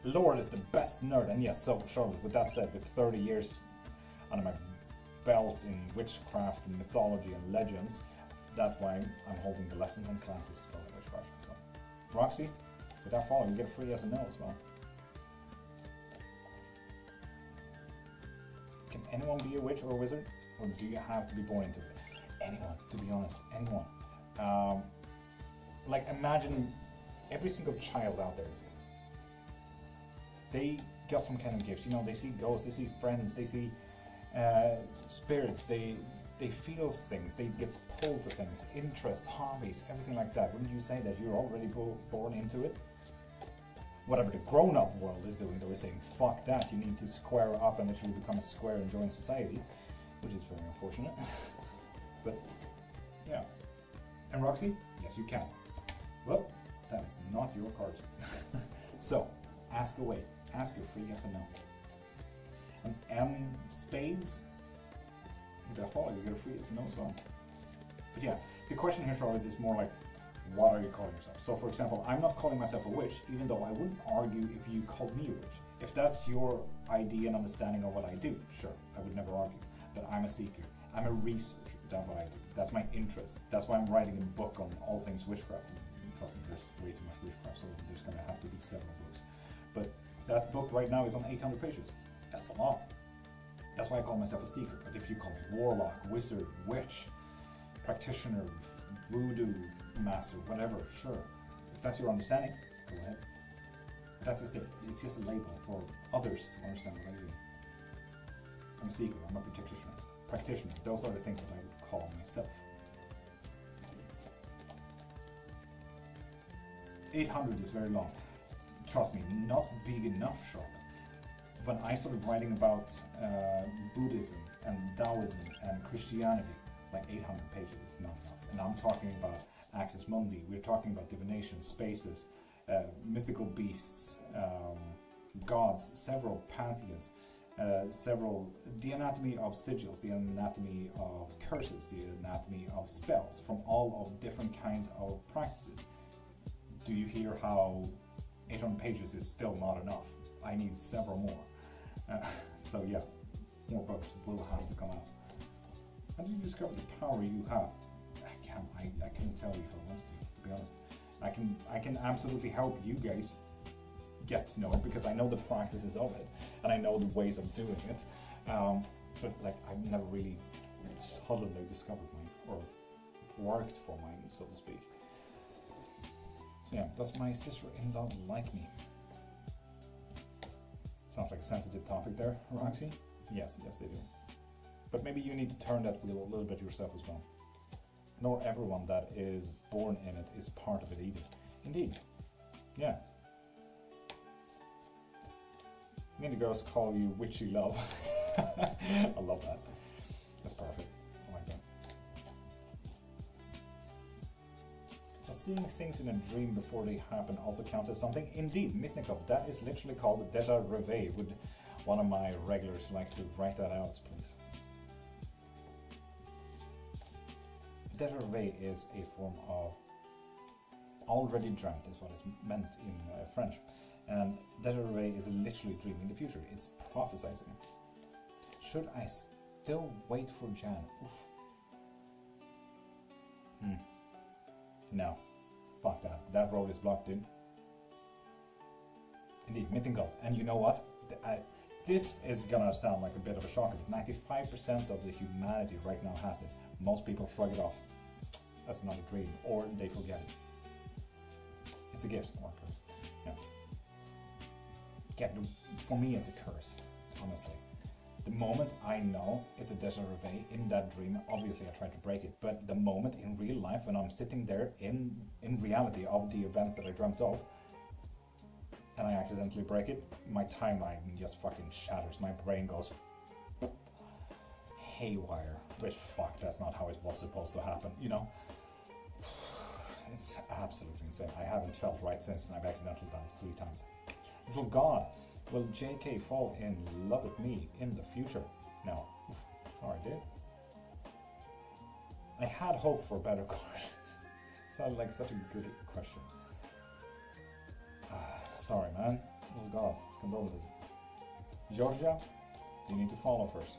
[SPEAKER 1] Lord is the best nerd, and yes, so Charlotte, with that said, with 30 years under my belt in witchcraft and mythology and legends, that's why I'm holding the lessons and classes for witchcraft. So, Roxy, with that follow, you get a free yes and no as well. Can anyone be a witch or a wizard, or do you have to be born into it? Anyone, to be honest, anyone. Like, imagine every single child out there. They got some kind of gift, you know, they see ghosts, they see friends, they see spirits, they feel things, they get pulled to things, interests, hobbies, everything like that. Wouldn't you say that you're already born into it? Whatever the grown-up world is doing, though, is saying, fuck that, you need to square up and literally become a square and join society, which is very unfortunate. But, yeah. And Roxy, yes you can. Well, that is not your card. So, ask away. Ask your free yes or no. And M spades, with that follow, you get a free yes or no as well. But yeah, the question here, Charlotte, is more like, what are you calling yourself? So for example, I'm not calling myself a witch, even though I wouldn't argue if you called me a witch. If that's your idea and understanding of what I do, sure, I would never argue. But I'm a seeker. I'm a researcher. That's what I do. That's my interest. That's why I'm writing a book on all things witchcraft. Trust me, there's way too much witchcraft, so there's going to have to be several books. But that book right now is on 800 pages. That's a lot. That's why I call myself a seeker. But if you call me warlock, wizard, witch, practitioner, voodoo master, whatever, sure. If that's your understanding, go ahead. But that's just it. It's just a label for others to understand what I do. I'm a seeker. I'm a practitioner. Practitioner. Those are the things that I would call myself. 800 is very long. Trust me, not big enough, Charlotte. When I started writing about Buddhism and Taoism and Christianity, like 800 pages is not enough. And I'm talking about Axis Mundi, we're talking about divination, spaces, mythical beasts, gods, several pantheons, the anatomy of sigils, the anatomy of curses, the anatomy of spells, from all of different kinds of practices. Do you hear how 800 pages is still not enough? I need several more. So yeah, more books will have to come out. How did you discover the power you have? I couldn't tell you if I wanted to be honest. I can absolutely help you guys get to know it because I know the practices of it and I know the ways of doing it. But like I've never really solidly discovered mine or worked for mine, so to speak. So yeah, does my sister-in-law like me? Sounds like a sensitive topic there, Roxy. Yes, they do. But maybe you need to turn that wheel a little bit yourself as well. Not everyone that is born in it is part of it either. Indeed. Yeah. Me and the girls call you witchy love. I love that. That's perfect. I like that. Does seeing things in a dream before they happen also count as something? Indeed, Mitnikov, that is literally called déjà vu. Would one of my regulars like to write that out, please? Déjà vu is a form of already dreamt, is what is meant in French. And déjà vu is literally dreaming the future. It's prophesizing. Should I still wait for Jan? Oof. No. Fuck that. That road is blocked, dude. Indeed, Mittingal. And you know what? This is gonna sound like a bit of a shocker, but 95% of the humanity right now has it. Most people shrug it off. That's not a dream, or they forget it. It's a gift, or a curse. Yeah. For me, it's a curse, honestly. The moment I know it's a déjà vu in that dream, obviously I try to break it, but the moment in real life when I'm sitting there in reality of the events that I dreamt of, and I accidentally break it, my timeline just fucking shatters. My brain goes haywire. Which, fuck, that's not how it was supposed to happen, you know? It's absolutely insane. I haven't felt right since, and I've accidentally done it 3 times. Little God, will JK fall in love with me in the future? No. Oof, sorry, dude. I had hoped for a better question. Sounded like such a good question. Sorry, man. Little God, condolences. Georgia, you need to follow first.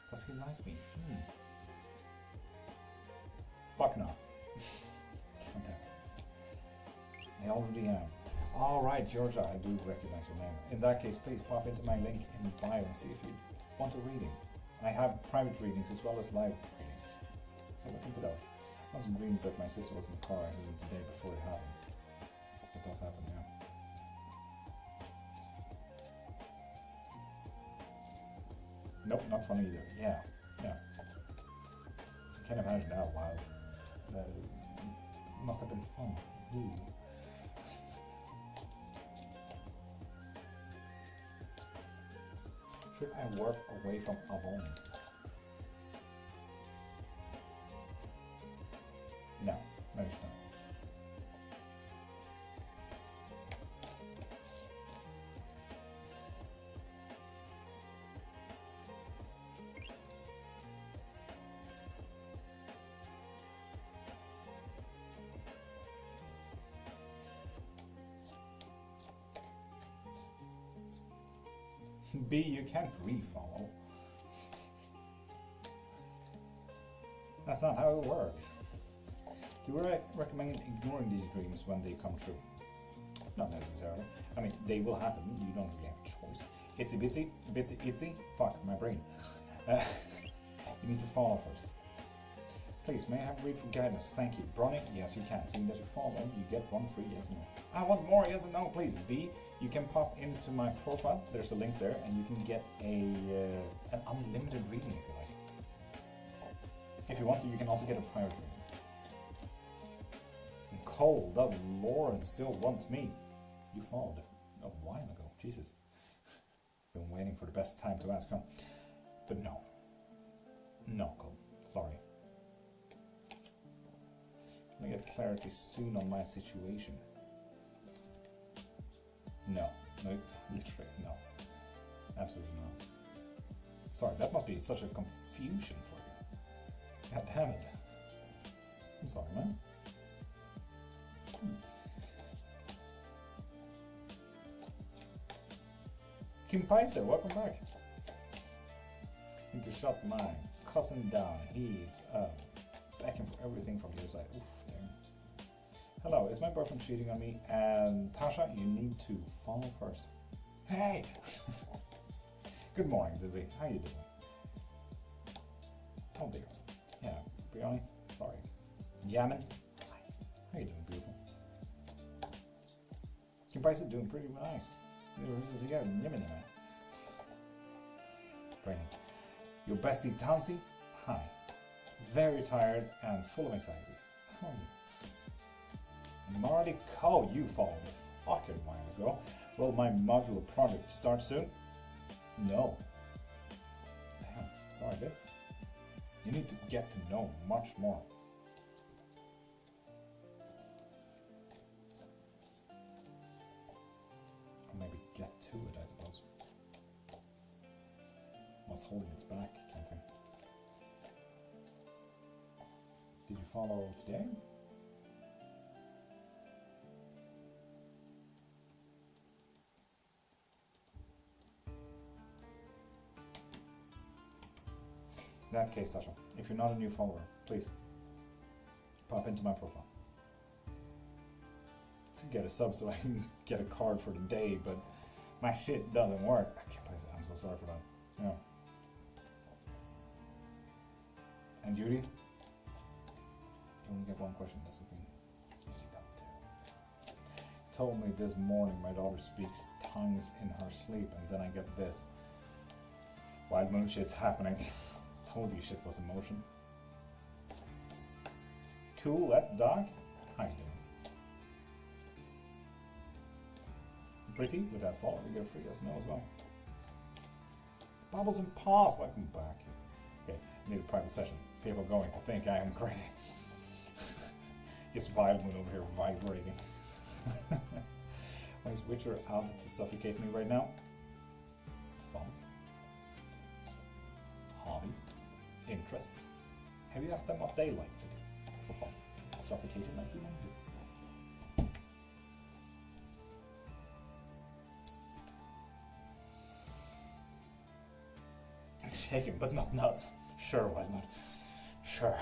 [SPEAKER 1] Does he like me? Fuck no. I already am. Alright, Georgia, I do recognize your name. In that case, please pop into my link in bio and see if you want a reading. I have private readings as well as live readings. So look into those. I wasn't reading that my sister was in the car accident today before it happened. It does happen, yeah. Nope, not funny either. Yeah. I can't imagine how wild. That must have been fun. Ooh. Should I work away from Avon? No, maybe not. B, you can't refollow. That's not how it works. Do I recommend ignoring these dreams when they come true? Not necessarily. I mean, they will happen. You don't really have a choice. Itsy bitsy, bitsy itsy. Fuck, my brain. You need to follow first. Please, may I have a read for guidance? Thank you. Bronny, yes you can. Seeing that you follow, you get 1 free, yes and no. I want more, yes and no, please. B, you can pop into my profile. There's a link there, and you can get an unlimited reading if you like. If you want to, you can also get a private reading. And Cole, does Lauren still want me? You followed a while ago. Jesus. Been waiting for the best time to ask, huh? But no. No, Cole. Sorry. I get clarity soon on my situation. No, literally no, absolutely no. Sorry, that must be such a confusion for you. God damn it. I'm sorry, man. Kim Paisa, welcome back. Need to shut my cousin down. He's backing for everything from the other side. Oof, damn. Hello, is my boyfriend cheating on me? And Tasha, you need to follow first. Hey! Good morning, Dizzy. How you doing? Oh dear. Yeah, Brianni, sorry. Yaman, hi. How you doing, beautiful? Kim Paisa doing pretty nice. You got a Yemen in there. Brandon. Your bestie Tansy, hi. Very tired and full of anxiety. How are you? Marty Cow, you followed a fucking while ago. Will my modular project start soon? No. Damn, sorry, babe. You need to get to know much more. Or maybe get to it, I suppose. What's holding its back, can't we? Did you follow today? In that case, Tasha, if you're not a new follower, please pop into my profile. So get a sub so I can get a card for the day, but my shit doesn't work. I'm so sorry for that. Yeah. And Judy? You only get one question, that's the thing. You got two. Told me this morning my daughter speaks tongues in her sleep, and then I get this. Wild moon shit's happening. Told you shit was emotion. Cool, that dog? How you doing? Pretty, with that follow, you get a free yes no as well. Bubbles and Paws, welcome back. Okay, Need a private session. People are going to think I am crazy. Just wild one over here vibrating. Why is Witcher out to suffocate me right now? Fun. Hobby. Interests. Have you asked them what they like to do for fun? Suffocation like we want to do. Shaking, but not nuts. Sure, why not? Sure.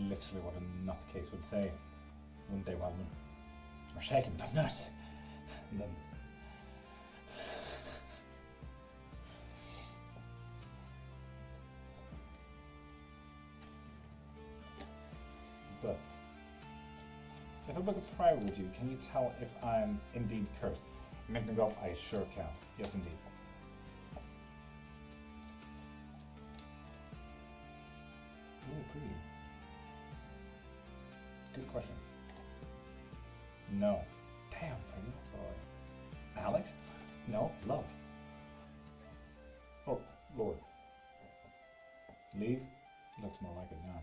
[SPEAKER 1] Literally what a nutcase would say, wouldn't they, Wildman? Or shaking, but I'm not. And then but if I book a private with you, can you tell if I'm indeed cursed? Megnagoff, I sure can. Yes, indeed. Ooh, pretty. Good question. No. Damn, pretty. I'm sorry. Alex? No. Love. Oh, Lord. Leave? Looks more like it now.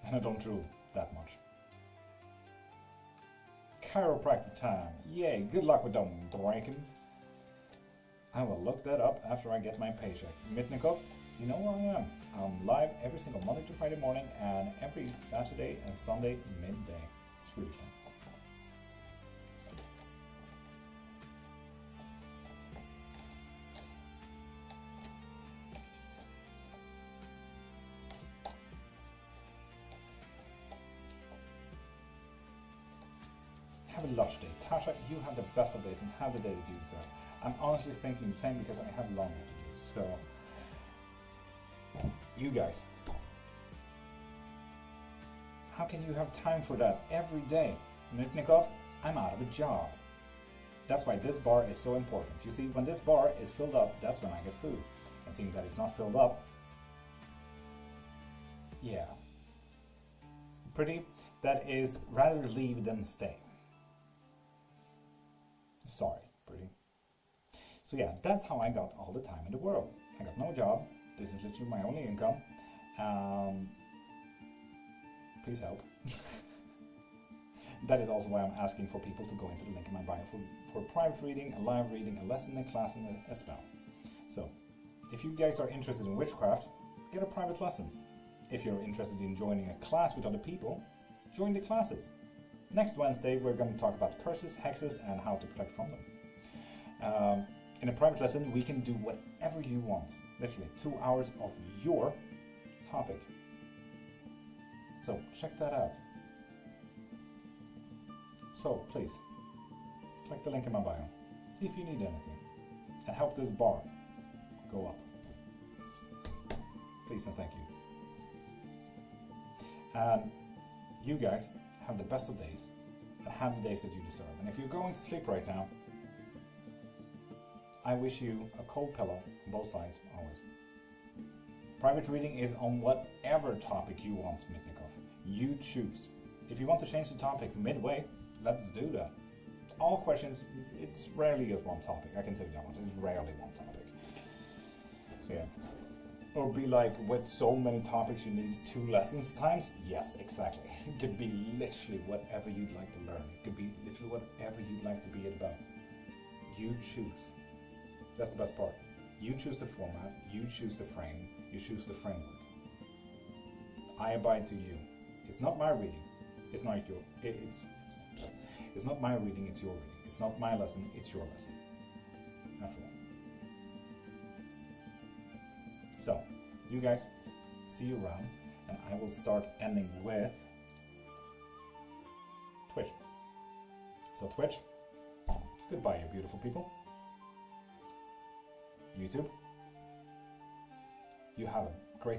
[SPEAKER 1] And I don't drool that much. Chiropractic time. Yay, good luck with them break-ins. I will look that up after I get my paycheck. Mitnikov, you know where I am. I'm live every single Monday to Friday morning and every Saturday and Sunday midday. Swedish time. Have a lush day. Tasha, you have the best of days and have the day that you deserve. I'm honestly thinking the same because I have longer to do. So, you guys, how can you have time for that every day? Mitnikov, I'm out of a job. That's why this bar is so important. You see, when this bar is filled up, that's when I get food. And seeing that it's not filled up, yeah. Pretty, that is rather leave than stay. Sorry, pretty. So yeah, that's how I got all the time in the world. I got no job. This is literally my only income. Please help. That is also why I'm asking for people to go into the link in my bio for private reading, a live reading, a lesson, a class, and a spell. So, if you guys are interested in witchcraft, get a private lesson. If you're interested in joining a class with other people, join the classes. Next Wednesday, we're going to talk about curses, hexes, and how to protect from them. In a private lesson, we can do whatever you want. Literally 2 hours of your topic. So check that out. So please, click the link in my bio. See if you need anything. And help this bar go up. Please and thank you. And you guys have the best of days and have the days that you deserve. And if you're going to sleep right now, I wish you a cold pillow on both sides, always. Private reading is on whatever topic you want, Mitnikov. You choose. If you want to change the topic midway, let's do that. All questions, it's rarely just one topic. I can tell you that much. It's rarely one topic. So yeah. Or be like, with so many topics you need 2 lessons times? Yes, exactly. It could be literally whatever you'd like to learn. It could be literally whatever you'd like to be about. You choose. That's the best part. You choose the format, you choose the frame, you choose the framework. I abide to you. It's not my reading. It's not your. It's not my reading. It's your reading. It's not my lesson. It's your lesson. After all. So, you guys, see you around, and I will start ending with Twitch. So Twitch, goodbye, you beautiful people. YouTube, You have a great day.